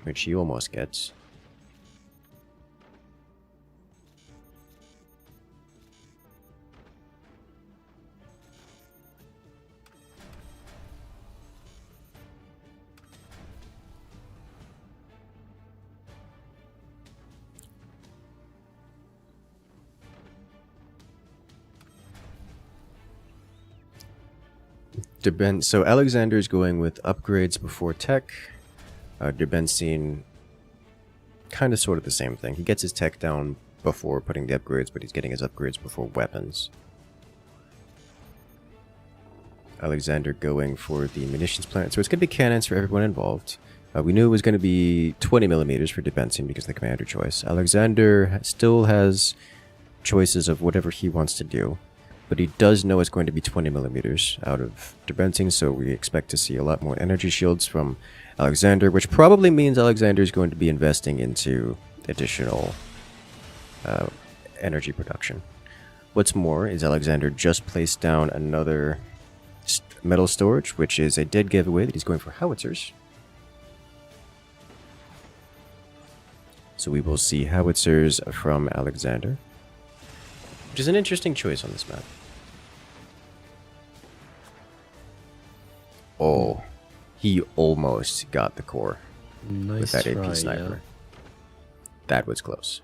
Which he almost gets. So Alexander's going with upgrades before tech. Derben kind of sort of the same thing. He gets his tech down before putting the upgrades, but he's getting his upgrades before weapons. Alexander going for the munitions plant. So it's going to be cannons for everyone involved. We knew it was going to be 20 millimeters for Derben because of the commander choice. Alexander still has choices of whatever he wants to do, but he does know it's going to be 20 millimeters out of Derben, so we expect to see a lot more energy shields from Alexander, which probably means Alexander is going to be investing into additional energy production. What's more is Alexander just placed down another metal storage, which is a dead giveaway that he's going for howitzers. So we will see howitzers from Alexander, which is an interesting choice on this map. Oh, he almost got the core with that AP sniper. Yeah. That was close.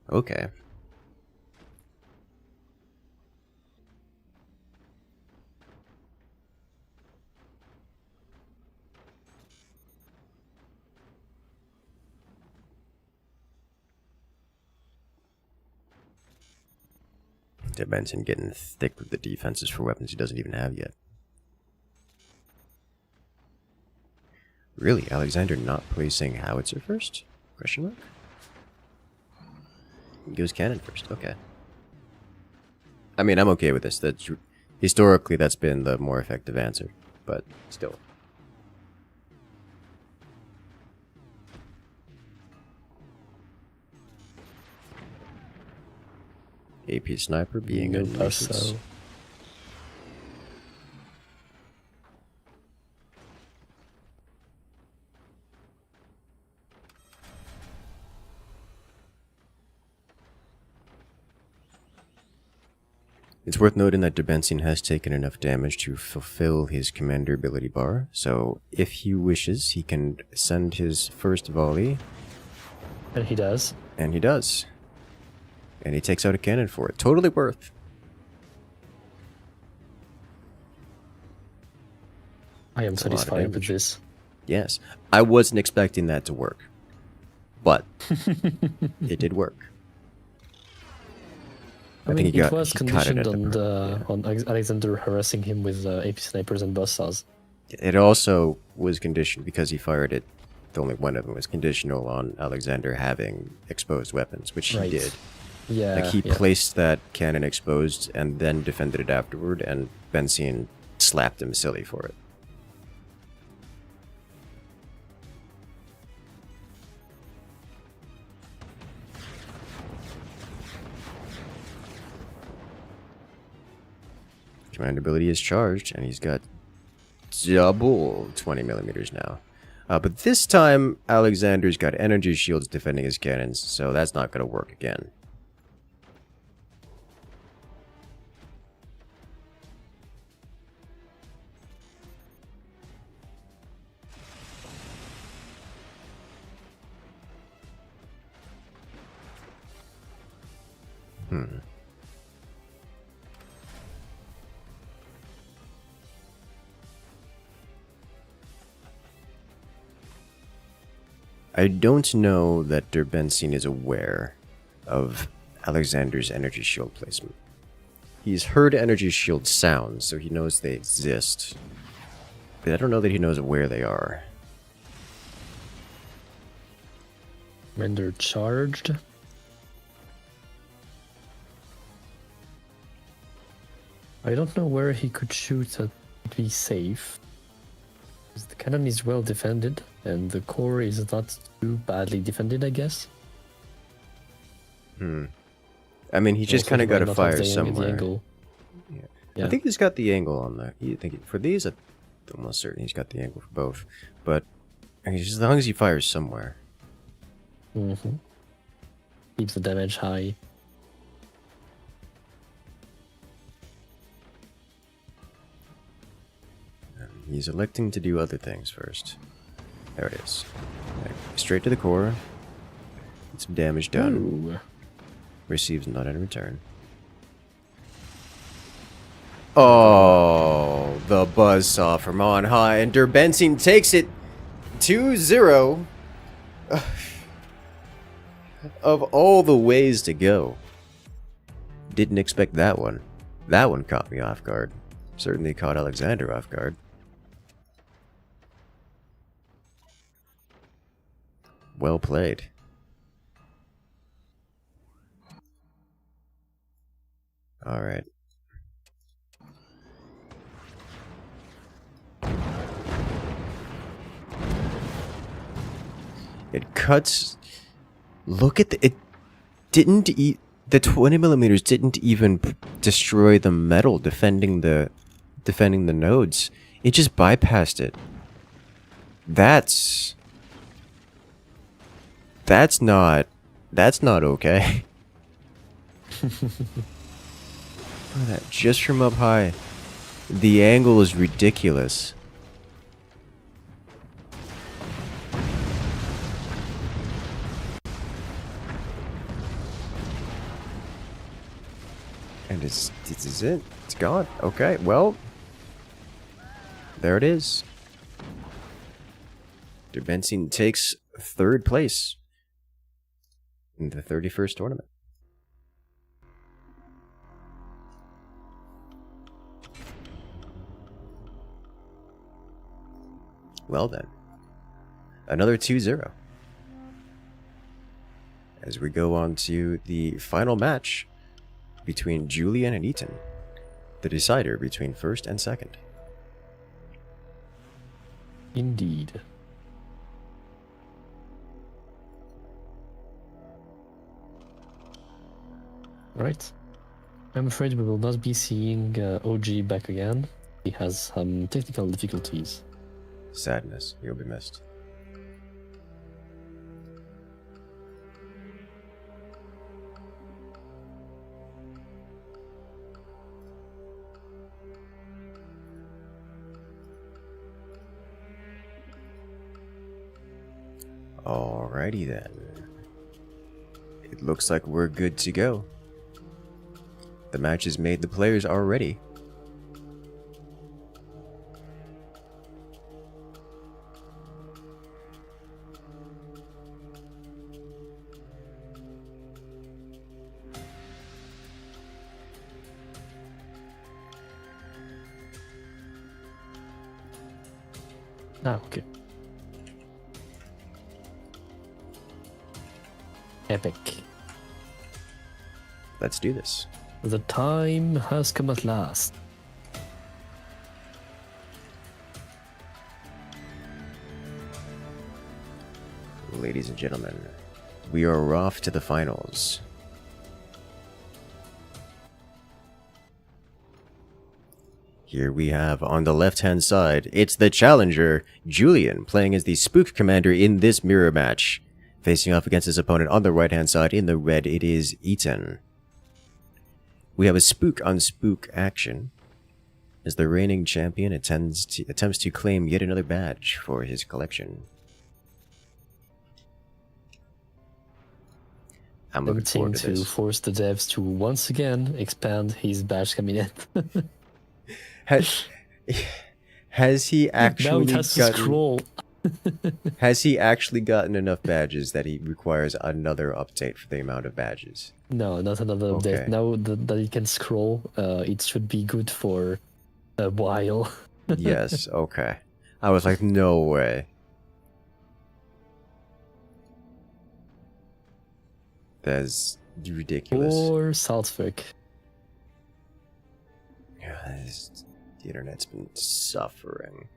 Okay. Derben getting thick with the defenses for weapons he doesn't even have yet. Really, Alexander not placing howitzer first? Question mark? He goes cannon first. Okay. I mean, I'm okay with this. That's historically that's been the more effective answer, but still. AP sniper being a nuisance. It's worth noting that Derben has taken enough damage to fulfill his commander ability bar, so if he wishes, he can send his first volley. And he does. And he does. And he takes out a cannon for it. Totally worth. I am satisfied with this. Yes. I wasn't expecting that to work. But it did work. I mean, it was conditioned on Alexander harassing him with AP snipers and buzzsaws. It also was conditioned because he fired it. The only one of them was conditional on Alexander having exposed weapons, which he did. Yeah, like he placed that cannon exposed and then defended it afterward, and Benzine slapped him silly for it. Command ability is charged, and he's got double 20 millimeters now. But this time, Alexander's got energy shields defending his cannons, so that's not going to work again. I don't know that Derben is aware of Alexander's energy shield placement. He's heard energy shield sounds, so he knows they exist. But I don't know that he knows where they are. When they're charged. I don't know where he could shoot to be safe. Because the cannon is well defended, and the core is not too badly defended, I guess. I mean, he just kind of got to fire somewhere. Yeah. I think he's got the angle on that. For these, I'm almost certain he's got the angle for both. But as long as he fires somewhere. Keeps the damage high. He's electing to do other things first. There it is. Straight to the core. Get some damage done. Ooh. Receives none in return. Oh, the buzzsaw from on high, and Derben takes it 2-0. Of all the ways to go. Didn't expect that one. That one caught me off guard. Certainly caught Alexander off guard. Well played. Alright. It cuts. Look at the. It didn't eat. The 20mm didn't even destroy the metal defending the nodes. It just bypassed it. That's not okay. Look at that, just from up high. The angle is ridiculous. And this is it. It's gone. Okay, well. There it is. Derben takes 3rd place in the 31st tournament. Well then. Another 2-0. As we go on to the final match between Julian and Eaton, the decider between 1st and 2nd. Indeed. Right. I'm afraid we will not be seeing OG back again. He has some technical difficulties. Sadness. You'll be missed. Alrighty then. It looks like we're good to go. The match is made, the players are ready. Ah, okay. Epic. Let's do this. The time has come at last. Ladies and gentlemen, we are off to the finals. Here we have on the left-hand side, it's the challenger, Julian, playing as the Spook Commander in this mirror match. Facing off against his opponent on the right-hand side, in the red, it is Eaton. We have a spook on spook action, as the reigning champion attempts to claim yet another badge for his collection. I'm looking forward to this. Force the devs to once again expand his badge cabinet. Has he actually now it has to scroll. Has he actually gotten enough badges that he requires another update for the amount of badges? No, not another update. Okay. Now that he can scroll, it should be good for a while. Yes, okay. I was like, no way. That's ridiculous. Or Salzburg. The internet's been suffering.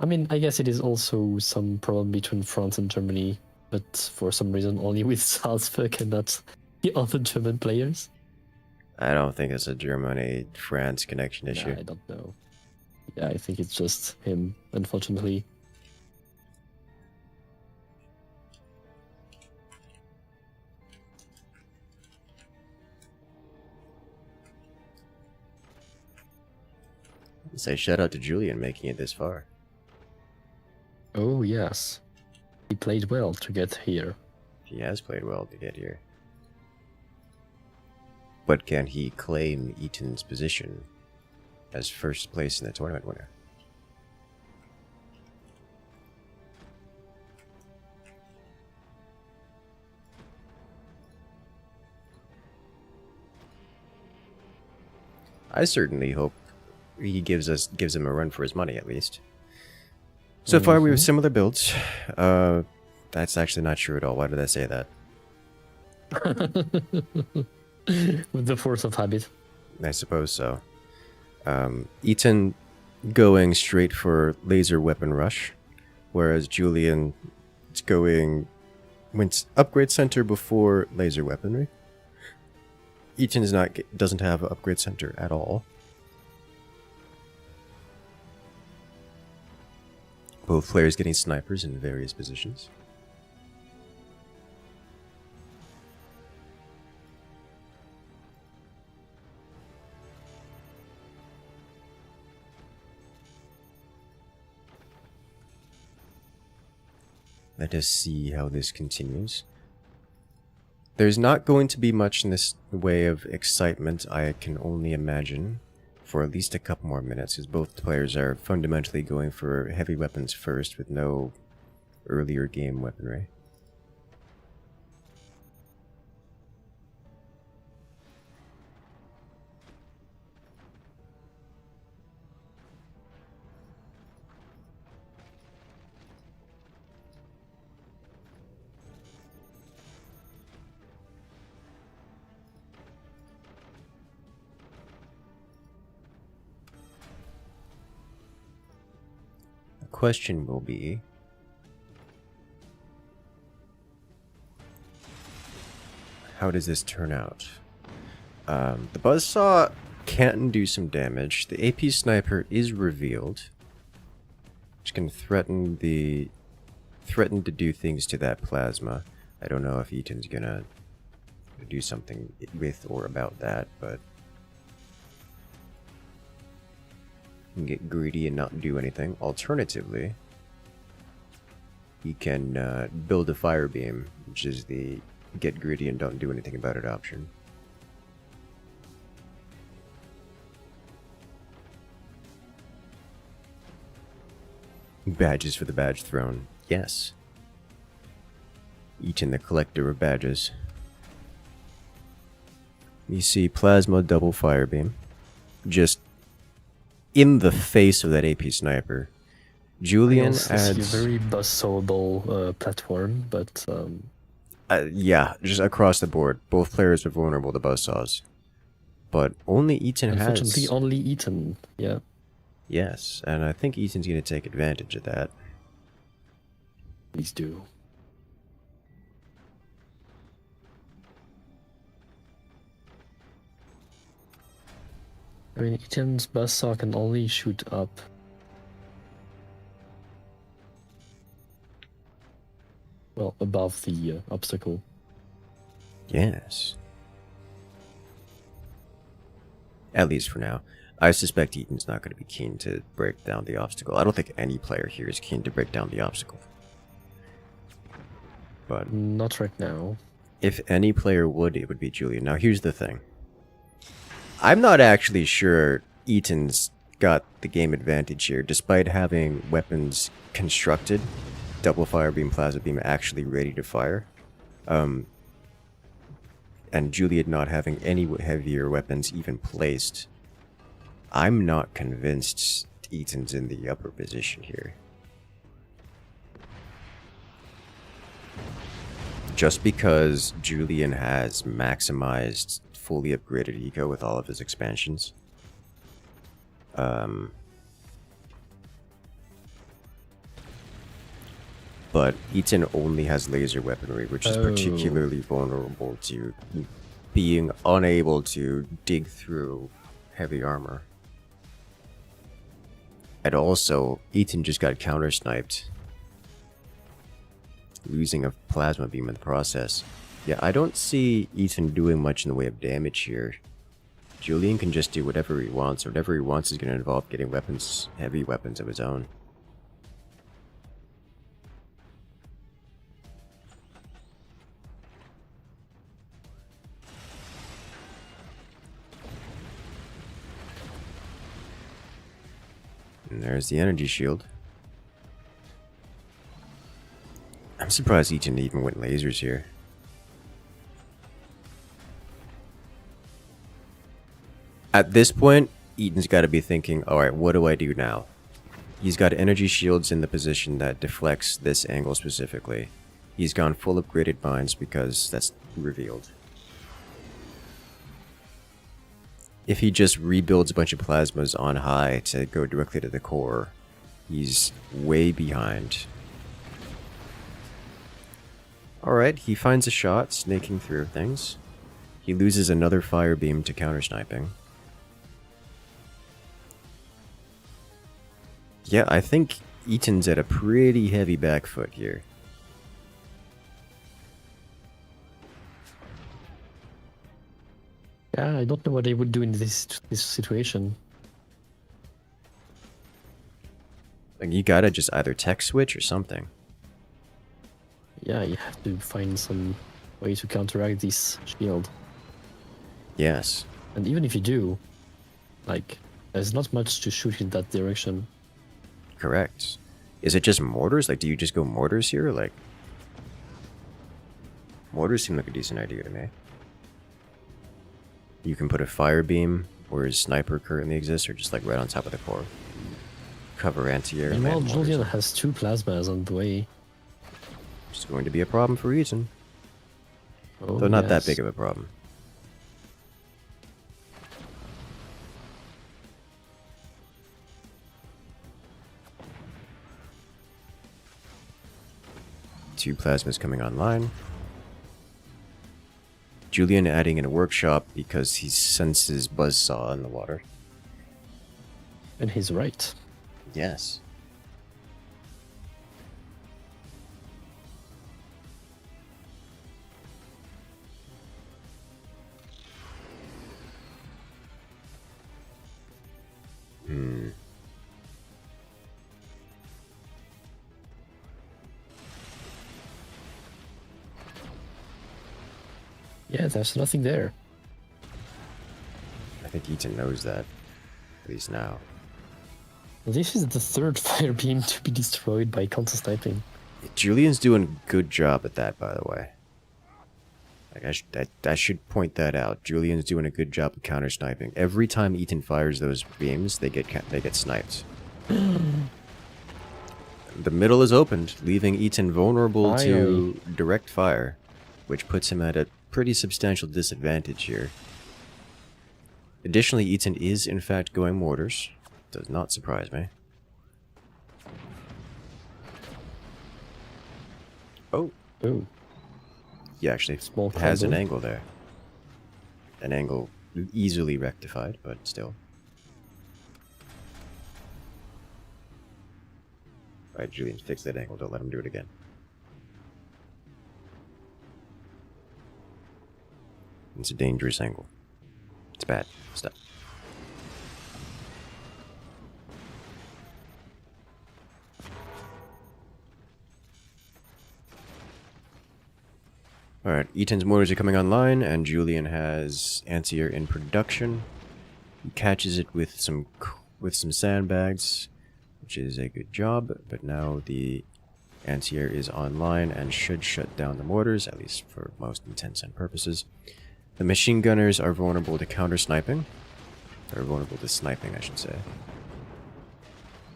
I mean, I guess it is also some problem between France and Germany, but for some reason only with Salzburg and not the other German players. I don't think it's a Germany-France connection issue. Nah, I don't know. Yeah, I think it's just him, unfortunately. Say shout out to Julian making it this far. Oh, yes. He played well to get here. He has played well to get here. But can he claim Eaton's position as first place in the tournament winner? I certainly hope he gives him a run for his money at least. So far we have similar builds. That's actually not true at all. Why did I say that? With the force of habit. I suppose so. Eaton going straight for laser weapon rush, whereas Julian went upgrade center before laser weaponry. Eaton doesn't have an upgrade center at all. Both players getting snipers in various positions. Let us see how this continues. There's not going to be much in this way of excitement, I can only imagine, for at least a couple more minutes, as both players are fundamentally going for heavy weapons first with no earlier game weaponry. Question will be, how does this turn out? The buzzsaw can do some damage. The AP sniper is revealed, which can threaten to do things to that plasma. I don't know if Eaton's gonna do something with or about that, but can get greedy and not do anything. Alternatively, he can build a fire beam, which is the get greedy and don't do anything about it option. Badges for the badge throne. Yes. Eaton the collector of badges. You see plasma double fire beam. Just in the face of that AP sniper. Julian adds a very buzzsawable platform, but yeah, just across the board, both players are vulnerable to buzzsaws. But only Eaton has. Unfortunately, only Eaton. Yeah. Yes, and I think Eaton's going to take advantage of that. Please do. I mean, Eaton's buzzsaw can only shoot up. Well, above the obstacle. Yes. At least for now. I suspect Eaton's not going to be keen to break down the obstacle. I don't think any player here is keen to break down the obstacle. But not right now. If any player would, it would be Julian. Now here's the thing. I'm not actually sure Eaton's got the game advantage here, despite having weapons constructed, double fire beam, plasma beam actually ready to fire, and Julian not having any heavier weapons even placed. I'm not convinced Eaton's in the upper position here. Just because Julian has maximized fully upgraded eco with all of his expansions. But Eaton only has laser weaponry, which is particularly vulnerable to being unable to dig through heavy armor. And also, Eaton just got counter-sniped, losing a plasma beam in the process. Yeah, I don't see Eaton doing much in the way of damage here. Julian can just do whatever he wants. Whatever he wants is going to involve getting weapons, heavy weapons of his own. And there's the energy shield. I'm surprised Eaton even went lasers here. At this point, Eaton's got to be thinking, alright, what do I do now? He's got energy shields in the position that deflects this angle specifically. He's gone full upgraded mines because that's revealed. If he just rebuilds a bunch of plasmas on high to go directly to the core, he's way behind. Alright, he finds a shot, snaking through things. He loses another fire beam to counter sniping. Yeah, I think Eaton's at a pretty heavy back foot here. Yeah, I don't know what they would do in this situation. Like, you gotta just either tech switch or something. Yeah, you have to find some way to counteract this shield. Yes. And even if you do, like, there's not much to shoot in that direction. Correct. Is it just mortars? Like, do you just go mortars here? Like, mortars seem like a decent idea to me. You can put a fire beam where his sniper currently exists, or just like right on top of the core. Cover anti-air. Meanwhile, Julian has 2 plasmas on the way. It's going to be a problem for Eaton. Oh, Though not that yes. big of a problem. Two plasmas coming online. Julian adding in a workshop because he senses buzzsaw in the water. And he's right. Yes. Yeah, there's nothing there. I think Eaton knows that. At least now. This is the 3rd fire beam to be destroyed by counter sniping. Julian's doing a good job at that, by the way. Like, I should point that out. Julian's doing a good job of counter sniping. Every time Eaton fires those beams, they get sniped. The middle is opened, leaving Eaton vulnerable to direct fire, which puts him at a pretty substantial disadvantage here. Additionally, Eaton is in fact going mortars. Does not surprise me. Oh. Oh. He actually Small has an crumble. angle there. An angle easily rectified, but still. Alright, Julian, fix that angle. Don't let him do it again. It's a dangerous angle. It's bad. Stop. Alright, Eaton's mortars are coming online, and Julian has anti-air in production. He catches it with some sandbags, which is a good job, but now the anti-air is online and should shut down the mortars, at least for most intents and purposes. The machine gunners are vulnerable to counter-sniping. They're vulnerable to sniping, I should say.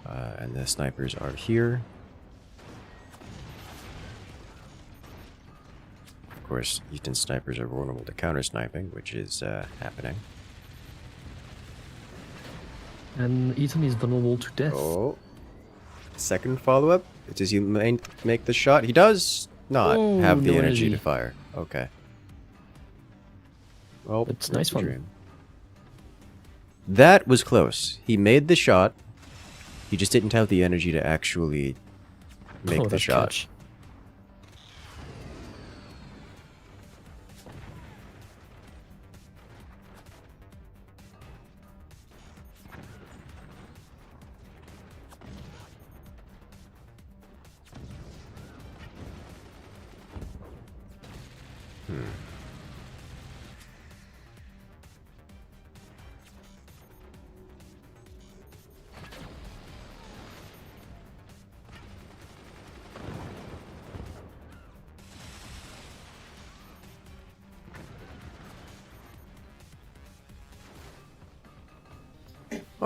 And the snipers are here. Of course, Eaton's snipers are vulnerable to counter-sniping, which is happening. And Eaton is vulnerable to death. Oh. Second follow-up. Does he make the shot? He does not have the no energy energy to fire. Okay. Well, It's a nice one. dream. That was close. He made the shot. He just didn't have the energy to actually make the that shot. catch.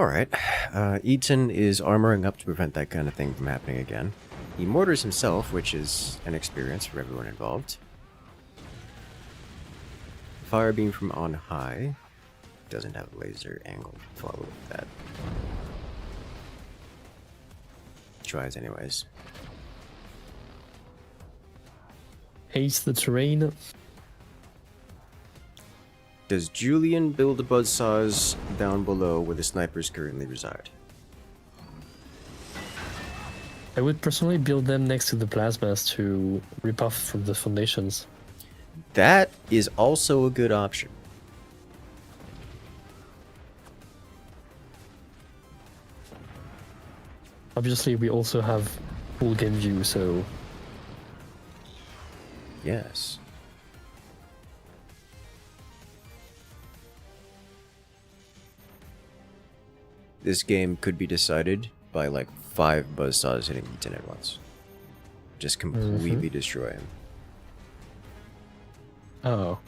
Alright, Eaton is armoring up to prevent that kind of thing from happening again. He mortars himself, which is an experience for everyone involved. Fire beam from on high. Doesn't have a laser angle to follow with that. Tries anyways. Haste the terrain. Does Julian build the buzzsaws down below where the snipers currently reside? I would personally build them next to the plasmas to rip off from the foundations. That is also a good option. Obviously, we also have full game view, so Yes. This game could be decided by like 5 buzzsaws hitting Eaton at once. Just completely destroy him. oh,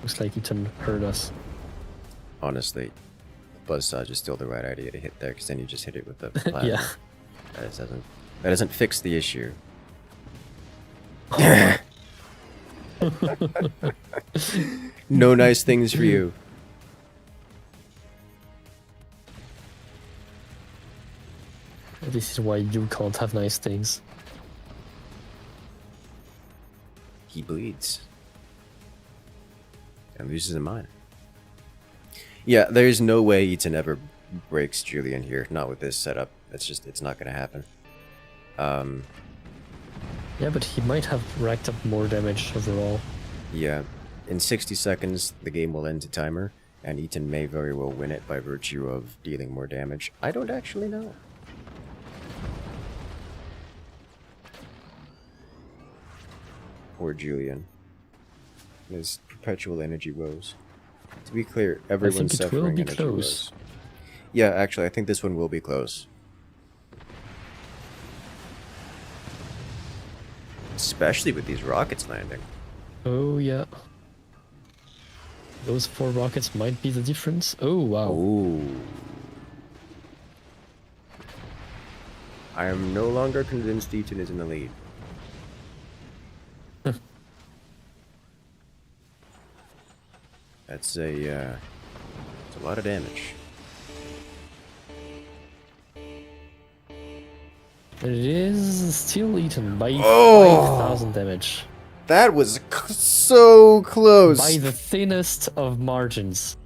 looks like Eaton heard us. Honestly, buzzsaw is still the right idea to hit there, because then you just hit it with the plasma. Yeah. That doesn't fix the issue. No nice things for you. This is why you can't have nice things. He bleeds. And loses a mine. Yeah, there's no way Eaton ever breaks Julian here. Not with this setup. It's not gonna happen. Yeah, but he might have racked up more damage overall. Yeah. In 60 seconds, the game will end to timer, and Eaton may very well win it by virtue of dealing more damage. I don't actually know. Poor Julian. His perpetual energy woes. To be clear, everyone's it will suffering be energy close. woes. Yeah, actually, I think this one will be close. Especially with these rockets landing. Oh yeah. Those 4 rockets might be the difference. Oh wow. Ooh. I am no longer convinced Eaton is in the lead. That's a lot of damage. It is still Eaten by Oh! 5,000 damage. That was so close. By the thinnest of margins.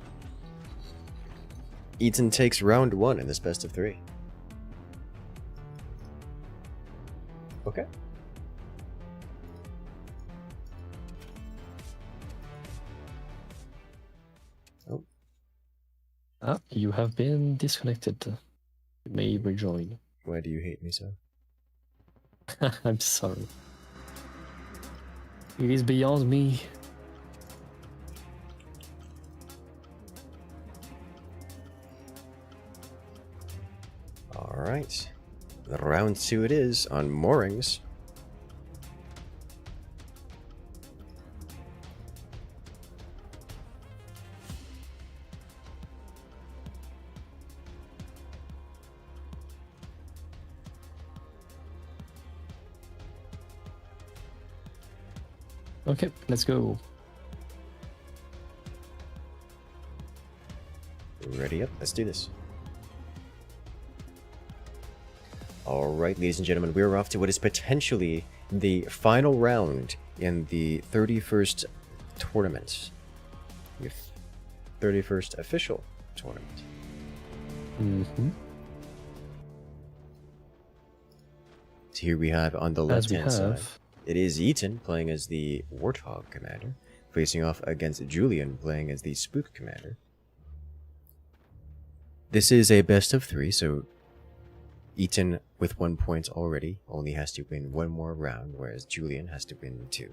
Eaton takes round 1 in this best of 3. Okay. Oh. Ah, you have been disconnected. You may rejoin. Why do you hate me so? I'm sorry. It is beyond me. Alright. Round 2 it is on moorings. Okay, let's go. Ready up, let's do this. Alright, ladies and gentlemen, we're off to what is potentially the final round in the 31st tournament. The 31st official tournament. Mm-hmm. So here we have on the As we left-hand side, have. it is Eaton playing as the Warthog commander, facing off against Julian playing as the Spook commander. This is a best of 3, so Eaton, with 1 point already, only has to win 1 more round, whereas Julian has to win 2.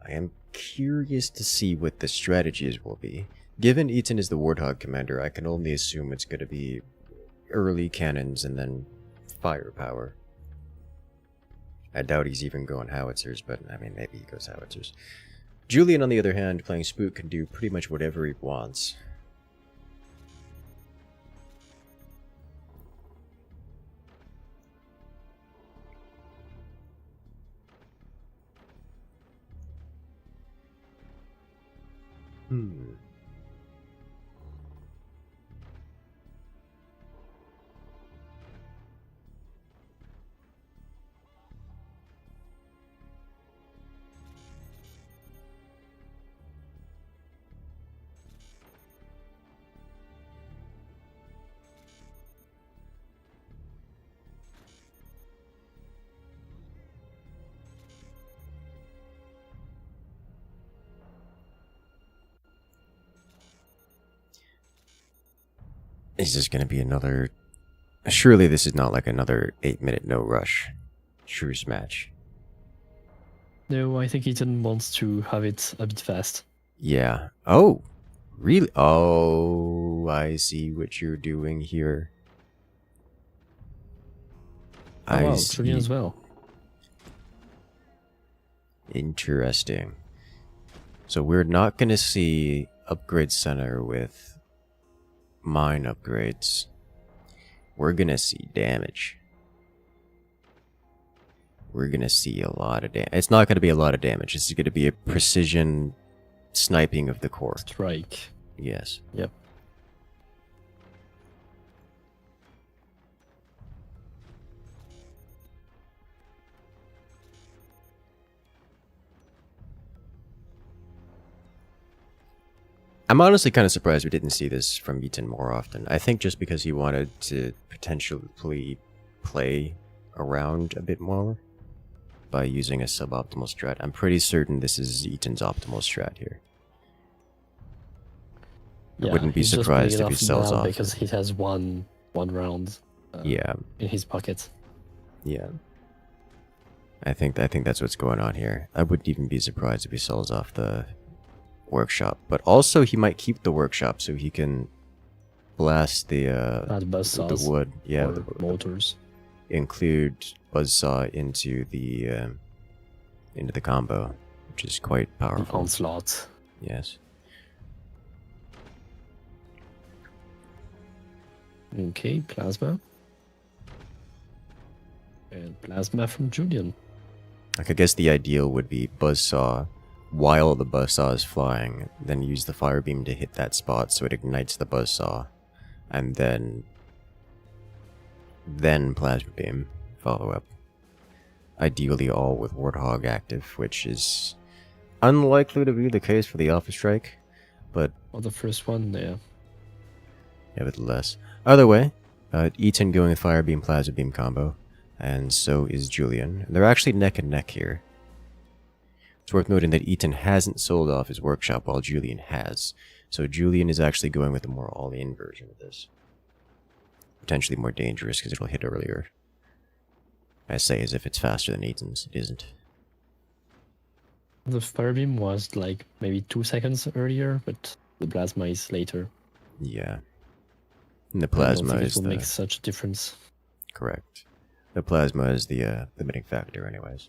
I am curious to see what the strategies will be. Given Eaton is the Warthog commander, I can only assume it's going to be early cannons and then firepower. I doubt he's even going howitzers, but I mean, maybe he goes howitzers. Julian, on the other hand, playing Spook, can do pretty much whatever he wants. Is this going to be another... Surely this is not like another 8-minute no-rush truce match. No, I think Eaton wants to have it a bit fast. Yeah. Oh, really? Oh, I see what you're doing here. Oh, wow, see. Julian as well. Interesting. So we're not going to see upgrade center with mine upgrades. We're going to see damage. We're going to see a lot of damage. It's not going to be a lot of damage. This is going to be a precision sniping of the core. Strike. Yes. Yep. I'm honestly kind of surprised we didn't see this from Eaton more often. I think just because he wanted to potentially play around a bit more by using a suboptimal strat. I'm pretty certain this is Eaton's optimal strat here. I wouldn't be he's just surprised playing if he it sells now off. because he has one round. Yeah, In his pocket. yeah. I think that's what's going on here. I wouldn't even be surprised if he sells off the workshop, but also he might keep the workshop so he can blast the Buzzsaws wood. Yeah, or motors. include buzzsaw into the combo, which is quite The powerful. onslaught. Yes. Okay, plasma. And plasma from Julian. Like, I guess the ideal would be buzzsaw while the buzzsaw is flying, then use the fire beam to hit that spot so it ignites the buzzsaw, and then plasma beam follow up. Ideally all with Warthog active, which is unlikely to be the case for the Alpha Strike, but Well, the first one, yeah. nevertheless. Either way, Eaton going with fire beam plasma beam combo, and so is Julian. They're actually neck and neck here. It's worth noting that Eaton hasn't sold off his workshop while Julian has, so Julian is actually going with a more all-in version of this. Potentially more dangerous because it'll hit earlier. I say as if it's faster than Eaton's. It isn't. The firebeam was like maybe 2 seconds earlier, but the plasma is later. Yeah. And the I don't plasma think is it will the... make such a difference. Correct. The plasma is the limiting factor anyways.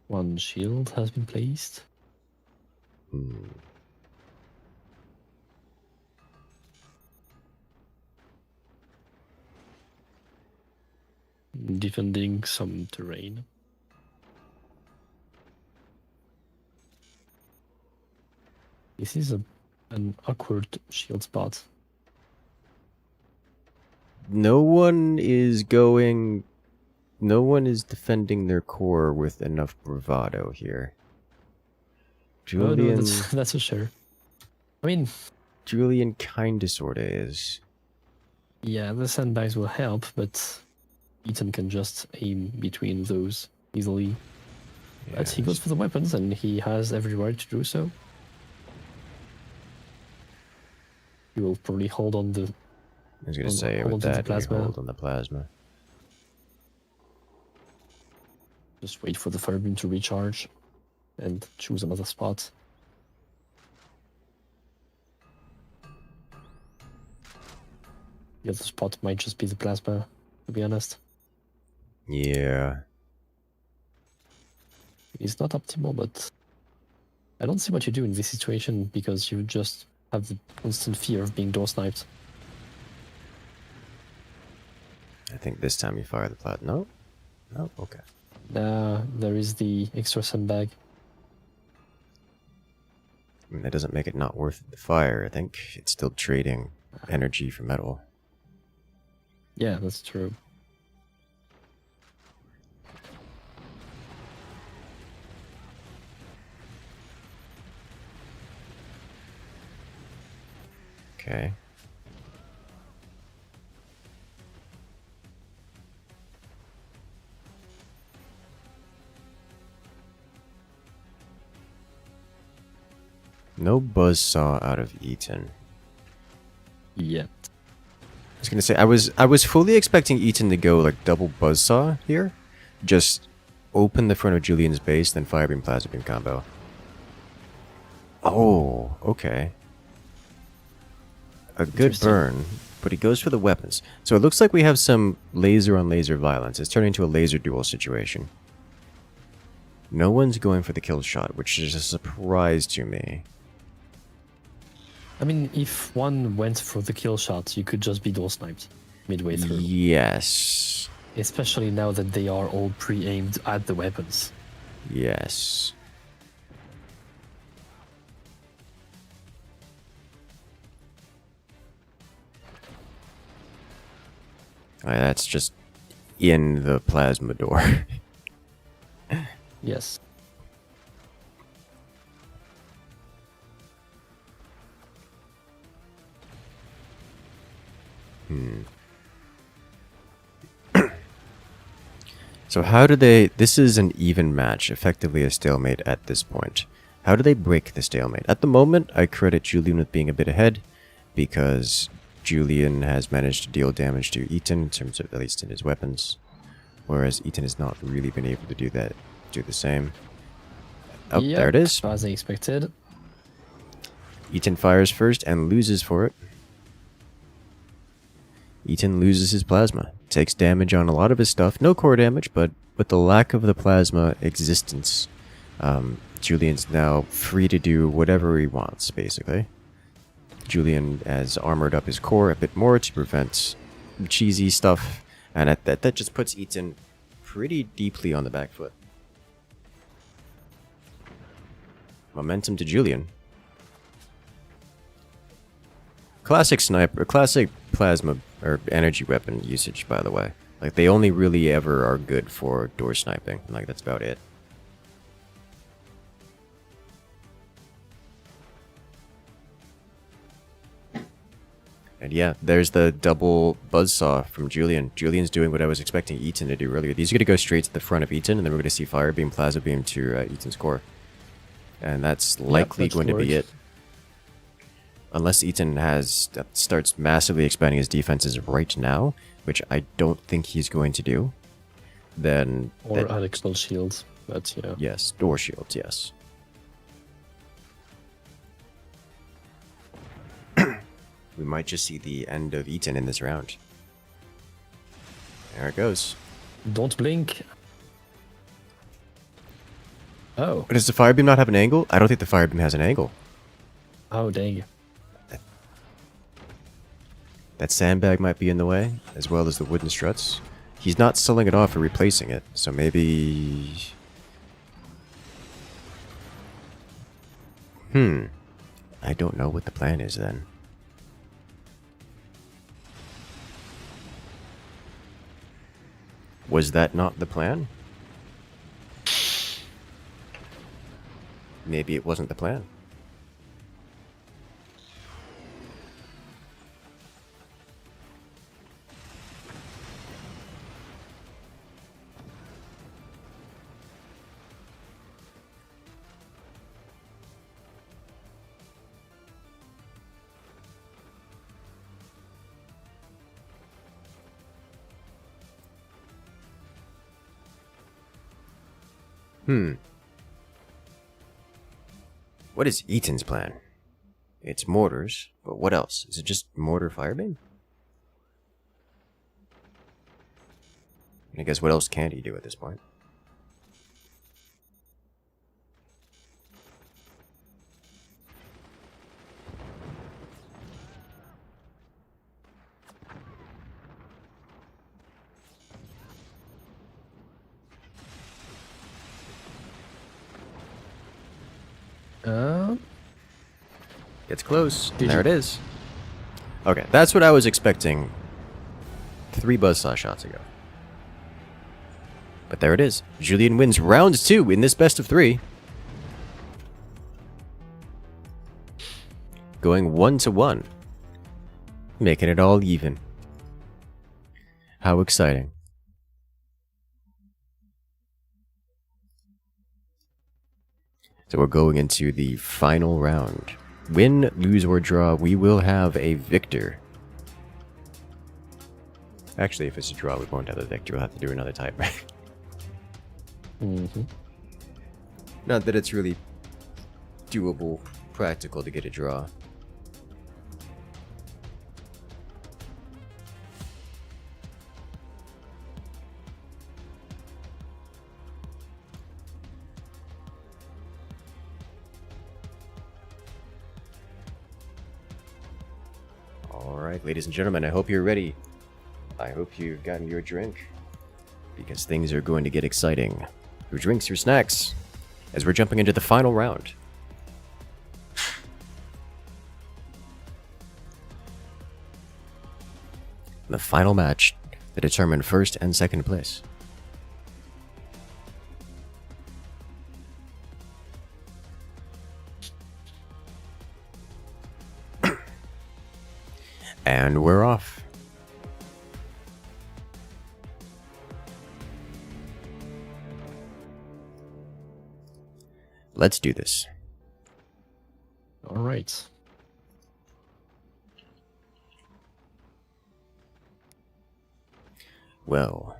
One shield has been placed. Defending some terrain. This is an awkward shield spot. No one is going... No one is defending their core with enough bravado here. Julian... Oh, no, that's a sure. I mean... Julian kinda sorta is. Yeah, the sandbags will help, but Eaton can just aim between those easily. But he goes for the weapons, and he has every right to do so. He will probably hold on the I was gonna say hold with on to the that, we plasma. hold on the plasma. Just wait for the Fabian to recharge and choose another spot. The other spot might just be the plasma, to be honest. Yeah. It's not optimal, but I don't see what you do in this situation because you just have the constant fear of being door sniped. I think this time you fire the plasma. No? No? Okay. There is the extra sandbag. I mean, that doesn't make it not worth the fire, I think. It's still trading energy for metal. Yeah, that's true. Okay. No buzzsaw out of Eaton. Yet. I was gonna say I was fully expecting Eaton to go like double buzzsaw here. Just open the front of Julian's base, then fire beam plasma beam combo. Oh, okay. A good Interesting. burn, but he goes for the weapons. So it looks like we have some laser on laser violence. It's turning into a laser duel situation. No one's going for the kill shot, which is a surprise to me. I mean, if one went for the kill shot, you could just be door sniped midway through. Yes. Especially now that they are all pre-aimed at the weapons. Yes. That's just in the plasma door. Yes. So how do they... This is an even match, effectively a stalemate at this point. How do they break the stalemate? At the moment, I credit Julian with being a bit ahead, because Julian has managed to deal damage to Eaton, in terms of, at least in his weapons. Whereas Eaton has not really been able to do the same. Oh, Yep, there it is. as I expected. Eaton fires first and loses for it. Eaton loses his plasma. Takes damage on a lot of his stuff. No core damage, but with the lack of the plasma existence, Julian's now free to do whatever he wants, basically. Julian has armored up his core a bit more to prevent cheesy stuff, and that just puts Eaton pretty deeply on the back foot. Momentum to Julian. Classic sniper, classic plasma or energy weapon usage, by the way. Like, they only really ever are good for door sniping. Like, that's about it. And yeah, there's the double buzzsaw from Julian. Julian's doing what I was expecting Eaton to do earlier. These are going to go straight to the front of Eaton, and then we're going to see fire beam, plasma beam to Eaton's core. And that's likely going to be it. Unless Eaton starts massively expanding his defenses right now, which I don't think he's going to do, then... Or additional shields, but yeah. Yes, door shields, yes. We might just see the end of Eaton in this round. There it goes. Don't blink. Oh. Does the fire beam not have an angle? I don't think the fire beam has an angle. Oh, dang. That sandbag might be in the way, as well as the wooden struts. He's not selling it off or replacing it, so maybe... I don't know what the plan is then. Was that not the plan? Maybe it wasn't the plan. What is Eaton's plan? It's mortars, but what else? Is it just mortar firebeam? I guess what else can he do at this point? Gets close. And there it is. Okay, that's what I was expecting 3 buzzsaw shots ago. But there it is. Julian wins round 2 in this best of 3. Going 1-1. Making it all even. How exciting. So we're going into the final round. Win, lose, or draw, we will have a victor. Actually, if it's a draw, we won't have a victor. We'll have to do another tiebreak. Not that it's really doable, practical to get a draw. Alright, ladies and gentlemen, I hope you're ready. I hope you've gotten your drink, because things are going to get exciting. Your drinks, your snacks, as we're jumping into the final round. The final match to determine first and second place. And we're off. Let's do this. All right. Well,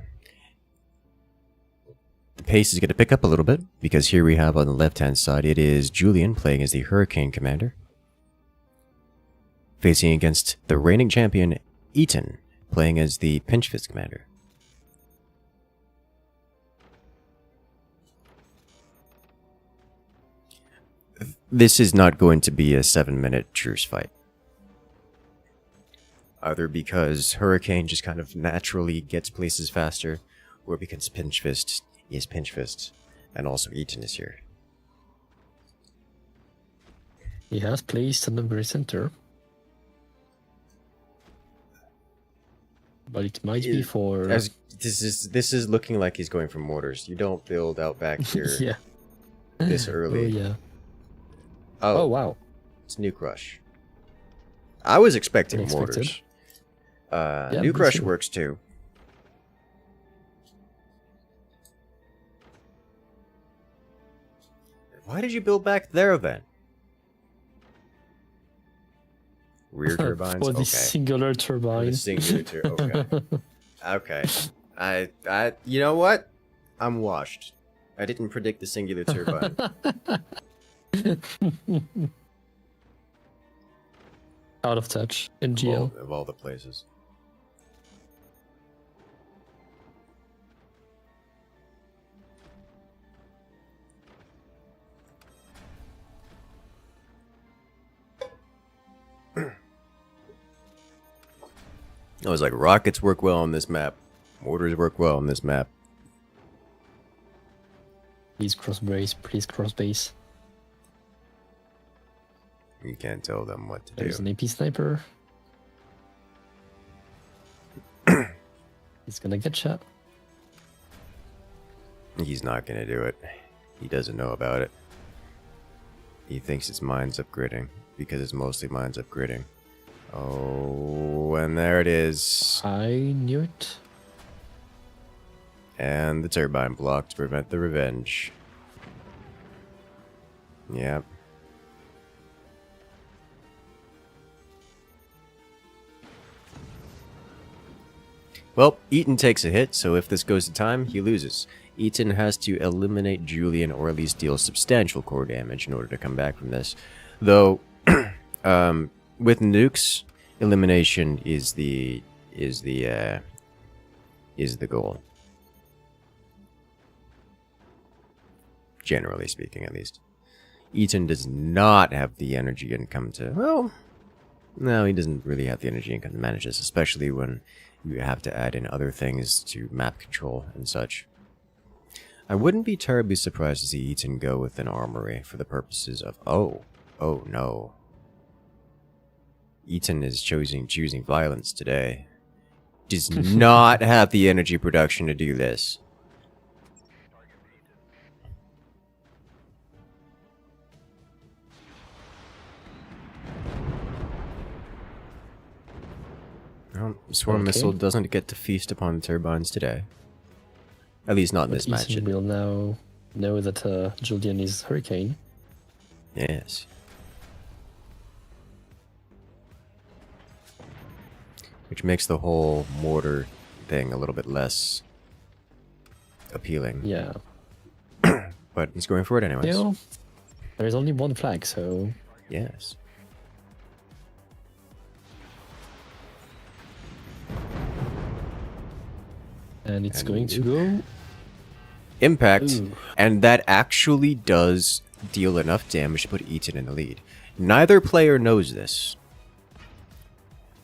the pace is going to pick up a little bit, because here we have on the left-hand side, it is Julian playing as the Hurricane Commander, facing against the reigning champion, Eaton, playing as the Pinch Fist Commander. This is not going to be a 7-minute truce fight. Either because Hurricane just kind of naturally gets places faster, or because Pinch Fist is Pinch Fist, and also Eaton is here. He has placed in the very center. But it might be for... As this is looking like he's going for mortars. You don't build out back here yeah. this early. Oh, yeah. Oh, wow. It's New Crush. I was expecting Unexpected. mortars. Yeah, New me Crush too. works too. Why did you build back there then? Rear turbines? For the Okay. singular For turbine. the singular okay. Okay. I you know what? I'm washed. I didn't predict the singular turbine. Out of touch in GL. Of all the places. I was like, rockets work well on this map. Mortars work well on this map. Please cross brace, please cross base. You can't tell them what to There's do. an AP sniper. He's gonna get shot. He's not gonna do it. He doesn't know about it. He thinks it's mines upgrading, because it's mostly mines upgrading. Oh, and there it is. I knew it. And the turbine blocked to prevent the revenge. Yep. Well, Eaton takes a hit, so if this goes to time, he loses. Eaton has to eliminate Julian or at least deal substantial core damage in order to come back from this. Though, with nukes, elimination is the goal. Generally speaking, at least. Eaton does not have the energy income to... Well, no, he doesn't really have the energy income to manage this, especially when you have to add in other things to map control and such. I wouldn't be terribly surprised to see Eaton go with an armory for the purposes of... Oh no. Eaton is choosing violence today. Does not have the energy production to do this. Well, Swarm Missile doesn't get to feast upon the turbines today. At least not in this match. Eaton will now know that Julian is Hurricane. Yes. Which makes the whole mortar thing a little bit less appealing. Yeah. But he's going for it anyways. You know, there's only one flag, so... Yes. And it's going to go... Impact. Ooh. And that actually does deal enough damage to put Eaton in the lead. Neither player knows this.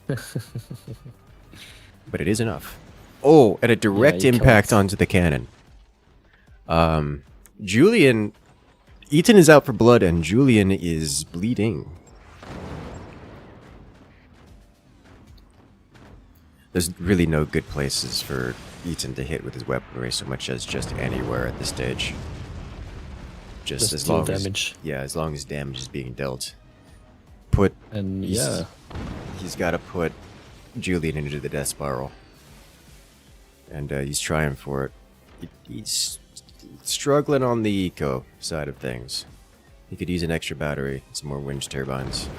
But it is enough. Oh, and a direct impact onto the cannon. Julian... Eaton is out for blood and Julian is bleeding. There's really no good places for Eaton to hit with his weaponry so much as just anywhere at this stage. Just as long damage. As long as damage is being dealt. He's got to put Julian into the death spiral. And he's trying for it. He's struggling on the eco side of things. He could use an extra battery, some more wind turbines.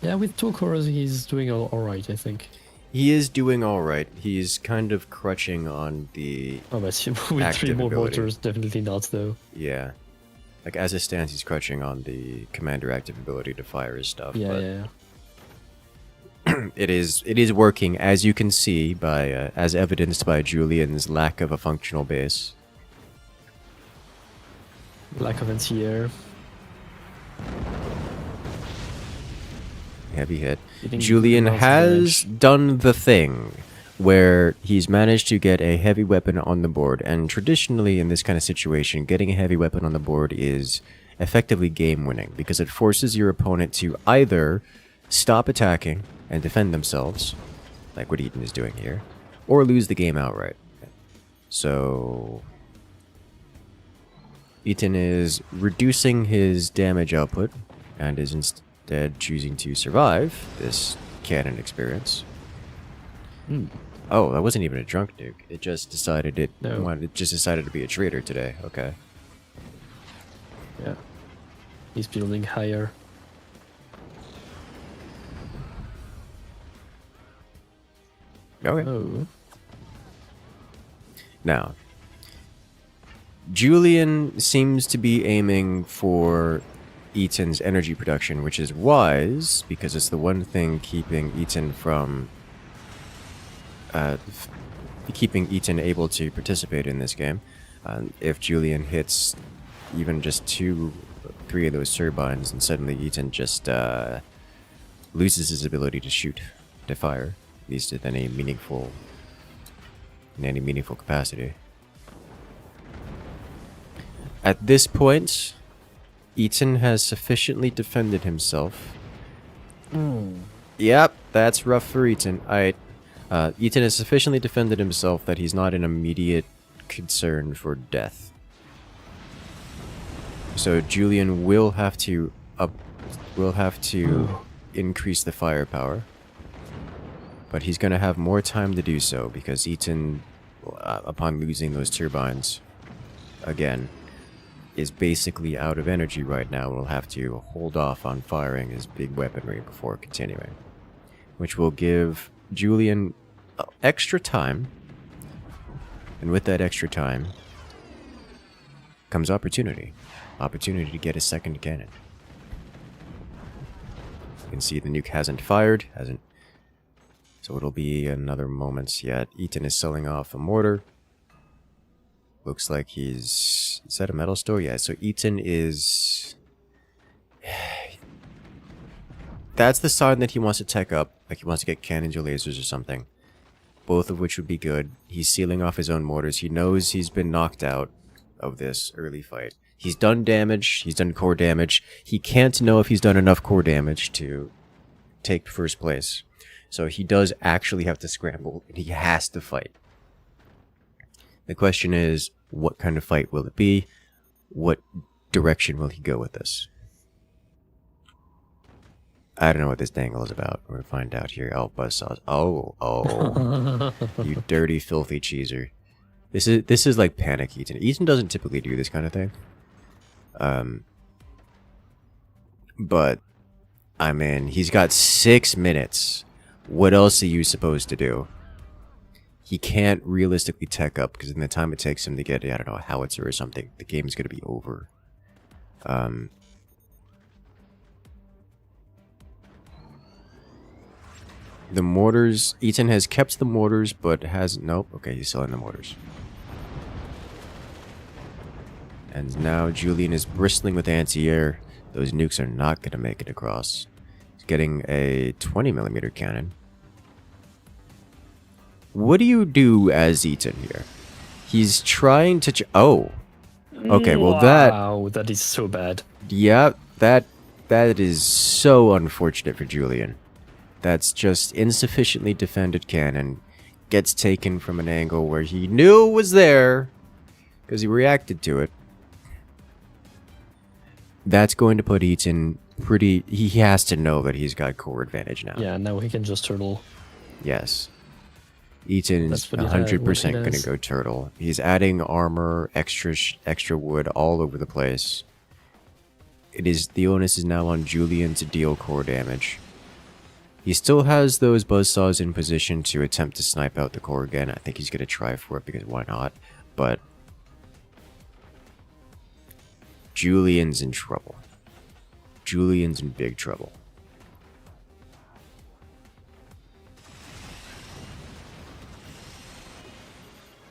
Yeah, with 2 cores he's doing alright, I think. He is doing alright. He's kind of crutching on the Oh, but with 3 more motors, definitely not, though. Yeah. Like, as it stands, he's crutching on the commander active ability to fire his stuff. Yeah. It is working, as you can see, by as evidenced by Julian's lack of a functional base. Lack of anti-air. Heavy hit. Julian has done the thing where he's managed to get a heavy weapon on the board, and traditionally in this kind of situation, getting a heavy weapon on the board is effectively game winning because it forces your opponent to either stop attacking and defend themselves, like what Eaton is doing here, or lose the game outright. So Eaton is reducing his damage output and is instead choosing to survive this cannon experience. Oh, that wasn't even a drunk nuke. It just decided it just decided to be a traitor today. Okay. Yeah. He's building higher. Okay. Oh. Now, Julian seems to be aiming for Eaton's energy production, which is wise, because it's the one thing keeping Eaton from... keeping Eaton able to participate in this game. If Julian hits even just 2, 3 of those turbines, and suddenly Eaton just loses his ability to shoot, to fire, at least in any meaningful capacity. At this point, Eaton has sufficiently defended himself. Yep, that's rough for Eaton. Eaton has sufficiently defended himself that he's not in immediate concern for death. So Julian will have to increase the firepower, but he's going to have more time to do so because Eaton, upon losing those turbines, again, is basically out of energy right now. Will have to hold off on firing his big weaponry before continuing, which will give Julian extra time And with that extra time comes opportunity. Opportunity to get a second cannon. You can see the nuke hasn't fired, so it'll be another moments yet. Eaton is selling off a mortar. Looks like is that a metal store? Yeah, so Eaton is... That's the sign that he wants to tech up, like he wants to get cannons or lasers or something. Both of which would be good. He's sealing off his own mortars. He knows he's been knocked out of this early fight. He's done damage. He's done core damage. He can't know if he's done enough core damage to take first place. So he does actually have to scramble, and he has to fight. The question is, what kind of fight will it be? What direction will he go with this? I don't know what this dangle is about. We're gonna find out here. Oh, buzzsaws. Oh. You dirty, filthy cheeser. This is like panic Eaton. Eaton doesn't typically do this kind of thing. But, I mean, he's got 6 minutes. What else are you supposed to do? He can't realistically tech up, because in the time it takes him to get, I don't know, a howitzer or something, the game's gonna be over. The mortars, Eaton has kept the mortars, but has, nope, okay, he's selling the mortars. And now Julian is bristling with anti-air. Those nukes are not going to make it across. He's getting a 20mm cannon. What do you do as Eaton here? He's trying to... oh. Okay, well wow, that is so bad. Yeah, that is so unfortunate for Julian. That's just insufficiently defended cannon. Gets taken from an angle where he knew it was there. Because he reacted to it. That's going to put Eaton pretty... He has to know that he's got core advantage now. Yeah, now he can just turtle. Yes. Eaton's 100% going to go turtle. He's adding armor, extra wood all over the place. The onus is now on Julian to deal core damage. He still has those buzzsaws in position to attempt to snipe out the core again. I think he's going to try for it because why not? But Julian's in trouble. Julian's in big trouble.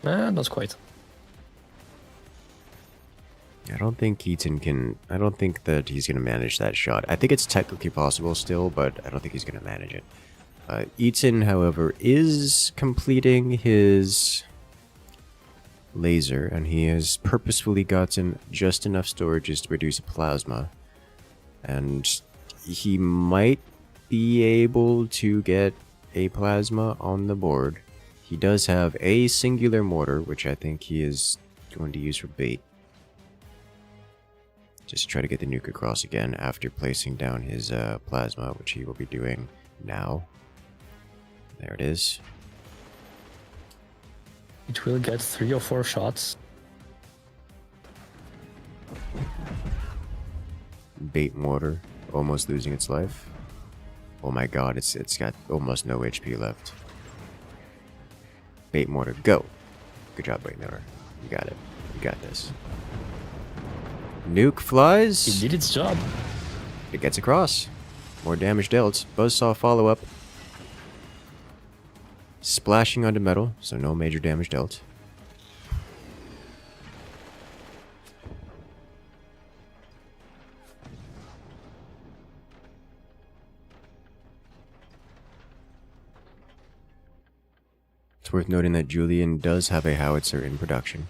Not quite. I don't think Eaton can... I don't think that he's going to manage that shot. I think it's technically possible still, but I don't think he's going to manage it. Eaton, however, is completing his laser, and he has purposefully gotten just enough storages to produce a plasma. And he might be able to get a plasma on the board. He does have a singular mortar, which I think he is going to use for bait. Just try to get the nuke across again after placing down his plasma, which he will be doing now. There it is. It will get 3 or 4 shots. Bait mortar, almost losing its life. Oh my god, it's got almost no HP left. Bait mortar, go! Good job, bait mortar. You got it. You got this. Nuke flies. It did its job. It gets across. More damage dealt. Buzzsaw follow-up. Splashing onto metal, so no major damage dealt. It's worth noting that Julian does have a howitzer in production.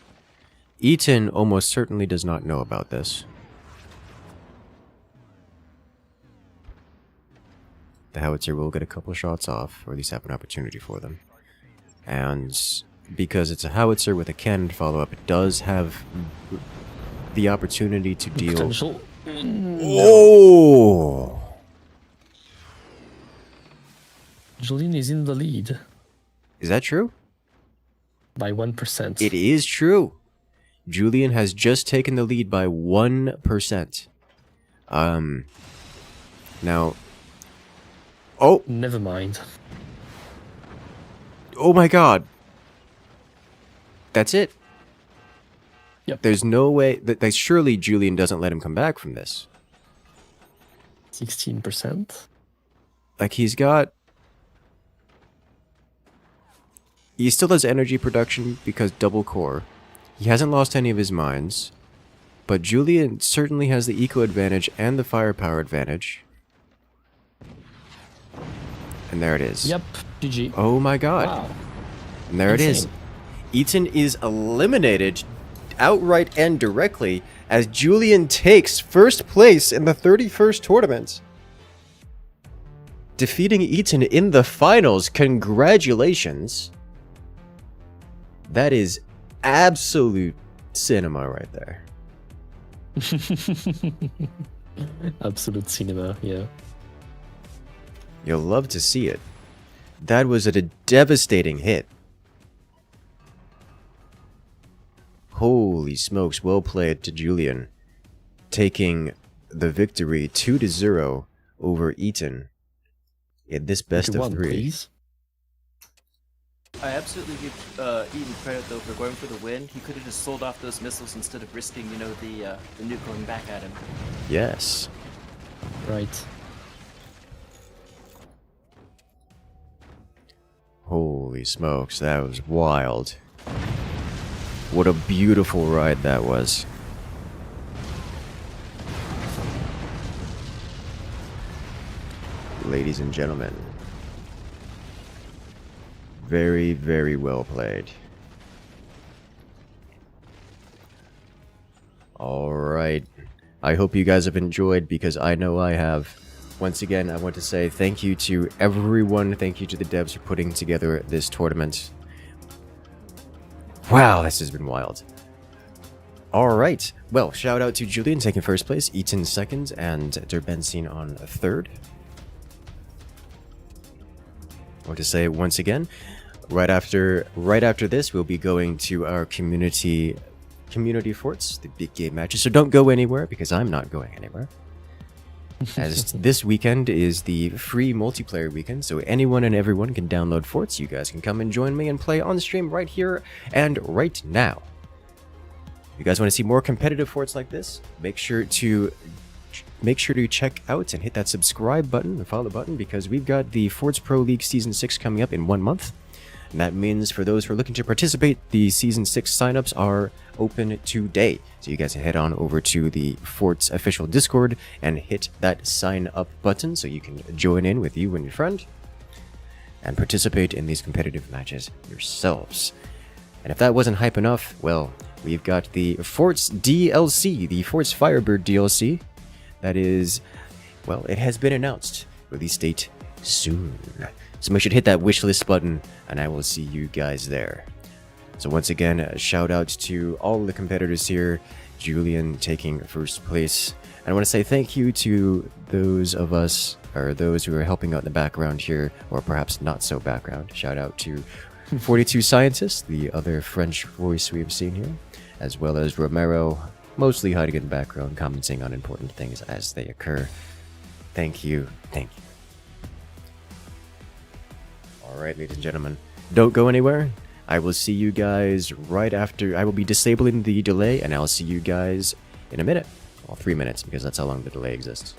Eaton almost certainly does not know about this. The howitzer will get a couple shots off, or at least have an opportunity for them. And because it's a howitzer with a cannon follow-up, it does have the opportunity to deal... Potential. Oh! Julian is in the lead. Is that true? By 1%. It is true. Julian has just taken the lead by 1%. Now... Oh! Never mind. Oh my god! That's it. Yep. There's no way that surely Julian doesn't let him come back from this. 16%. Like he still has energy production because double core. He hasn't lost any of his mines. But Julian certainly has the eco advantage and the firepower advantage. And there it is. Yep, GG. Oh my god. Wow. And there it is. Insane. Eaton is eliminated outright and directly as Julian takes first place in the 31st tournament. Defeating Eaton in the finals. Congratulations. That is absolute cinema right there. Absolute cinema, yeah. You'll love to see it. That was a devastating hit. Holy smokes, well played to Julian. Taking the victory 2-0 over Eaton in this best of 3. Please. I absolutely give Eaton credit though for going for the win. He could have just sold off those missiles instead of risking, you know, the nuke going back at him. Yes. Right. Holy smokes, that was wild. What a beautiful ride that was. Ladies and gentlemen. Very, very well played. Alright. I hope you guys have enjoyed because I know I have. Once again, I want to say thank you to everyone. Thank you to the devs for putting together this tournament. Wow, this has been wild. Alright. Well, shout out to Julian taking first place, Eaton second, and Derben on third. I want to say once again, right after this, we'll be going to our community forts, the big game matches. So don't go anywhere because I'm not going anywhere. As this weekend is the free multiplayer weekend, so anyone and everyone can download forts. You guys can come and join me and play on stream right here and right now. If you guys want to see more competitive forts like this, make sure to check out and hit that subscribe button, the follow button, because we've got the Forts Pro League Season 6 coming up in 1 month. And that means for those who are looking to participate, the Season 6 signups are open today. So you guys can head on over to the Forts official Discord and hit that sign up button so you can join in with you and your friend and participate in these competitive matches yourselves. And if that wasn't hype enough, well, we've got the Forts DLC, the Forts Firebird DLC. That is, well, it has been announced. Release date soon. So make sure to hit that wishlist button, and I will see you guys there. So once again, a shout out to all the competitors here. Julian taking first place. And I want to say thank you to those of us, or those who are helping out in the background here, or perhaps not so background. Shout out to 42 Scientists, the other French voice we've seen here, as well as Romero, mostly hiding in the background, commenting on important things as they occur. Thank you. Thank you. Alright, ladies and gentlemen, don't go anywhere. I will see you guys right after. I will be disabling the delay, and I'll see you guys in a minute. Well, 3 minutes, because that's how long the delay exists.